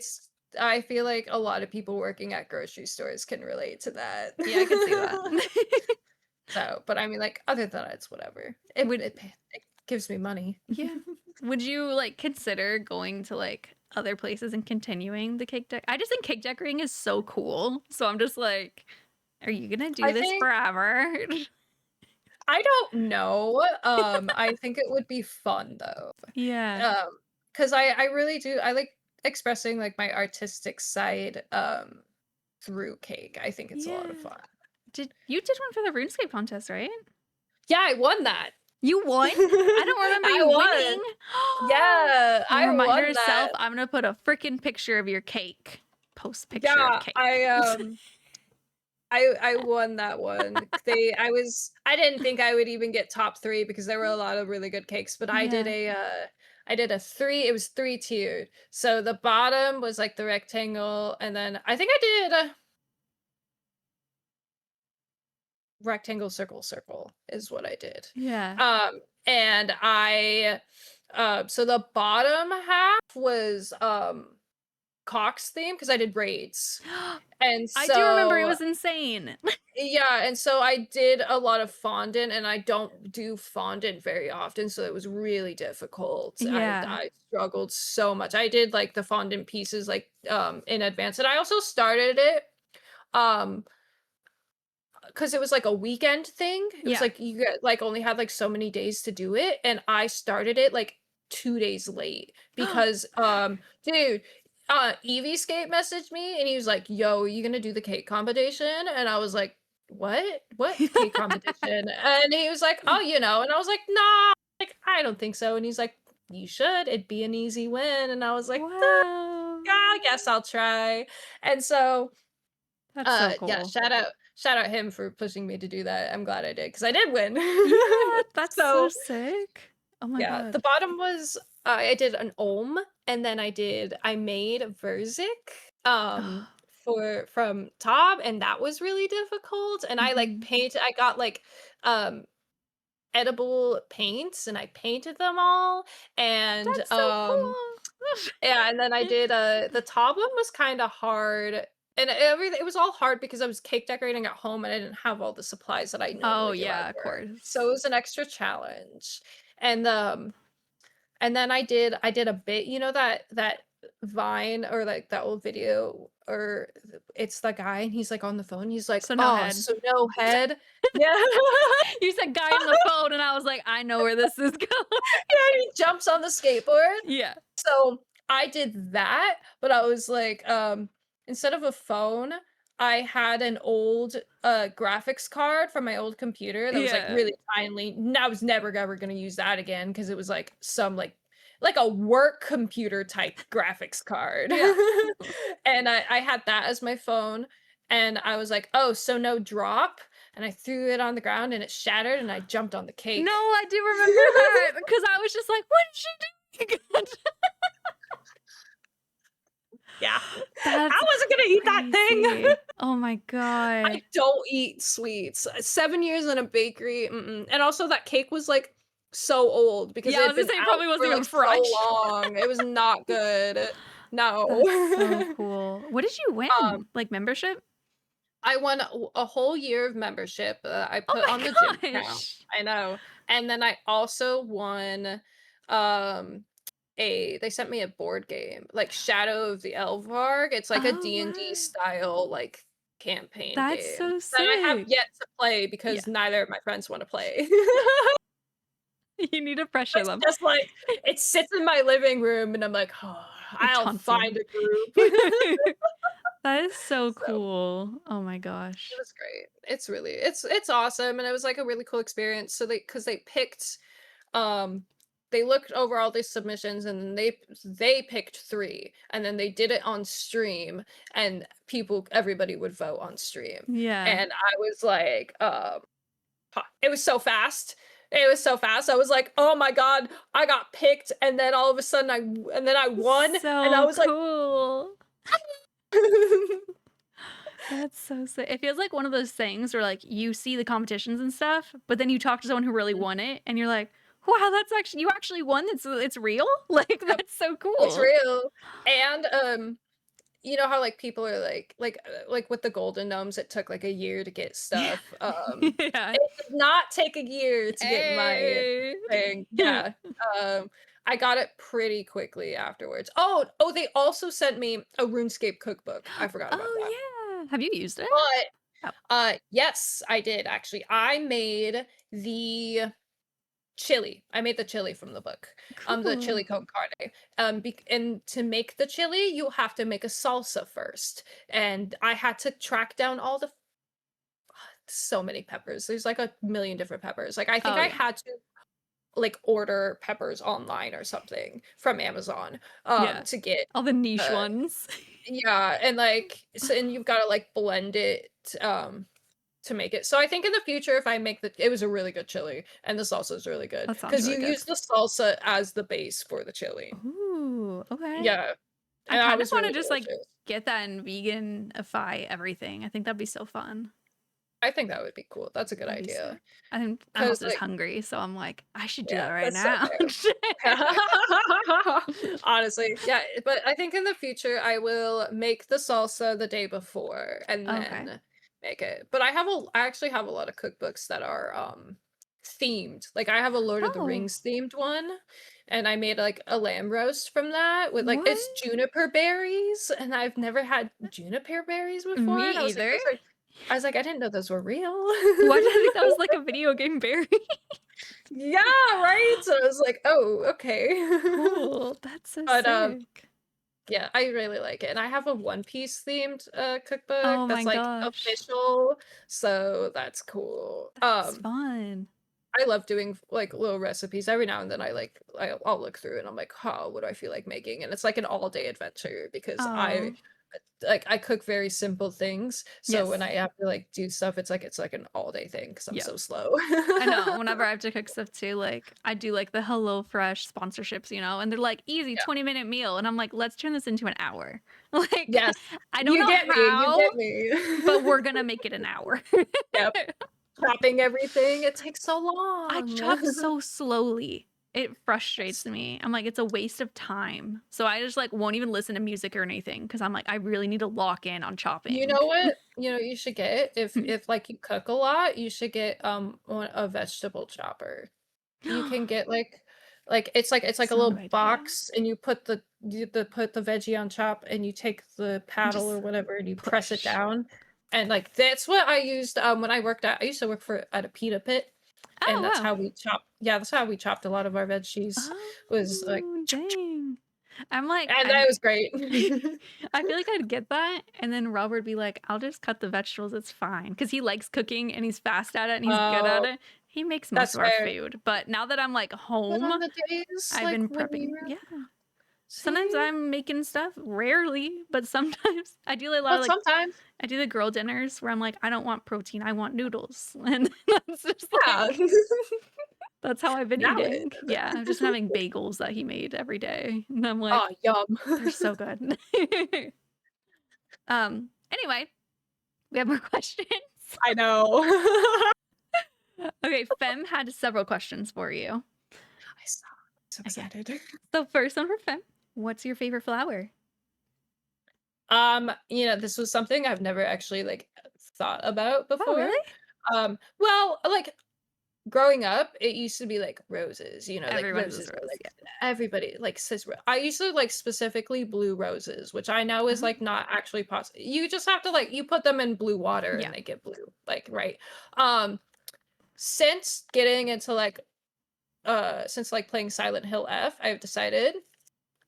I feel like a lot of people working at grocery stores can relate to that.
Yeah, I can see that.
So, but I mean, like, other than that, it's whatever. It gives me money.
Yeah. Would you like consider going to like other places and continuing the cake I just think cake decorating is so cool. So I'm just like, are you gonna do this forever?
I don't know. I think it would be fun though.
Yeah.
Because I really do. I like expressing like my artistic side through cake. I think it's a lot of fun.
You did one for the RuneScape contest, right?
Yeah, I won that.
You won? I don't remember you winning.
Yeah, I
remind
won
yourself,
that.
I'm gonna put a freaking picture of your cake. Post picture
Yeah,
of cake.
I I won that one. I didn't think I would even get top 3 because there were a lot of really good cakes, but
Yeah.
I did a 3, it was 3 tiered. So the bottom was like the rectangle, and then I think I did a rectangle, circle, circle is what I did.
Yeah.
And so the bottom half was Cox theme because I did braids. And
I do remember it
so
was insane.
yeah, and so I did a lot of fondant, and I don't do fondant very often, so it was really difficult.
Yeah.
I struggled so much. I did like the fondant pieces like in advance, and I also started it um because it was like a weekend thing. It was
Yeah.
like you get like only had like so many days to do it, and I started it like 2 days late because dude, Evie Skate messaged me and he was like, "Yo, you gonna do the cake competition?" And I was like, What cake competition?" And he was like, "Oh, you know." And I was like, "Nah, like I don't think so." And he's like, "You should. It'd be an easy win." And I was like,
Wow.
"Yeah, I guess I'll try." And so
That's so
yeah,
cool.
shout out him for pushing me to do that. I'm glad I did because I did win.
Yeah, that's so
So
sick. Oh my
yeah, the
god.
bottom was I did an ohm, and then I made Verzik for from Top, and that was really difficult. And
Mhm.
I got like um edible paints and I painted them all. And
That's so cool.
yeah, and then I did the top one was kind of hard. And everything it was all hard because I was cake decorating at home and I didn't have all the supplies that I
Oh,
normally do at
yeah, of
work. So
course.
it was an extra challenge. And then I did a bit, you know that Vine or like that old video or it's the guy and he's like on the phone. He's like,
So no
"Oh,
head.
so no head." Yeah.
You said guy on the phone, and I was like, I know where this is going.
Yeah, he jumps on the skateboard.
Yeah.
So I did that, but I was like, instead of a phone, I had an old graphics card from my old computer that was like
Yeah.
really tiny. And I was never ever gonna use that again because it was like some like a work computer type graphics card.
Yeah.
And I had that as my phone, and I was like, oh, so no drop. And I threw it on the ground and it shattered and I jumped on the
No,
cake.
I do remember that because I was just like, "What did she do?"
Yeah. I
That's
wasn't gonna eat that thing.
crazy. Oh my god.
I don't eat sweets. 7 years in a bakery, and also that cake was, like, so old because
Yeah,
it
I
had
was gonna
been
say it
out
probably
for,
wasn't
like,
even
so
fresh.
long. It was not good.
That's so
No.
cool. What did you
Um,
win? Like membership?
I won a whole year of membership, I
Oh
put on the gym
my
account.
gosh.
I know. And then I also won, um, they sent me a board game, like Shadow of the Elvarg. It's like a
Oh,
D&D
wow.
style, like, campaign
That's
game
so
that I have
sick.
yet to play
Yeah.
because neither of my friends wanna play.
You need to pressure
It's
them.
just like it sits in my living room, and I'm like, "Oh,
It
I'll
taunts you.
find a group."
That is so
So
cool. Oh my
it
gosh.
was great. It's awesome, and it was, like, a really cool experience. So they picked, um they looked over all these submissions, and then they picked 3, and then they did it on stream, and everybody would vote on stream.
Yeah.
And I was like, it was so fast. It was so fast. I was like, "Oh my god, I got picked," and then all of a sudden and then I won, and I
So
was like
cool. That's so sick. It feels like one of those things where like you see the competitions and stuff, but then you talk to someone who really won it and you're like, wow, that's actually you actually won. It's real. Like
Yep,
that's so
it's
cool.
real. And, you know how, like, people are like, with the golden gnomes, it took, like, a year to get
Yeah.
stuff,
Yeah.
it did not take a year to get my
Hey.
thing, yeah, um, I got it pretty quickly afterwards. They also sent me a RuneScape cookbook, I forgot about that.
Oh yeah. Have you used it?
But,
Oh,
yes, I did, actually. I made the chili. I made the chili from the book, the chili
cool.
con carne. And to make the chili, you have to make a salsa first, and I had to track down all the so many peppers. There's like a million different peppers. Like I think
Oh
I
yeah.
had to like order peppers online or something from Amazon
Yeah.
to get
All the niche
uh
ones.
Yeah, and like and you've got to like blend it to make it. So I think in the future, if I make it was a really good chili, and the salsa is really good
That sounds
because
really
you
good.
use the salsa as the base for the chili.
Ooh, okay.
Yeah,
I
and that
kind of
was
want to
really
just like
delicious.
get that and veganify everything. I think that'd be so fun.
I think that would be cool. That's a good
That'd be
idea.
sick. I'm
Cause
also just
like,
hungry, so I'm like, I should do
yeah,
that right
that's so
now.
fair. Honestly, yeah, but I think in the future I will make the salsa the day before and
Okay.
then make it. But I actually have a lot of cookbooks that are themed. Like I have a Lord of the
Oh,
Rings themed one, and I made like a lamb roast from that with like
what?
it's juniper berries, and I've never had juniper berries before,
Me
and
either.
I was like, I didn't know those were real.
Why did I think that was like a video game berry?
Yeah, right? So I was like, "Oh, okay."
Cool. That's so
But,
sick.
yeah, I really like it, and I have a One Piece themed, cookbook
Oh my
that's, like,
gosh.
official, so that's cool.
That's fun.
I love doing, like, little recipes. Every now and then I'll look through and I'm like, "Huh, what do I feel like making?" And it's like an all-day adventure because
Oh,
I cook very simple things, so when
yes.
I have to, like, do stuff, it's like an all-day thing because 'cause I'm
Yep.
so slow.
I know. Whenever I have to cook stuff too, like I do like the HelloFresh sponsorships, and they're like easy
Yeah.
20-minute meal. And I'm like, let's turn this into an hour. Like,
Yes.
I don't know
You
how,
get me.
but we're gonna make it an hour.
Yep. Chopping everything, it takes so
I
long.
chop so slowly. It frustrates
Yes.
me. I'm like, it's a waste of time. So I just like won't even listen to music or anything because I'm like, I really need to lock in on
You
chopping.
know what? You know, you should get if, like, you cook a lot, you should get, a vegetable chopper. You can get, it's like a
That's not a
little
good idea.
box, and put the veggie on top, and you take the paddle or
Just
whatever, and you press it
push.
down, and, like, that's what I used, when I used to work at a pita pit, and
Oh wow.
that's how we chopped a lot of our veggies, was, like,
Oh dang. I'm like,
and that was great.
I feel like I'd get that, and then Robert would be like, "I'll just cut the vegetables, it's fine," because he likes cooking and he's fast at it and he's good at
Oh,
it. He makes most
that's
of our
fair.
food, but now that I'm like
But
home,
on the days,
I've
like,
been
when
prepping.
you're
Yeah. Sometimes
see?
I'm making stuff, rarely, but sometimes I do a lot of
But
like
sometimes
I do the girl dinners where I'm like, I don't want protein, I want noodles. And that's just
yeah.
like that's how I've been
Valid.
eating. Yeah, I've just been having bagels that he made every day. And I'm
Oh,
like,
yum.
they're so good. Anyway, we have more questions.
I know.
Okay, Fem had several questions for you.
I saw. So
Okay.
excited.
So first one for Fem. What's your favorite flower?
This was something I've never actually, like, thought about
Oh,
before.
really?
Well, like, growing up, it used to be, like, roses, like,
Everyone says
roses are,
rose.
like everybody, like, says I used to, like, specifically blue roses, which I know is,
Oh,
like, not actually possible. You just have to, like you put them in blue water and
yeah.
they get blue, like, right? Um, since getting into, like, since, like, playing Silent Hill F, I've decided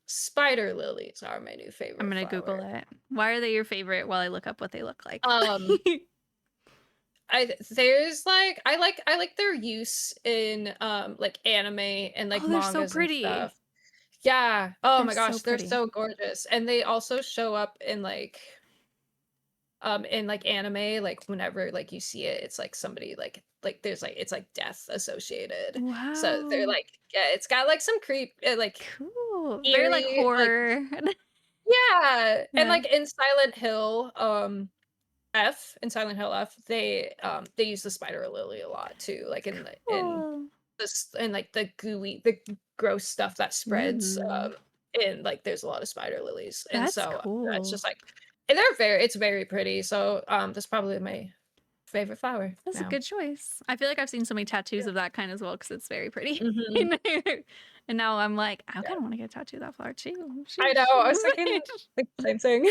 spider lilies are my new
I'm
favorite
gonna
flower.
Google it. Why are they your favorite while I look up what they look like?
Um, there's, like I like their use in, like, anime and, like,
Oh, they're so
mangas and
pretty.
stuff. Yeah. Oh
They're
my
so
gosh, they're
pretty.
so gorgeous, and they also show up in, like, anime, like, whenever, like, you see it, it's like somebody, like, there's, like it's, like, death associated. So they're,
Wow.
like yeah, it's got, like, some like,
Cool. Very like
eerie, like
horror.
yeah, and,
Yeah.
like, in Silent Hill F, they use the spider lily a lot too, like, in
Cool.
this and, like, the gross stuff that spreads,
Ooh,
and, like, there's a lot of spider lilies, and
that's
so, it's
cool.
just, like and it's very pretty, so, that's probably my favorite flower
That's a
now.
good choice. I feel like I've seen so many tattoos
Yeah.
of that kind as well because it's very pretty.
Mhm.
And now I'm like, I
Yeah.
kind of want to get a tattoo of that flower too.
I know, I was thinking the same thing.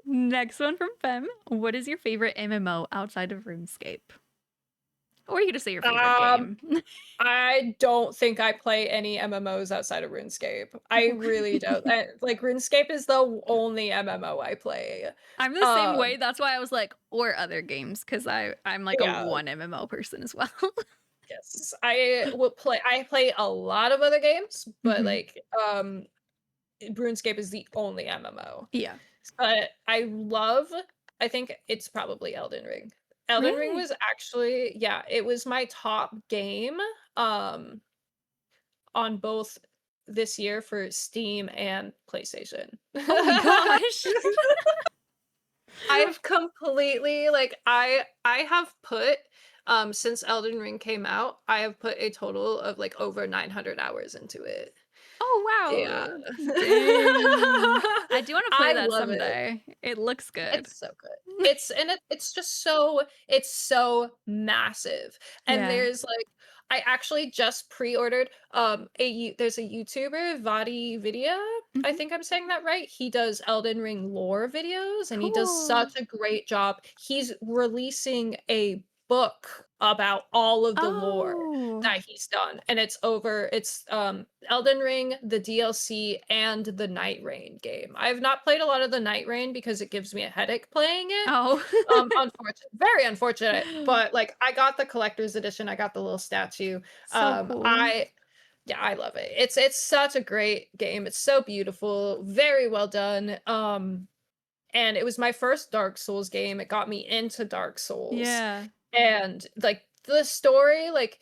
Next one from Fem. What is your favorite MMO outside of RuneScape? Or you could just say your favorite
Um
game.
I don't think I play any MMOs outside of RuneScape. I really don't. Like, RuneScape is the only MMO I play.
I'm the same
Um,
way. That's why I was like, or other games, because I'm like a
yeah,
one MMO person as well.
yes. I play a lot of other games, but,
Mhm.
like, RuneScape is the only MMO.
Yeah.
But I think it's probably Elden Ring. Elden Ring
Really?
was actually, yeah, it was my top game on both this year for Steam and PlayStation.
Oh my gosh.
I've completely like I have put since Elden Ring came out, I have put a total of like over 900 hours into it.
Oh
Yeah.
wow. Dang. I do want to play
I
that
love it.
someday. It looks good.
It's so good. It's just it's so massive. And
Yeah.
there's like I actually just pre-ordered there's a YouTuber, Vadi Vidya. I
Mhm.
think I'm saying that right. He does Elden Ring lore videos and he does
Cool.
such a great job. He's releasing a book about all of the lore
Oh.
that he's done. And it's Elden Ring, the DLC, and the Night Rain game. I have not played a lot of the Night Rain because it gives me a headache playing it.
Oh.
Unfortunate, very unfortunate. But like, I got the collector's edition. I got the little statue.
So cool.
I love it. It's such a great game. It's so beautiful, very well done. And it was my first Dark Souls game. It got me into Dark Souls.
Yeah.
And like the story, like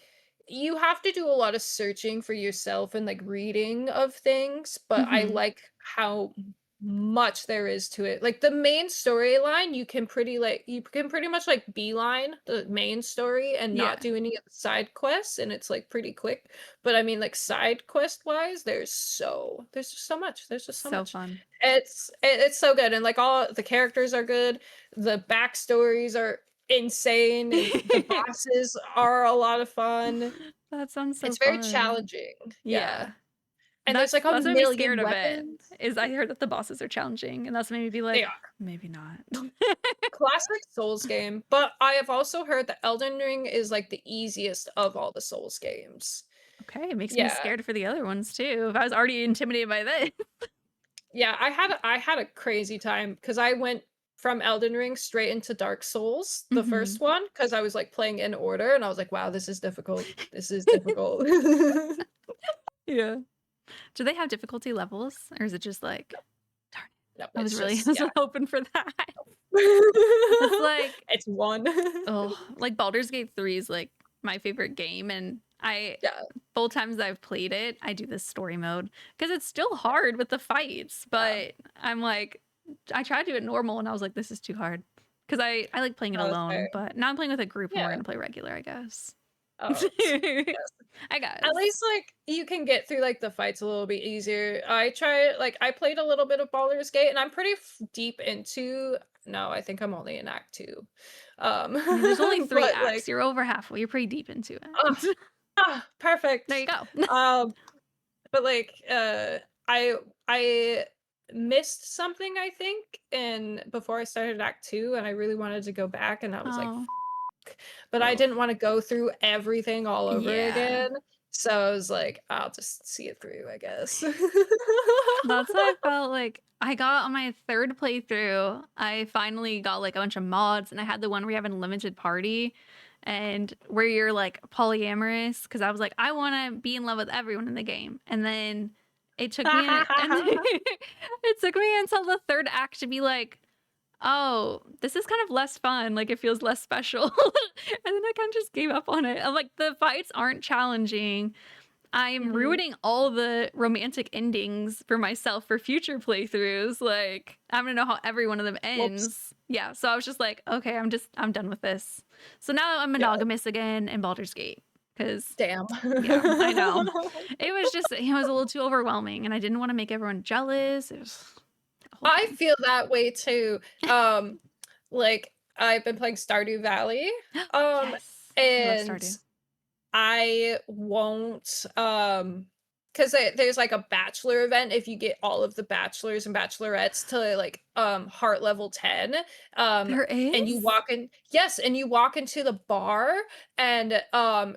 you have to do a lot of searching for yourself and like reading of things, but I
Mhm.
like how much there is to it. Like the main storyline, you can pretty much like beeline the main story and
Yeah.
not do any of the side quests, and it's like pretty quick. But I mean, like side quest wise, there's just so much. There's just so
So
much.
fun.
It's so good, and like all the characters are good. The backstories are insane, and the bosses are a lot of fun.
That sounds so
It's very
fun.
challenging. Yeah.
Yeah.
And there's like a
That's what made me scared
million
of it,
weapons.
is I heard that the bosses are challenging, and that's made me be
They
like,
are.
maybe not.
Classic Souls game, but I have also heard that Elden Ring is like the easiest of all the Souls games.
Okay, it makes me
Yeah.
scared for the other ones too. If I was already intimidated by this.
Yeah, I had a crazy time because I went from Elden Ring straight into Dark Souls, the
Mhm.
first one, because I was like playing in order and I was like, wow, this is difficult. This is difficult.
Yeah. Do they have difficulty levels, or is it just like, darn
No,
it, I was
it's
really
just yeah.
hoping for that. That's like,
It's one.
oh, like Baldur's Gate 3 is like my favorite game, and
Yeah.
both times I've played it, I do this story mode because it's still hard with the fights, but I'm like, I tried to do it normal and I was like, this is too hard because I like playing it
No, that's fair.
alone, but now I'm playing with a group and we're
Yeah.
gonna play regular, I guess.
Oh, yes.
I guess.
At least like you can get through like the fights a little bit easier. I played a little bit of Baldur's Gate and I'm pretty deep into no, I think I'm only in Act 2.
I mean, there's only 3
But
acts.
like
You're over halfway. You're pretty deep into
oh,
it. There
perfect.
you go.
But like I missed something I think and before I started Act 2 and I really wanted to go back and I was like
Oh,
but I
ugh.
didn't want to go through everything all over
Yeah.
again. So I was like, I'll just see it through, I guess.
That's how I felt like I got on my 3rd playthrough. I finally got like a bunch of mods, and I had the one where you have a limited party and where you're like polyamorous because I was like, I want to be in love with everyone in the game. And then it took me it took me until the 3rd act to be like, oh, this is kind of less fun. Like it feels less special. And then I kind of just gave up on it. I'm like, the fights aren't challenging. I'm
Mhm.
ruining all the romantic endings for myself for future playthroughs. Like, I'm gonna know how every one of them
Whoops.
ends. Yeah, so I was just like, okay, I'm done with this. So now I'm
Yeah,
monogamous again in Baldur's Gate. Cause
damn.
yeah, I know. It was a little too overwhelming and I didn't want to make everyone jealous. It was a whole
I
thing.
feel that way too. Like I've been playing Stardew Valley.
Yes. I love
And
Stardew.
I won't because there's like a bachelor event if you get all of the bachelors and bachelorettes to like heart level 10
There
and you
is?
walk in yes and you walk into the bar and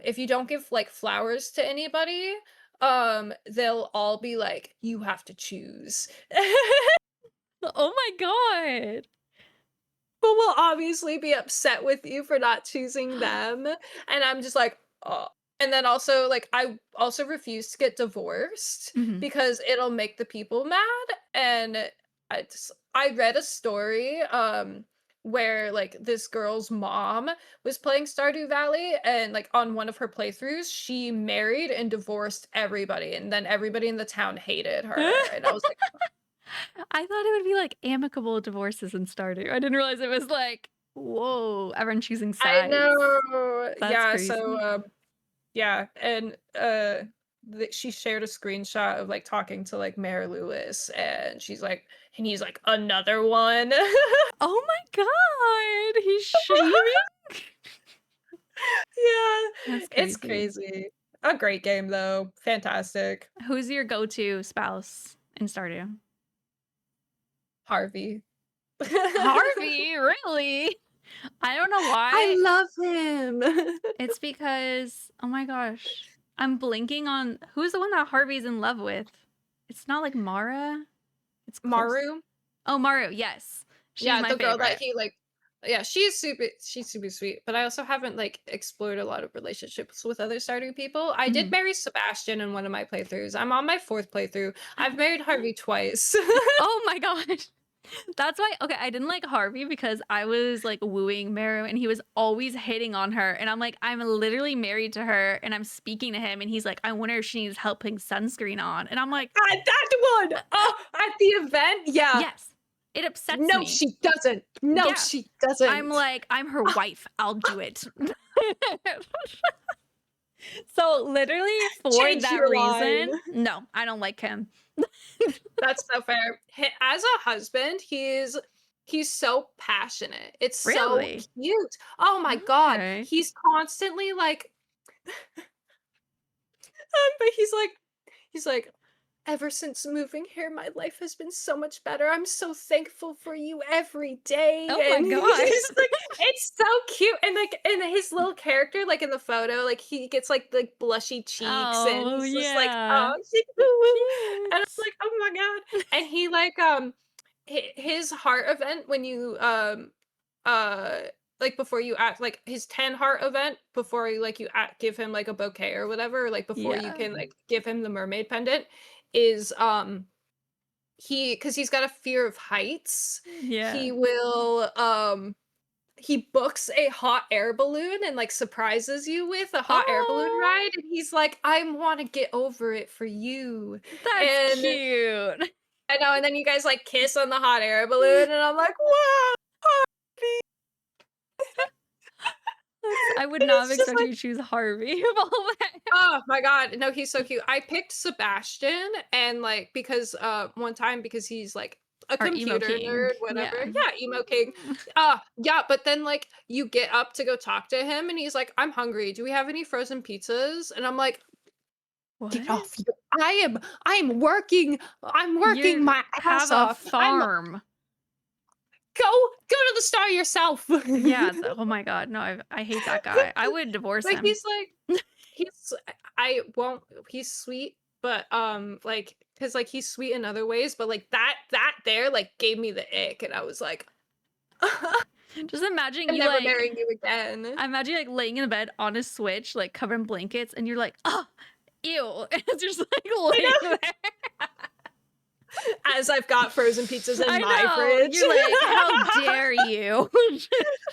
if you don't give like flowers to anybody they'll all be like you have to choose.
Oh my god.
But will obviously be upset with you for not choosing them and I'm just like oh And then also, like, I also refuse to get divorced
Mhm.
because it'll make the people mad, and I read a story, where, like, this girl's mom was playing Stardew Valley, and, like, on one of her playthroughs, she married and divorced everybody, and then everybody in the town hated her, and I was like,
I thought it would be, like, amicable divorces in Stardew. I didn't realize it was like, whoa, everyone choosing
I
sides.
know.
That's
Yeah,
crazy.
so, yeah, and, she shared a screenshot of, like, talking to, like, Mayor Lewis, and he's like, "Another one?"
Oh my god, he's shaming?
Yeah,
That's
it's
crazy.
crazy. A great game, though. Fantastic.
Who's your go-to spouse in Stardew?
Harvey.
Harvey, really? I don't know
I
why.
love him.
It's because, oh my gosh, I'm blinking on who's the one that Harvey's in love with? It's not like Mara. It's close.
Maru?
Oh, Maru, yes. She's
Yeah,
my
the girl that
favorite.
he, like, yeah, she's super sweet, but I also haven't, like, explored a lot of relationships with other Stardew people. I did
Mhm.
marry Sebastian in one of my playthroughs. I'm on my 4th playthrough. I've married Harvey twice.
Oh my gosh. That's why, okay, I didn't like Harvey because I was like wooing Meru and he was always hitting on her. And I'm like, I'm literally married to her and I'm speaking to him and he's like, I wonder if she needs help putting sunscreen on. And I'm like,
Ah, that one! Oh, at the event? Yeah.
yes, it upsets
No,
me.
she doesn't. No,
Yeah.
she
I'm
doesn't.
like, I'm her wife. I'll do it. So literally for
Change
that
your line.
reason, no, I don't like him.
That's so fair. As a husband, he's so passionate. It's so
Really?
cute. Oh my god.
Okay.
He's constantly like but he's like, ever since moving here, my life has been so much better. I'm so thankful for you every day.
Oh my
And
god.
he's like, it's so cute. And like, and his little character, like in the photo, like he gets like blushy cheeks, and
Oh
he's just like,
yeah.
oh, she's woo woo. And I'm
Cute.
like, oh my god. And he like, his heart event when you uh like before you act like his 10 heart event before you give him like a bouquet or whatever, or like before you
Yeah.
can like give him the mermaid pendant is because he's got a fear of heights.
Yeah.
He books a hot air balloon and like surprises you with a hot air balloon
Oh,
ride, and he's like, I want to get over it for you.
that's
And
cute.
I know, and then you guys like kiss on the hot air balloon, and I'm like, wow.
I would
And
not have
it's just
expected
like,
you to choose Harvey of all that.
oh my god, no, he's so cute. I picked Sebastian, and like because one time because he's like a
Our emo
computer
king.
nerd, whatever.
Yeah.
Yeah, emo king. Yeah, but then like you get up to go talk to him, and he's like, I'm hungry. Do we have any frozen pizzas? And I'm like, get
What?
off you. I am working. I'm working
You
my
have
ass
a
off.
farm.
Go to the star yourself.
Yeah. Oh my god. No, I hate that guy. I would divorce
Like
him.
he's I won't he's sweet, but like because like he's sweet in other ways, but like that there like gave me the ick, and I was like,
Just imagine
I'm
you
never
like,
marrying you again.
I imagine like laying in the bed on a switch, like covered in blankets, and you're like, oh, ew. And it's just like
I
laying
know.
there.
As I've got frozen pizzas in
I
my
know.
fridge.
You're like, how dare you?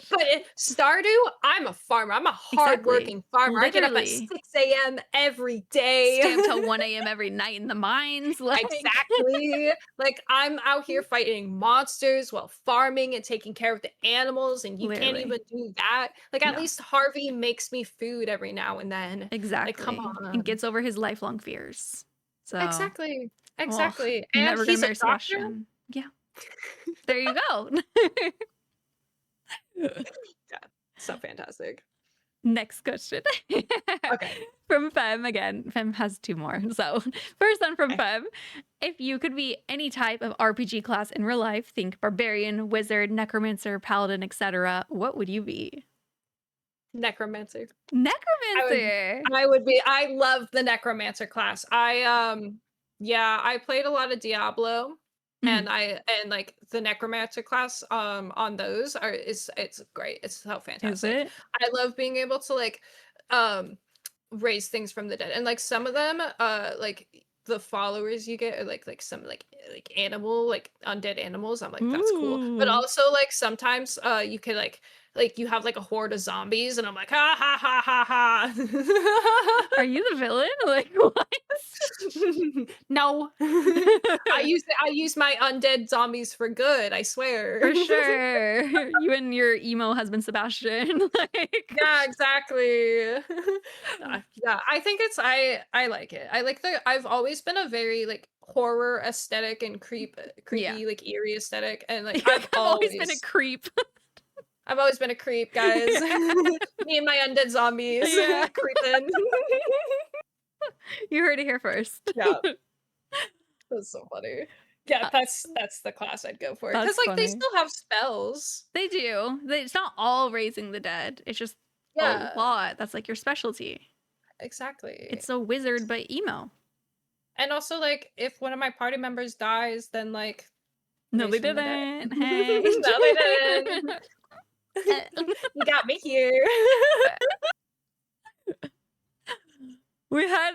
But Stardew, I'm a farmer. I'm a
Exactly.
hardworking farmer. I get up at
Literally.
6 a.m. every day.
Stay up till 1 a.m. every night in the mines. Like,
Exactly. Like I'm out here fighting monsters while farming and taking care of the animals, and you can't
literally.
even do that. Like at
No,
least Harvey makes me food every now and then. Like come
exactly. And
on.
gets over his lifelong fears. So,
Exactly.
well,
Exactly. And
never gonna
he's a
marry
doctor.
Sebastian. Yeah, there you go.
Yeah. So fantastic.
Next question.
Okay.
From Fem again. Fem has two more. So, first one from
Okay.
Fem. If you could be any type of RPG class in real life, think barbarian, wizard, necromancer, paladin, etc., what would you be?
Necromancer.
Necromancer.
I love the necromancer class. Yeah, I played a lot of Diablo,
Mhm.
and like the necromancer class on those it's great. It's so
Is
fantastic.
it?
I love being able to like um raise things from the dead. And like some of them, like the followers you get are like some like animal, like undead animals. I'm like, that's cool. But also like sometimes you can like you have like a horde of zombies and I'm like, ha ha ha ha ha.
Are you the villain? Like what?
No. I use my undead zombies for good, I swear.
For sure. You and your emo husband Sebastian. Like
Yeah, exactly. Yeah, I think it's I like it. I like I've always been a very like horror aesthetic and creepy like eerie aesthetic, and like I've
always been a creep.
I've always been a creep, guys. Me and my undead zombies creeping.
You heard it here first.
Yeah. That's so funny. Yeah, that's the class I'd go for. Because like they still have spells.
They do. It's not all raising the dead. It's just a lot. That's like your specialty.
Exactly.
It's a wizard but emo.
And also like if one of my party members dies, then like
no, they didn't. Hey.
No, they didn't. You got me here.
We had,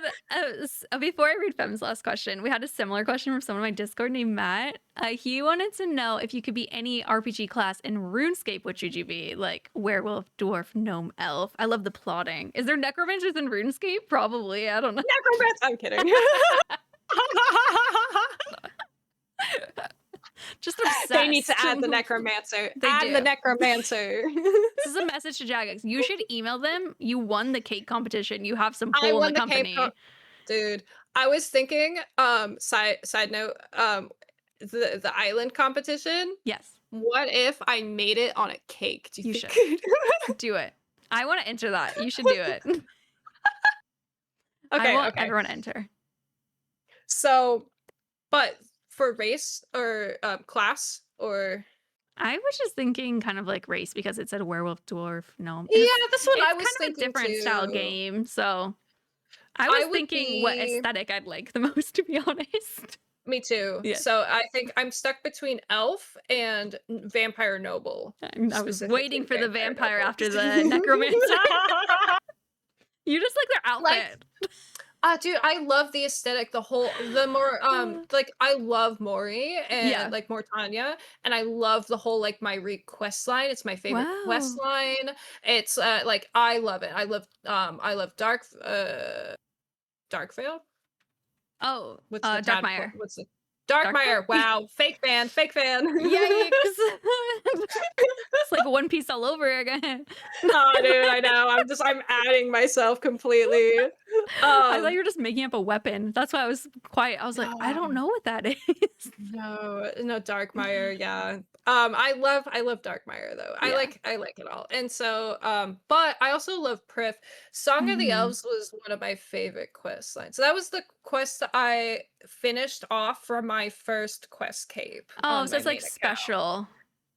before I read Fem's last question, we had a similar question from someone on my Discord named Matt. He wanted to know if you could be any RPG class in RuneScape, which would you be? Like werewolf, dwarf, gnome, elf. I love the plotting. Is there necromancers in RuneScape? Probably. I don't know.
Necromancers. I'm kidding.
Just obsessed.
They need to add the necromancer. The necromancer.
This is a message to Jagex. You should email them. You won the cake competition. You have some pull in the company.
Dude, I was thinking, side note, the island competition.
Yes.
What if I made it on a cake? Do you think?
Should. Do it. I want to enter that. You should do it. Okay, everyone enter.
So, but for race or class or
I was just thinking kind of like race because it said werewolf, dwarf, gnome.
Yeah, that's what I was
thinking. It's kind of a different
too.
Style game, so I was thinking what aesthetic I'd like the most, to be honest.
Me too. Yeah. So I think I'm stuck between elf and vampire noble.
I was waiting for the vampire after the necromancer. You just like their outfit.
Dude, I love the aesthetic, the more like I love Mori and like Mortania, and I love the whole like Myrique quest line. It's my favorite quest line. It's like I love it. I love Darkvale.
Oh,
what's the
Darkmire.
What's the Darkmire? Wow, fake fan.
Yikes! It's like One Piece all over again.
Oh, dude, I know. I'm adding myself completely.
I thought you were just making up a weapon. That's why I was quiet. I was like, I don't know what that is.
No, Darkmire. Yeah. I love Darkmire though. I like it all. And so, but I also love Prif. Song of the Elves was one of my favorite quest lines. So that was the quest I finished off for my first quest cape.
Oh, so it's like special.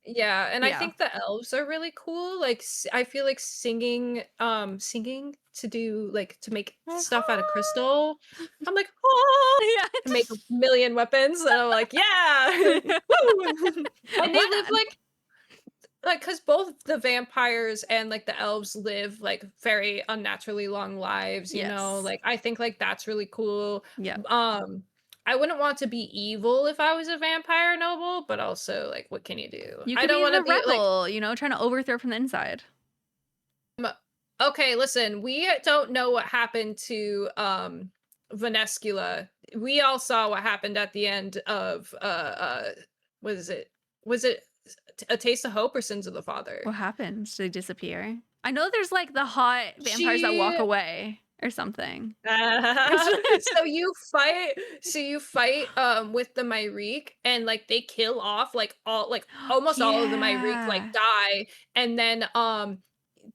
Yeah, and I think the elves are really cool. Like I feel like singing to do like to make stuff out of crystal. I'm like, to make a million weapons, and I'm like, yeah. And they live like because both the vampires and like the elves live like very unnaturally long lives. You know, like I think like that's really cool.
Yeah.
I wouldn't want to be evil if I was a vampire noble, but also like, what can you do?
I don't want to be rebel, like, trying to overthrow from the inside.
Okay, listen, we don't know what happened to Venescula. We all saw what happened at the end of what is it? Was it A Taste of Hope or Sins of the Father?
What happened? Did they disappear? I know there's like the hot vampires that walk away. Or something.
So you fight with the Myrique, and like they kill off like almost all of the Myrique like die, and then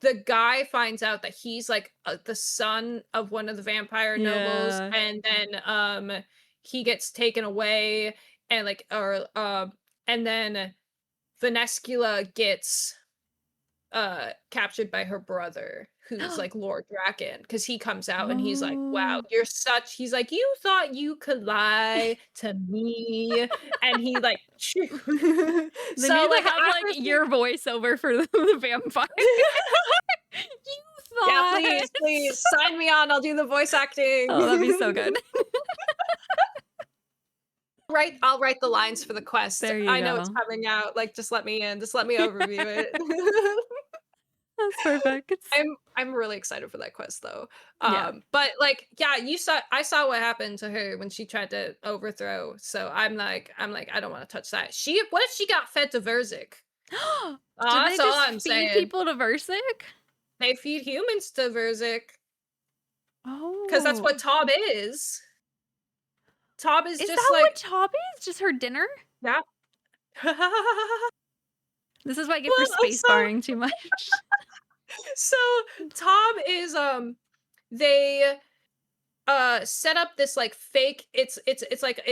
the guy finds out that he's like the son of one of the vampire nobles, and then he gets taken away, and like and then Venescula gets captured by her brother, who's like Lord Draken, because he comes out and he's like, wow, he's like, you thought you could lie to me, and he like
they need to have like your voiceover for the vampire. You on.
Yeah, please sign me on. I'll do the voice acting.
Oh, that'd be so good.
I'll write the lines for the quest.
There you
I know
go.
it's coming out. Like, just let me in. Just let me overview it.
That's perfect.
I'm really excited for that quest though.
Yeah.
But like, yeah, I saw what happened to her when she tried to overthrow. So I'm like, I don't want to touch that. What if she got fed to Verzik?
Did they
That's all
just
I'm
feed
saying.
people to Verzik?
They feed humans to Verzik.
Oh.
Because that's what Tob is. Tob is just
that
like
what Tob is? Just her dinner?
Yeah.
This is what I get for space barring too much.
So Tob is they set up this like fake it's like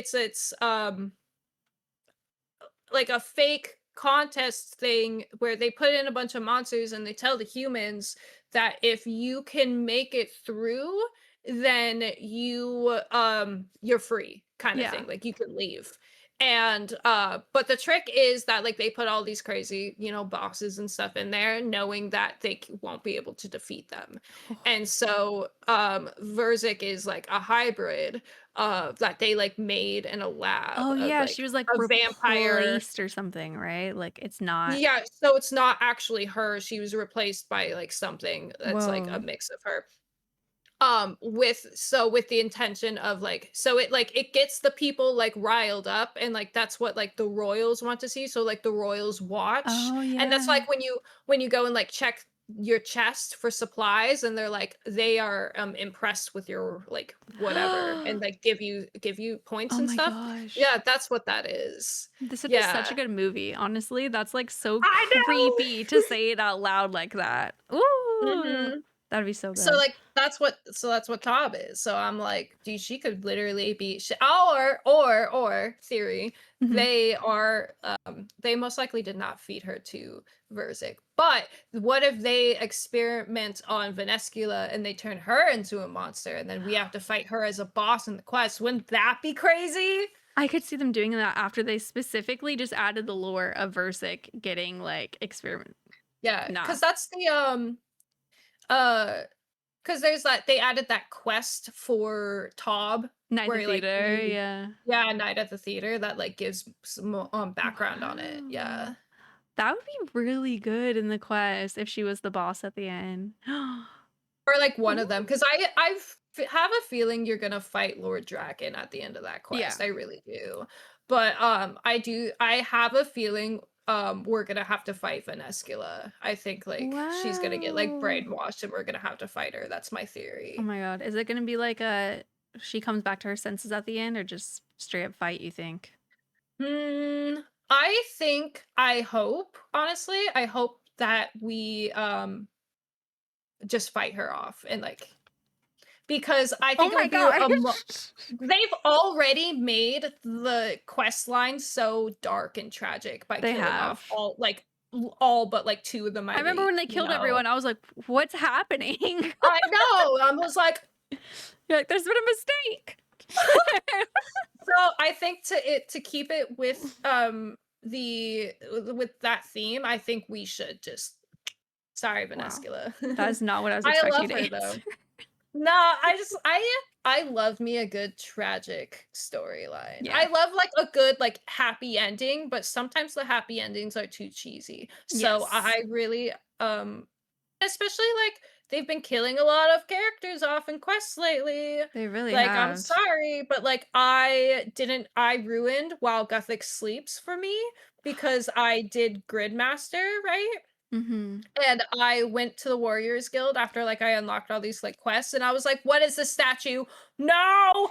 a fake contest thing where they put in a bunch of monsters and they tell the humans that if you can make it through, then you're free kind of thing. Like you can leave. And but the trick is that like they put all these crazy, bosses and stuff in there knowing that they won't be able to defeat them. And so Verzik is like a hybrid that they like made in a lab.
Oh yeah,
like,
she was like
a vampire
replaced or something, right? Like it's not.
Yeah, so it's not actually her. She was replaced by like something that's like a
Whoa.
mix of her. With the intention of like, so it gets the people like riled up, and like that's what like the royals want to see. So like the royals watch.
Oh yeah.
And that's like when you go and like check your chest for supplies, and they're like they are impressed with your like whatever, and like give you points and stuff.
Gosh.
Yeah, that's what that is.
This would be such a good movie. Honestly, that's like so creepy to say it out loud like that. Ooh. That'd be so good.
So like that's what Tob is. So I'm like, dude, she could literally be or theory. They are they most likely did not feed her to Verzik. But what if they experiment on Venescula and they turn her into a monster, and then we have to fight her as a boss in the quest? Wouldn't that be crazy?
I could see them doing that after they specifically just added the lore of Verzik getting like experiment.
Yeah, because that's the because there's that they added that quest for Tob.
Night at the Theater, yeah.
Yeah, Night at the Theater that like gives some background on it. Yeah.
That would be really good in the quest if she was the boss at the end.
Or like one of them, because I have a feeling you're gonna fight Lord Draken at the end of that quest. I really do. But I have a feeling we're gonna have to fight Venescula. I think like she's gonna get like brainwashed and we're gonna have to fight her. That's my theory.
Oh my god. Is it gonna be like she comes back to her senses at the end, or just straight up fight, you think?
I hope, honestly, I hope that we just fight her off and like, because I think they've already made the quest line so dark and tragic by killing off all but like two of them.
I remember when they killed everyone, I was like, what's happening?
I know. I was like,
you're like, there's been a mistake.
So I think to keep it with with that theme, I think we should just Venescula.
That's not what I was expecting.
I love her though. No, I love me a good tragic storyline. Yeah. I love like a good like happy ending, but sometimes the happy endings are too cheesy. So I really especially like they've been killing a lot of characters off in quests lately.
They really
like
have.
I'm sorry, but like I ruined While Gothic Sleeps for me because I did Gridmaster, right? And I went to the Warriors Guild after like I unlocked all these like quests, and I was like, what is this statue? No!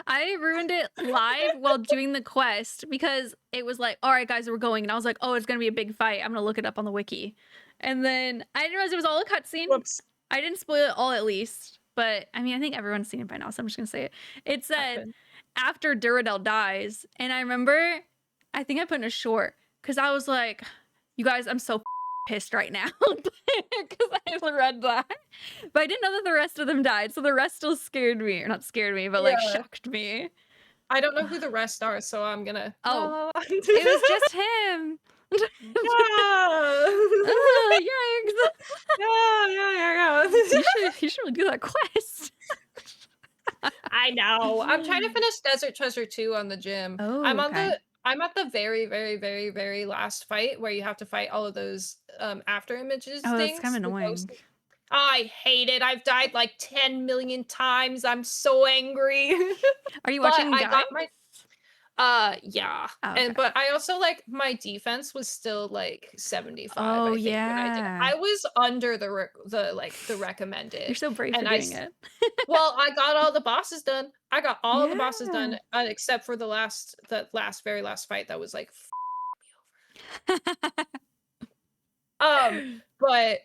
I ruined it live while doing the quest because it was like, all right, guys, we're going. And I was like, oh, it's going to be a big fight. I'm going to look it up on the wiki. And then I didn't realize it was all a cutscene.
Whoops.
I didn't spoil it all at least. But I mean, I think everyone's seen it by now, so I'm just going to say it. It said, after Duradel dies. And I remember, I think I put in a short because I was like, you guys, I'm so pissed right now because I read that, but I didn't know that the rest of them died, so the rest still scared me, or not scared me, but like shocked me.
I don't know who the rest are, so I'm gonna
it was just him. Oh, yikes.
Yeah.
You should really do that quest.
I know. I'm trying to finish Desert Treasure 2 on the gym.
Oh, okay.
I'm at the very, very, very, very last fight where you have to fight all of those after images
Oh, that's kind
things.
of annoying.
I hate it. I've died like 10 million times. I'm so angry.
Are you
But
watching
I
guys?
got my yeah.
Oh, okay.
But I also like my defense was still like 75,
Oh,
I think, when I did it.
yeah.
I was under the recommended.
You're so brave for
And
doing it.
well, I got all the bosses done. I got all the bosses
Yeah.
done except for the very last fight that was like but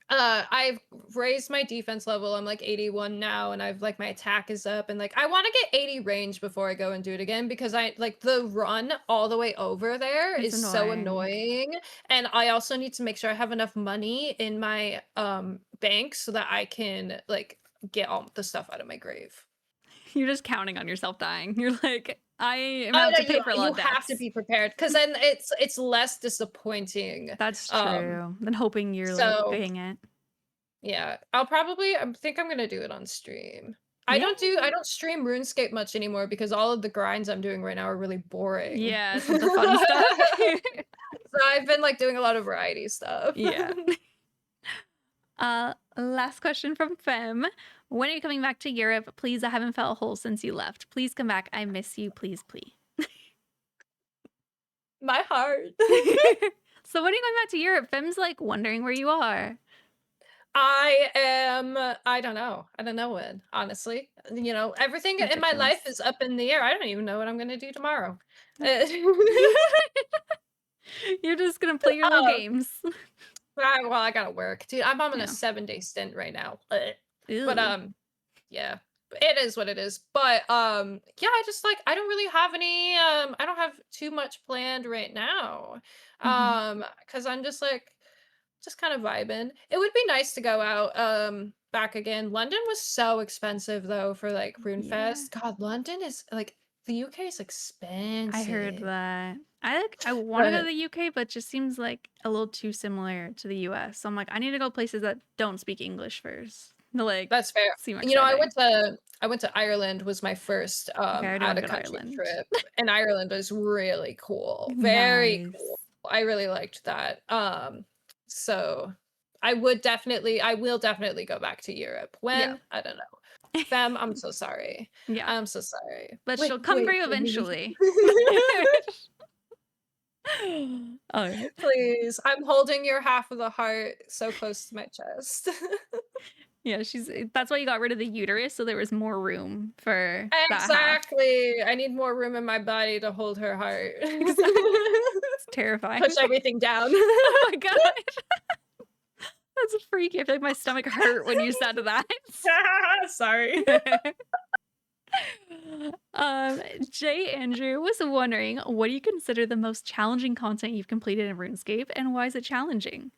I've raised my defense level. I'm like 81 now, and I've like my attack is up, and like I want to get 80 range before I go and do it again because I like the run all the way over there
It's
is so annoying. And I also need to make sure I have enough money in my bank so that I can like get all the stuff out of my grave.
You're just counting on yourself dying. You're like, I am out to pay for a lot of debts.
You have to be prepared because then it's less disappointing.
That's true. Than hoping you're like paying it.
Yeah, I think I'm gonna do it on stream. I don't stream RuneScape much anymore because all of the grinds I'm doing right now are really boring.
Yeah, some of the fun stuff.
So I've been like doing a lot of variety stuff.
Yeah. Last question from Fem. When are you coming back to Europe? Please, I haven't felt whole since you left. Please come back. I miss you. Please, please.
My heart.
So when are you going back to Europe? Fem's like wondering where you are.
I don't know. I don't know when, honestly. You know, everything in my life is up in the air. I don't even know what I'm gonna do tomorrow.
You're just gonna play your little games.
Well, I gotta work. Dude, I'm on a 7-day stint right now. But yeah. It is what it is. But yeah, I don't really have any I don't have too much planned right now. Because I'm just kind of vibing. It would be nice to go out back again. London was so expensive though for like RuneFest. God, London is like the UK is expensive.
I heard that. I want to go to the UK, but it just seems like a little too similar to the US. So I'm like, I need to go places that don't speak English first. Like,
that's fair. You know, I went to Ireland was my first out of country trip, and Ireland was really cool. Very cool. I really liked that. So I will definitely go back to Europe. When? I don't know. Fem, I'm so sorry.
Yeah.
I'm so sorry.
But she'll come for you eventually. Oh,
please. I'm holding your half of the heart so close to my chest.
Yeah, that's why you got rid of the uterus, so there was more room for
exactly. I need more room in my body to hold her heart.
It's terrifying.
Push everything down.
Oh my god. That's freaky. I feel like my stomach hurt when you said that.
Sorry.
Jay Andrew was wondering, what do you consider the most challenging content you've completed in RuneScape, and why is it challenging?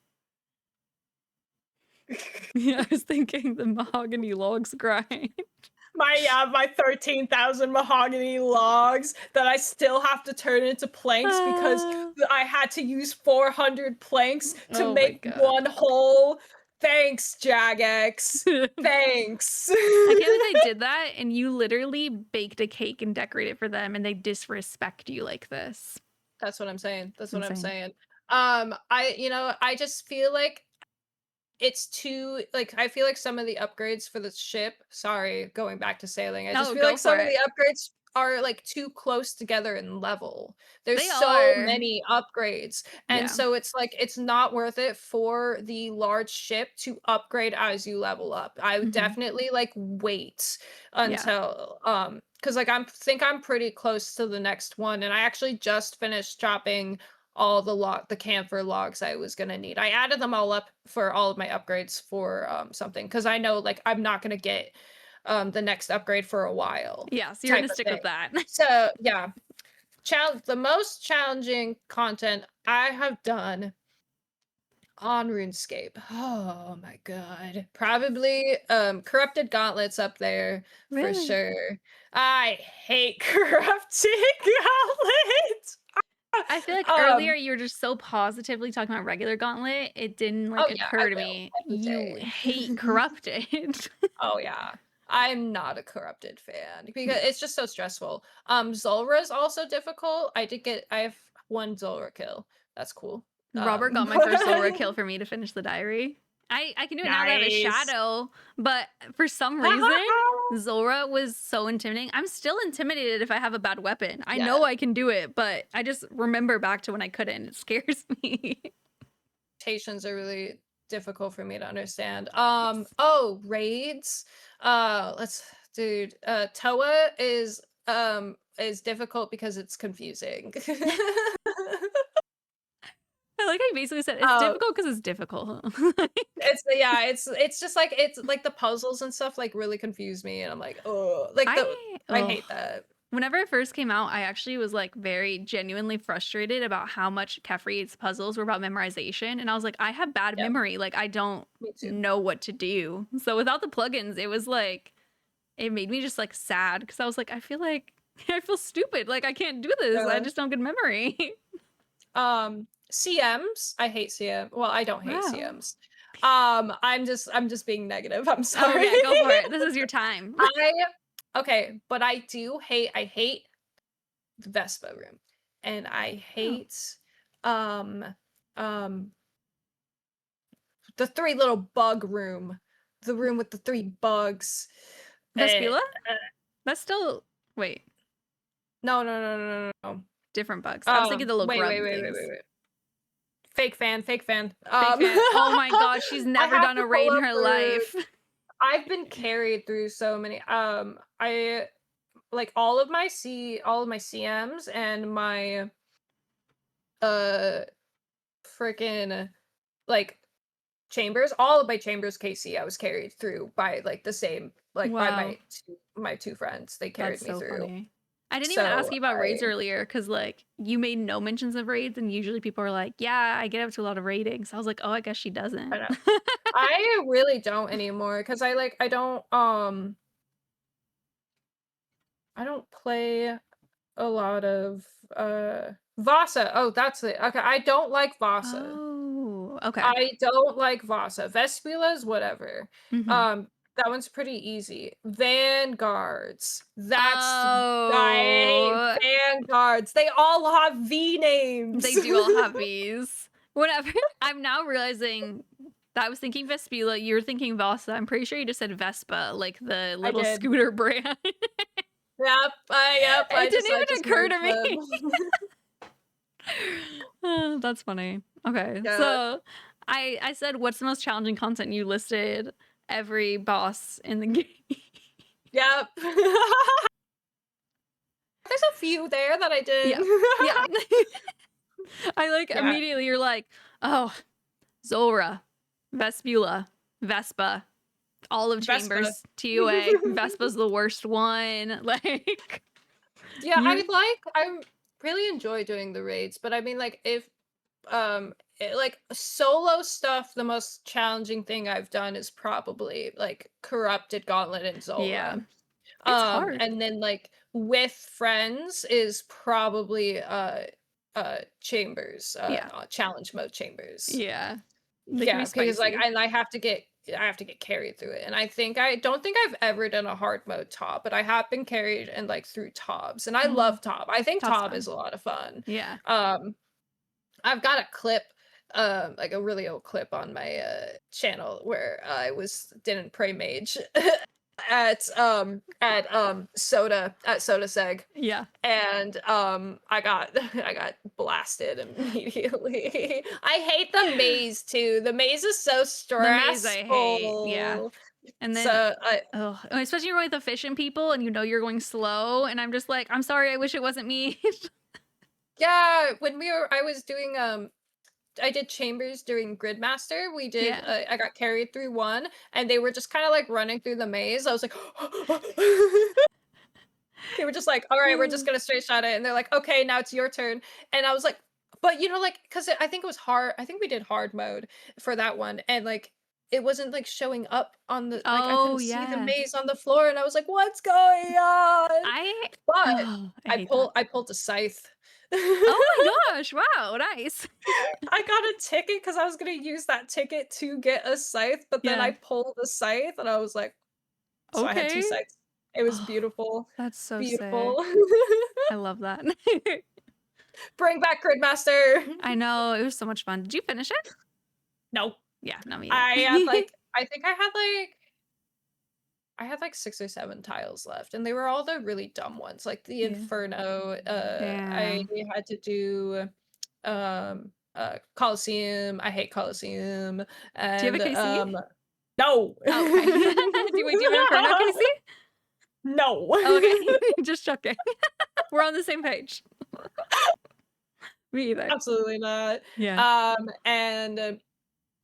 Yeah, I was thinking the mahogany logs grind.
My 13,000 mahogany logs that I still have to turn into planks because I had to use 400 planks to make one hole. Thanks, Jagex. Thanks.
I can't believe they did that, and you literally baked a cake and decorated for them, and they disrespect you like this.
That's what I'm saying. I'm saying. I just feel like it's too I feel like some of the upgrades for the ship. Sorry, going back to sailing. I just feel like some of the upgrades are like too close together in level. There's so many upgrades, and so it's like it's not worth it for the large ship to upgrade as you level up. I would definitely like wait until because like I'm pretty close to the next one, and I actually just finished dropping all the camphor logs I was gonna need. I added them all up for all of my upgrades for something because I know like I'm not gonna get the next upgrade for a while.
Yeah, so you're gonna stick with that.
So yeah, the most challenging content I have done on RuneScape. Oh my god, probably corrupted gauntlets up there for sure. I hate corrupted gauntlets.
I feel like earlier you were just so positively talking about regular Gauntlet, it didn't like
Oh yeah, I
occur to
will
me
every
you
day.
hate Corrupted.
Oh yeah. I'm not a corrupted fan because it's just so stressful. Zulrah is also difficult. I have one Zulrah kill. That's cool.
Robert got my first Zulrah kill for me to finish the diary. I can do it now that I have a
Nice.
shadow, but for some reason, Zulrah was so intimidating. I'm still intimidated if I have a bad weapon. I know I can do it, but I just remember back to when I couldn't. It scares me.
Limitations are really difficult for me to understand. Oh, raids. Dude, Toa is difficult because it's confusing.
I like I basically said it's difficult because it's difficult.
It's just like it's like the puzzles and stuff like really confuse me, and I'm like, oh, like I hate that.
Whenever it first came out, I actually was like very genuinely frustrated about how much Kefri's puzzles were about memorization, and I was like, I have bad memory, like I don't know what to do. So without the plugins, it was like it made me just like sad because I was like, I feel stupid, like I can't do this. I just don't get memory.
CMs, I hate CM. Well, I don't hate CMs. I'm just being negative. I'm sorry.
Oh yeah, go for it. This is your time.
Okay, but I hate the Vespa room. And I hate the 3 little bug room. The room with the 3 bugs.
Vespula? That's still wait.
No.
Different bugs. I was thinking the little grub things.
Wait. Fake fan.
Oh my god, she's never done a raid in her life.
I've been carried through so many. I like all of my CMs and my freaking like chambers. All of my chambers KC I was carried through by like the same by my two friends. They carried me through.
Funny. I didn't even ask you about raids earlier because like you made no mentions of raids, and usually people are like, yeah, I get up to a lot of raiding. So I was like, oh, I guess she doesn't.
I really don't anymore because I don't play a lot of Vasa. Oh, that's it. Okay, I don't like Vasa.
Oh, okay.
I don't like Vasa. Vespula's whatever. That one's pretty easy. Vanguards. I hate Vanguards. They all have V names.
They do all have V's. Whatever. I'm now realizing that I was thinking Vespula. You're thinking Vasa. I'm pretty sure you just said Vespa, like the little scooter brand.
Yep.
It didn't even occur to me. That's funny. Okay. Yeah. So I said, what's the most challenging content? You listed every boss in the game.
Yep. There's a few there that I did.
Yeah. I like immediately you're like, oh, Zulrah, Vespula, Vespa, all of Chambers, TUA. Vespa's the worst one. Like,
yeah, I really enjoy doing the raids, but I mean, like, if like solo stuff, the most challenging thing I've done is probably like Corrupted Gauntlet and Zulrah.
Yeah, it's hard.
And then like with friends is probably Chambers, challenge mode Chambers.
Yeah,
because like I have to get carried through it, and I don't think I've ever done a hard mode top, but I have been carried and like through Tobs, and I love Top. I think Top is a lot of fun.
Yeah.
I've got a clip, like a really old clip on my channel where I didn't pray mage at Soda Seg.
Yeah.
And I got blasted immediately. I hate the maze too. The maze is so stressful. The maze I hate.
Yeah. And then especially with efficient people and you're going slow, and I'm just like, I'm sorry, I wish it wasn't me.
Yeah, when I was doing I did Chambers during Gridmaster. We did I got carried through one, and they were just kind of like running through the maze. I was like they were just like, all right, we're just gonna straight shot it, and they're like, okay, now it's your turn. And I was like, but like, because I think it was hard. I think we did hard mode for that one, and like it wasn't like showing up on the I couldn't see the maze on the floor, and I was like, what's going on?
I
pulled a scythe
Oh my gosh, wow, nice.
I got a ticket because I was gonna use that ticket to get a scythe, but then I
Yeah.
pulled the scythe and I was like, so I had 2
Okay.
scythes. It was
Oh,
beautiful.
that's so sick.
Beautiful.
I love that.
Bring back Gridmaster.
I know, it was so much fun. Did you finish it?
No.
Yeah, no, me
I had,
either.
like I think I had, like, 6 or 7 tiles left, and they were all the really dumb ones, like the
Yeah.
Inferno,
Yeah.
I had to do, Colosseum, I hate Colosseum,
Do you have
and,
a KC?
no!
Oh, okay. Do you have an Inferno KC?
No!
Oh, okay. Just checking. We're on the same page. Me either.
Absolutely not.
Yeah.
And,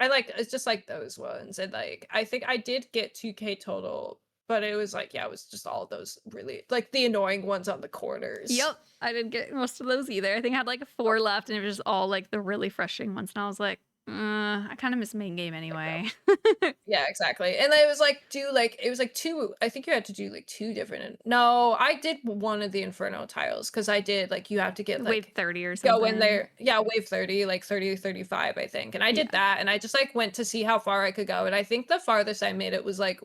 I like it's just like those ones, and, like, I think I did get 2K total, but it was like, yeah, it was just all those really like, the annoying ones on the corners.
Yep. I didn't get most of those either. I think I had like 4 left, and it was just all like the really frustrating ones. And I was like, I kind of miss main game anyway.
Yeah, exactly, and it was like, it was like 2 I think you had to do, like, 2 different no, I did one of the Inferno tiles because I did, like, you have to get,
Wave
like
30 or
go in
something.
there yeah, wave 30, like, 30 to 35, I think, and I
Yeah.
did that, and I just, like, went to see how far I could go, and I think the farthest I made it was, like,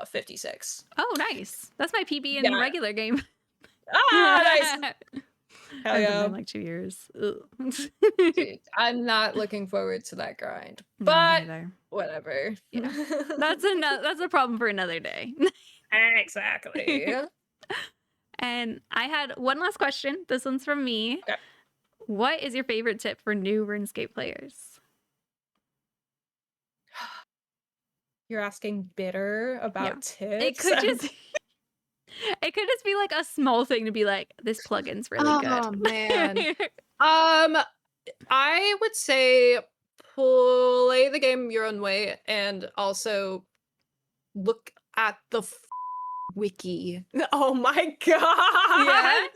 56.
Oh, nice. That's my PB in
Yeah.
regular game.
Ah, nice! Hell
I've been there
yeah.
in like 2 years. Ugh.
Dude, I'm not looking forward to that grind,
No, me
but
neither.
whatever.
Yeah. That's a problem for another day.
Exactly.
And I had one last question. This one's from me.
Okay.
What is your favorite tip for new RuneScape players?
You're asking bitter
Yeah.
about tips?
It could just be like a small thing to be like, this plugin's really good.
Oh, man. I would say play the game your own way and also look at the wiki. Oh my god.
Yeah.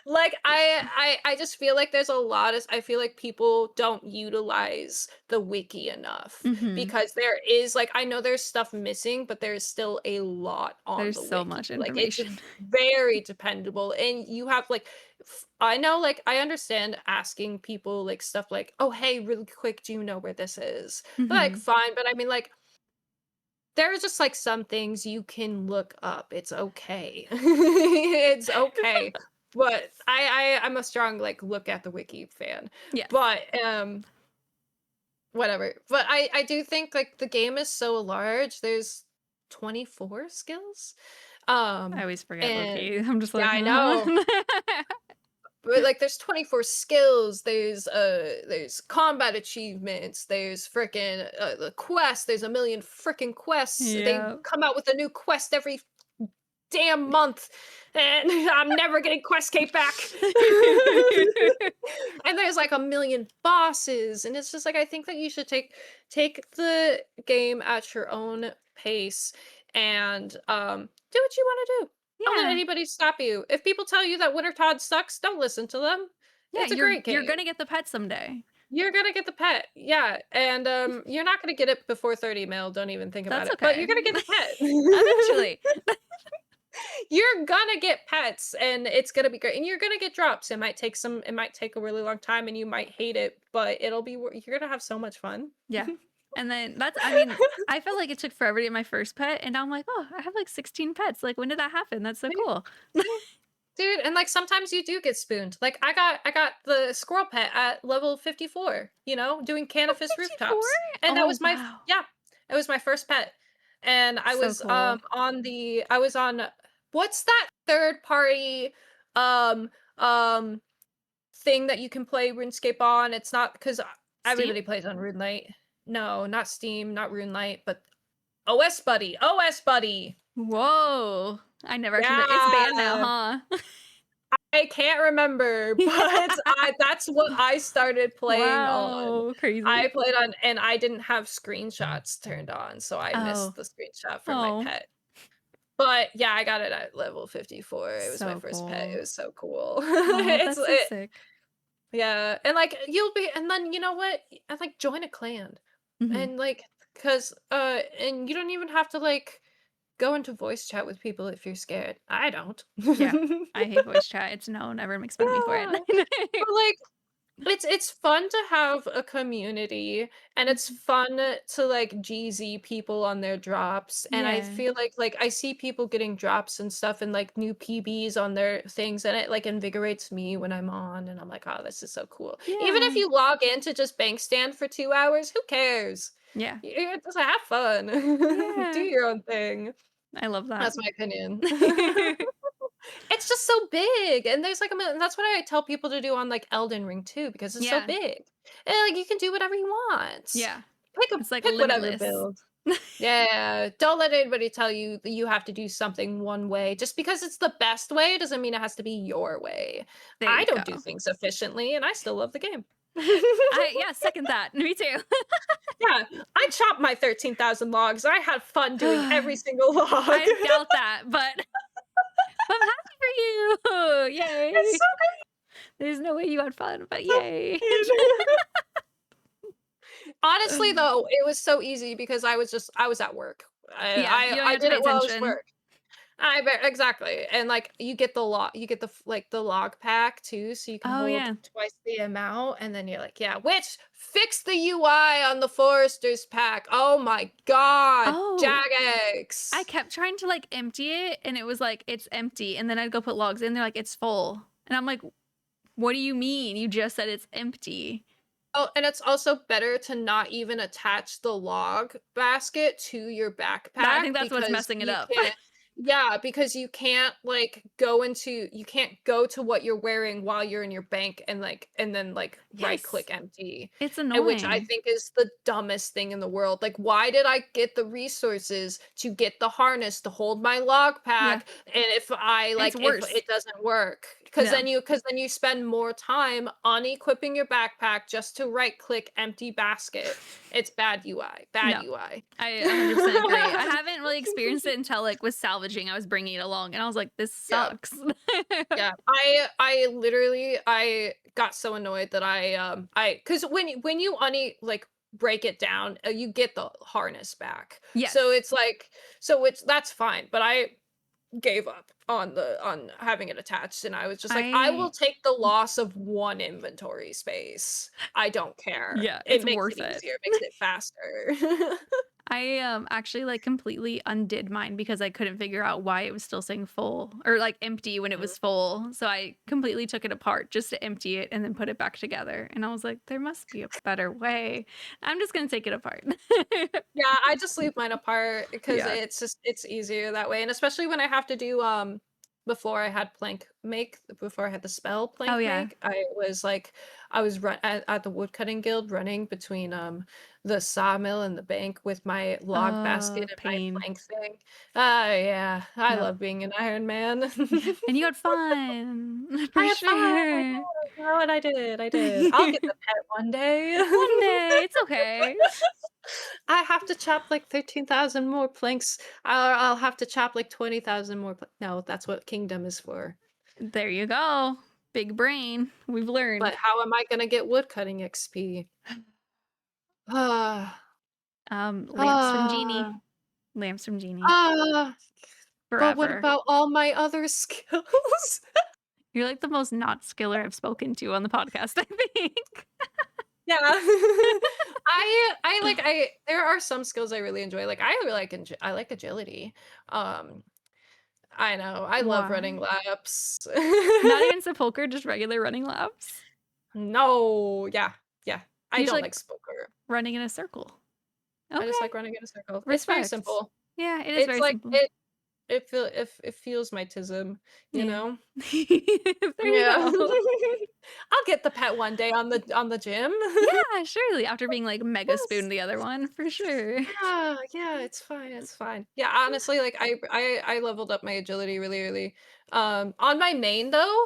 Like I just feel like there's a lot of I feel like people don't utilize the wiki enough
Mhm.
because there is like I know there's stuff missing, but there's still a lot on
There's
the
so
wiki.
much
Like it's
information.
very dependable and you have like I know like I understand asking people like stuff like, "Oh, hey, really quick, do you know where this is?" Like
Mhm.
fine, but I mean like there are just, like, some things you can look up, it's okay. It's okay, but I'm a strong, like, look at the wiki fan,
Yes.
but, whatever, but I do think, like, the game is so large, there's 24 skills?
I always forget
And
low-key. I'm just
yeah,
like,
I know. But, like, there's 24 skills, there's combat achievements, there's fricking, the quest, there's a million fricking quests, they
Yeah.
come out with a new quest every damn month, and I'm never getting quest cape back. And there's, like, a million bosses, and it's just, like, I think that you should take the game at your own pace and, do what you wanna do. Don't let
Yeah.
anybody stop you. If people tell you that Winter Todd sucks, don't listen to them.
Yeah,
It's a great
you're
game.
gonna get the pet someday.
You're gonna get the pet, yeah, and, you're not gonna get it before 30 mil, don't even think about
That's
it, but you're
okay.
gonna get the pet.
Eventually.
You're gonna get pets, and it's gonna be great, and you're gonna get drops. It might take a really long time, and you might hate it, but it'll be wor you're gonna have so much fun.
Yeah. And then I mean, I felt like it took forever to get my first pet, and now I'm like, "Oh, I have, like, 16 pets, like, when did that happen? That's so cool."
Dude, and, like, sometimes you do get spooned. Like, I got the squirrel pet at level 54, you know, doing
Oh,
Canifis
54?
rooftops, and that
Oh,
was my f
wow.
yeah, it was my first pet, and
So cool.
I was on what's that third party, um, um, thing that you can play RuneScape on? It's not because
Steam?
everybody plays on RuneLite. No, not Steam, not RuneLite, but OS Buddy, OS Buddy!
Whoa. I never actually it's banned now,
Yeah!
huh?
I can't remember, but that's what I started playing on.
Wow, crazy.
I played on and I didn't have screenshots turned on, so I missed
Oh.
the screenshot for my
Oh,
pet. But, yeah, I got it at level 54, it was my
so
first pet, it
cool.
was so cool.
Oh,
It's
that's so
it
sick.
yeah, and, like, you'll be and then you know what? And, like, join a clan,
Mhm.
and, like, 'cause, and you don't even have to, like go into voice chat with people if you're scared. I don't.
Yeah. I hate voice chat. It's no, never makes fun of me for it.
But like it's fun to have a community, and it's fun to like GZ people on their drops. And I
Yeah.
feel like I see people getting drops and stuff and like new PBs on their things, and it like invigorates me when I'm on, and I'm like, oh, this is so cool. Even if
Yeah.
you log in to just bank stand for 2 hours, who cares?
Yeah.
Just have fun. Do
Yeah.
your own thing.
I love that.
That's my opinion. It's just so big, and there's like that's what I tell people to do on like Elden Ring too, because it's so
Yeah.
big. And like you can do whatever you want.
Yeah. It's like
Pick whatever
limitless.
build. Yeah, don't let anybody tell you that you have to do something one way. Just because it's the best way doesn't mean it has to be your way.
There
I
you
don't do
go.
things efficiently, and I still love the game.
Yeah, second that. Me too.
Yeah, I chopped my 13,000 logs. I had fun doing every single log.
I doubt that, but I'm happy for you. Yay.
It's so
There's no way you had fun, but yay.
Honestly, though, it was so easy because I was at work.
Yeah, you don't
I
have to
did
pay
it while I was at
attention.
work. Exactly, and like you get the log pack too, so you can
Oh,
hold
yeah.
twice the amount, and then you're like, yeah, which fix the UI on the Forester's pack. Oh my god,
Oh,
Jagex.
I kept trying to like empty it and it was like, it's empty. And then I'd go put logs in, they're like, it's full. And I'm like, what do you mean? You just said it's empty.
Oh, and it's also better to not even attach the log basket to your backpack.
I think that's what's
because
messing it
you
up.
can't- Yeah, because you can't like you can't go to what you're wearing while you're in your bank and then right
Yes.
click empty.
It's
And
annoying.
which I think is the dumbest thing in the world. Like, why did I get the resources to get the harness to hold my log pack? And if I like
It's worse.
if it doesn't work. Because then you spend more time unequipping your backpack just to right click empty basket. It's bad UI. Bad
No.
UI.
I 100% agree. I haven't really experienced it until like with salvaging. I was bringing it along and I was like, this sucks.
Yeah, I literally I got so annoyed that because when you break it down, you get the harness back.
Yes.
So it's that's fine, but I gave up on having it attached, and I was just like, I will take the loss of 1 inventory space. I don't care.
Yeah,
It
it's
makes
worth
it
it.
easier, it makes it faster.
I actually like completely undid mine because I couldn't figure out why it was still saying full or like empty when it was full. So I completely took it apart just to empty it and then put it back together. And I was like, there must be a better way. I'm just gonna take it apart.
Yeah, I just leave mine apart because
Yeah.
it's easier that way, and especially when I have to do before I had before I had the spell plank
Oh, yeah.
make, I was at the woodcutting guild running between the sawmill and the bank with my log basket and
pain.
my plank thing. Yeah, I
No.
love being an Iron Man.
And you had fun. For
I had
sure.
fun. Oh, and I did. I'll get the pet one day.
One day. It's okay.
I have to chop like 13,000 more planks. I'll have to chop like 20,000 more. No, that's what Kingdom is for.
There you go. Big brain. We've learned.
But how am I gonna get woodcutting XP?
Lamps from Genie. Lamps from Genie.
But what
Forever.
about all my other skills?
You're like the most not skiller I've spoken to on the podcast, I think.
Yeah. There are some skills I really enjoy. Like I like agility. I know. I love running laps.
Not against a poker, just regular running laps.
No, yeah. I don't like Spoker.
Running in a circle. Okay.
I just like running in a circle.
Respect.
It's very simple.
Yeah, it is very simple.
It feels my tism, you know?
There you go.
I'll get the pet one day on the gym.
Yeah, surely. After being like mega spoon the other one, for sure.
Yeah, it's fine. Yeah, honestly, like I leveled up my agility really early. On my main though,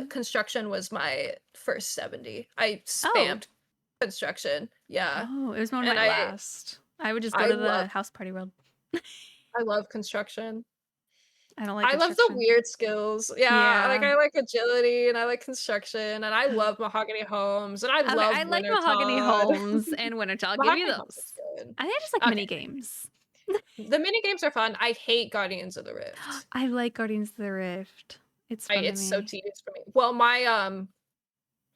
construction was my first 70. I spammed construction. Yeah.
Oh, it was one of my last. I would just go to the house party world.
I love construction.
I don't like
I love the weird skills. Yeah, like I like agility and I like construction and I love mahogany homes and I
like mahogany homes and Wintertall. Give me those. I think I just like mini games.
The mini games are fun. I hate Guardians of the Rift.
I like Guardians of the Rift. It's fun to
It's so
me.
tedious for me. Well, my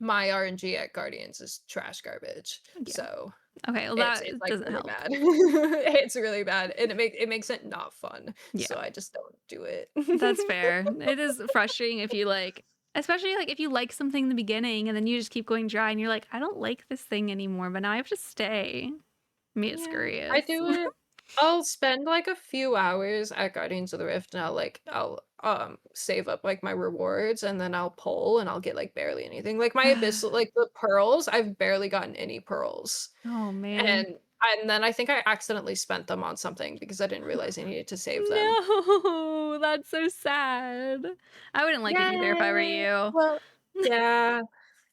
RNG at Guardians is trash garbage.
Yeah.
So
okay, well
it's
that
like
doesn't
really
help.
bad. It's really bad, and it makes it not fun.
Yeah.
So I just don't do it.
That's fair. It is frustrating if you like, especially like if you like something in the beginning and then you just keep going dry and you're like, I don't like this thing anymore, but now I have to stay. Me, it's
Yeah,
curious.
I do it. I'll spend like a few hours at Guardians of the Rift and I'll save up like my rewards and then I'll pull and I'll get like barely anything. Like my abyssal, like the pearls, I've barely gotten any pearls.
Oh man.
And then I think I accidentally spent them on something because I didn't realize I needed to save them.
No, that's so sad. I wouldn't like it either if I were you.
Well, yeah.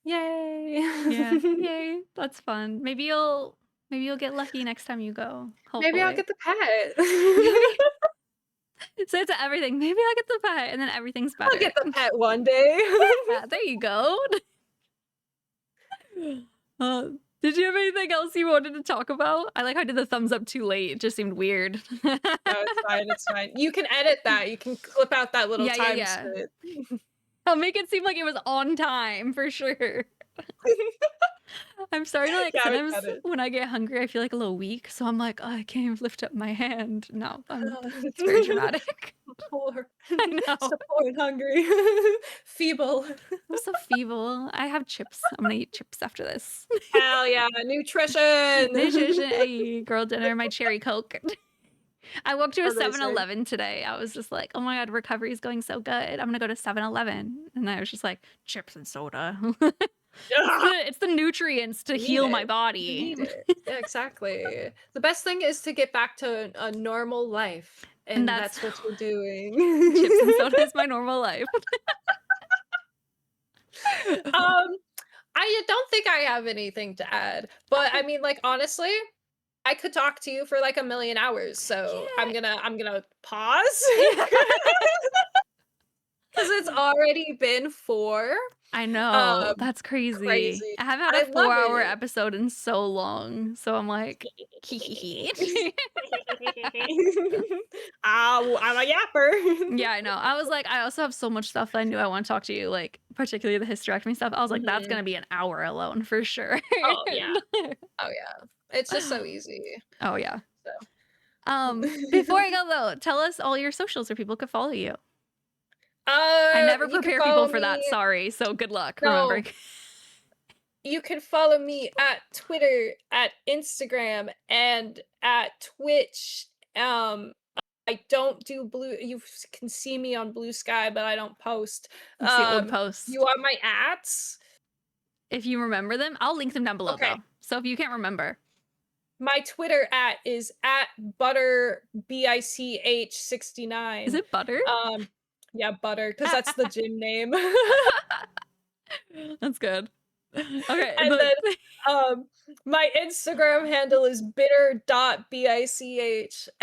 Yay.
Yeah. Yay. That's fun. Maybe you'll get lucky next time you go. Hopefully.
Maybe I'll get the pet.
So it's everything. Maybe I'll get the pet and then everything's better.
I'll get the pet one day.
Yeah, there you go. Did you have anything else you wanted to talk about? I like how I did the thumbs up too late. It just seemed weird.
No, it's fine. It's fine. You can edit that. You can clip out that little time split.
I'll make it seem like it was on time for sure. I'm sorry to like sometimes when I get hungry, I feel like a little weak. So I'm like, oh, I can't even lift up my hand. No, it's very dramatic.
Poor.
I know.
So poor and hungry. Feeble.
I'm so feeble. I have chips. I'm gonna eat chips after this.
Hell yeah, nutrition.
Nutrition. Hey, girl dinner, my cherry Coke. I walked to a 7-Eleven today. I was just like, oh my God, recovery is going so good. I'm gonna go to 7-Eleven. And I was just like, chips and soda. It's the nutrients to heal my body.
Yeah, exactly. The best thing is to get back to a normal life. And that's what we're doing.
Chips and soda is my normal life.
I don't think I have anything to add. But I mean, like, honestly, I could talk to you for like a million hours. So I'm gonna pause. Because it's already been 4.
I know. That's crazy. I haven't had a 4-hour episode in so long. So I'm like,
I'm a yapper.
Yeah, I know. I was like, I also have so much stuff that I knew I want to talk to you, like particularly the hysterectomy stuff. I was like, that's gonna be an hour alone for sure.
Oh yeah. Oh yeah. It's just so easy.
Oh yeah.
So.
Before I go though, tell us all your socials where people could follow you.
I
never prepare people for that. Sorry. So good luck. Remembering.
You can follow me at Twitter, at Instagram, and at Twitch. I don't do blue. You can see me on Blue Sky, but I don't post.
See old posts.
You want my @s?
If you remember them, I'll link them down below though. So if you can't remember.
My Twitter @is @ButterBich69.
Is it Butter?
Yeah, Butter, because that's the gym name.
That's good. Okay.
And then my Instagram handle is bitter.bich.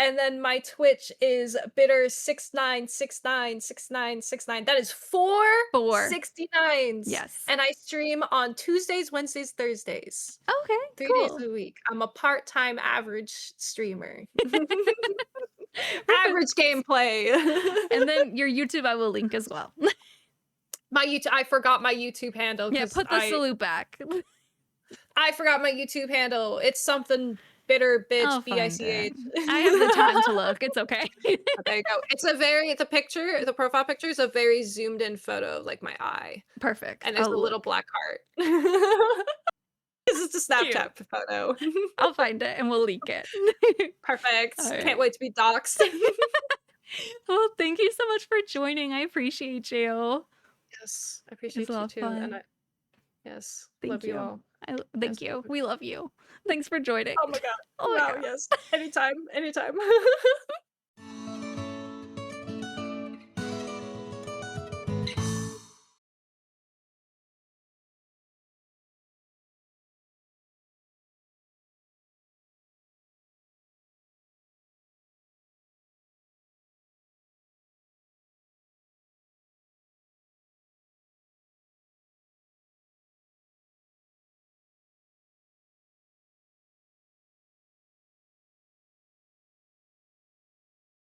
And then my Twitch is bitter69696969. That is 4 69s.
Yes.
And I stream on Tuesdays, Wednesdays, Thursdays.
Okay.
3 days a week. I'm a part-time average streamer. Average gameplay.
And then your YouTube I will link as well.
My YouTube, I forgot my YouTube handle.
Yeah, put the salute back.
I forgot my YouTube handle. It's something bitter bitch BICH.
I have the time to look. It's okay.
There you go. It's the profile picture is a very zoomed in photo of like my eye.
Perfect.
And there's a little black heart. This is a Snapchat photo.
I'll find it and we'll leak it.
Perfect. Right. Can't wait to be doxxed.
Well, thank you so much for joining. I appreciate you.
Yes, I appreciate you too. And yes, love you all.
Thank you. We love you. Thanks for joining.
Oh my God.
Oh my God.
Yes. Anytime.